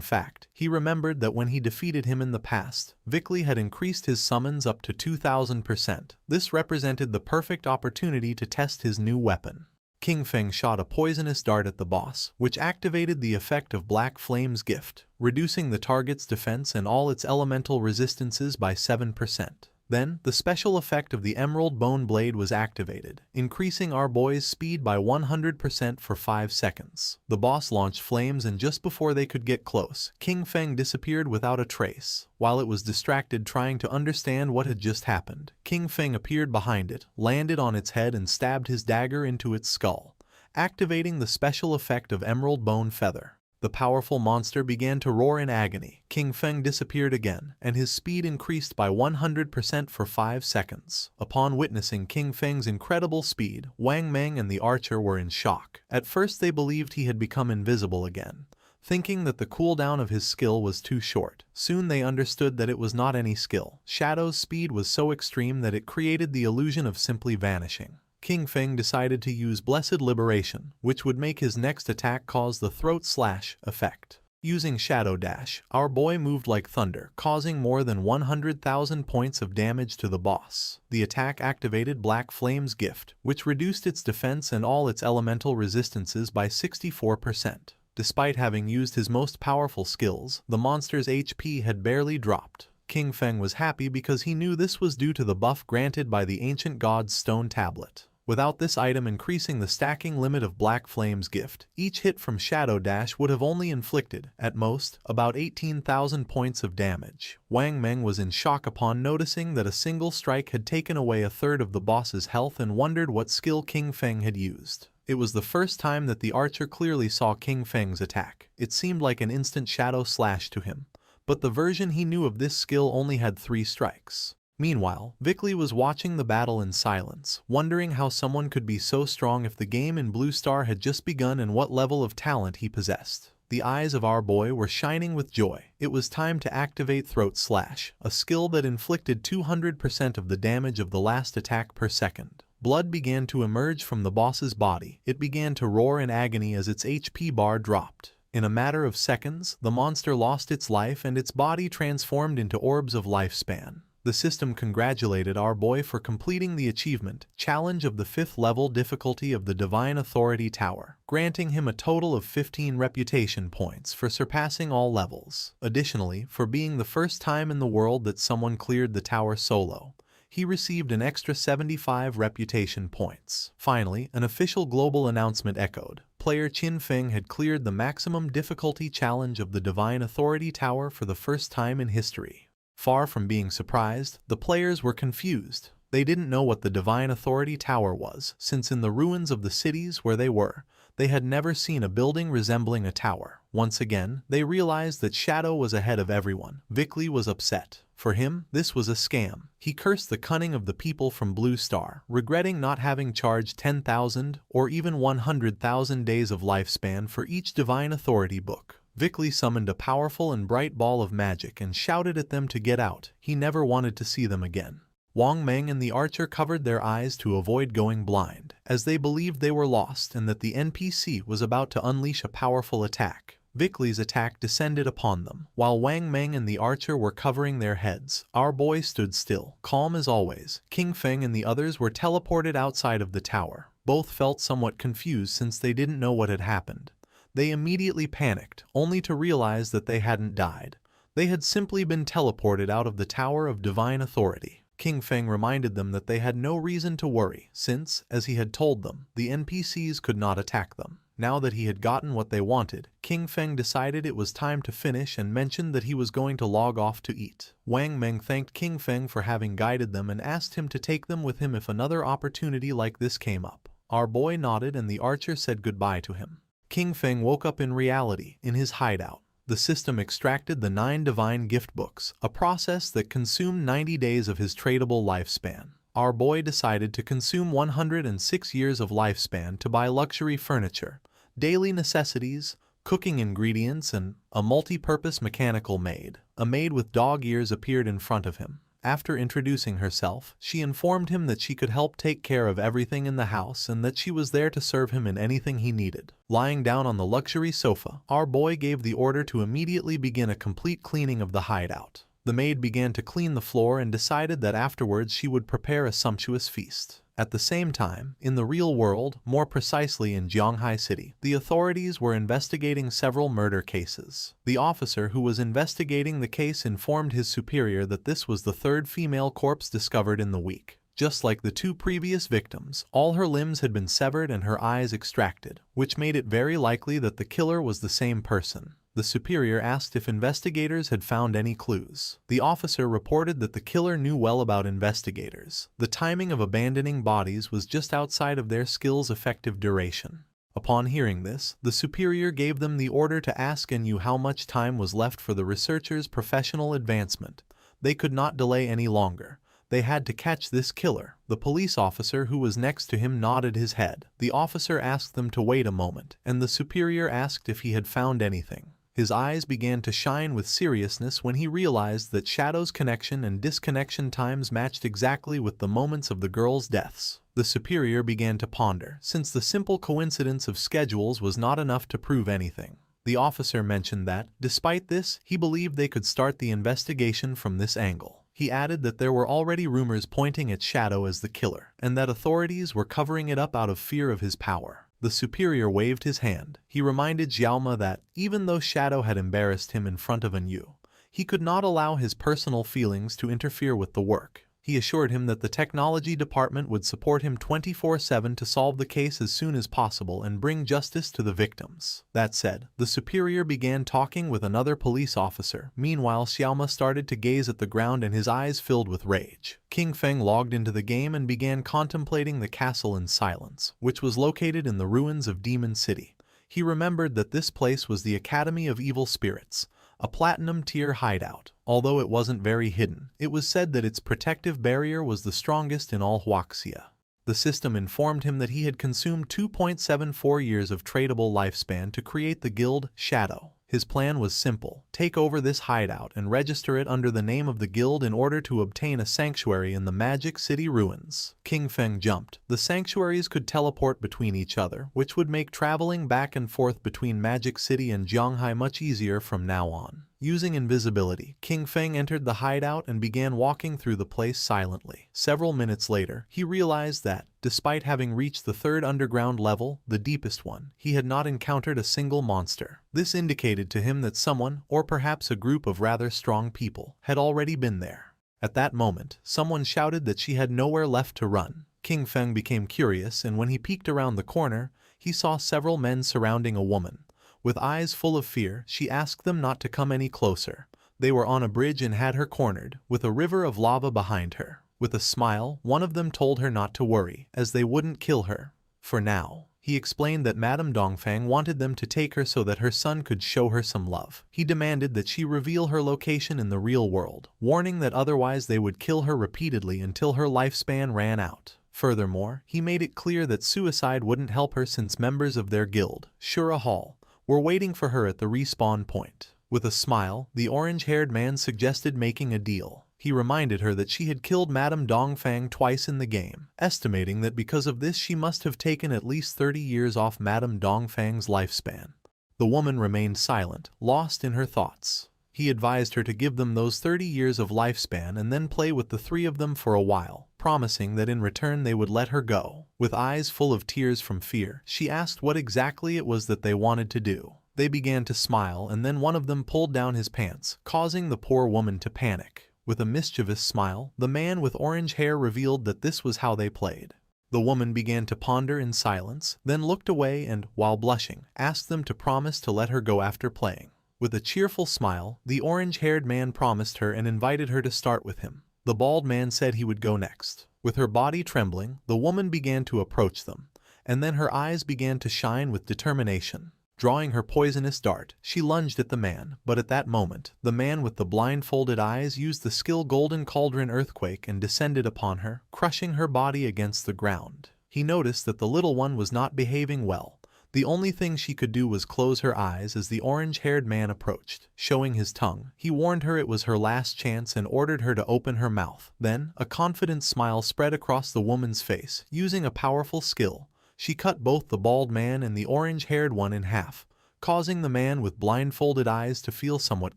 Speaker 1: fact, he remembered that when he defeated him in the past, Vickley had increased his summons up to 2,000%. This represented the perfect opportunity to test his new weapon. King Feng shot a poisonous dart at the boss, which activated the effect of Black Flame's gift, reducing the target's defense and all its elemental resistances by 7%. Then, the special effect of the Emerald Bone Blade was activated, increasing our boy's speed by 100% for 5 seconds. The boss launched flames and just before they could get close, King Feng disappeared without a trace. While it was distracted trying to understand what had just happened, King Feng appeared behind it, landed on its head and stabbed his dagger into its skull, activating the special effect of Emerald Bone Feather. The powerful monster began to roar in agony. King Feng disappeared again, and his speed increased by 100% for 5 seconds. Upon witnessing King Feng's incredible speed, Wang Meng and the archer were in shock. At first they believed he had become invisible again, thinking that the cooldown of his skill was too short. Soon they understood that it was not any skill. Shadow's speed was so extreme that it created the illusion of simply vanishing. King Feng decided to use Blessed Liberation, which would make his next attack cause the throat slash effect. Using Shadow Dash, our boy moved like thunder, causing more than 100,000 points of damage to the boss. The attack activated Black Flame's gift, which reduced its defense and all its elemental resistances by 64%. Despite having used his most powerful skills, the monster's HP had barely dropped. King Feng was happy because he knew this was due to the buff granted by the ancient god's stone tablet. Without this item increasing the stacking limit of Black Flame's gift, each hit from Shadow Dash would have only inflicted, at most, about 18,000 points of damage. Wang Meng was in shock upon noticing that a single strike had taken away a third of the boss's health and wondered what skill King Feng had used. It was the first time that the archer clearly saw King Feng's attack. It seemed like an instant shadow slash to him, but the version he knew of this skill only had 3 strikes. Meanwhile, Vickley was watching the battle in silence, wondering how someone could be so strong if the game in Blue Star had just begun and what level of talent he possessed. The eyes of our boy were shining with joy. It was time to activate Throat Slash, a skill that inflicted 200% of the damage of the last attack per second. Blood began to emerge from the boss's body. It began to roar in agony as its HP bar dropped. In a matter of seconds, the monster lost its life and its body transformed into orbs of lifespan. The system congratulated our boy for completing the achievement, Challenge of the 5th level difficulty of the Divine Authority Tower, granting him a total of 15 reputation points for surpassing all levels. Additionally, for being the first time in the world that someone cleared the tower solo, he received an extra 75 reputation points. Finally, an official global announcement echoed. Player Qin Feng had cleared the maximum difficulty challenge of the Divine Authority Tower for the first time in history. Far from being surprised, the players were confused. They didn't know what the Divine Authority Tower was, since in the ruins of the cities where they were, they had never seen a building resembling a tower. Once again, they realized that Shadow was ahead of everyone. Vickley was upset. For him, this was a scam. He cursed the cunning of the people from Blue Star, regretting not having charged 10,000 or even 100,000 days of lifespan for each Divine Authority book. Vickley summoned a powerful and bright ball of magic and shouted at them to get out. He never wanted to see them again. Wang Meng and the archer covered their eyes to avoid going blind, as they believed they were lost and that the NPC was about to unleash a powerful attack. Vickley's attack descended upon them. While Wang Meng and the archer were covering their heads, our boy stood still, calm as always. King Feng and the others were teleported outside of the tower. Both felt somewhat confused since they didn't know what had happened. They immediately panicked, only to realize that they hadn't died. They had simply been teleported out of the Tower of Divine Authority. King Feng reminded them that they had no reason to worry, since, as he had told them, the NPCs could not attack them. Now that he had gotten what they wanted, King Feng decided it was time to finish and mentioned that he was going to log off to eat. Wang Meng thanked King Feng for having guided them and asked him to take them with him if another opportunity like this came up. Our boy nodded and the archer said goodbye to him. King Feng woke up in reality, in his hideout. The system extracted the 9 divine gift books, a process that consumed 90 days of his tradable lifespan. Our boy decided to consume 106 years of lifespan to buy luxury furniture, daily necessities, cooking ingredients, and a multi-purpose mechanical maid. A maid with dog ears appeared in front of him. After introducing herself, she informed him that she could help take care of everything in the house and that she was there to serve him in anything he needed. Lying down on the luxury sofa, our boy gave the order to immediately begin a complete cleaning of the hideout. The maid began to clean the floor and decided that afterwards she would prepare a sumptuous feast. At the same time, in the real world, more precisely in Jianghai City, the authorities were investigating several murder cases. The officer who was investigating the case informed his superior that this was the 3rd female corpse discovered in the week. Just like the 2 previous victims, all her limbs had been severed and her eyes extracted, which made it very likely that the killer was the same person. The superior asked if investigators had found any clues. The officer reported that the killer knew well about investigators. The timing of abandoning bodies was just outside of their skill's effective duration. Upon hearing this, the superior gave them the order to ask Yu how much time was left for the researchers' professional advancement. They could not delay any longer. They had to catch this killer. The police officer who was next to him nodded his head. The officer asked them to wait a moment, and the superior asked if he had found anything. His eyes began to shine with seriousness when he realized that Shadow's connection and disconnection times matched exactly with the moments of the girls' deaths. The superior began to ponder, since the simple coincidence of schedules was not enough to prove anything. The officer mentioned that, despite this, he believed they could start the investigation from this angle. He added that there were already rumors pointing at Shadow as the killer, and that authorities were covering it up out of fear of his power. The superior waved his hand. He reminded Xiaoma that, even though Shadow had embarrassed him in front of Yu, he could not allow his personal feelings to interfere with the work. He assured him that the technology department would support him 24/7 to solve the case as soon as possible and bring justice to the victims. That said, the superior began talking with another police officer. Meanwhile, Xiaoma started to gaze at the ground and his eyes filled with rage. King Feng logged into the game and began contemplating the castle in silence, which was located in the ruins of Demon City. He remembered that this place was the Academy of Evil Spirits, a platinum-tier hideout. Although it wasn't very hidden, it was said that its protective barrier was the strongest in all Huaxia. The system informed him that he had consumed 2.74 years of tradable lifespan to create the guild Shadow. His plan was simple: take over this hideout and register it under the name of the guild in order to obtain a sanctuary in the Magic City ruins. King Feng jumped. The sanctuaries could teleport between each other, which would make traveling back and forth between Magic City and Zhanghai much easier from now on. Using invisibility, King Feng entered the hideout and began walking through the place silently. Several minutes later, he realized that, despite having reached the third underground level, the deepest one, he had not encountered a single monster. This indicated to him that someone, or perhaps a group of rather strong people, had already been there. At that moment, someone shouted that she had nowhere left to run. King Feng became curious, and when he peeked around the corner, he saw several men surrounding a woman. With eyes full of fear, she asked them not to come any closer. They were on a bridge and had her cornered, with a river of lava behind her. With a smile, one of them told her not to worry, as they wouldn't kill her. For now. He explained that Madame Dongfang wanted them to take her so that her son could show her some love. He demanded that she reveal her location in the real world, warning that otherwise they would kill her repeatedly until her lifespan ran out. Furthermore, he made it clear that suicide wouldn't help her since members of their guild, Shura Hall, were waiting for her at the respawn point. With a smile, the orange-haired man suggested making a deal. He reminded her that she had killed Madame Dongfang twice in the game, estimating that because of this she must have taken at least 30 years off Madame Dongfang's lifespan. The woman remained silent, lost in her thoughts. He advised her to give them those 30 years of lifespan and then play with the three of them for a while, promising that in return they would let her go. With eyes full of tears from fear, she asked what exactly it was that they wanted to do. They began to smile, and then one of them pulled down his pants, causing the poor woman to panic. With a mischievous smile, the man with orange hair revealed that this was how they played. The woman began to ponder in silence, then looked away and, while blushing, asked them to promise to let her go after playing. With a cheerful smile, the orange-haired man promised her and invited her to start with him. The bald man said he would go next. With her body trembling, the woman began to approach them, and then her eyes began to shine with determination. Drawing her poisonous dart, she lunged at the man, but at that moment, the man with the blindfolded eyes used the skill Golden Cauldron Earthquake and descended upon her, crushing her body against the ground. He noticed that the little one was not behaving well. The only thing she could do was close her eyes as the orange-haired man approached. Showing his tongue, he warned her it was her last chance and ordered her to open her mouth. Then, a confident smile spread across the woman's face. Using a powerful skill, she cut both the bald man and the orange-haired one in half, causing the man with blindfolded eyes to feel somewhat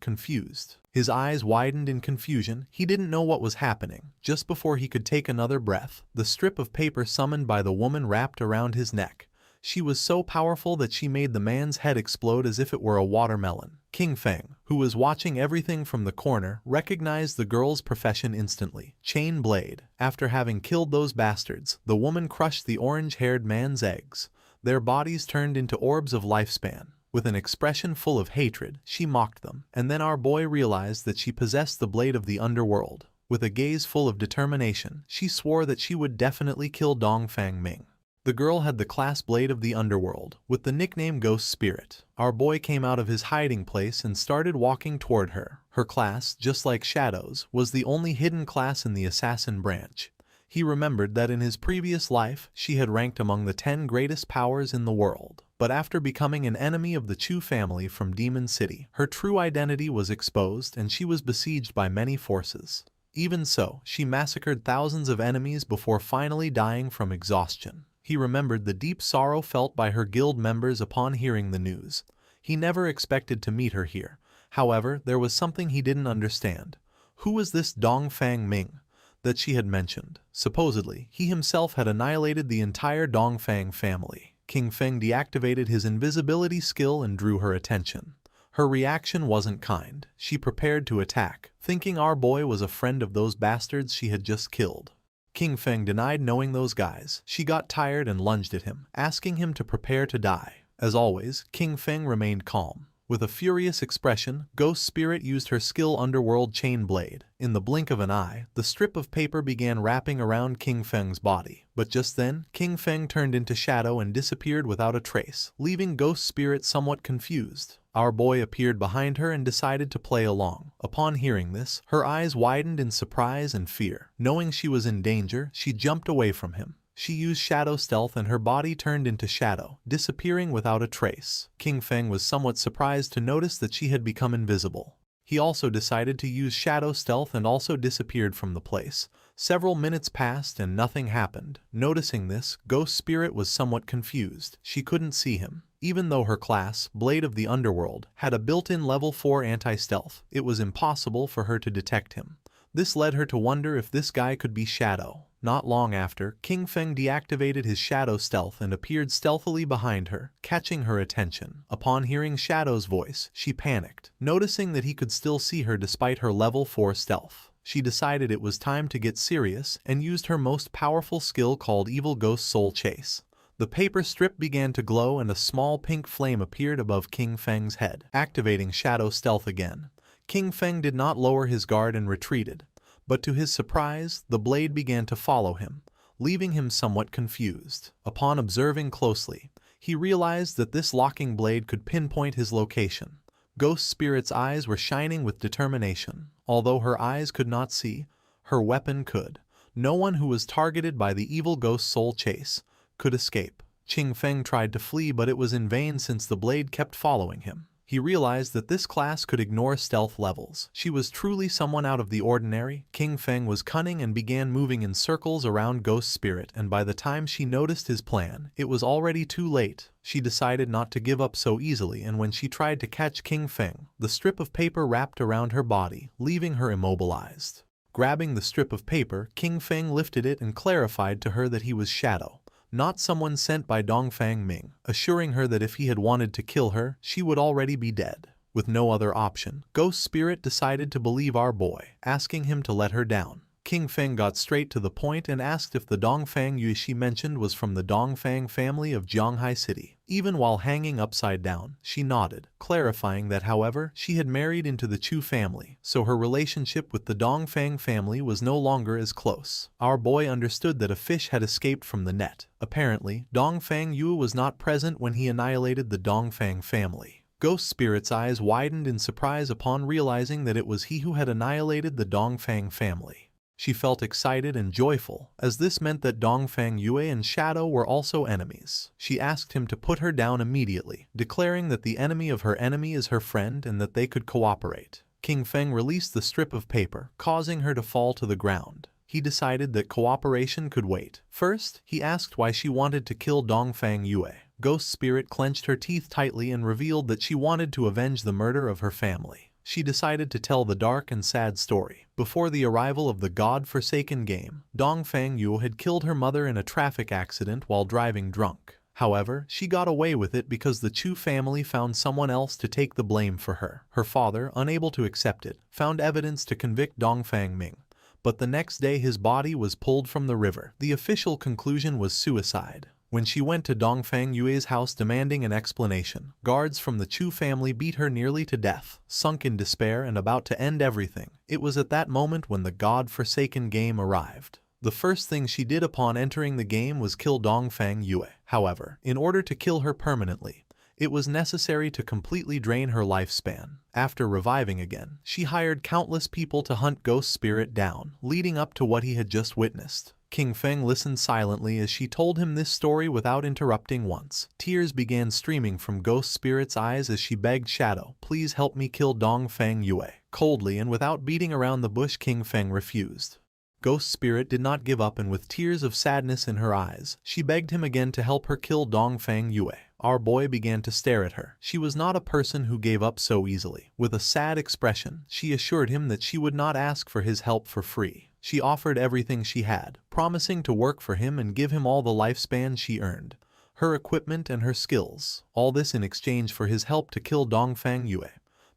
Speaker 1: confused. His eyes widened in confusion. He didn't know what was happening. Just before he could take another breath, the strip of paper summoned by the woman wrapped around his neck. She was so powerful that she made the man's head explode as if it were a watermelon. King Feng, who was watching everything from the corner, recognized the girl's profession instantly. Chain blade. After having killed those bastards, the woman crushed the orange-haired man's eggs. Their bodies turned into orbs of lifespan. With an expression full of hatred, she mocked them, and then our boy realized that she possessed the blade of the underworld. With a gaze full of determination, she swore that she would definitely kill Dongfang Ming. The girl had the class blade of the underworld, with the nickname Ghost Spirit. Our boy came out of his hiding place and started walking toward her. Her class, just like Shadow's, was the only hidden class in the assassin branch. He remembered that in his previous life, she had ranked among the 10 greatest powers in the world. But after becoming an enemy of the Chu family from Demon City, her true identity was exposed and she was besieged by many forces. Even so, she massacred thousands of enemies before finally dying from exhaustion. He remembered the deep sorrow felt by her guild members upon hearing the news. He never expected to meet her here. However, there was something he didn't understand. Who was this Dongfang Ming that she had mentioned? Supposedly, he himself had annihilated the entire Dongfang family. King Feng deactivated his invisibility skill and drew her attention. Her reaction wasn't kind. She prepared to attack, thinking our boy was a friend of those bastards she had just killed. King Feng denied knowing those guys. She got tired and lunged at him, asking him to prepare to die. As always, King Feng remained calm. With a furious expression, Ghost Spirit used her skill Underworld Chain Blade. In the blink of an eye, the strip of paper began wrapping around King Feng's body. But just then, King Feng turned into shadow and disappeared without a trace, leaving Ghost Spirit somewhat confused. Our boy appeared behind her and decided to play along. Upon hearing this, her eyes widened in surprise and fear. Knowing she was in danger, she jumped away from him. She used shadow stealth and her body turned into shadow, disappearing without a trace. King Feng was somewhat surprised to notice that she had become invisible. He also decided to use shadow stealth and also disappeared from the place. Several minutes passed and nothing happened. Noticing this, Ghost Spirit was somewhat confused. She couldn't see him. Even though her class, Blade of the Underworld, had a built-in level 4 anti-stealth, it was impossible for her to detect him. This led her to wonder if this guy could be Shadow. Not long after, King Feng deactivated his shadow stealth and appeared stealthily behind her, catching her attention. Upon hearing Shadow's voice, she panicked, noticing that he could still see her despite her level 4 stealth. She decided it was time to get serious and used her most powerful skill called Evil Ghost Soul Chase. The paper strip began to glow and a small pink flame appeared above King Feng's head, activating shadow stealth again. King Feng did not lower his guard and retreated. But to his surprise, the blade began to follow him, leaving him somewhat confused. Upon observing closely, he realized that this locking blade could pinpoint his location. Ghost Spirit's eyes were shining with determination. Although her eyes could not see, her weapon could. No one who was targeted by the evil Ghost Soul Chase could escape. King Feng tried to flee, but it was in vain since the blade kept following him. He realized that this class could ignore stealth levels. She was truly someone out of the ordinary. King Feng was cunning and began moving in circles around Ghost Spirit, and by the time she noticed his plan, it was already too late. She decided not to give up so easily, and when she tried to catch King Feng, the strip of paper wrapped around her body, leaving her immobilized. Grabbing the strip of paper, King Feng lifted it and clarified to her that he was Shadow, not someone sent by Dongfang Ming, assuring her that if he had wanted to kill her, she would already be dead. With no other option, Ghost Spirit decided to believe our boy, asking him to let her down. King Feng got straight to the point and asked if the Dongfang Yue she mentioned was from the Dongfang family of Zhanghai City. Even while hanging upside down, she nodded, clarifying that however, she had married into the Chu family, so her relationship with the Dongfang family was no longer as close. Our boy understood that a fish had escaped from the net. Apparently, Dongfang Yue was not present when he annihilated the Dongfang family. Ghost Spirit's eyes widened in surprise upon realizing that it was he who had annihilated the Dongfang family. She felt excited and joyful, as this meant that Dongfang Yue and Shadow were also enemies. She asked him to put her down immediately, declaring that the enemy of her enemy is her friend and that they could cooperate. King Feng released the strip of paper, causing her to fall to the ground. He decided that cooperation could wait. First, he asked why she wanted to kill Dongfang Yue. Ghost Spirit clenched her teeth tightly and revealed that she wanted to avenge the murder of her family. She decided to tell the dark and sad story. Before the arrival of the God-forsaken game, Dongfang Yue had killed her mother in a traffic accident while driving drunk. However, she got away with it because the Chu family found someone else to take the blame for her. Her father, unable to accept it, found evidence to convict Dongfang Ming. But the next day his body was pulled from the river. The official conclusion was suicide. When she went to Dongfang Yue's house demanding an explanation, guards from the Chu family beat her nearly to death. Sunk in despair and about to end everything, it was at that moment when the God-forsaken game arrived. The first thing she did upon entering the game was kill Dongfang Yue. However, in order to kill her permanently, it was necessary to completely drain her lifespan. After reviving again, she hired countless people to hunt Ghost Spirit down, leading up to what he had just witnessed. King Feng listened silently as she told him this story without interrupting once. Tears began streaming from Ghost Spirit's eyes as she begged Shadow, "Please help me kill Dongfang Yue." Coldly and without beating around the bush, King Feng refused. Ghost Spirit did not give up, and with tears of sadness in her eyes, she begged him again to help her kill Dongfang Yue. Our boy began to stare at her. She was not a person who gave up so easily. With a sad expression, she assured him that she would not ask for his help for free. She offered everything she had, promising to work for him and give him all the lifespan she earned, her equipment and her skills, all this in exchange for his help to kill Dongfang Yue,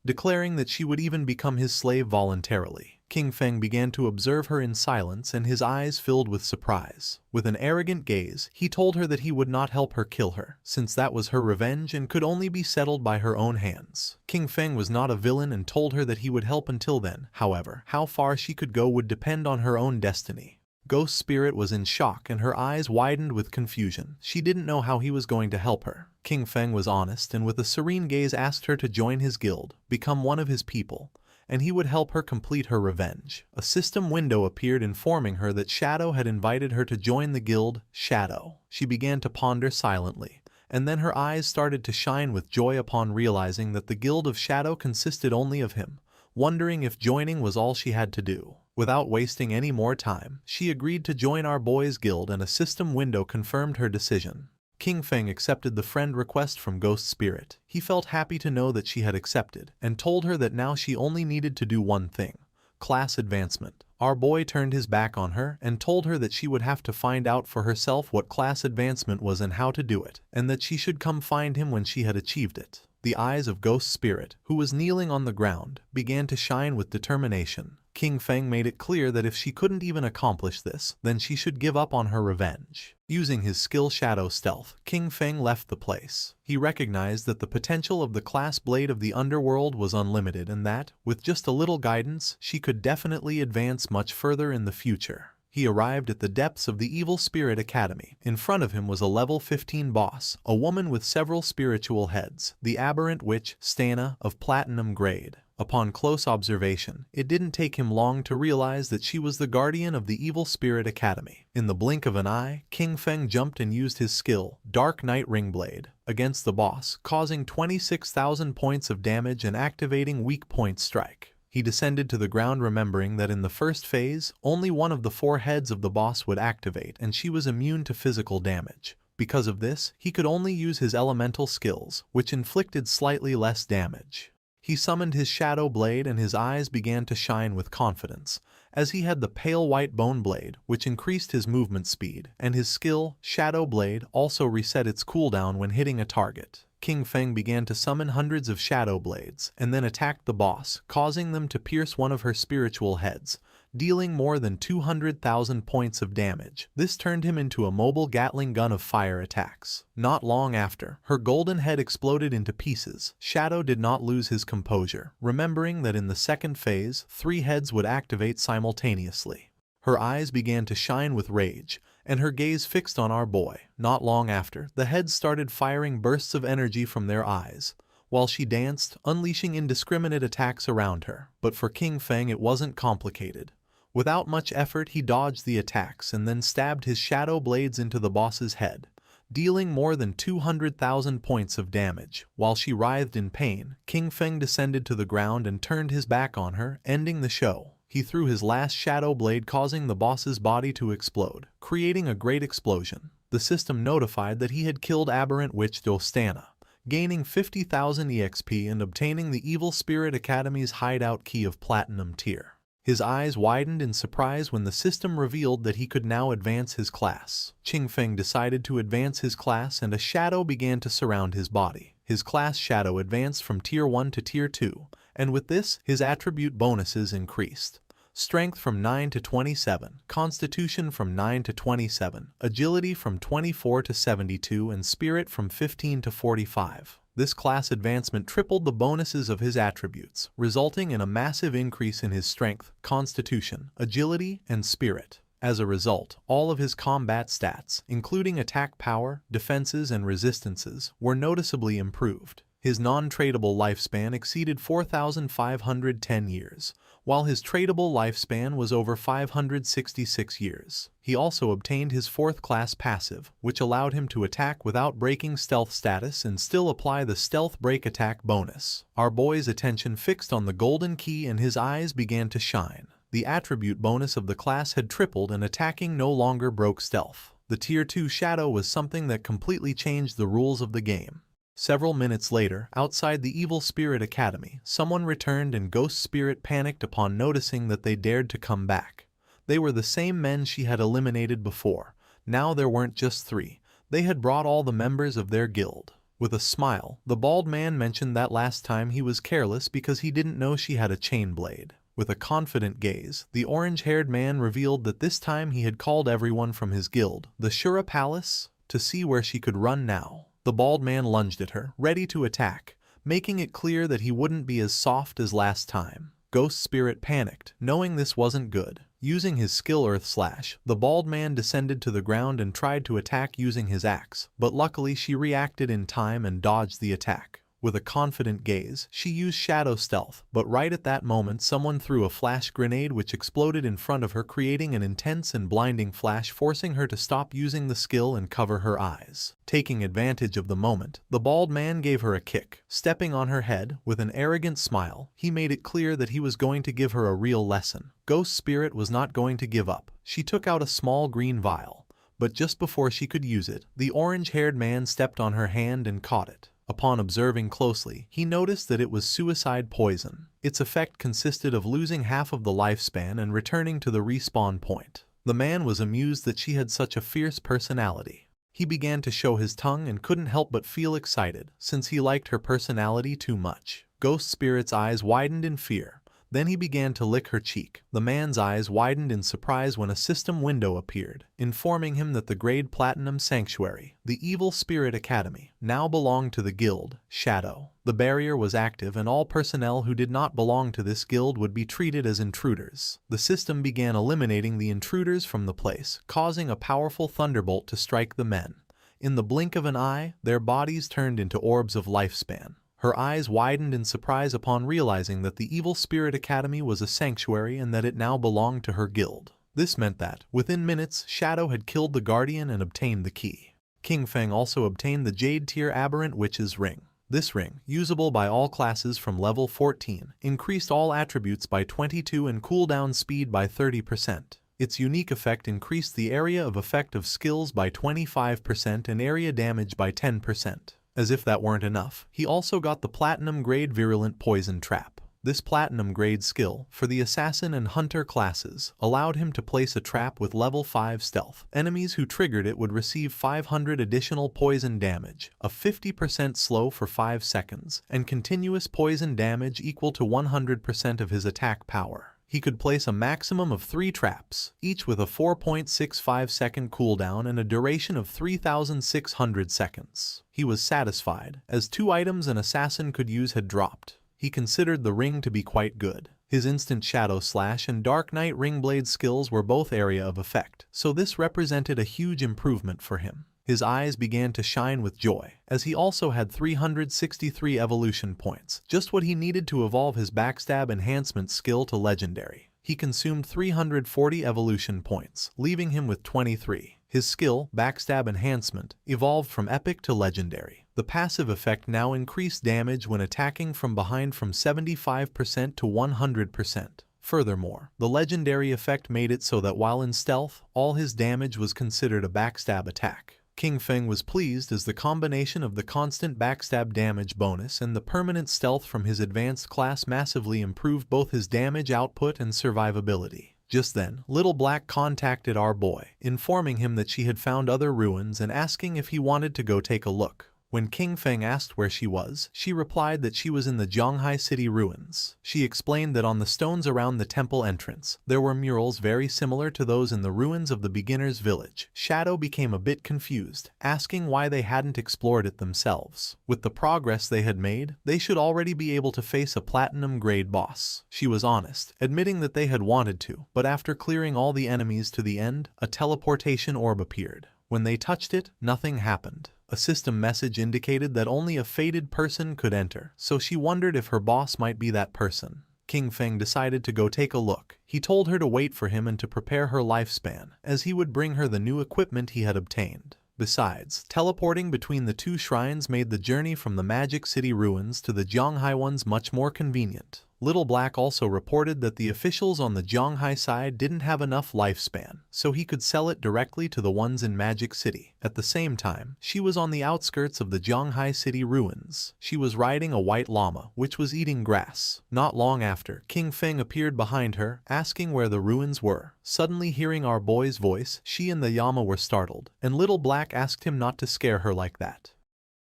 Speaker 1: declaring that she would even become his slave voluntarily. King Feng began to observe her in silence, and his eyes filled with surprise. With an arrogant gaze, he told her that he would not help her kill her, since that was her revenge and could only be settled by her own hands. King Feng was not a villain and told her that he would help until then. However, how far she could go would depend on her own destiny. Ghost Spirit was in shock and her eyes widened with confusion. She didn't know how he was going to help her. King Feng was honest and with a serene gaze asked her to join his guild, become one of his people, and he would help her complete her revenge. A system window appeared informing her that Shadow had invited her to join the guild. Shadow. She began to ponder silently, and then her eyes started to shine with joy upon realizing that the guild of Shadow consisted only of him, wondering if joining was all she had to do. Without wasting any more time, she agreed to join our boy's guild, and a system window confirmed her decision. King Feng accepted the friend request from Ghost Spirit. He felt happy to know that she had accepted, and told her that now she only needed to do one thing: class advancement. Our boy turned his back on her and told her that she would have to find out for herself what class advancement was and how to do it, and that she should come find him when she had achieved it. The eyes of Ghost Spirit, who was kneeling on the ground, began to shine with determination. King Feng made it clear that if she couldn't even accomplish this, then she should give up on her revenge. Using his skill Shadow Stealth, King Feng left the place. He recognized that the potential of the class blade of the underworld was unlimited and that, with just a little guidance, she could definitely advance much further in the future. He arrived at the depths of the Evil Spirit Academy. In front of him was a level 15 boss, a woman with several spiritual heads, the aberrant witch, Stana, of platinum grade. Upon close observation, it didn't take him long to realize that she was the guardian of the Evil Spirit Academy. In the blink of an eye, King Feng jumped and used his skill, Dark Knight Ringblade, against the boss, causing 26,000 points of damage and activating Weak Point Strike. He descended to the ground, remembering that in the first phase, only one of the 4 heads of the boss would activate and she was immune to physical damage. Because of this, he could only use his elemental skills, which inflicted slightly less damage. He summoned his Shadow Blade and his eyes began to shine with confidence, as he had the Pale White Bone Blade, which increased his movement speed, and his skill, Shadow Blade, also reset its cooldown when hitting a target. King Feng began to summon hundreds of Shadow Blades, and then attacked the boss, causing them to pierce one of her spiritual heads, dealing more than 200,000 points of damage. This turned him into a mobile Gatling gun of fire attacks. Not long after, her golden head exploded into pieces. Shadow did not lose his composure, remembering that in the second phase, 3 heads would activate simultaneously. Her eyes began to shine with rage, and her gaze fixed on our boy. Not long after, the heads started firing bursts of energy from their eyes, while she danced, unleashing indiscriminate attacks around her. But for King Feng it wasn't complicated. Without much effort he dodged the attacks and then stabbed his Shadow Blades into the boss's head, dealing more than 200,000 points of damage. While she writhed in pain, King Feng descended to the ground and turned his back on her, ending the show. He threw his last Shadow Blade, causing the boss's body to explode, creating a great explosion. The system notified that he had killed aberrant witch Dostana, gaining 50,000 EXP and obtaining the Evil Spirit Academy's hideout key of Platinum tier. His eyes widened in surprise when the system revealed that he could now advance his class. King Feng decided to advance his class and a shadow began to surround his body. His class shadow advanced from Tier 1 to Tier 2, and with this, his attribute bonuses increased. Strength from 9 to 27, Constitution from 9 to 27, Agility from 24 to 72, and Spirit from 15 to 45. This class advancement tripled the bonuses of his attributes, resulting in a massive increase in his strength, constitution, agility, and spirit. As a result, all of his combat stats, including attack power, defenses, and resistances, were noticeably improved. His non-tradable lifespan exceeded 4,510 years, while his tradable lifespan was over 566 years. He also obtained his 4th class passive, which allowed him to attack without breaking stealth status and still apply the stealth break attack bonus. Our boy's attention fixed on the golden key and his eyes began to shine. The attribute bonus of the class had tripled and attacking no longer broke stealth. The Tier 2 Shadow was something that completely changed the rules of the game. Several minutes later, outside the Evil Spirit Academy, someone returned and Ghost Spirit panicked upon noticing that they dared to come back. They were the same men she had eliminated before. Now there weren't just 3. They had brought all the members of their guild. With a smile, the bald man mentioned that last time he was careless because he didn't know she had a chain blade. With a confident gaze, the orange-haired man revealed that this time he had called everyone from his guild, the Shura Palace, to see where she could run now. The bald man lunged at her, ready to attack, making it clear that he wouldn't be as soft as last time. Ghost Spirit panicked, knowing this wasn't good. Using his skill Earth Slash, the bald man descended to the ground and tried to attack using his axe, but luckily she reacted in time and dodged the attack. With a confident gaze, she used Shadow Stealth, but right at that moment someone threw a flash grenade which exploded in front of her, creating an intense and blinding flash, forcing her to stop using the skill and cover her eyes. Taking advantage of the moment, the bald man gave her a kick. Stepping on her head, with an arrogant smile, he made it clear that he was going to give her a real lesson. Ghost Spirit was not going to give up. She took out a small green vial, but just before she could use it, the orange-haired man stepped on her hand and caught it. Upon observing closely, he noticed that it was suicide poison. Its effect consisted of losing half of the lifespan and returning to the respawn point. The man was amused that she had such a fierce personality. He began to show his tongue and couldn't help but feel excited, since he liked her personality too much. Ghost Spirit's eyes widened in fear. Then he began to lick her cheek. The man's eyes widened in surprise when a system window appeared, informing him that the Grade Platinum Sanctuary, the Evil Spirit Academy, now belonged to the guild, Shadow. The barrier was active and all personnel who did not belong to this guild would be treated as intruders. The system began eliminating the intruders from the place, causing a powerful thunderbolt to strike the men. In the blink of an eye, their bodies turned into orbs of lifespan. Her eyes widened in surprise upon realizing that the Evil Spirit Academy was a sanctuary and that it now belonged to her guild. This meant that, within minutes, Shadow had killed the Guardian and obtained the key. King Feng also obtained the Jade Tier Aberrant Witch's Ring. This ring, usable by all classes from level 14, increased all attributes by 22 and cooldown speed by 30%. Its unique effect increased the area of effect of skills by 25% and area damage by 10%. As if that weren't enough, he also got the Platinum Grade Virulent Poison Trap. This Platinum Grade skill, for the Assassin and Hunter classes, allowed him to place a trap with level 5 stealth. Enemies who triggered it would receive 500 additional poison damage, a 50% slow for 5 seconds, and continuous poison damage equal to 100% of his attack power. He could place a maximum of 3 traps, each with a 4.65 second cooldown and a duration of 3,600 seconds. He was satisfied, as 2 items an assassin could use had dropped. He considered the ring to be quite good. His instant Shadow Slash and Dark Knight Ringblade skills were both area of effect, so this represented a huge improvement for him. His eyes began to shine with joy, as he also had 363 evolution points, just what he needed to evolve his Backstab Enhancement skill to Legendary. He consumed 340 evolution points, leaving him with 23. His skill, Backstab Enhancement, evolved from Epic to Legendary. The passive effect now increased damage when attacking from behind from 75% to 100%. Furthermore, the Legendary effect made it so that while in stealth, all his damage was considered a backstab attack. King Feng was pleased as the combination of the constant backstab damage bonus and the permanent stealth from his advanced class massively improved both his damage output and survivability. Just then, Little Black contacted our boy, informing him that she had found other ruins and asking if he wanted to go take a look. When King Feng asked where she was, she replied that she was in the Zhonghai city ruins. She explained that on the stones around the temple entrance, there were murals very similar to those in the ruins of the beginner's village. Shadow became a bit confused, asking why they hadn't explored it themselves. With the progress they had made, they should already be able to face a platinum-grade boss. She was honest, admitting that they had wanted to, but after clearing all the enemies to the end, a teleportation orb appeared. When they touched it, nothing happened. A system message indicated that only a fated person could enter, so she wondered if her boss might be that person. King Feng decided to go take a look. He told her to wait for him and to prepare her lifespan, as he would bring her the new equipment he had obtained. Besides, teleporting between the two shrines made the journey from the Magic City ruins to the Zhonghai ones much more convenient. Little Black also reported that the officials on the Zhonghai side didn't have enough lifespan, so he could sell it directly to the ones in Magic City. At the same time, she was on the outskirts of the Zhonghai City ruins. She was riding a white llama, which was eating grass. Not long after, King Feng appeared behind her, asking where the ruins were. Suddenly hearing our boy's voice, she and the llama were startled, and Little Black asked him not to scare her like that.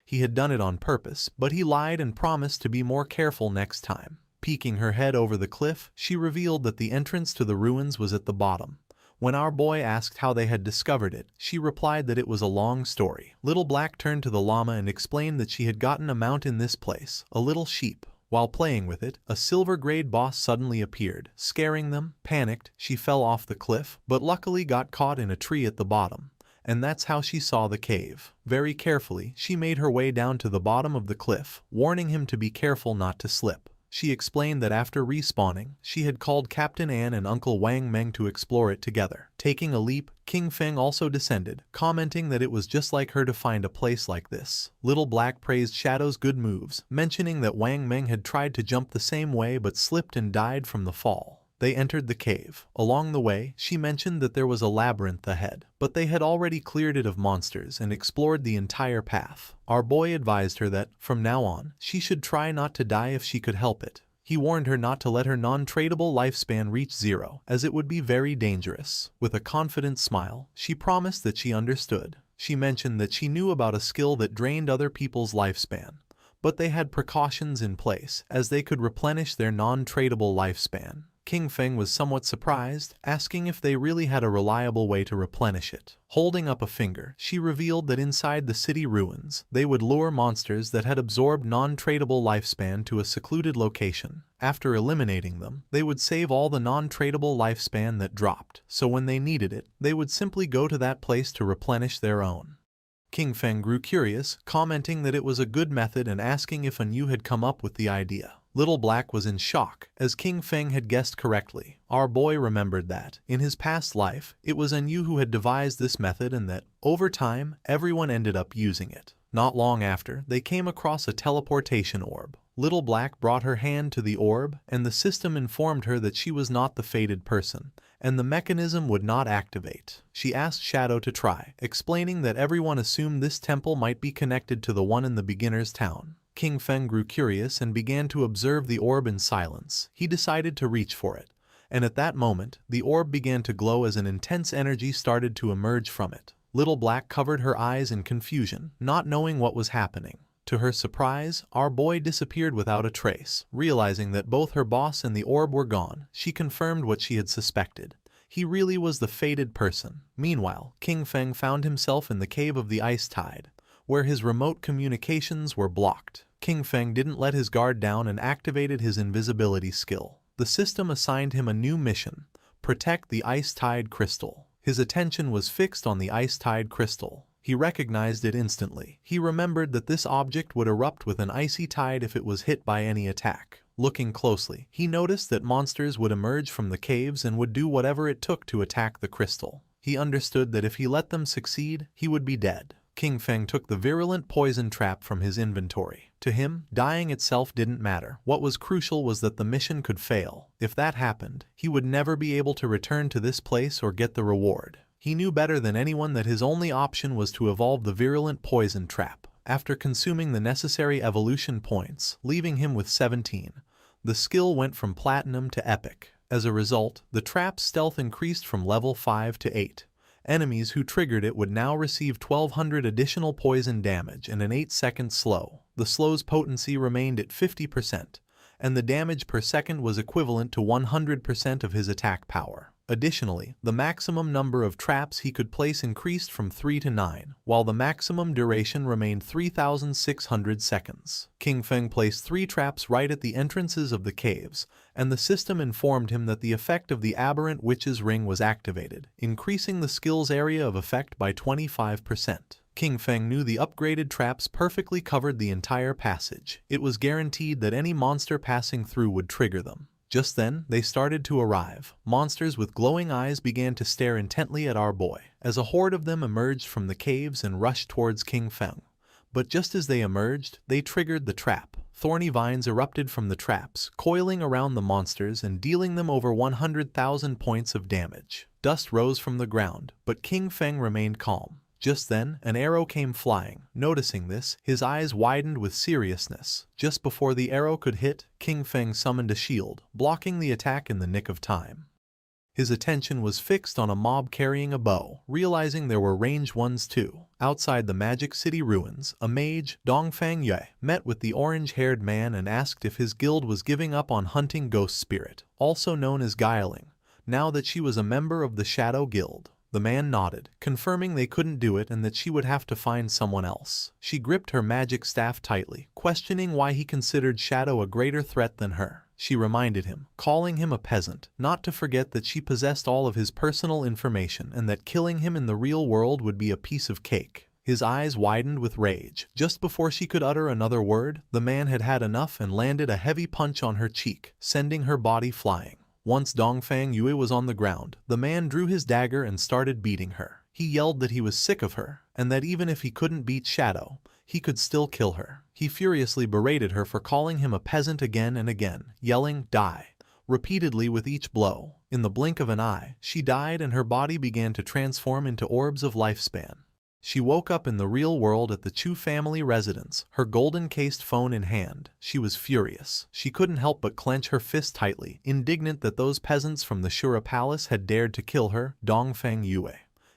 Speaker 1: He had done it on purpose, but he lied and promised to be more careful next time. Peeking her head over the cliff, she revealed that the entrance to the ruins was at the bottom. When our boy asked how they had discovered it, she replied that it was a long story. Little Black turned to the llama and explained that she had gotten a mount in this place, a little sheep. While playing with it, a silver-grade boss suddenly appeared, scaring them. Panicked, she fell off the cliff, but luckily got caught in a tree at the bottom. And that's how she saw the cave. Very carefully, she made her way down to the bottom of the cliff, warning him to be careful not to slip. She explained that after respawning, she had called Captain An and Uncle Wang Meng to explore it together. Taking a leap, King Feng also descended, commenting that it was just like her to find a place like this. Little Black praised Shadow's good moves, mentioning that Wang Meng had tried to jump the same way but slipped and died from the fall. They entered the cave. Along the way, she mentioned that there was a labyrinth ahead, but they had already cleared it of monsters and explored the entire path. Our boy advised her that, from now on, she should try not to die if she could help it. He warned her not to let her non-tradable lifespan reach 0, as it would be very dangerous. With a confident smile, she promised that she understood. She mentioned that she knew about a skill that drained other people's lifespan, but they had precautions in place, as they could replenish their non-tradable lifespan. King Feng was somewhat surprised, asking if they really had a reliable way to replenish it. Holding up a finger, she revealed that inside the city ruins, they would lure monsters that had absorbed non-tradable lifespan to a secluded location. After eliminating them, they would save all the non-tradable lifespan that dropped, so when they needed it, they would simply go to that place to replenish their own. King Feng grew curious, commenting that it was a good method and asking if Anu had come up with the idea. Little Black was in shock, as King Feng had guessed correctly. Our boy remembered that, in his past life, it was Anu who had devised this method and that, over time, everyone ended up using it. Not long after, they came across a teleportation orb. Little Black brought her hand to the orb, and the system informed her that she was not the fated person, and the mechanism would not activate. She asked Shadow to try, explaining that everyone assumed this temple might be connected to the one in the beginner's town. King Feng grew curious and began to observe the orb in silence. He decided to reach for it, and at that moment, the orb began to glow as an intense energy started to emerge from it. Little Black covered her eyes in confusion, not knowing what was happening. To her surprise, our boy disappeared without a trace. Realizing that both her boss and the orb were gone, she confirmed what she had suspected. He really was the fated person. Meanwhile, King Feng found himself in the cave of the Ice Tide, where his remote communications were blocked. King Feng didn't let his guard down and activated his invisibility skill. The system assigned him a new mission: protect the Ice Tide crystal. His attention was fixed on the Ice Tide crystal. He recognized it instantly. He remembered that this object would erupt with an icy tide if it was hit by any attack. Looking closely, he noticed that monsters would emerge from the caves and would do whatever it took to attack the crystal. He understood that if he let them succeed, he would be dead. King Feng took the virulent poison trap from his inventory. To him, dying itself didn't matter. What was crucial was that the mission could fail. If that happened, he would never be able to return to this place or get the reward. He knew better than anyone that his only option was to evolve the virulent poison trap. After consuming the necessary evolution points, leaving him with 17, the skill went from platinum to epic. As a result, the trap's stealth increased from level 5 to 8, Enemies who triggered it would now receive 1200 additional poison damage and an 8-second slow. The slow's potency remained at 50%, and the damage per second was equivalent to 100% of his attack power. Additionally, the maximum number of traps he could place increased from 3 to 9, while the maximum duration remained 3,600 seconds. King Feng placed 3 traps right at the entrances of the caves, and the system informed him that the effect of the Aberrant Witch's Ring was activated, increasing the skill's area of effect by 25%. King Feng knew the upgraded traps perfectly covered the entire passage. It was guaranteed that any monster passing through would trigger them. Just then, they started to arrive. Monsters with glowing eyes began to stare intently at our boy, as a horde of them emerged from the caves and rushed towards King Feng. But just as they emerged, they triggered the trap. Thorny vines erupted from the traps, coiling around the monsters and dealing them over 100,000 points of damage. Dust rose from the ground, but King Feng remained calm. Just then, an arrow came flying. Noticing this, his eyes widened with seriousness. Just before the arrow could hit, King Feng summoned a shield, blocking the attack in the nick of time. His attention was fixed on a mob carrying a bow, realizing there were ranged ones too. Outside the Magic City ruins, a mage, Dongfang Yue, met with the orange-haired man and asked if his guild was giving up on hunting Ghost Spirit, also known as Guiling, now that she was a member of the Shadow Guild. The man nodded, confirming they couldn't do it and that she would have to find someone else. She gripped her magic staff tightly, questioning why he considered Shadow a greater threat than her. She reminded him, calling him a peasant, not to forget that she possessed all of his personal information and that killing him in the real world would be a piece of cake. His eyes widened with rage. Just before she could utter another word, the man had had enough and landed a heavy punch on her cheek, sending her body flying. Once Dongfang Yue was on the ground, the man drew his dagger and started beating her. He yelled that he was sick of her, and that even if he couldn't beat Shadow, he could still kill her. He furiously berated her for calling him a peasant again and again, yelling, "Die," repeatedly with each blow. In the blink of an eye, she died and her body began to transform into orbs of lifespan. She woke up in the real world at the Chu family residence, her golden-cased phone in hand. She was furious. She couldn't help but clench her fist tightly, indignant that those peasants from the Shura Palace had dared to kill her, Dongfang Yue.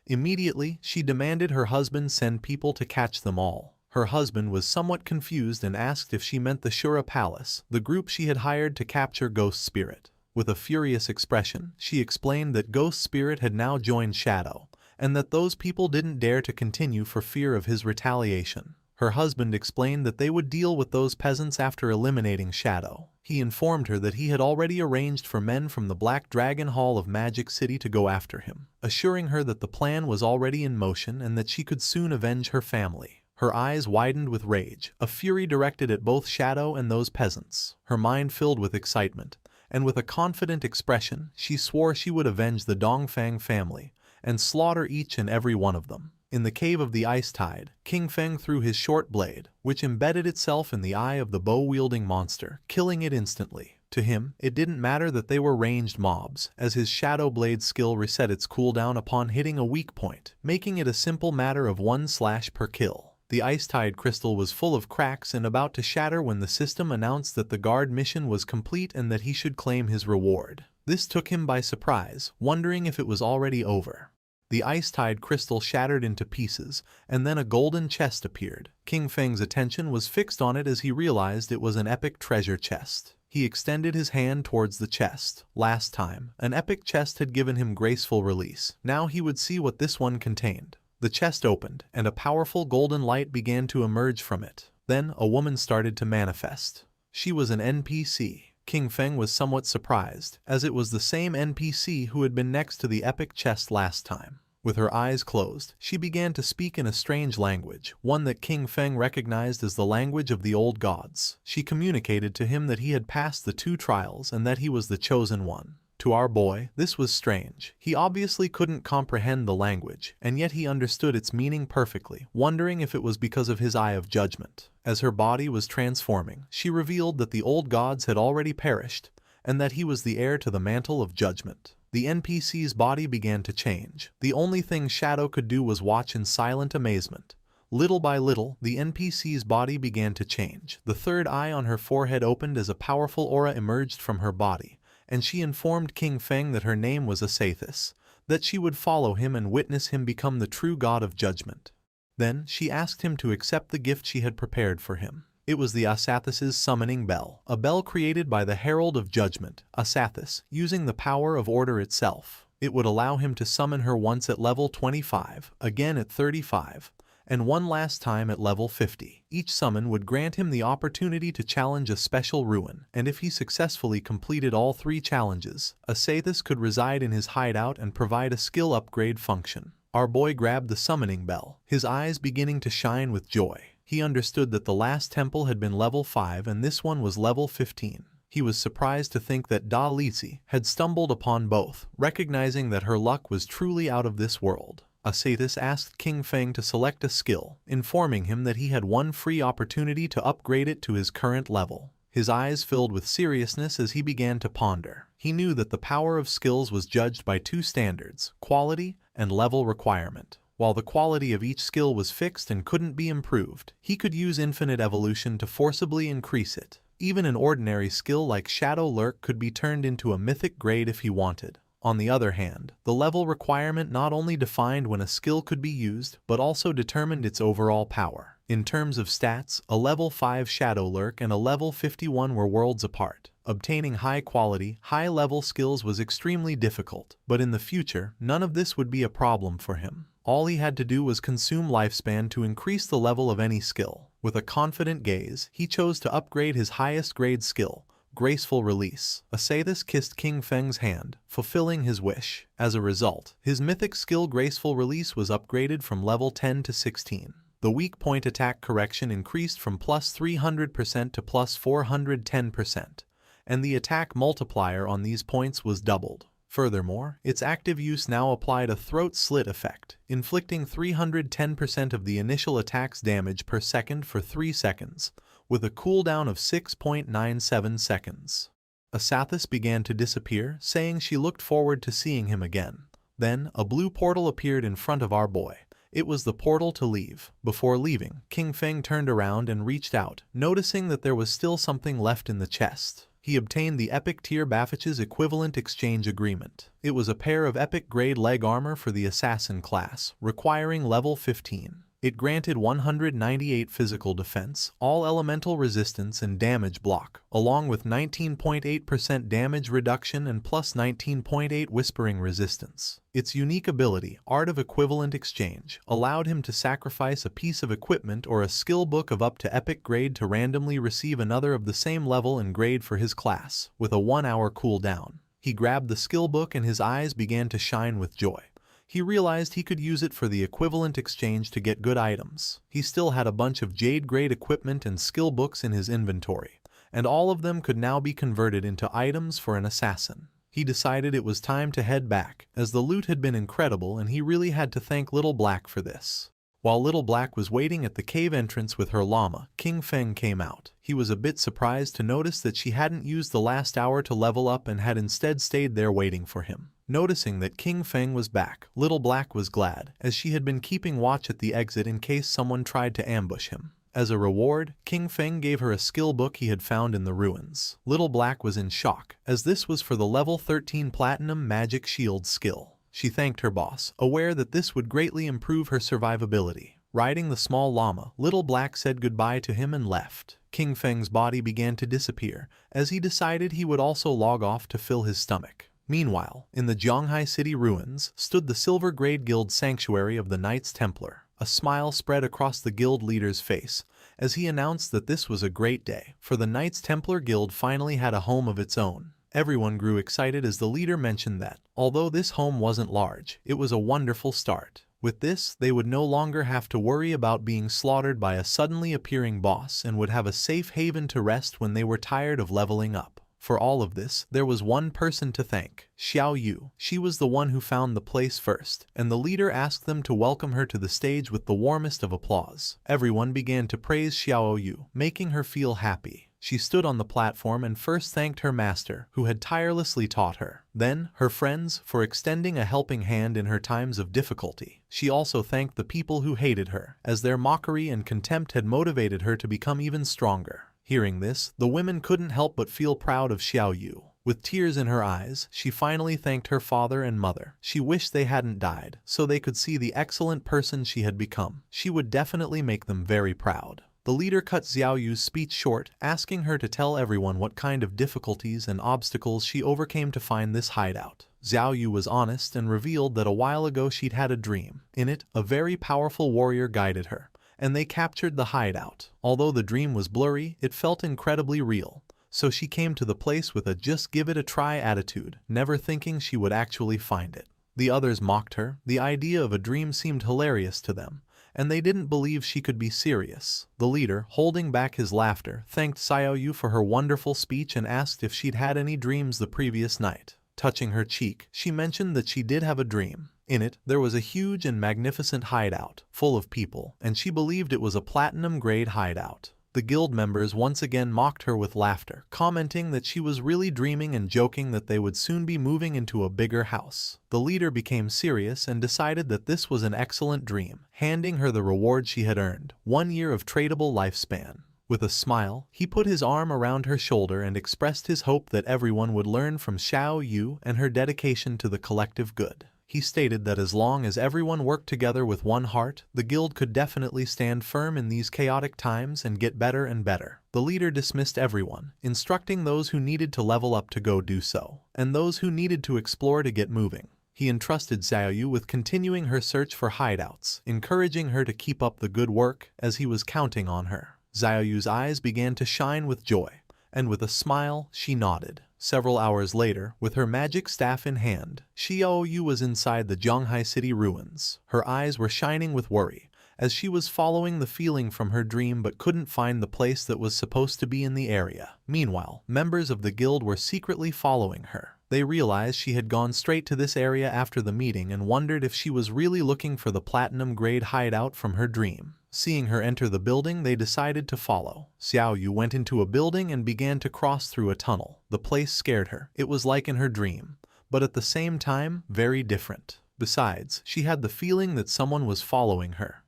Speaker 1: Immediately, she demanded her husband send people to catch them all. Her husband was somewhat confused and asked if she meant the Shura Palace, the group she had hired to capture Ghost Spirit. With a furious expression, she explained that Ghost Spirit had now joined Shadow, and that those people didn't dare to continue for fear of his retaliation. Her husband explained that they would deal with those peasants after eliminating Shadow. He informed her that he had already arranged for men from the Black Dragon Hall of Magic City to go after him, assuring her that the plan was already in motion and that she could soon avenge her family. Her eyes widened with rage, a fury directed at both Shadow and those peasants. Her mind filled with excitement, and with a confident expression, she swore she would avenge the Dongfang family and slaughter each and every one of them. In the cave of the Ice Tide, King Feng threw his short blade, which embedded itself in the eye of the bow-wielding monster, killing it instantly. To him, it didn't matter that they were ranged mobs, as his Shadow Blade skill reset its cooldown upon hitting a weak point, making it a simple matter of 1 slash per kill. The Ice Tide crystal was full of cracks and about to shatter when the system announced that the guard mission was complete and that he should claim his reward. This took him by surprise, wondering if it was already over. The Ice Tide crystal shattered into pieces, and then a golden chest appeared. King Feng's attention was fixed on it as he realized it was an epic treasure chest. He extended his hand towards the chest. Last time, an epic chest had given him graceful release. Now he would see what this one contained. The chest opened, and a powerful golden light began to emerge from it. Then, a woman started to manifest. She was an NPC. King Feng was somewhat surprised, as it was the same NPC who had been next to the epic chest last time. With her eyes closed, she began to speak in a strange language, one that King Feng recognized as the language of the old gods. She communicated to him that he had passed the 2 trials and that he was the chosen one. To our boy, this was strange. He obviously couldn't comprehend the language, and yet he understood its meaning perfectly, wondering if it was because of his eye of judgment. As her body was transforming, she revealed that the old gods had already perished, and that he was the heir to the mantle of judgment. The NPC's body began to change. The only thing Shadow could do was watch in silent amazement. Little by little, the NPC's body began to change. The third eye on her forehead opened as a powerful aura emerged from her body, and she informed King Feng that her name was Asathis, that she would follow him and witness him become the true god of judgment. Then she asked him to accept the gift she had prepared for him. It was the Asathis' summoning bell, a bell created by the Herald of Judgment, Asathis, using the power of order itself. It would allow him to summon her once at level 25, again at 35, and one last time at level 50. Each summon would grant him the opportunity to challenge a special ruin, and if he successfully completed all 3 challenges, Asathis could reside in his hideout and provide a skill upgrade function. Our boy grabbed the summoning bell, his eyes beginning to shine with joy. He understood that the last temple had been level 5 and this one was level 15. He was surprised to think that Da Lisi had stumbled upon both, recognizing that her luck was truly out of this world. Asathis asked King Feng to select a skill, informing him that he had one free opportunity to upgrade it to his current level. His eyes filled with seriousness as he began to ponder. He knew that the power of skills was judged by 2 standards, quality and level requirement. While the quality of each skill was fixed and couldn't be improved, he could use infinite evolution to forcibly increase it. Even an ordinary skill like Shadow Lurk could be turned into a mythic grade if he wanted. On the other hand, the level requirement not only defined when a skill could be used, but also determined its overall power. In terms of stats, a level 5 Shadow Lurk and a level 51 were worlds apart. Obtaining high-quality, high-level skills was extremely difficult, but in the future, none of this would be a problem for him. All he had to do was consume lifespan to increase the level of any skill. With a confident gaze, he chose to upgrade his highest grade skill, Graceful Release. Asathis kissed King Feng's hand, fulfilling his wish. As a result, his mythic skill Graceful Release was upgraded from level 10 to 16. The weak point attack correction increased from plus 300% to plus 410%, and the attack multiplier on these points was doubled. Furthermore, its active use now applied a throat slit effect, inflicting 310% of the initial attack's damage per second for 3 seconds, with a cooldown of 6.97 seconds. Asathis began to disappear, saying she looked forward to seeing him again. Then, a blue portal appeared in front of our boy. It was the portal to leave. Before leaving, King Feng turned around and reached out, noticing that there was still something left in the chest. He obtained the Epic Tier Baffich's equivalent exchange agreement. It was a pair of epic grade leg armor for the assassin class, requiring level 15. It granted 198 physical defense, all elemental resistance and damage block, along with 19.8% damage reduction and plus 19.8 whispering resistance. Its unique ability, Art of Equivalent Exchange, allowed him to sacrifice a piece of equipment or a skill book of up to epic grade to randomly receive another of the same level and grade for his class, with a 1-hour cooldown. He grabbed the skill book and his eyes began to shine with joy. He realized he could use it for the equivalent exchange to get good items. He still had a bunch of Jade-grade equipment and skill books in his inventory, and all of them could now be converted into items for an assassin. He decided it was time to head back, as the loot had been incredible and he really had to thank Little Black for this. While Little Black was waiting at the cave entrance with her llama, King Feng came out. He was a bit surprised to notice that she hadn't used the last hour to level up and had instead stayed there waiting for him. Noticing that King Feng was back, Little Black was glad, as she had been keeping watch at the exit in case someone tried to ambush him. As a reward, King Feng gave her a skill book he had found in the ruins. Little Black was in shock, as this was for the level 13 Platinum Magic Shield skill. She thanked her boss, aware that this would greatly improve her survivability. Riding the small llama, Little Black said goodbye to him and left. King Feng's body began to disappear, as he decided he would also log off to fill his stomach. Meanwhile, in the Zhonghai City ruins, stood the Silver Grade Guild sanctuary of the Knights Templar. A smile spread across the guild leader's face, as he announced that this was a great day, for the Knights Templar Guild finally had a home of its own. Everyone grew excited as the leader mentioned that, although this home wasn't large, it was a wonderful start. With this, they would no longer have to worry about being slaughtered by a suddenly appearing boss and would have a safe haven to rest when they were tired of leveling up. For all of this, there was one person to thank, Xiao Yu. She was the one who found the place first, and the leader asked them to welcome her to the stage with the warmest of applause. Everyone began to praise Xiao Yu, making her feel happy. She stood on the platform and first thanked her master, who had tirelessly taught her. Then, her friends, for extending a helping hand in her times of difficulty. She also thanked the people who hated her, as their mockery and contempt had motivated her to become even stronger. Hearing this, the women couldn't help but feel proud of Xiao Yu. With tears in her eyes, she finally thanked her father and mother. She wished they hadn't died, so they could see the excellent person she had become. She would definitely make them very proud. The leader cut Xiao Yu's speech short, asking her to tell everyone what kind of difficulties and obstacles she overcame to find this hideout. Xiao Yu was honest and revealed that a while ago she'd had a dream. In it, a very powerful warrior guided her, and they captured the hideout. Although the dream was blurry, it felt incredibly real. So she came to the place with a just give it a try attitude, never thinking she would actually find it. The others mocked her. The idea of a dream seemed hilarious to them, and they didn't believe she could be serious. The leader, holding back his laughter, thanked Xiao Yu for her wonderful speech and asked if she'd had any dreams the previous night. Touching her cheek, she mentioned that she did have a dream. In it, there was a huge and magnificent hideout, full of people, and she believed it was a platinum-grade hideout. The guild members once again mocked her with laughter, commenting that she was really dreaming and joking that they would soon be moving into a bigger house. The leader became serious and decided that this was an excellent dream, handing her the reward she had earned, 1 year of tradable lifespan. With a smile, he put his arm around her shoulder and expressed his hope that everyone would learn from Xiao Yu and her dedication to the collective good. He stated that as long as everyone worked together with one heart, the guild could definitely stand firm in these chaotic times and get better and better. The leader dismissed everyone, instructing those who needed to level up to go do so, and those who needed to explore to get moving. He entrusted Xiao Yu with continuing her search for hideouts, encouraging her to keep up the good work as he was counting on her. Xiao Yu's eyes began to shine with joy, and with a smile, she nodded. Several hours later, with her magic staff in hand, Xiao Yu was inside the Zhonghai city ruins. Her eyes were shining with worry, as she was following the feeling from her dream but couldn't find the place that was supposed to be in the area. Meanwhile, members of the guild were secretly following her. They realized she had gone straight to this area after the meeting and wondered if she was really looking for the platinum-grade hideout from her dream. Seeing her enter the building, they decided to follow. Xiao Yu went into a building and began to cross through a tunnel. The place scared her. It was like in her dream, but at the same time, very different. Besides, she had the feeling that someone was following her.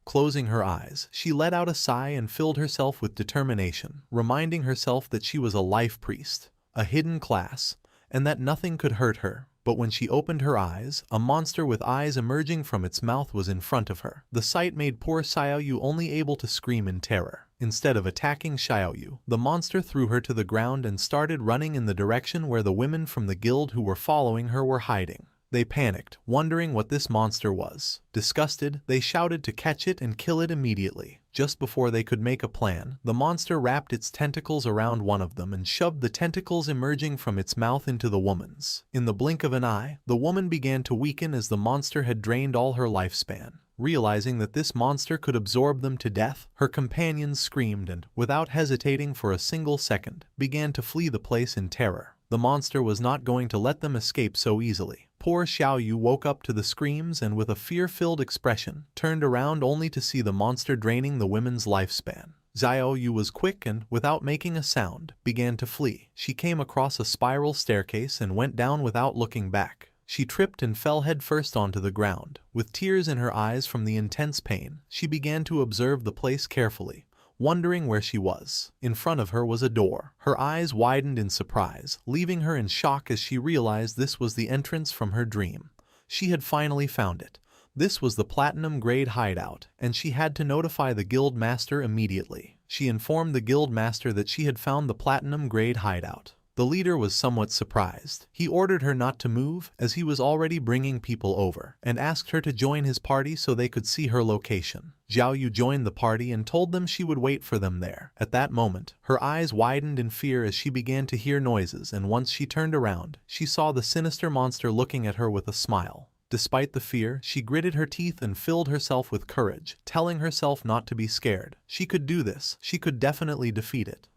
Speaker 1: Closing her eyes, she let out a sigh and filled herself with determination, reminding herself that she was a life priest, a hidden class, and that nothing could hurt her. But when she opened her eyes, a monster with eyes emerging from its mouth was in front of her. The sight made poor Xiao Yu only able to scream in terror. Instead of attacking Xiao Yu, the monster threw her to the ground and started running in the direction where the women from the guild who were following her were hiding. They panicked, wondering what this monster was. Disgusted, they shouted to catch it and kill it immediately. Just before they could make a plan, the monster wrapped its tentacles around one of them and shoved the tentacles emerging from its mouth into the woman's. In the blink of an eye, the woman began to weaken as the monster had drained all her lifespan. Realizing that this monster could absorb them to death, her companions screamed and, without hesitating for a single second, began to flee the place in terror. The monster was not going to let them escape so easily. Poor Xiao Yu woke up to the screams and with a fear-filled expression, turned around only to see the monster draining the women's lifespan. Xiao Yu was quick and, without making a sound, began to flee. She came across a spiral staircase and went down without looking back. She tripped and fell headfirst onto the ground. With tears in her eyes from the intense pain, she began to observe the place carefully, wondering where she was. In front of her was a door. Her eyes widened in surprise, leaving her in shock as she realized this was the entrance from her dream. She had finally found it. This was the platinum-grade hideout, and she had to notify the guild master immediately. She informed the guild master that she had found the platinum-grade hideout. The leader was somewhat surprised. He ordered her not to move, as he was already bringing people over, and asked her to join his party so they could see her location. Xiao Yu joined the party and told them she would wait for them there. At that moment, her eyes widened in fear as she began to hear noises, and once she turned around, she saw the sinister monster looking at her with a smile. Despite the fear, she gritted her teeth and filled herself with courage, telling herself not to be scared. She could do this. She could definitely defeat it.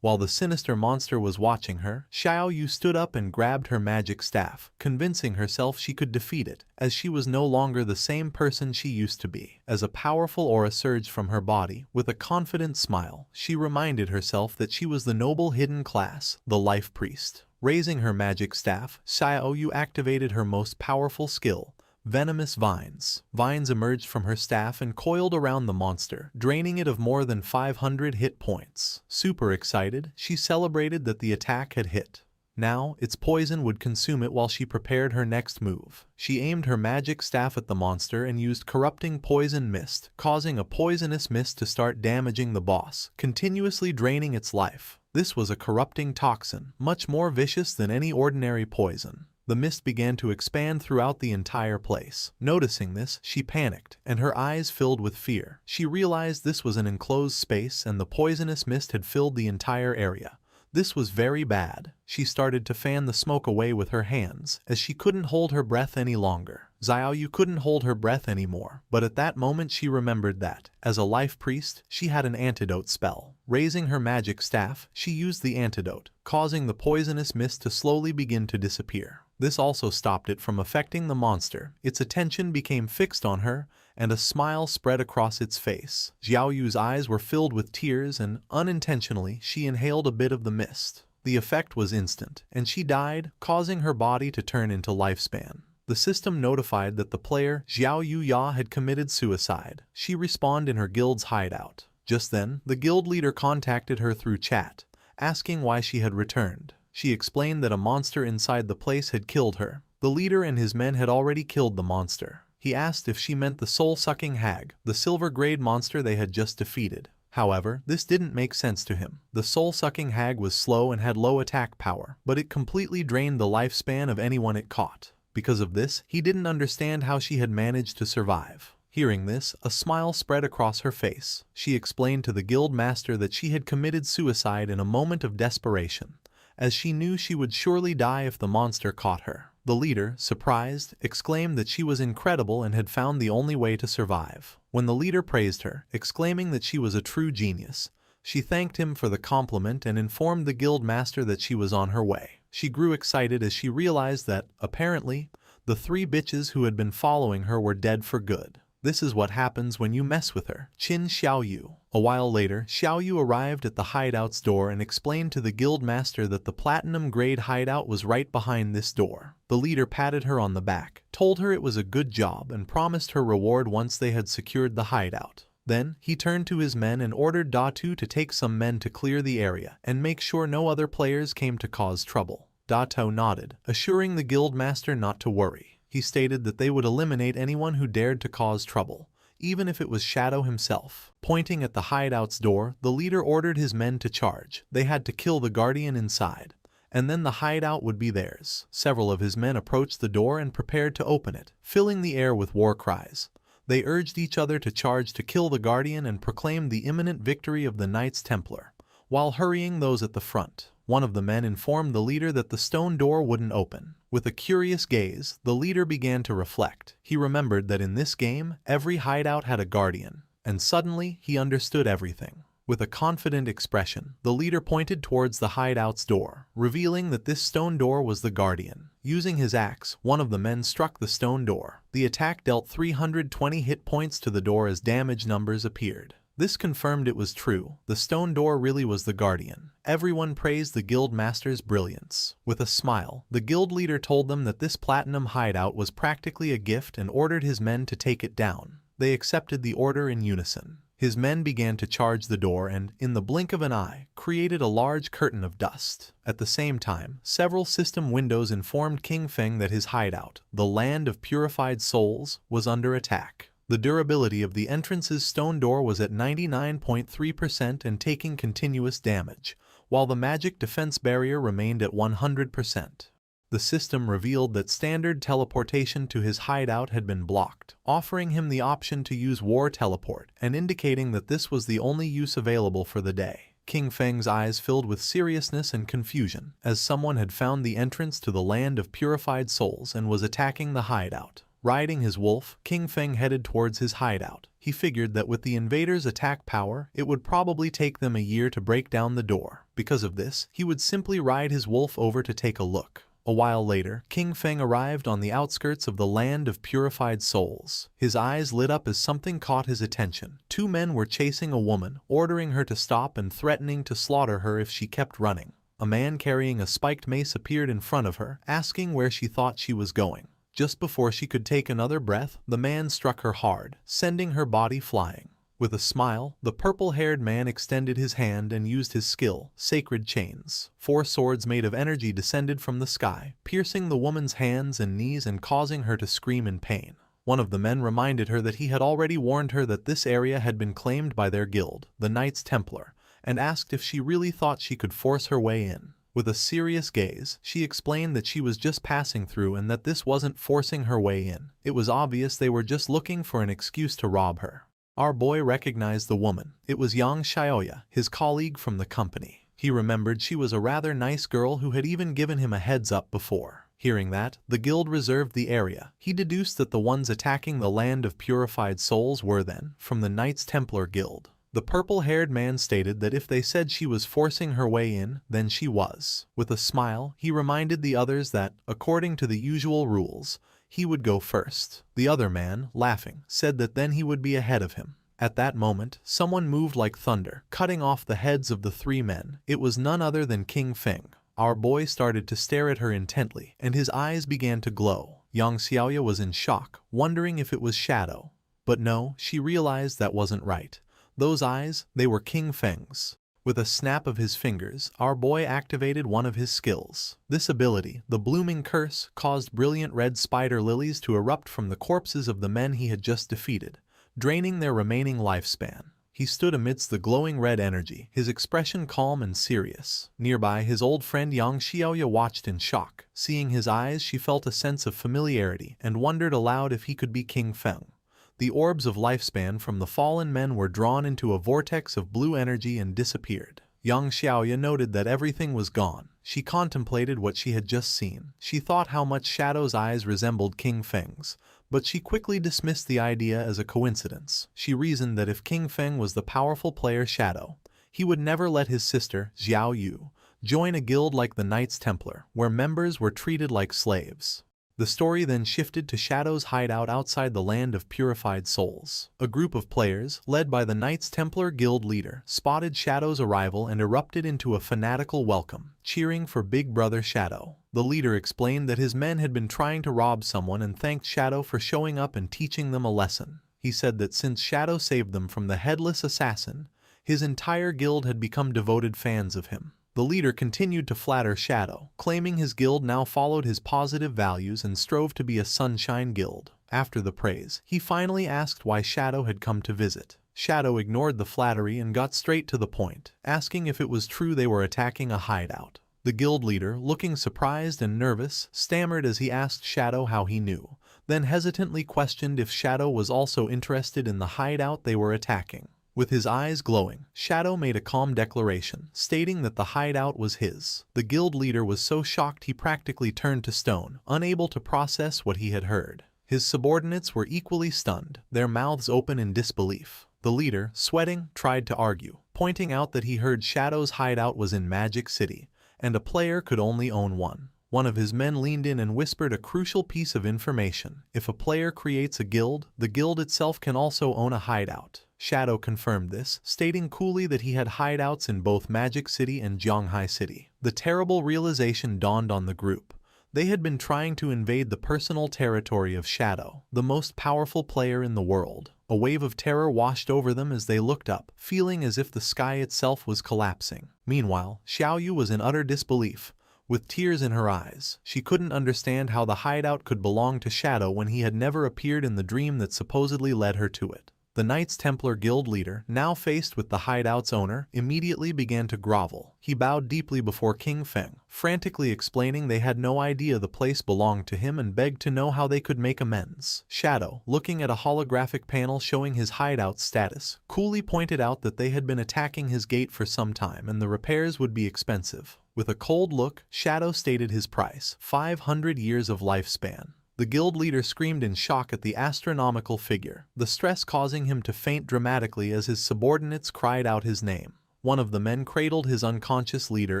Speaker 1: While the sinister monster was watching her, Xiao Yu stood up and grabbed her magic staff, convincing herself she could defeat it, as she was no longer the same person she used to be. As a powerful aura surged from her body, with a confident smile, she reminded herself that she was the noble hidden class, the life priest. Raising her magic staff, Xiao Yu activated her most powerful skill, venomous vines. Vines emerged from her staff and coiled around the monster, draining it of more than 500 hit points. Super excited, she celebrated that the attack had hit. Now, its poison would consume it while she prepared her next move. She aimed her magic staff at the monster and used corrupting poison mist, causing a poisonous mist to start damaging the boss, continuously draining its life. This was a corrupting toxin, much more vicious than any ordinary poison. The mist began to expand throughout the entire place. Noticing this, she panicked, and her eyes filled with fear. She realized this was an enclosed space and the poisonous mist had filled the entire area. This was very bad. She started to fan the smoke away with her hands, as she couldn't hold her breath any longer. Xiaoyu couldn't hold her breath anymore, but at that moment she remembered that, as a life priest, she had an antidote spell. Raising her magic staff, she used the antidote, causing the poisonous mist to slowly begin to disappear. This also stopped it from affecting the monster. Its attention became fixed on her, and a smile spread across its face. Xiaoyu's eyes were filled with tears and, unintentionally, she inhaled a bit of the mist. The effect was instant, and she died, causing her body to turn into lifespan. The system notified that the player, Xiaoyu Ya, had committed suicide. She respawned in her guild's hideout. Just then, the guild leader contacted her through chat, asking why she had returned. She explained that a monster inside the place had killed her. The leader and his men had already killed the monster. He asked if she meant the soul-sucking hag, the silver-grade monster they had just defeated. However, this didn't make sense to him. The soul-sucking hag was slow and had low attack power, but it completely drained the lifespan of anyone it caught. Because of this, he didn't understand how she had managed to survive. Hearing this, a smile spread across her face. She explained to the guild master that she had committed suicide in a moment of desperation, as she knew she would surely die if the monster caught her. The leader, surprised, exclaimed that she was incredible and had found the only way to survive. When the leader praised her, exclaiming that she was a true genius, she thanked him for the compliment and informed the guild master that she was on her way. She grew excited as she realized that, apparently, the 3 bitches who had been following her were dead for good. This is what happens when you mess with her. Qin Xiaoyu. A while later, Xiaoyu arrived at the hideout's door and explained to the guild master that the platinum-grade hideout was right behind this door. The leader patted her on the back, told her it was a good job, and promised her reward once they had secured the hideout. Then, he turned to his men and ordered Datu to take some men to clear the area and make sure no other players came to cause trouble. Datu nodded, assuring the guild master not to worry. He stated that they would eliminate anyone who dared to cause trouble, even if it was Shadow himself. Pointing at the hideout's door, the leader ordered his men to charge. They had to kill the guardian inside, and then the hideout would be theirs. Several of his men approached the door and prepared to open it, filling the air with war cries. They urged each other to charge to kill the guardian and proclaimed the imminent victory of the Knights Templar, while hurrying those at the front. One of the men informed the leader that the stone door wouldn't open. With a curious gaze, the leader began to reflect. He remembered that in this game, every hideout had a guardian, and suddenly he understood everything. With a confident expression, the leader pointed towards the hideout's door, revealing that this stone door was the guardian. Using his axe, one of the men struck the stone door. The attack dealt 320 hit points to the door as damage numbers appeared. This confirmed it was true. The stone door really was the guardian. Everyone praised the guild master's brilliance. With a smile, the guild leader told them that this platinum hideout was practically a gift and ordered his men to take it down. They accepted the order in unison. His men began to charge the door and, in the blink of an eye, created a large curtain of dust. At the same time, several system windows informed King Feng that his hideout, the land of purified souls, was under attack. The durability of the entrance's stone door was at 99.3% and taking continuous damage, while the magic defense barrier remained at 100%. The system revealed that standard teleportation to his hideout had been blocked, offering him the option to use war teleport and indicating that this was the only use available for the day. King Feng's eyes filled with seriousness and confusion, as someone had found the entrance to the land of purified souls and was attacking the hideout. Riding his wolf, King Feng headed towards his hideout. He figured that with the invaders' attack power, it would probably take them a year to break down the door. Because of this, he would simply ride his wolf over to take a look. A while later, King Feng arrived on the outskirts of the land of purified souls. His eyes lit up as something caught his attention. 2 men were chasing a woman, ordering her to stop and threatening to slaughter her if she kept running. A man carrying a spiked mace appeared in front of her, asking where she thought she was going. Just before she could take another breath, the man struck her hard, sending her body flying. With a smile, the purple-haired man extended his hand and used his skill, Sacred Chains. 4 swords made of energy descended from the sky, piercing the woman's hands and knees and causing her to scream in pain. One of the men reminded her that he had already warned her that this area had been claimed by their guild, the Knights Templar, and asked if she really thought she could force her way in. With a serious gaze, she explained that she was just passing through and that this wasn't forcing her way in. It was obvious they were just looking for an excuse to rob her. Our boy recognized the woman. It was Yang Xiaoya, his colleague from the company. He remembered she was a rather nice girl who had even given him a heads up before. Hearing that, the guild reserved the area. He deduced that the ones attacking the land of purified souls were then from the Knights Templar Guild. The purple-haired man stated that if they said she was forcing her way in, then she was. With a smile, he reminded the others that, according to the usual rules, he would go first. The other man, laughing, said that then he would be ahead of him. At that moment, someone moved like thunder, cutting off the heads of the 3 men. It was none other than King Feng. Our boy started to stare at her intently, and his eyes began to glow. Yang Xiaoya was in shock, wondering if it was Shadow. But no, she realized that wasn't right. Those eyes, they were King Feng's. With a snap of his fingers, our boy activated one of his skills. This ability, the Blooming Curse, caused brilliant red spider lilies to erupt from the corpses of the men he had just defeated, draining their remaining lifespan. He stood amidst the glowing red energy, his expression calm and serious. Nearby, his old friend Yang Xiaoya watched in shock. Seeing his eyes, she felt a sense of familiarity and wondered aloud if he could be King Feng. The orbs of lifespan from the fallen men were drawn into a vortex of blue energy and disappeared. Yang Xiaoya noted that everything was gone. She contemplated what she had just seen. She thought how much Shadow's eyes resembled King Feng's, but she quickly dismissed the idea as a coincidence. She reasoned that if King Feng was the powerful player Shadow, he would never let his sister, Xiao Yu, join a guild like the Knights Templar, where members were treated like slaves. The story then shifted to Shadow's hideout outside the land of purified souls. A group of players, led by the Knights Templar guild leader, spotted Shadow's arrival and erupted into a fanatical welcome, cheering for Big Brother Shadow. The leader explained that his men had been trying to rob someone and thanked Shadow for showing up and teaching them a lesson. He said that since Shadow saved them from the headless assassin, his entire guild had become devoted fans of him. The leader continued to flatter Shadow, claiming his guild now followed his positive values and strove to be a sunshine guild. After the praise, he finally asked why Shadow had come to visit. Shadow ignored the flattery and got straight to the point, asking if it was true they were attacking a hideout. The guild leader, looking surprised and nervous, stammered as he asked Shadow how he knew, then hesitantly questioned if Shadow was also interested in the hideout they were attacking. With his eyes glowing, Shadow made a calm declaration, stating that the hideout was his. The guild leader was so shocked he practically turned to stone, unable to process what he had heard. His subordinates were equally stunned, their mouths open in disbelief. The leader, sweating, tried to argue, pointing out that he heard Shadow's hideout was in Magic City, and a player could only own one. One of his men leaned in and whispered a crucial piece of information. If a player creates a guild, the guild itself can also own a hideout. Shadow confirmed this, stating coolly that he had hideouts in both Magic City and Zhonghai City. The terrible realization dawned on the group. They had been trying to invade the personal territory of Shadow, the most powerful player in the world. A wave of terror washed over them as they looked up, feeling as if the sky itself was collapsing. Meanwhile, Xiao Yu was in utter disbelief. With tears in her eyes, she couldn't understand how the hideout could belong to Shadow when he had never appeared in the dream that supposedly led her to it. The Knights Templar guild leader, now faced with the hideout's owner, immediately began to grovel. He bowed deeply before King Feng, frantically explaining they had no idea the place belonged to him and begged to know how they could make amends. Shadow, looking at a holographic panel showing his hideout status, coolly pointed out that they had been attacking his gate for some time and the repairs would be expensive. With a cold look, Shadow stated his price, 500 years of lifespan. The guild leader screamed in shock at the astronomical figure, the stress causing him to faint dramatically as his subordinates cried out his name. One of the men cradled his unconscious leader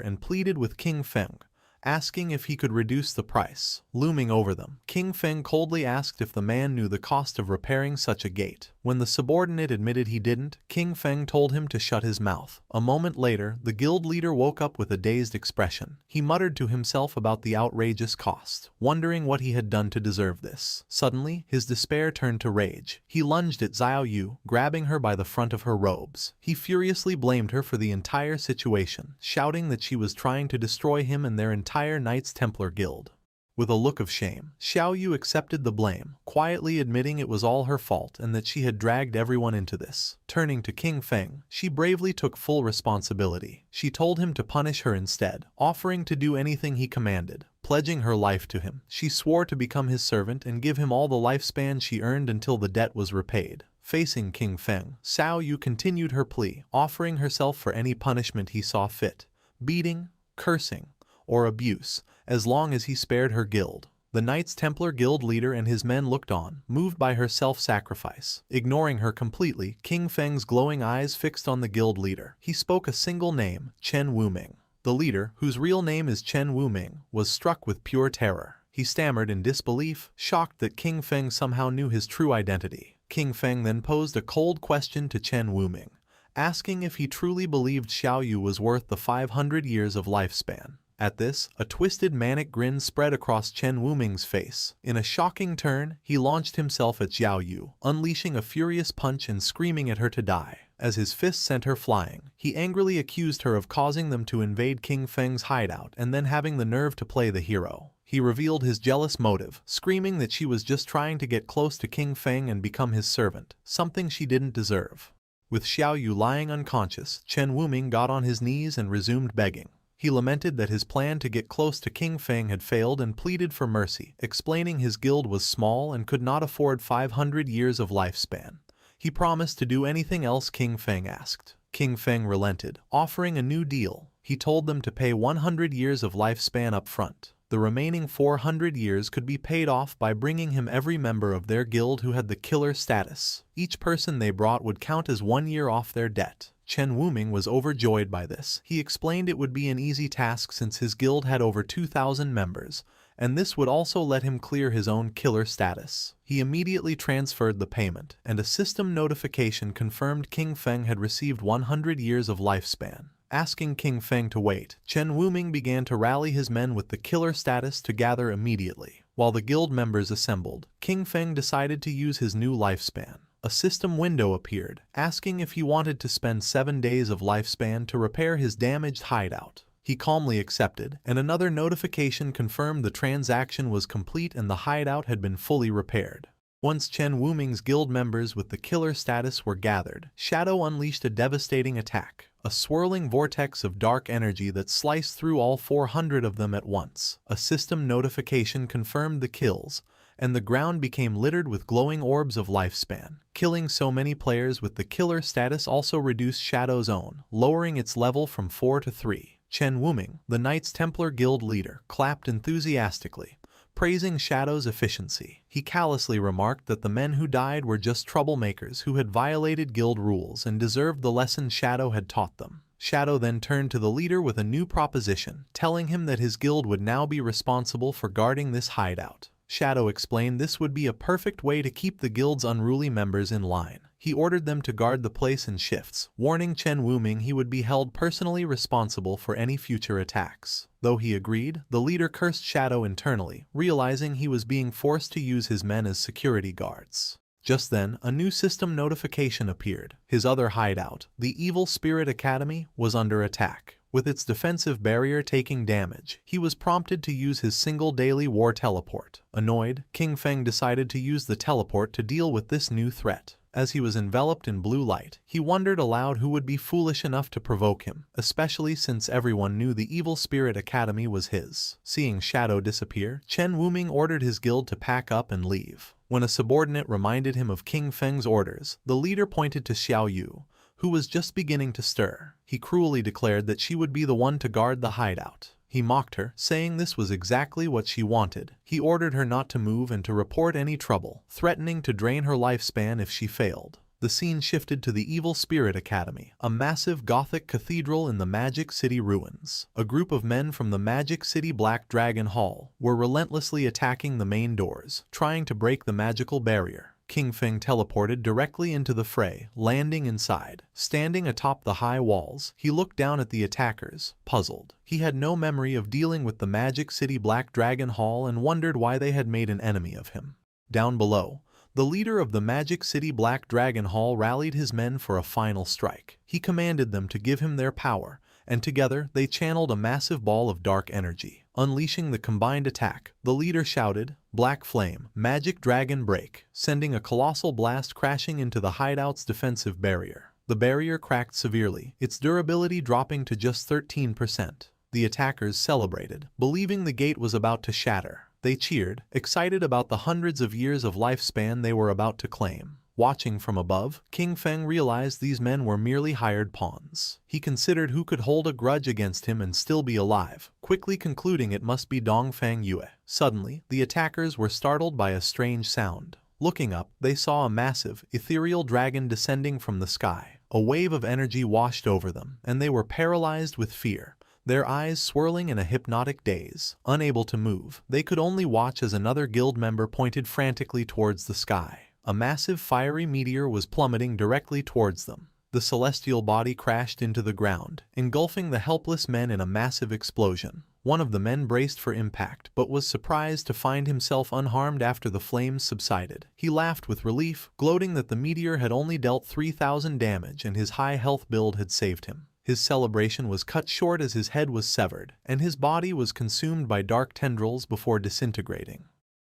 Speaker 1: and pleaded with King Feng, asking if he could reduce the price. Looming over them, King Feng coldly asked if the man knew the cost of repairing such a gate. When the subordinate admitted he didn't, King Feng told him to shut his mouth. A moment later, the guild leader woke up with a dazed expression. He muttered to himself about the outrageous cost, wondering what he had done to deserve this. Suddenly, his despair turned to rage. He lunged at Xiao Yu, grabbing her by the front of her robes. He furiously blamed her for the entire situation, shouting that she was trying to destroy him and their entire Knights Templar Guild. With a look of shame, Xiao Yu accepted the blame, quietly admitting it was all her fault and that she had dragged everyone into this. Turning to King Feng, she bravely took full responsibility. She told him to punish her instead, offering to do anything he commanded. Pledging her life to him, she swore to become his servant and give him all the lifespan she earned until the debt was repaid. Facing King Feng, Xiao Yu continued her plea, offering herself for any punishment he saw fit. Beating, cursing, or abuse, as long as he spared her guild. The Knights Templar Guild leader and his men looked on, moved by her self-sacrifice. Ignoring her completely, King Feng's glowing eyes fixed on the guild leader. He spoke a single name, Chen Wuming. The leader, whose real name is Chen Wuming, was struck with pure terror. He stammered in disbelief, shocked that King Feng somehow knew his true identity. King Feng then posed a cold question to Chen Wuming, asking if he truly believed Xiao Yu was worth the 500 years of lifespan. At this, a twisted manic grin spread across Chen Wuming's face. In a shocking turn, he launched himself at Xiao Yu, unleashing a furious punch and screaming at her to die. As his fist sent her flying, he angrily accused her of causing them to invade King Feng's hideout and then having the nerve to play the hero. He revealed his jealous motive, screaming that she was just trying to get close to King Feng and become his servant, something she didn't deserve. With Xiao Yu lying unconscious, Chen Wuming got on his knees and resumed begging. He lamented that his plan to get close to King Feng had failed and pleaded for mercy, explaining his guild was small and could not afford 500 years of lifespan. He promised to do anything else King Feng asked. King Feng relented, offering a new deal. He told them to pay 100 years of lifespan up front. The remaining 400 years could be paid off by bringing him every member of their guild who had the killer status. Each person they brought would count as 1 year off their debt. Chen Wuming was overjoyed by this. He explained it would be an easy task since his guild had over 2,000 members, and this would also let him clear his own killer status. He immediately transferred the payment, and a system notification confirmed King Feng had received 100 years of lifespan. Asking King Feng to wait, Chen Wuming began to rally his men with the killer status to gather immediately. While the guild members assembled, King Feng decided to use his new lifespan. A system window appeared, asking if he wanted to spend 7 days of lifespan to repair his damaged hideout. He calmly accepted, and another notification confirmed the transaction was complete and the hideout had been fully repaired. Once Chen Wuming's guild members with the killer status were gathered, Shadow unleashed a devastating attack, a swirling vortex of dark energy that sliced through all 400 of them at once. A system notification confirmed the kills, and the ground became littered with glowing orbs of lifespan. Killing so many players with the killer status also reduced Shadow's own, lowering its level from 4 to 3. Chen Wuming, the Knights Templar Guild leader, clapped enthusiastically, praising Shadow's efficiency. He callously remarked that the men who died were just troublemakers who had violated guild rules and deserved the lesson Shadow had taught them. Shadow then turned to the leader with a new proposition, telling him that his guild would now be responsible for guarding this hideout. Shadow explained this would be a perfect way to keep the guild's unruly members in line. He ordered them to guard the place in shifts, warning Chen Wuming he would be held personally responsible for any future attacks. Though he agreed, the leader cursed Shadow internally, realizing he was being forced to use his men as security guards. Just then, a new system notification appeared. His other hideout, the Evil Spirit Academy, was under attack. With its defensive barrier taking damage, he was prompted to use his single daily war teleport. Annoyed, King Feng decided to use the teleport to deal with this new threat. As he was enveloped in blue light, he wondered aloud who would be foolish enough to provoke him, especially since everyone knew the Evil Spirit Academy was his. Seeing Shadow disappear, Chen Wuming ordered his guild to pack up and leave. When a subordinate reminded him of King Feng's orders, the leader pointed to Xiao Yu, who was just beginning to stir. He cruelly declared that she would be the one to guard the hideout. He mocked her, saying this was exactly what she wanted. He ordered her not to move and to report any trouble, threatening to drain her lifespan if she failed. The scene shifted to the Evil Spirit Academy, a massive Gothic cathedral in the Magic City ruins. A group of men from the Magic City Black Dragon Hall were relentlessly attacking the main doors, trying to break the magical barrier. King Feng teleported directly into the fray, landing inside. Standing atop the high walls, he looked down at the attackers, puzzled. He had no memory of dealing with the Magic City Black Dragon Hall and wondered why they had made an enemy of him. Down below, the leader of the Magic City Black Dragon Hall rallied his men for a final strike. He commanded them to give him their power, and together they channeled a massive ball of dark energy. Unleashing the combined attack, the leader shouted, "Black Flame, Magic Dragon Break," sending a colossal blast crashing into the hideout's defensive barrier. The barrier cracked severely, its durability dropping to just 13%. The attackers celebrated, believing the gate was about to shatter. They cheered, excited about the hundreds of years of lifespan they were about to claim. Watching from above, King Feng realized these men were merely hired pawns. He considered who could hold a grudge against him and still be alive, quickly concluding it must be Dongfang Yue. Suddenly, the attackers were startled by a strange sound. Looking up, they saw a massive, ethereal dragon descending from the sky. A wave of energy washed over them, and they were paralyzed with fear. Their eyes swirling in a hypnotic daze. Unable to move, they could only watch as another guild member pointed frantically towards the sky. A massive fiery meteor was plummeting directly towards them. The celestial body crashed into the ground, engulfing the helpless men in a massive explosion. One of the men braced for impact, but was surprised to find himself unharmed after the flames subsided. He laughed with relief, gloating that the meteor had only dealt 3,000 damage and his high health build had saved him. His celebration was cut short as his head was severed, and his body was consumed by dark tendrils before disintegrating.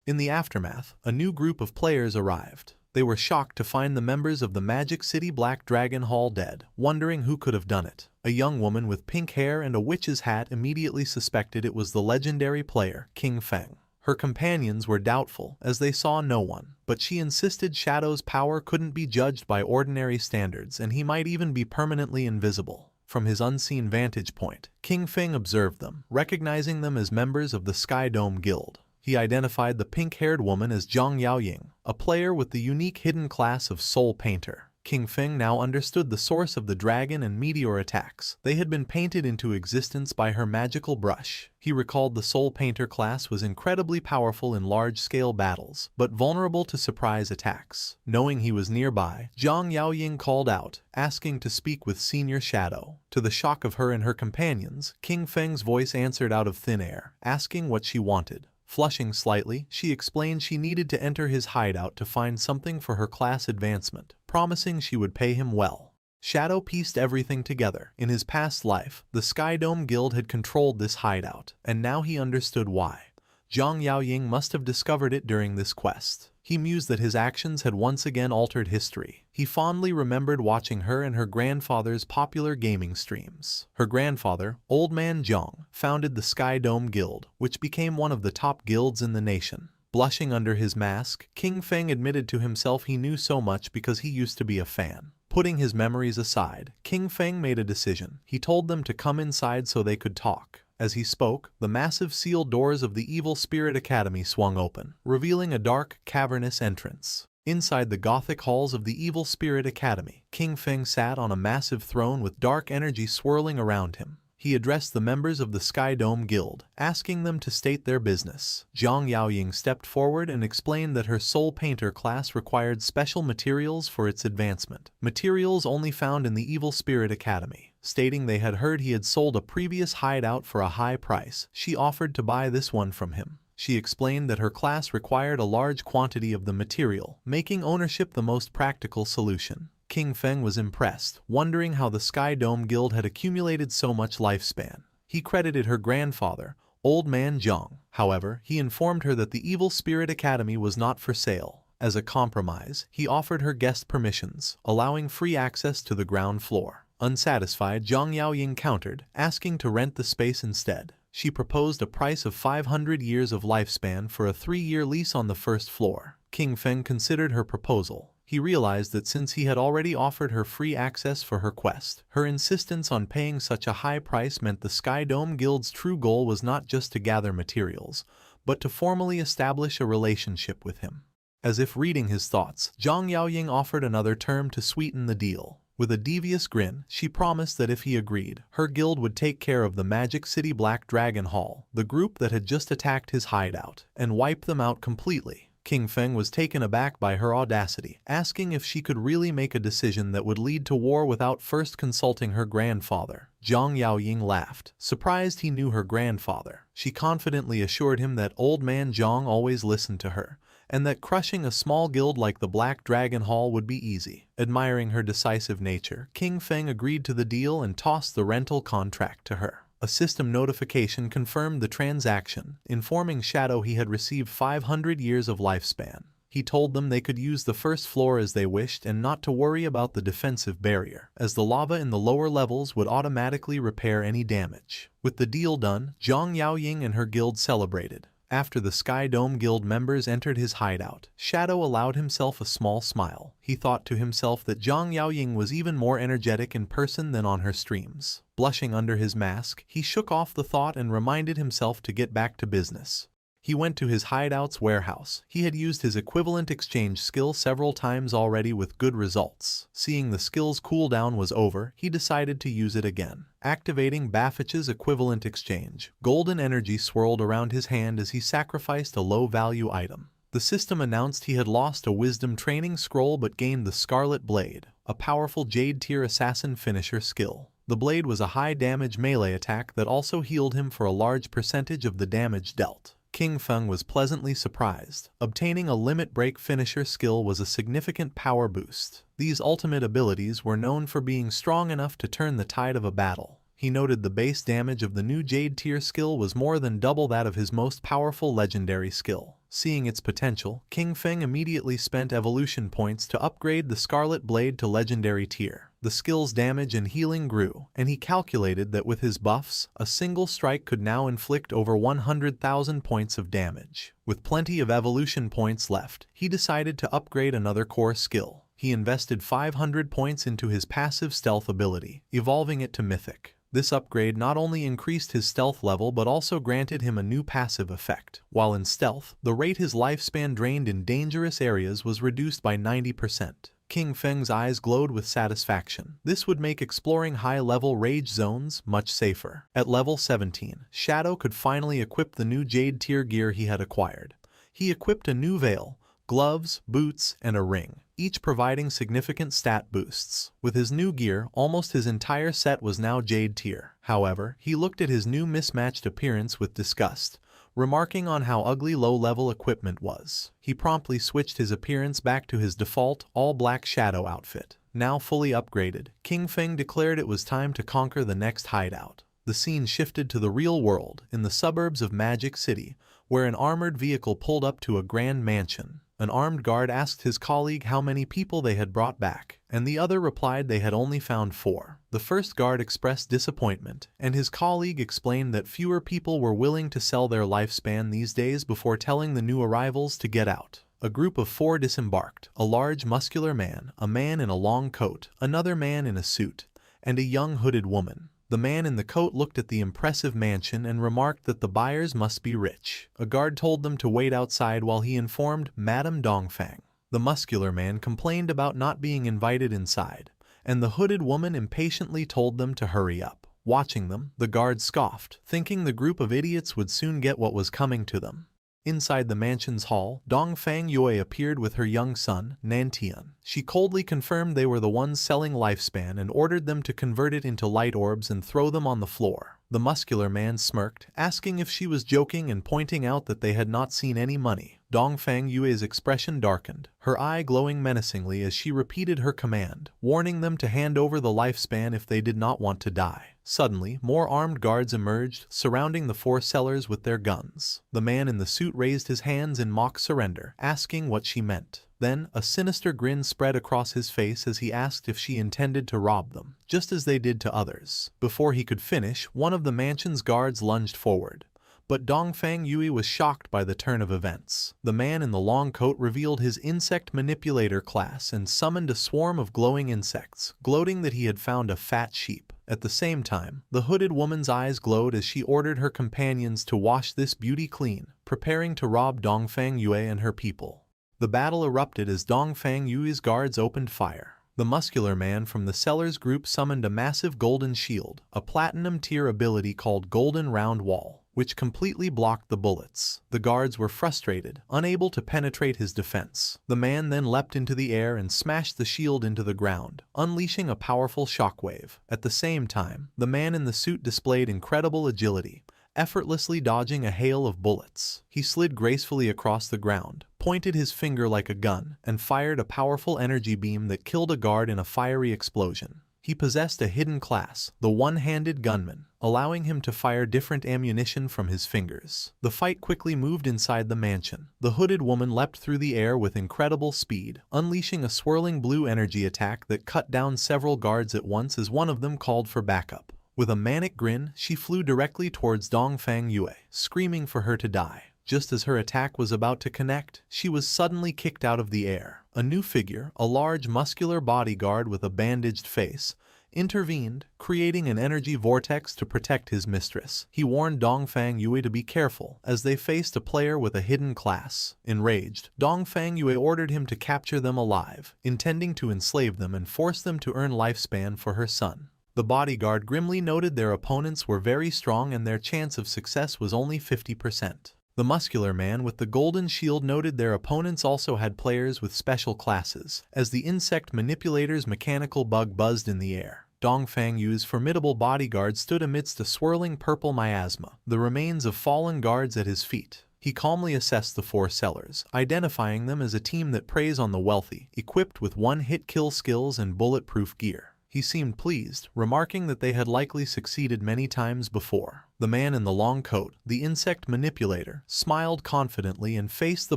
Speaker 1: In the aftermath, a new group of players arrived. They were shocked to find the members of the Magic City Black Dragon Hall dead, wondering who could have done it. A young woman with pink hair and a witch's hat immediately suspected it was the legendary player, King Feng. Her companions were doubtful, as they saw no one, but she insisted Shadow's power couldn't be judged by ordinary standards and he might even be permanently invisible. From his unseen vantage point, King Feng observed them, recognizing them as members of the Sky Dome Guild. He identified the pink-haired woman as Zhang Yaoying, a player with the unique hidden class of Soul Painter. King Feng now understood the source of the dragon and meteor attacks. They had been painted into existence by her magical brush. He recalled the Soul Painter class was incredibly powerful in large-scale battles, but vulnerable to surprise attacks. Knowing he was nearby, Zhang Yaoying called out, asking to speak with Senior Shadow. To the shock of her and her companions, King Feng's voice answered out of thin air, asking what she wanted. Flushing slightly, she explained she needed to enter his hideout to find something for her class advancement, promising she would pay him well. Shadow pieced everything together. In his past life, the Sky Dome Guild had controlled this hideout, and now he understood why. Zhang Yaoying must have discovered it during this quest. He mused that his actions had once again altered history. He fondly remembered watching her and her grandfather's popular gaming streams. Her grandfather, Old Man Zhang, founded the Sky Dome Guild, which became one of the top guilds in the nation. Blushing under his mask, King Feng admitted to himself he knew so much because he used to be a fan. Putting his memories aside, King Feng made a decision. He told them to come inside so they could talk. As he spoke, the massive sealed doors of the Evil Spirit Academy swung open, revealing a dark, cavernous entrance. Inside the Gothic halls of the Evil Spirit Academy, King Feng sat on a massive throne with dark energy swirling around him. He addressed the members of the Sky Dome Guild, asking them to state their business. Zhang Yaoying stepped forward and explained that her Soul Painter class required special materials for its advancement, materials only found in the Evil Spirit Academy. Stating they had heard he had sold a previous hideout for a high price, she offered to buy this one from him. She explained that her class required a large quantity of the material, making ownership the most practical solution. King Feng was impressed, wondering how the Sky Dome Guild had accumulated so much lifespan. He credited her grandfather, Old Man Zhang. However, he informed her that the Evil Spirit Academy was not for sale. As a compromise, he offered her guest permissions, allowing free access to the ground floor. Unsatisfied, Zhang Yaoying countered, asking to rent the space instead. She proposed a price of 500 years of lifespan for a 3-year lease on the first floor. King Feng considered her proposal. He realized that since he had already offered her free access for her quest, her insistence on paying such a high price meant the Sky Dome Guild's true goal was not just to gather materials, but to formally establish a relationship with him. As if reading his thoughts, Zhang Yaoying offered another term to sweeten the deal. With a devious grin, she promised that if he agreed, her guild would take care of the Magic City Black Dragon Hall, the group that had just attacked his hideout, and wipe them out completely. King Feng was taken aback by her audacity, asking if she could really make a decision that would lead to war without first consulting her grandfather. Zhang Yaoying laughed, surprised he knew her grandfather. She confidently assured him that old man Zhang always listened to her, and that crushing a small guild like the Black Dragon Hall would be easy. Admiring her decisive nature, King Feng agreed to the deal and tossed the rental contract to her. A system notification confirmed the transaction, informing Shadow he had received 500 years of lifespan. He told them they could use the first floor as they wished and not to worry about the defensive barrier, as the lava in the lower levels would automatically repair any damage. With the deal done, Zhang Yaoying and her guild celebrated. After the Sky Dome Guild members entered his hideout, Shadow allowed himself a small smile. He thought to himself that Zhang Yaoying was even more energetic in person than on her streams. Blushing under his mask, he shook off the thought and reminded himself to get back to business. He went to his hideout's warehouse. He had used his equivalent exchange skill several times already with good results. Seeing the skill's cooldown was over, he decided to use it again. Activating Baffich's equivalent exchange, golden energy swirled around his hand as he sacrificed a low-value item. The system announced he had lost a wisdom training scroll but gained the Scarlet Blade, a powerful Jade-tier assassin finisher skill. The blade was a high-damage melee attack that also healed him for a large percentage of the damage dealt. King Feng was pleasantly surprised. Obtaining a limit break finisher skill was a significant power boost. These ultimate abilities were known for being strong enough to turn the tide of a battle. He noted the base damage of the new Jade tier skill was more than double that of his most powerful legendary skill. Seeing its potential, King Feng immediately spent evolution points to upgrade the Scarlet Blade to legendary tier. The skill's damage and healing grew, and he calculated that with his buffs, a single strike could now inflict over 100,000 points of damage. With plenty of evolution points left, he decided to upgrade another core skill. He invested 500 points into his passive stealth ability, evolving it to Mythic. This upgrade not only increased his stealth level but also granted him a new passive effect. While in stealth, the rate his lifespan drained in dangerous areas was reduced by 90%. King Feng's eyes glowed with satisfaction. This would make exploring high-level rage zones much safer. At level 17, Shadow could finally equip the new Jade tier gear he had acquired. He equipped a new veil, gloves, boots, and a ring, each providing significant stat boosts. With his new gear, almost his entire set was now Jade tier. However, he looked at his new mismatched appearance with disgust, remarking on how ugly low-level equipment was. He promptly switched his appearance back to his default, all-black Shadow outfit. Now fully upgraded, King Feng declared it was time to conquer the next hideout. The scene shifted to the real world, in the suburbs of Magic City, where an armored vehicle pulled up to a grand mansion. An armed guard asked his colleague how many people they had brought back, and the other replied they had only found 4. The first guard expressed disappointment, and his colleague explained that fewer people were willing to sell their lifespan these days before telling the new arrivals to get out. A group of 4 disembarked, a large muscular man, a man in a long coat, another man in a suit, and a young hooded woman. The man in the coat looked at the impressive mansion and remarked that the buyers must be rich. A guard told them to wait outside while he informed Madame Dongfang. The muscular man complained about not being invited inside, and the hooded woman impatiently told them to hurry up. Watching them, the guard scoffed, thinking the group of idiots would soon get what was coming to them. Inside the mansion's hall, Dongfang Yue appeared with her young son, Nantian. She coldly confirmed they were the ones selling lifespan and ordered them to convert it into light orbs and throw them on the floor. The muscular man smirked, asking if she was joking and pointing out that they had not seen any money. Dongfang Yue's expression darkened, her eye glowing menacingly as she repeated her command, warning them to hand over the lifespan if they did not want to die. Suddenly, more armed guards emerged, surrounding the 4 sellers with their guns. The man in the suit raised his hands in mock surrender, asking what she meant. Then, a sinister grin spread across his face as he asked if she intended to rob them, just as they did to others. Before he could finish, one of the mansion's guards lunged forward. But Dongfang Yue was shocked by the turn of events. The man in the long coat revealed his insect manipulator class and summoned a swarm of glowing insects, gloating that he had found a fat sheep. At the same time, the hooded woman's eyes glowed as she ordered her companions to wash this beauty clean, preparing to rob Dongfang Yue and her people. The battle erupted as Dongfang Yui's guards opened fire. The muscular man from the Sellers group summoned a massive golden shield, a platinum-tier ability called Golden Round Wall, which completely blocked the bullets. The guards were frustrated, unable to penetrate his defense. The man then leapt into the air and smashed the shield into the ground, unleashing a powerful shockwave. At the same time, the man in the suit displayed incredible agility, effortlessly dodging a hail of bullets. He slid gracefully across the ground, pointed his finger like a gun, and fired a powerful energy beam that killed a guard in a fiery explosion. He possessed a hidden class, the one-handed gunman, allowing him to fire different ammunition from his fingers. The fight quickly moved inside the mansion. The hooded woman leapt through the air with incredible speed, unleashing a swirling blue energy attack that cut down several guards at once as one of them called for backup. With a manic grin, she flew directly towards Dongfang Yue, screaming for her to die. Just as her attack was about to connect, she was suddenly kicked out of the air. A new figure, a large muscular bodyguard with a bandaged face, intervened, creating an energy vortex to protect his mistress. He warned Dongfang Yue to be careful, as they faced a player with a hidden class. Enraged, Dongfang Yue ordered him to capture them alive, intending to enslave them and force them to earn lifespan for her son. The bodyguard grimly noted their opponents were very strong and their chance of success was only 50%. The muscular man with the golden shield noted their opponents also had players with special classes, as the insect manipulator's mechanical bug buzzed in the air. Dongfang Yu's formidable bodyguard stood amidst a swirling purple miasma, the remains of fallen guards at his feet. He calmly assessed the four sellers, identifying them as a team that preys on the wealthy, equipped with one-hit kill skills and bulletproof gear. He seemed pleased, remarking that they had likely succeeded many times before. The man in the long coat, the insect manipulator, smiled confidently and faced the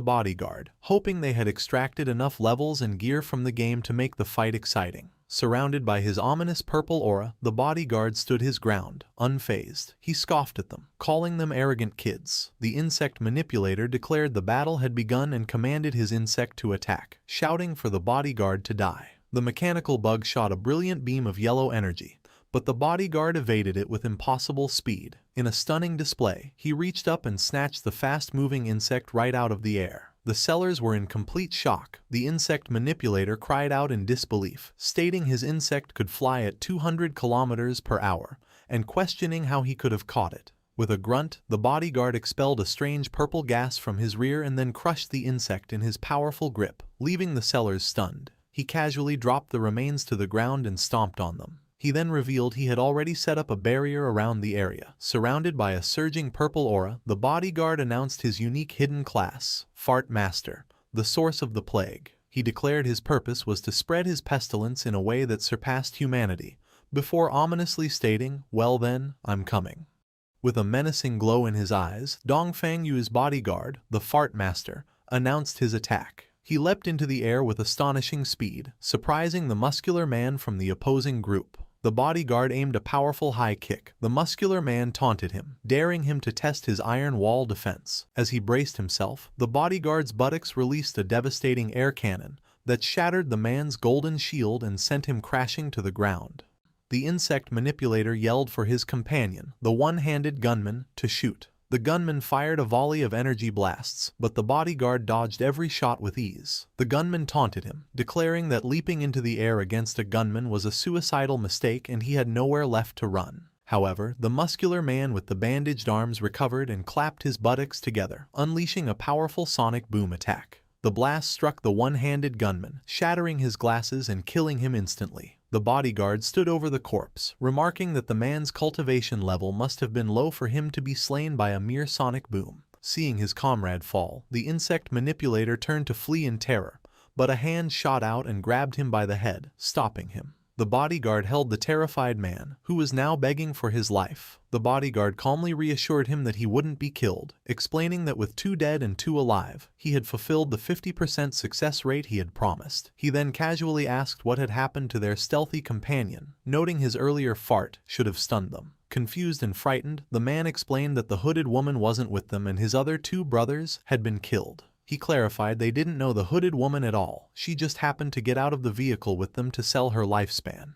Speaker 1: bodyguard, hoping they had extracted enough levels and gear from the game to make the fight exciting. Surrounded by his ominous purple aura, the bodyguard stood his ground, unfazed. He scoffed at them, calling them arrogant kids. The insect manipulator declared the battle had begun and commanded his insect to attack, shouting for the bodyguard to die. The mechanical bug shot a brilliant beam of yellow energy, but the bodyguard evaded it with impossible speed. In a stunning display, he reached up and snatched the fast-moving insect right out of the air. The sellers were in complete shock. The insect manipulator cried out in disbelief, stating his insect could fly at 200 kilometers per hour, and questioning how he could have caught it. With a grunt, the bodyguard expelled a strange purple gas from his rear and then crushed the insect in his powerful grip, leaving the sellers stunned. He casually dropped the remains to the ground and stomped on them. He then revealed he had already set up a barrier around the area. Surrounded by a surging purple aura, the bodyguard announced his unique hidden class, Fart Master, the source of the plague. He declared his purpose was to spread his pestilence in a way that surpassed humanity, before ominously stating, "Well then, I'm coming." With a menacing glow in his eyes, Dongfang Yu's bodyguard, the Fart Master, announced his attack. He leapt into the air with astonishing speed, surprising the muscular man from the opposing group. The bodyguard aimed a powerful high kick. The muscular man taunted him, daring him to test his iron wall defense. As he braced himself, the bodyguard's buttocks released a devastating air cannon that shattered the man's golden shield and sent him crashing to the ground. The insect manipulator yelled for his companion, the one-handed gunman, to shoot. The gunman fired a volley of energy blasts, but the bodyguard dodged every shot with ease. The gunman taunted him, declaring that leaping into the air against a gunman was a suicidal mistake and he had nowhere left to run. However, the muscular man with the bandaged arms recovered and clapped his buttocks together, unleashing a powerful sonic boom attack. The blast struck the one-handed gunman, shattering his glasses and killing him instantly. The bodyguard stood over the corpse, remarking that the man's cultivation level must have been low for him to be slain by a mere sonic boom. Seeing his comrade fall, the insect manipulator turned to flee in terror, but a hand shot out and grabbed him by the head, stopping him. The bodyguard held the terrified man, who was now begging for his life. The bodyguard calmly reassured him that he wouldn't be killed, explaining that with 2 dead and 2 alive, he had fulfilled the 50% success rate he had promised. He then casually asked what had happened to their stealthy companion, noting his earlier fart should have stunned them. Confused and frightened, the man explained that the hooded woman wasn't with them and his other 2 brothers had been killed. He clarified they didn't know the hooded woman at all, she just happened to get out of the vehicle with them to sell her lifespan.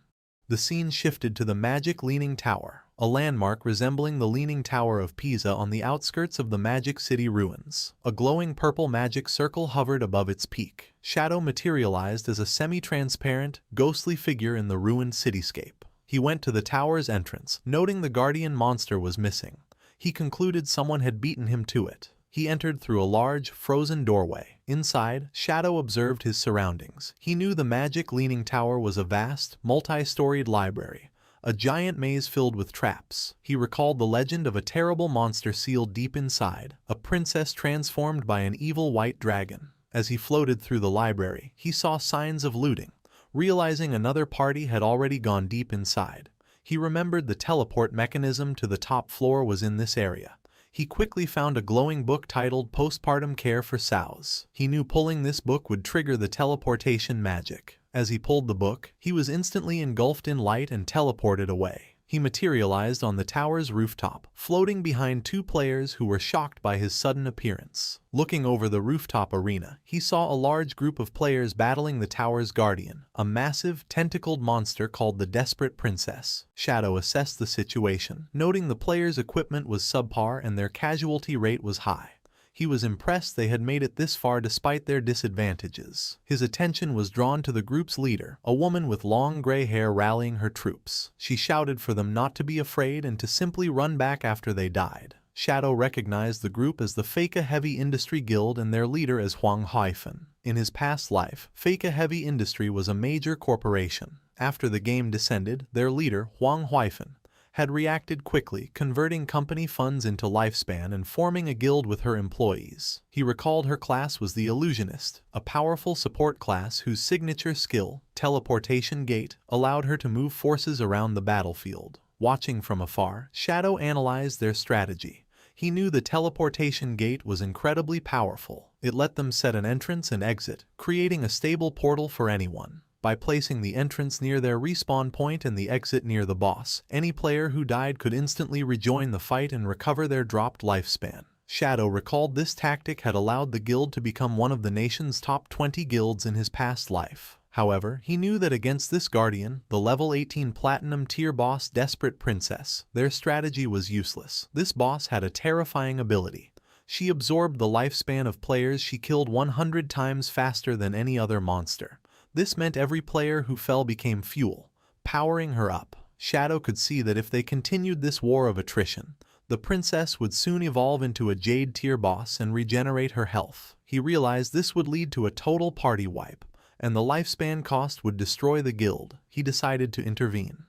Speaker 1: The scene shifted to the magic leaning tower. a landmark resembling the Leaning Tower of Pisa on the outskirts of the Magic City ruins. A glowing purple magic circle hovered above its peak. Shadow materialized as a semi-transparent, ghostly figure in the ruined cityscape. He went to the tower's entrance, noting the guardian monster was missing. He concluded someone had beaten him to it. He entered through a large, frozen doorway. Inside, Shadow observed his surroundings. He knew the magic Leaning Tower was a vast, multi-storied library, a giant maze filled with traps. He recalled the legend of a terrible monster sealed deep inside, a princess transformed by an evil white dragon. As he floated through the library, he saw signs of looting. Realizing another party had already gone deep inside, he remembered the teleport mechanism to the top floor was in this area. He quickly found a glowing book titled Postpartum Care for Sows. He knew pulling this book would trigger the teleportation magic. As he pulled the book, he was instantly engulfed in light and teleported away. He materialized on the tower's rooftop, floating behind two players who were shocked by his sudden appearance. Looking over the rooftop arena, he saw a large group of players battling the tower's guardian, a massive, tentacled monster called the Desperate Princess. Shadow assessed the situation, noting the players' equipment was subpar and their casualty rate was high. He was impressed they had made it this far despite their disadvantages. His attention was drawn to the group's leader, a woman with long gray hair rallying her troops. She shouted for them not to be afraid and to simply run back after they died. Shadow recognized the group as the Feka Heavy Industry Guild and their leader as Huang Haifeng. In his past life, Feka Heavy Industry was a major corporation. After the game descended, their leader, Huang Haifeng, had reacted quickly, converting company funds into lifespan and forming a guild with her employees. He recalled her class was the Illusionist, a powerful support class whose signature skill, Teleportation Gate, allowed her to move forces around the battlefield. Watching from afar, Shadow analyzed their strategy. He knew the teleportation gate was incredibly powerful. It let them set an entrance and exit, creating a stable portal for anyone. By placing the entrance near their respawn point and the exit near the boss, any player who died could instantly rejoin the fight and recover their dropped lifespan. Shadow recalled this tactic had allowed the guild to become one of the nation's top 20 guilds in his past life. However, he knew that against this guardian, the level 18 platinum tier boss Desperate Princess, their strategy was useless. This boss had a terrifying ability. She absorbed the lifespan of players she killed 100 times faster than any other monster. This meant every player who fell became fuel, powering her up. Shadow could see that if they continued this war of attrition, the princess would soon evolve into a Jade tier boss and regenerate her health. He realized this would lead to a total party wipe, and the lifespan cost would destroy the guild. He decided to intervene.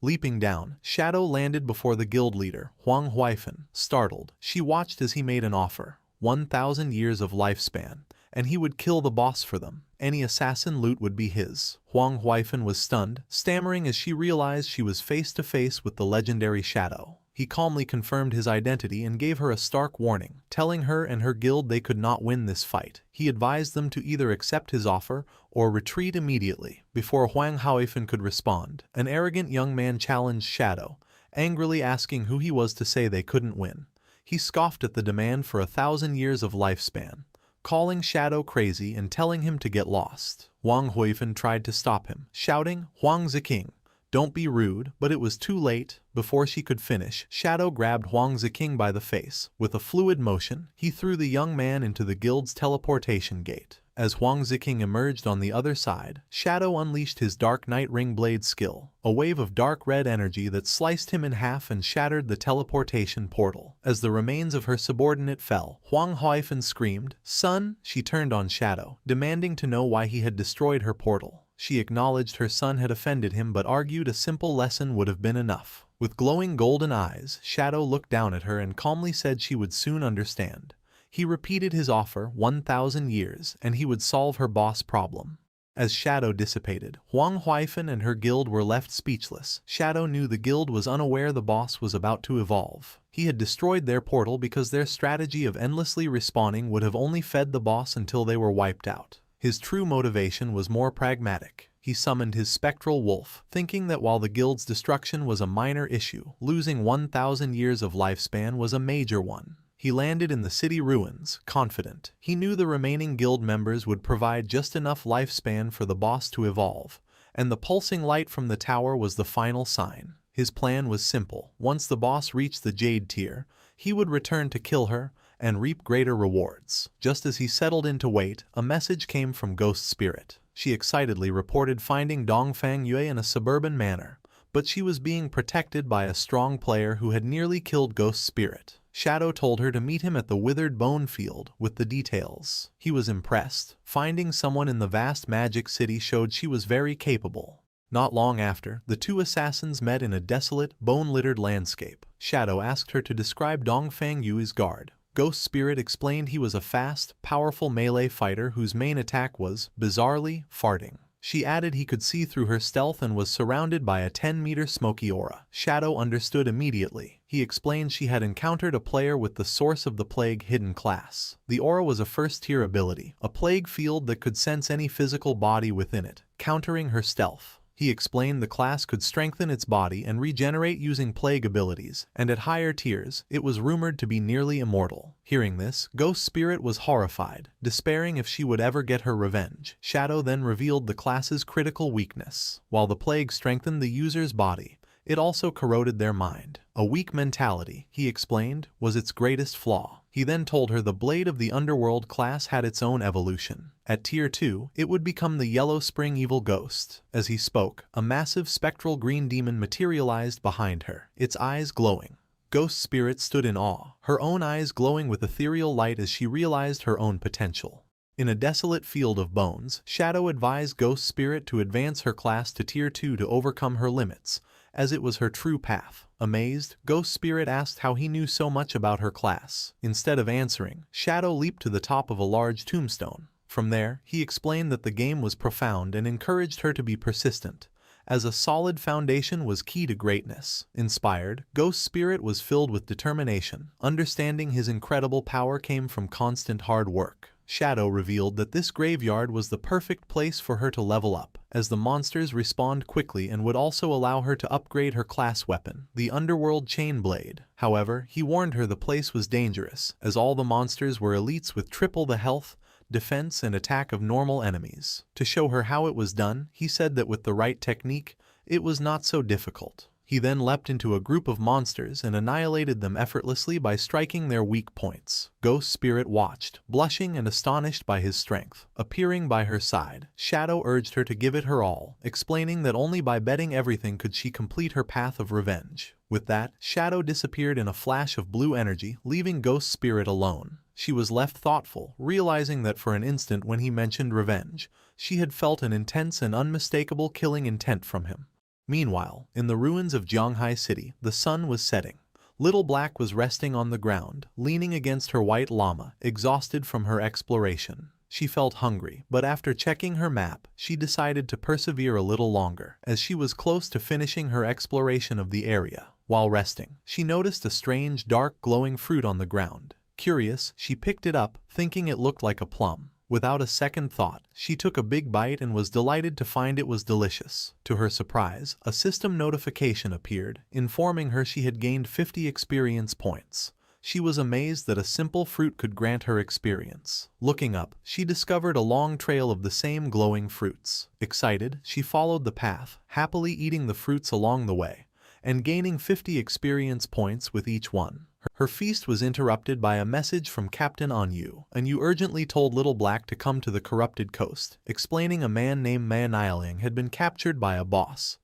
Speaker 1: Leaping down, Shadow landed before the guild leader, Huang Haifeng. Startled, she watched as he made an offer, 1,000 years of lifespan, and he would kill the boss for them. Any assassin loot would be his. Huang Haifeng was stunned, stammering as she realized she was face to face with the legendary Shadow. He calmly confirmed his identity and gave her a stark warning, telling her and her guild they could not win this fight. He advised them to either accept his offer or retreat immediately. Before Huang Haifeng could respond, an arrogant young man challenged Shadow, angrily asking who he was to say they couldn't win. He scoffed at the demand for 1,000 years of lifespan, calling Shadow crazy and telling him to get lost. Huang Haifeng tried to stop him, shouting, "Huang Ziking, don't be rude," but it was too late. Before she could finish, Shadow grabbed Huang Ziking by the face. With a fluid motion, he threw the young man into the guild's teleportation gate. As Huang Ziking emerged on the other side, Shadow unleashed his Dark Night Ring Blade skill, a wave of dark red energy that sliced him in half and shattered the teleportation portal. As the remains of her subordinate fell, Huang Haifeng screamed, "Son!" She turned on Shadow, demanding to know why he had destroyed her portal. She acknowledged her son had offended him but argued a simple lesson would have been enough. With glowing golden eyes, Shadow looked down at her and calmly said she would soon understand. He repeated his offer, 1,000 years, and he would solve her boss problem. As Shadow dissipated, Huang Haifeng and her guild were left speechless. Shadow knew the guild was unaware the boss was about to evolve. He had destroyed their portal because their strategy of endlessly respawning would have only fed the boss until they were wiped out. His true motivation was more pragmatic. He summoned his spectral wolf, thinking that while the guild's destruction was a minor issue, losing 1,000 years of lifespan was a major one. He landed in the city ruins, confident. He knew the remaining guild members would provide just enough lifespan for the boss to evolve, and the pulsing light from the tower was the final sign. His plan was simple. Once the boss reached the Jade tier, he would return to kill her and reap greater rewards. Just as he settled in to wait, a message came from Ghost Spirit. She excitedly reported finding Dongfang Yue in a suburban manor, but she was being protected by a strong player who had nearly killed Ghost Spirit. Shadow told her to meet him at the Withered Bone Field with the details. He was impressed. Finding someone in the vast magic city showed she was very capable. Not long after, the two assassins met in a desolate, bone-littered landscape. Shadow asked her to describe Dongfang Yue's guard. Ghost Spirit explained he was a fast, powerful melee fighter whose main attack was, bizarrely, farting. She added he could see through her stealth and was surrounded by a 10-meter smoky aura. Shadow understood immediately. He explained she had encountered a player with the Source of the Plague hidden class. The aura was a first-tier ability, a plague field that could sense any physical body within it, countering her stealth. He explained the class could strengthen its body and regenerate using plague abilities, and at higher tiers, it was rumored to be nearly immortal. Hearing this, Ghost Spirit was horrified, despairing if she would ever get her revenge. Shadow then revealed the class's critical weakness. While the plague strengthened the user's body, it also corroded their mind. A weak mentality, he explained, was its greatest flaw. He then told her the Blade of the Underworld class had its own evolution. At Tier 2, it would become the Yellow Spring Evil Ghost. As he spoke, a massive spectral green demon materialized behind her, its eyes glowing. Ghost Spirit stood in awe, her own eyes glowing with ethereal light as she realized her own potential. In a desolate field of bones, Shadow advised Ghost Spirit to advance her class to Tier 2 to overcome her limits, as it was her true path. Amazed, Ghost Spirit asked how he knew so much about her class. Instead of answering, Shadow leaped to the top of a large tombstone. From there, he explained that the game was profound and encouraged her to be persistent, as a solid foundation was key to greatness. Inspired, Ghost Spirit was filled with determination. Understanding his incredible power came from constant hard work. Shadow revealed that this graveyard was the perfect place for her to level up, as the monsters respawned quickly and would also allow her to upgrade her class weapon, the Underworld Chain Blade. However, he warned her the place was dangerous, as all the monsters were elites with triple the health, defense, and attack of normal enemies. To show her how it was done, he said that with the right technique, it was not so difficult. He then leapt into a group of monsters and annihilated them effortlessly by striking their weak points. Ghost Spirit watched, blushing and astonished by his strength. Appearing by her side, Shadow urged her to give it her all, explaining that only by betting everything could she complete her path of revenge. With that, Shadow disappeared in a flash of blue energy, leaving Ghost Spirit alone. She was left thoughtful, realizing that for an instant when he mentioned revenge, she had felt an intense and unmistakable killing intent from him. Meanwhile, in the ruins of Zhanghai City, the sun was setting. Little Black was resting on the ground, leaning against her white llama, exhausted from her exploration. She felt hungry, but after checking her map, she decided to persevere a little longer, as she was close to finishing her exploration of the area. While resting, she noticed a strange, dark, glowing fruit on the ground. Curious, she picked it up, thinking it looked like a plum. Without a second thought, she took a big bite and was delighted to find it was delicious. To her surprise, a system notification appeared, informing her she had gained 50 experience points. She was amazed that a simple fruit could grant her experience. Looking up, she discovered a long trail of the same glowing fruits. Excited, she followed the path, happily eating the fruits along the way, and gaining 50 experience points with each one. Her feast was interrupted by a message from Captain Anyu. Anyu urgently told Little Black to come to the corrupted coast, explaining a man named Manhwa had been captured by a boss.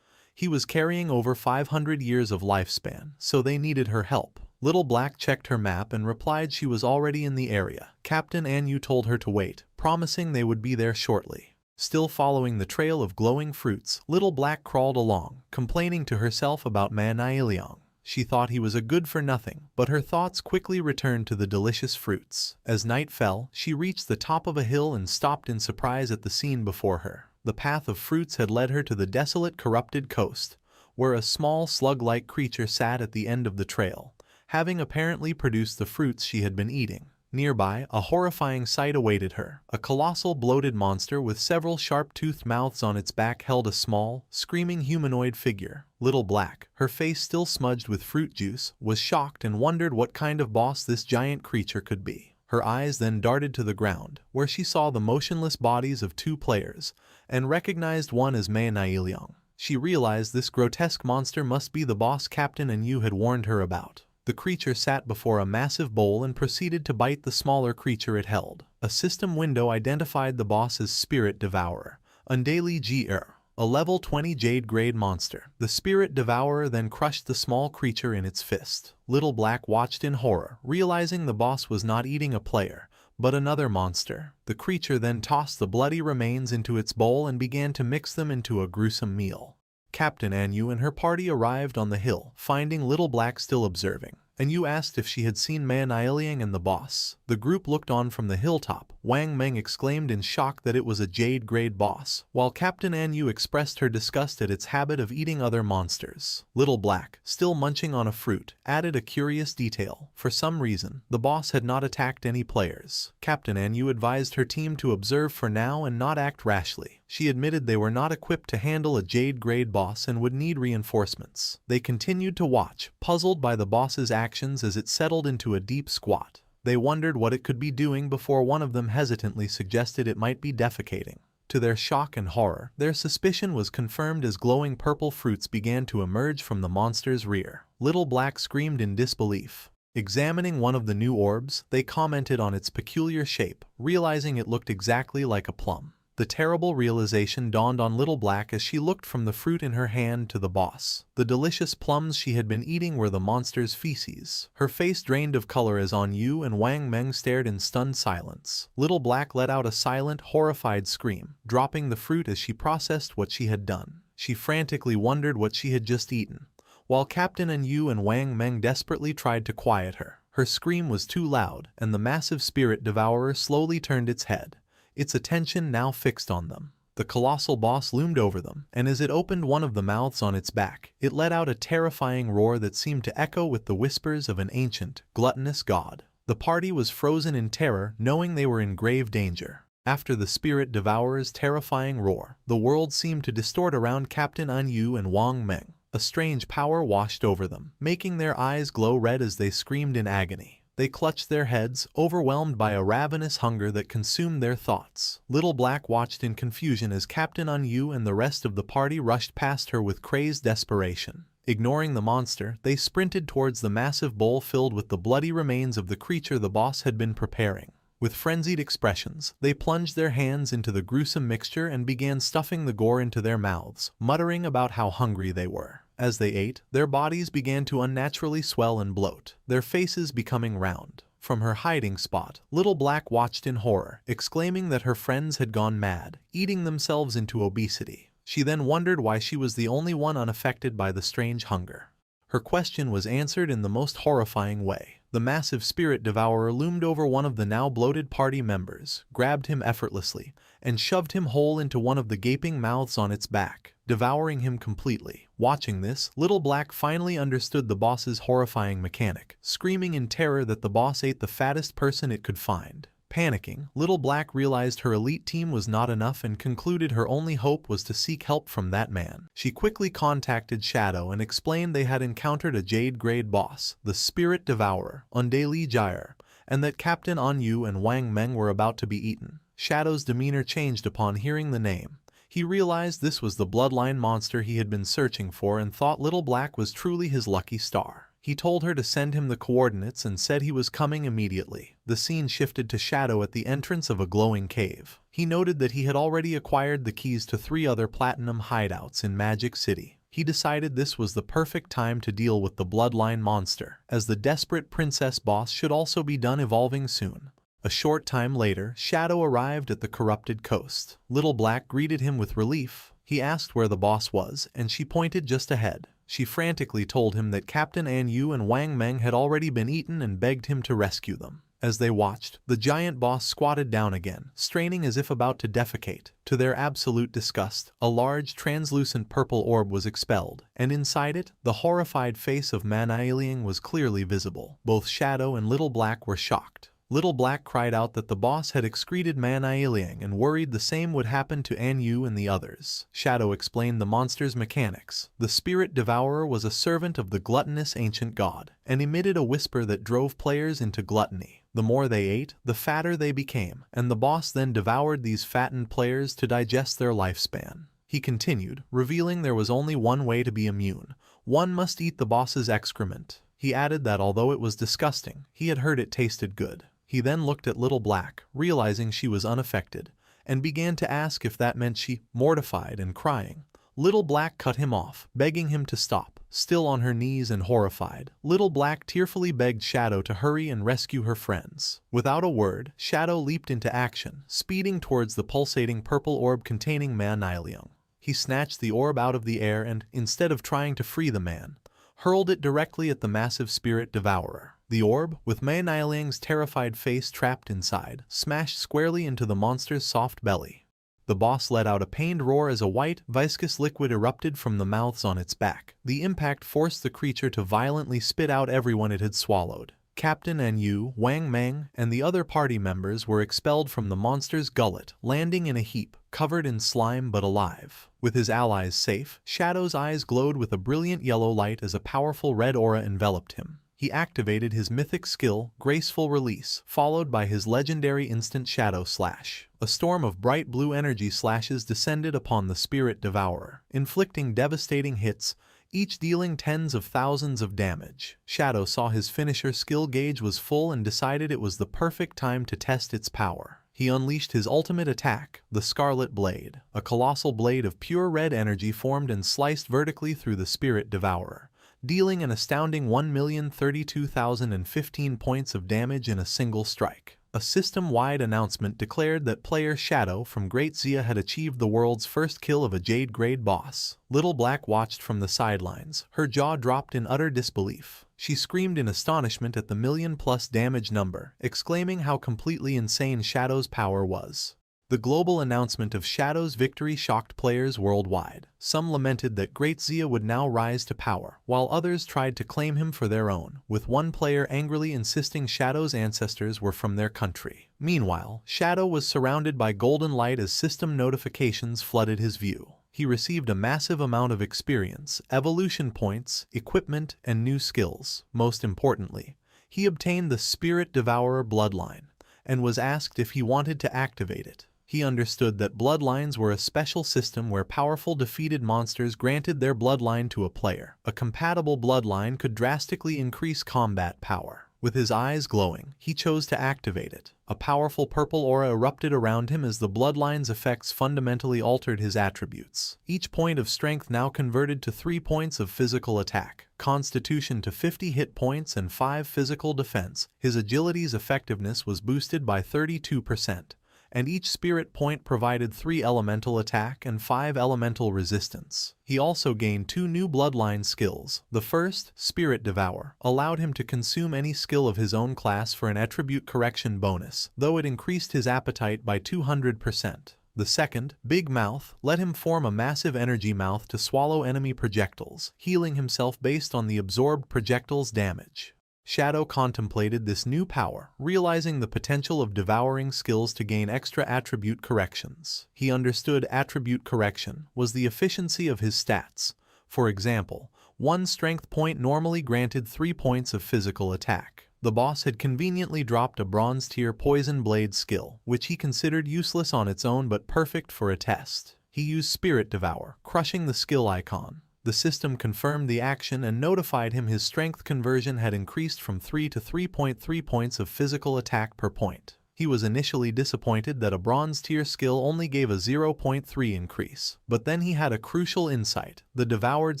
Speaker 1: He was carrying over 500 years of lifespan, so they needed her help. Little Black checked her map and replied she was already in the area. Captain Anyu told her to wait, promising they would be there shortly. Still following the trail of glowing fruits, Little Black crawled along, complaining to herself about Manhwa. She thought he was a good-for-nothing, but her thoughts quickly returned to the delicious fruits. As night fell, she reached the top of a hill and stopped in surprise at the scene before her. The path of fruits had led her to the desolate, corrupted coast, where a small slug-like creature sat at the end of the trail, having apparently produced the fruits she had been eating. Nearby, a horrifying sight awaited her. A colossal bloated monster with several sharp-toothed mouths on its back held a small, screaming humanoid figure. Little Black, her face still smudged with fruit juice, was shocked and wondered what kind of boss this giant creature could be. Her eyes then darted to the ground, where she saw the motionless bodies of two players, and recognized one as Manhwa. She realized this grotesque monster must be the boss Captain Anu had warned her about. The creature sat before a massive bowl and proceeded to bite the smaller creature it held. A system window identified the boss as Spirit Devourer, Undali Gr, a level 20 Jade grade monster. The Spirit Devourer then crushed the small creature in its fist. Little Black watched in horror, realizing the boss was not eating a player, but another monster. The creature then tossed the bloody remains into its bowl and began to mix them into a gruesome meal. Captain Anu and her party arrived on the hill, finding Little Black still observing. Anu asked if she had seen Manhwa and the boss. The group looked on from the hilltop. Wang Meng exclaimed in shock that it was a Jade-grade boss, while Captain Anu expressed her disgust at its habit of eating other monsters. Little Black, still munching on a fruit, added a curious detail. For some reason, the boss had not attacked any players. Captain Anu advised her team to observe for now and not act rashly. She admitted they were not equipped to handle a Jade-grade boss and would need reinforcements. They continued to watch, puzzled by the boss's actions as it settled into a deep squat. They wondered what it could be doing before one of them hesitantly suggested it might be defecating. To their shock and horror, their suspicion was confirmed as glowing purple fruits began to emerge from the monster's rear. Little Black screamed in disbelief. Examining one of the new orbs, they commented on its peculiar shape, realizing it looked exactly like a plum. The terrible realization dawned on Little Black as she looked from the fruit in her hand to the boss. The delicious plums she had been eating were the monster's feces. Her face drained of color as Anu and Wang Meng stared in stunned silence. Little Black let out a silent, horrified scream, dropping the fruit as she processed what she had done. She frantically wondered what she had just eaten, while Captain Anu and Wang Meng desperately tried to quiet her. Her scream was too loud, and the massive Spirit Devourer slowly turned its head, its attention now fixed on them. The colossal boss loomed over them, and as it opened one of the mouths on its back, it let out a terrifying roar that seemed to echo with the whispers of an ancient, gluttonous god. The party was frozen in terror, knowing they were in grave danger. After the Spirit Devourer's terrifying roar, the world seemed to distort around Captain Anu and Wang Meng. A strange power washed over them, making their eyes glow red as they screamed in agony. They clutched their heads, overwhelmed by a ravenous hunger that consumed their thoughts. Little Black watched in confusion as Captain Anu and the rest of the party rushed past her with crazed desperation. Ignoring the monster, they sprinted towards the massive bowl filled with the bloody remains of the creature the boss had been preparing. With frenzied expressions, they plunged their hands into the gruesome mixture and began stuffing the gore into their mouths, muttering about how hungry they were. As they ate, their bodies began to unnaturally swell and bloat, their faces becoming round. From her hiding spot, Little Black watched in horror, exclaiming that her friends had gone mad, eating themselves into obesity. She then wondered why she was the only one unaffected by the strange hunger. Her question was answered in the most horrifying way. The massive Spirit Devourer loomed over one of the now bloated party members, grabbed him effortlessly, and shoved him whole into one of the gaping mouths on its back, devouring him completely. Watching this, Little Black finally understood the boss's horrifying mechanic, screaming in terror that the boss ate the fattest person it could find. Panicking, Little Black realized her elite team was not enough and concluded her only hope was to seek help from that man. She quickly contacted Shadow and explained they had encountered a Jade-grade boss, the Spirit Devourer, Undali Gyre, and that Captain Anu and Wang Meng were about to be eaten. Shadow's demeanor changed upon hearing the name. He realized this was the bloodline monster he had been searching for and thought Little Black was truly his lucky star. He told her to send him the coordinates and said he was coming immediately. The scene shifted to Shadow at the entrance of a glowing cave. He noted that he had already acquired the keys to 3 other platinum hideouts in Magic City. He decided this was the perfect time to deal with the bloodline monster, as the desperate princess boss should also be done evolving soon. A short time later, Shadow arrived at the corrupted coast. Little Black greeted him with relief. He asked where the boss was, and she pointed just ahead. She frantically told him that Captain Anu and Wang Meng had already been eaten and begged him to rescue them. As they watched, the giant boss squatted down again, straining as if about to defecate. To their absolute disgust, a large translucent purple orb was expelled, and inside it, the horrified face of Manhwa was clearly visible. Both Shadow and Little Black were shocked. Little Black cried out that the boss had excreted Manhwa and worried the same would happen to Anu and the others. Shadow explained the monster's mechanics. The Spirit Devourer was a servant of the gluttonous ancient god, and emitted a whisper that drove players into gluttony. The more they ate, the fatter they became, and the boss then devoured these fattened players to digest their lifespan. he continued, revealing there was only one way to be immune. One must eat the boss's excrement. He added that although it was disgusting, he had heard it tasted good. He then looked at Little Black, realizing she was unaffected, and began to ask if that meant she, mortified and crying. Little Black cut him off, begging him to stop. Still on her knees and horrified, Little Black tearfully begged Shadow to hurry and rescue her friends. Without a word, Shadow leaped into action, speeding towards the pulsating purple orb containing Manhwa. He snatched the orb out of the air and, instead of trying to free the man, hurled it directly at the massive spirit devourer. The orb, with Manhwa's terrified face trapped inside, smashed squarely into the monster's soft belly. The boss let out a pained roar as a white, viscous liquid erupted from the mouths on its back. The impact forced the creature to violently spit out everyone it had swallowed. Captain Anyu, Wang Meng, and the other party members were expelled from the monster's gullet, landing in a heap, covered in slime but alive. With his allies safe, Shadow's eyes glowed with a brilliant yellow light as a powerful red aura enveloped him. He activated his mythic skill, Graceful Release, followed by his legendary instant Shadow Slash. A storm of bright blue energy slashes descended upon the spirit devourer, inflicting devastating hits, each dealing tens of thousands of damage. Shadow saw his finisher skill gauge was full and decided it was the perfect time to test its power. He unleashed his ultimate attack, the Scarlet Blade. A colossal blade of pure red energy formed and sliced vertically through the spirit devourer, dealing an astounding 1,032,015 points of damage in a single strike. A system-wide announcement declared that player Shadow from Great Zia had achieved the world's first kill of a Jade-grade boss. Little Black watched from the sidelines, her jaw dropped in utter disbelief. She screamed in astonishment at the million-plus damage number, exclaiming how completely insane Shadow's power was. The global announcement of Shadow's victory shocked players worldwide. Some lamented that Great Zia would now rise to power, while others tried to claim him for their own, with one player angrily insisting Shadow's ancestors were from their country. Meanwhile, Shadow was surrounded by golden light as system notifications flooded his view. He received a massive amount of experience, evolution points, equipment, and new skills. Most importantly, he obtained the Spirit Devourer bloodline, and was asked if he wanted to activate it. He understood that bloodlines were a special system where powerful defeated monsters granted their bloodline to a player. A compatible bloodline could drastically increase combat power. With his eyes glowing, he chose to activate it. A powerful purple aura erupted around him as the bloodline's effects fundamentally altered his attributes. Each point of strength now converted to 3 points of physical attack, constitution to 50 hit points and 5 physical defense. His agility's effectiveness was boosted by 32%. And each spirit point provided 3 elemental attack and 5 elemental resistance. He also gained 2 new bloodline skills. The first, Spirit Devour, allowed him to consume any skill of his own class for an attribute correction bonus, though it increased his appetite by 200%. The second, Big Mouth, let him form a massive energy mouth to swallow enemy projectiles, healing himself based on the absorbed projectile's damage. Shadow contemplated this new power, realizing the potential of devouring skills to gain extra attribute corrections. He understood attribute correction was the efficiency of his stats. For example, 1 strength point normally granted 3 points of physical attack. The boss had conveniently dropped a bronze tier poison blade skill, which he considered useless on its own but perfect for a test. He used Spirit Devour, crushing the skill icon. The system confirmed the action and notified him his strength conversion had increased from 3 to 3.3 points of physical attack per point. He was initially disappointed that a bronze tier skill only gave a 0.3 increase, but then he had a crucial insight. The devoured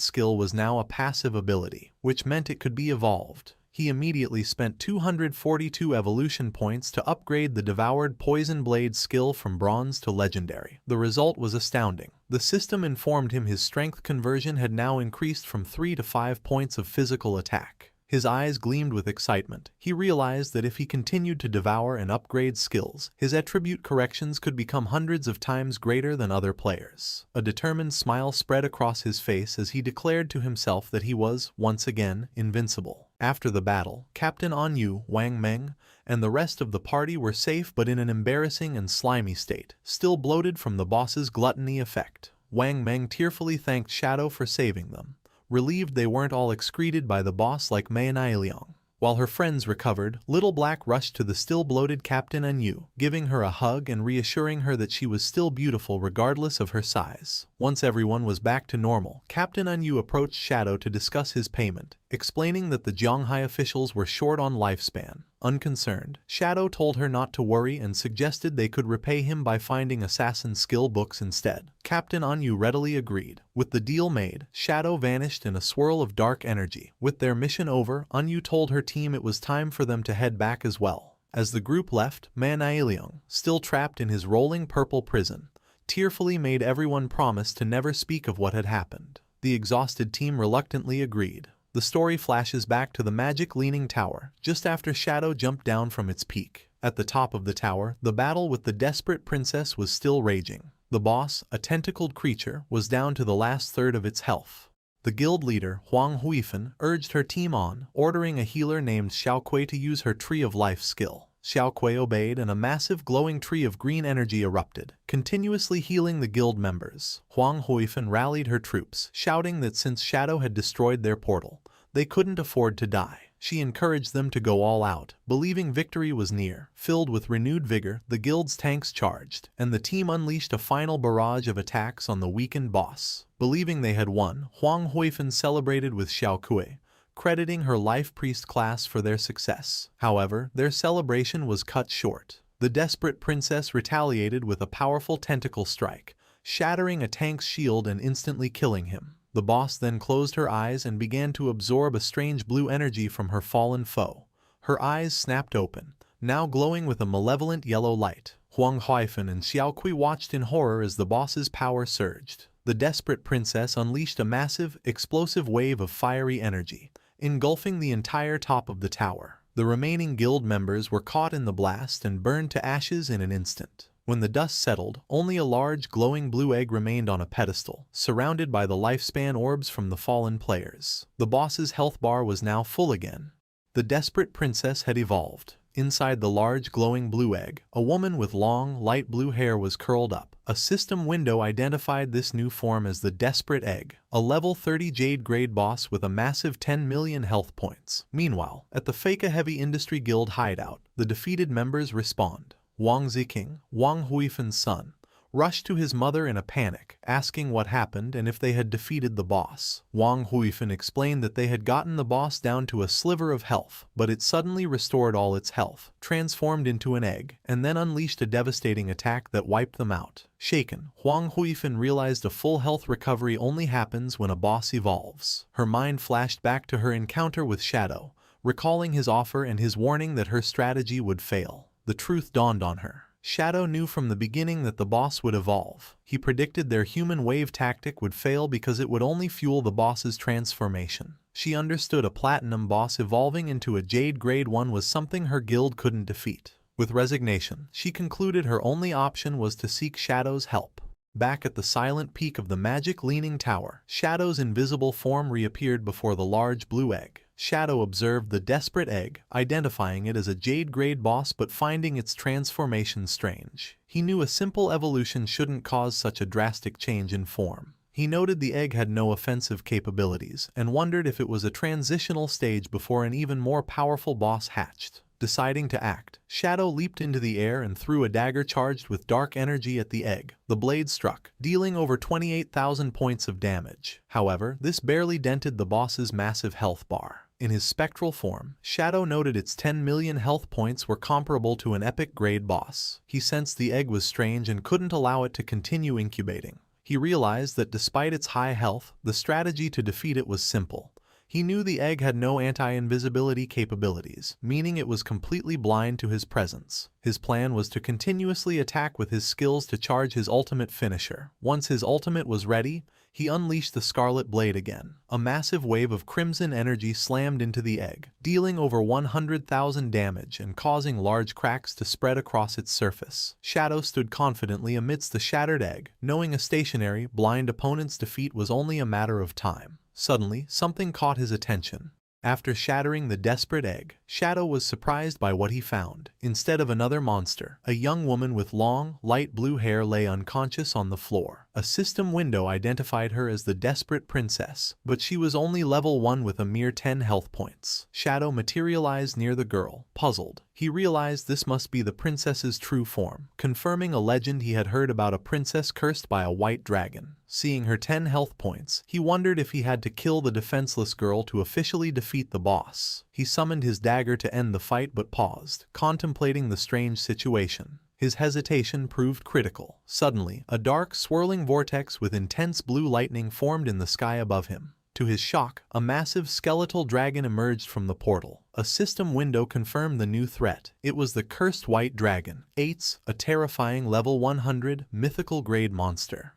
Speaker 1: skill was now a passive ability, which meant it could be evolved. He immediately spent 242 evolution points to upgrade the devoured poison blade skill from bronze to legendary. The result was astounding. The system informed him his strength conversion had now increased from 3 to 5 points of physical attack. His eyes gleamed with excitement. He realized that if he continued to devour and upgrade skills, his attribute corrections could become hundreds of times greater than other players. A determined smile spread across his face as he declared to himself that he was, once again, invincible. After the battle, Captain Anyu, Wang Meng, and the rest of the party were safe but in an embarrassing and slimy state, still bloated from the boss's gluttony effect. Wang Meng tearfully thanked Shadow for saving them, relieved they weren't all excreted by the boss like Manhwa. While her friends recovered, Little Black rushed to the still bloated Captain Anu, giving her a hug and reassuring her that she was still beautiful regardless of her size. Once everyone was back to normal, Captain Anu approached Shadow to discuss his payment, explaining that the Zhonghai officials were short on lifespan. Unconcerned, Shadow told her not to worry and suggested they could repay him by finding assassin skill books instead. Captain Anu readily agreed. With the deal made, Shadow vanished in a swirl of dark energy. With their mission over, Anu told her team it was time for them to head back as well. As the group left, Manhwa, still trapped in his rolling purple prison, tearfully made everyone promise to never speak of what had happened. The exhausted team reluctantly agreed. The story flashes back to the magic leaning tower, just after Shadow jumped down from its peak. At the top of the tower, the battle with the desperate princess was still raging. The boss, a tentacled creature, was down to the last third of its health. The guild leader, Huang Huifan, urged her team on, ordering a healer named Xiaokui to use her Tree of Life skill. Xiaokui obeyed and a massive glowing tree of green energy erupted, continuously healing the guild members. Huang Huifan rallied her troops, shouting that since Shadow had destroyed their portal, they couldn't afford to die. She encouraged them to go all out, believing victory was near. Filled with renewed vigor, the guild's tanks charged, and the team unleashed a final barrage of attacks on the weakened boss. Believing they had won, Huang Huifan celebrated with Xiaokui, crediting her life priest class for their success. However, their celebration was cut short. The desperate princess retaliated with a powerful tentacle strike, shattering a tank's shield and instantly killing him. The boss then closed her eyes and began to absorb a strange blue energy from her fallen foe. Her eyes snapped open, now glowing with a malevolent yellow light. Huang Huifan and Xiaokui watched in horror as the boss's power surged. The desperate princess unleashed a massive, explosive wave of fiery energy, engulfing the entire top of the tower. The remaining guild members were caught in the blast and burned to ashes in an instant. When the dust settled, only a large glowing blue egg remained on a pedestal, surrounded by the lifespan orbs from the fallen players. The boss's health bar was now full again. The desperate princess had evolved. Inside the large glowing blue egg, a woman with long, light blue hair was curled up. A system window identified this new form as the Desperate Egg, a level 30 Jade grade boss with a massive 10 million health points. Meanwhile, at the Fake Heavy Industry Guild hideout, the defeated members respond. Wang Ziking, Wang Huifan's son, rushed to his mother in a panic, asking what happened and if they had defeated the boss. Wang Huifan explained that they had gotten the boss down to a sliver of health, but it suddenly restored all its health, transformed into an egg, and then unleashed a devastating attack that wiped them out. Shaken, Huang Huifan realized a full health recovery only happens when a boss evolves. Her mind flashed back to her encounter with Shadow, recalling his offer and his warning that her strategy would fail. The truth dawned on her. Shadow knew from the beginning that the boss would evolve. He predicted their human wave tactic would fail because it would only fuel the boss's transformation. She understood a platinum boss evolving into a Jade grade 1 was something her guild couldn't defeat. With resignation, she concluded her only option was to seek Shadow's help. Back at the silent peak of the magic leaning tower, Shadow's invisible form reappeared before the large blue egg. Shadow observed the desperate egg, identifying it as a Jade grade boss but finding its transformation strange. He knew a simple evolution shouldn't cause such a drastic change in form. He noted the egg had no offensive capabilities and wondered if it was a transitional stage before an even more powerful boss hatched. Deciding to act, Shadow leaped into the air and threw a dagger charged with dark energy at the egg. The blade struck, dealing over 28,000 points of damage. However, this barely dented the boss's massive health bar. In his spectral form, Shadow noted its 10 million health points were comparable to an epic grade boss. He sensed the egg was strange and couldn't allow it to continue incubating. He realized that despite its high health, the strategy to defeat it was simple. He knew the egg had no anti-invisibility capabilities, meaning it was completely blind to his presence. His plan was to continuously attack with his skills to charge his ultimate finisher. Once his ultimate was ready, he unleashed the Scarlet Blade again. A massive wave of crimson energy slammed into the egg, dealing over 100,000 damage and causing large cracks to spread across its surface. Shadow stood confidently amidst the shattered egg, knowing a stationary, blind opponent's defeat was only a matter of time. Suddenly, something caught his attention. After shattering the desperate egg, Shadow was surprised by what he found. Instead of another monster, a young woman with long, light blue hair lay unconscious on the floor. A system window identified her as the desperate princess, but she was only level 1 with a mere 10 health points. Shadow materialized near the girl. Puzzled, he realized this must be the princess's true form, confirming a legend he had heard about a princess cursed by a white dragon. Seeing her 10 health points, he wondered if he had to kill the defenseless girl to officially defeat the boss. He summoned his dagger to end the fight but paused, contemplating the strange situation. His hesitation proved critical. Suddenly, a dark, swirling vortex with intense blue lightning formed in the sky above him. To his shock, a massive skeletal dragon emerged from the portal. A system window confirmed the new threat. It was the cursed white dragon, Ates, a terrifying level 100 mythical grade monster.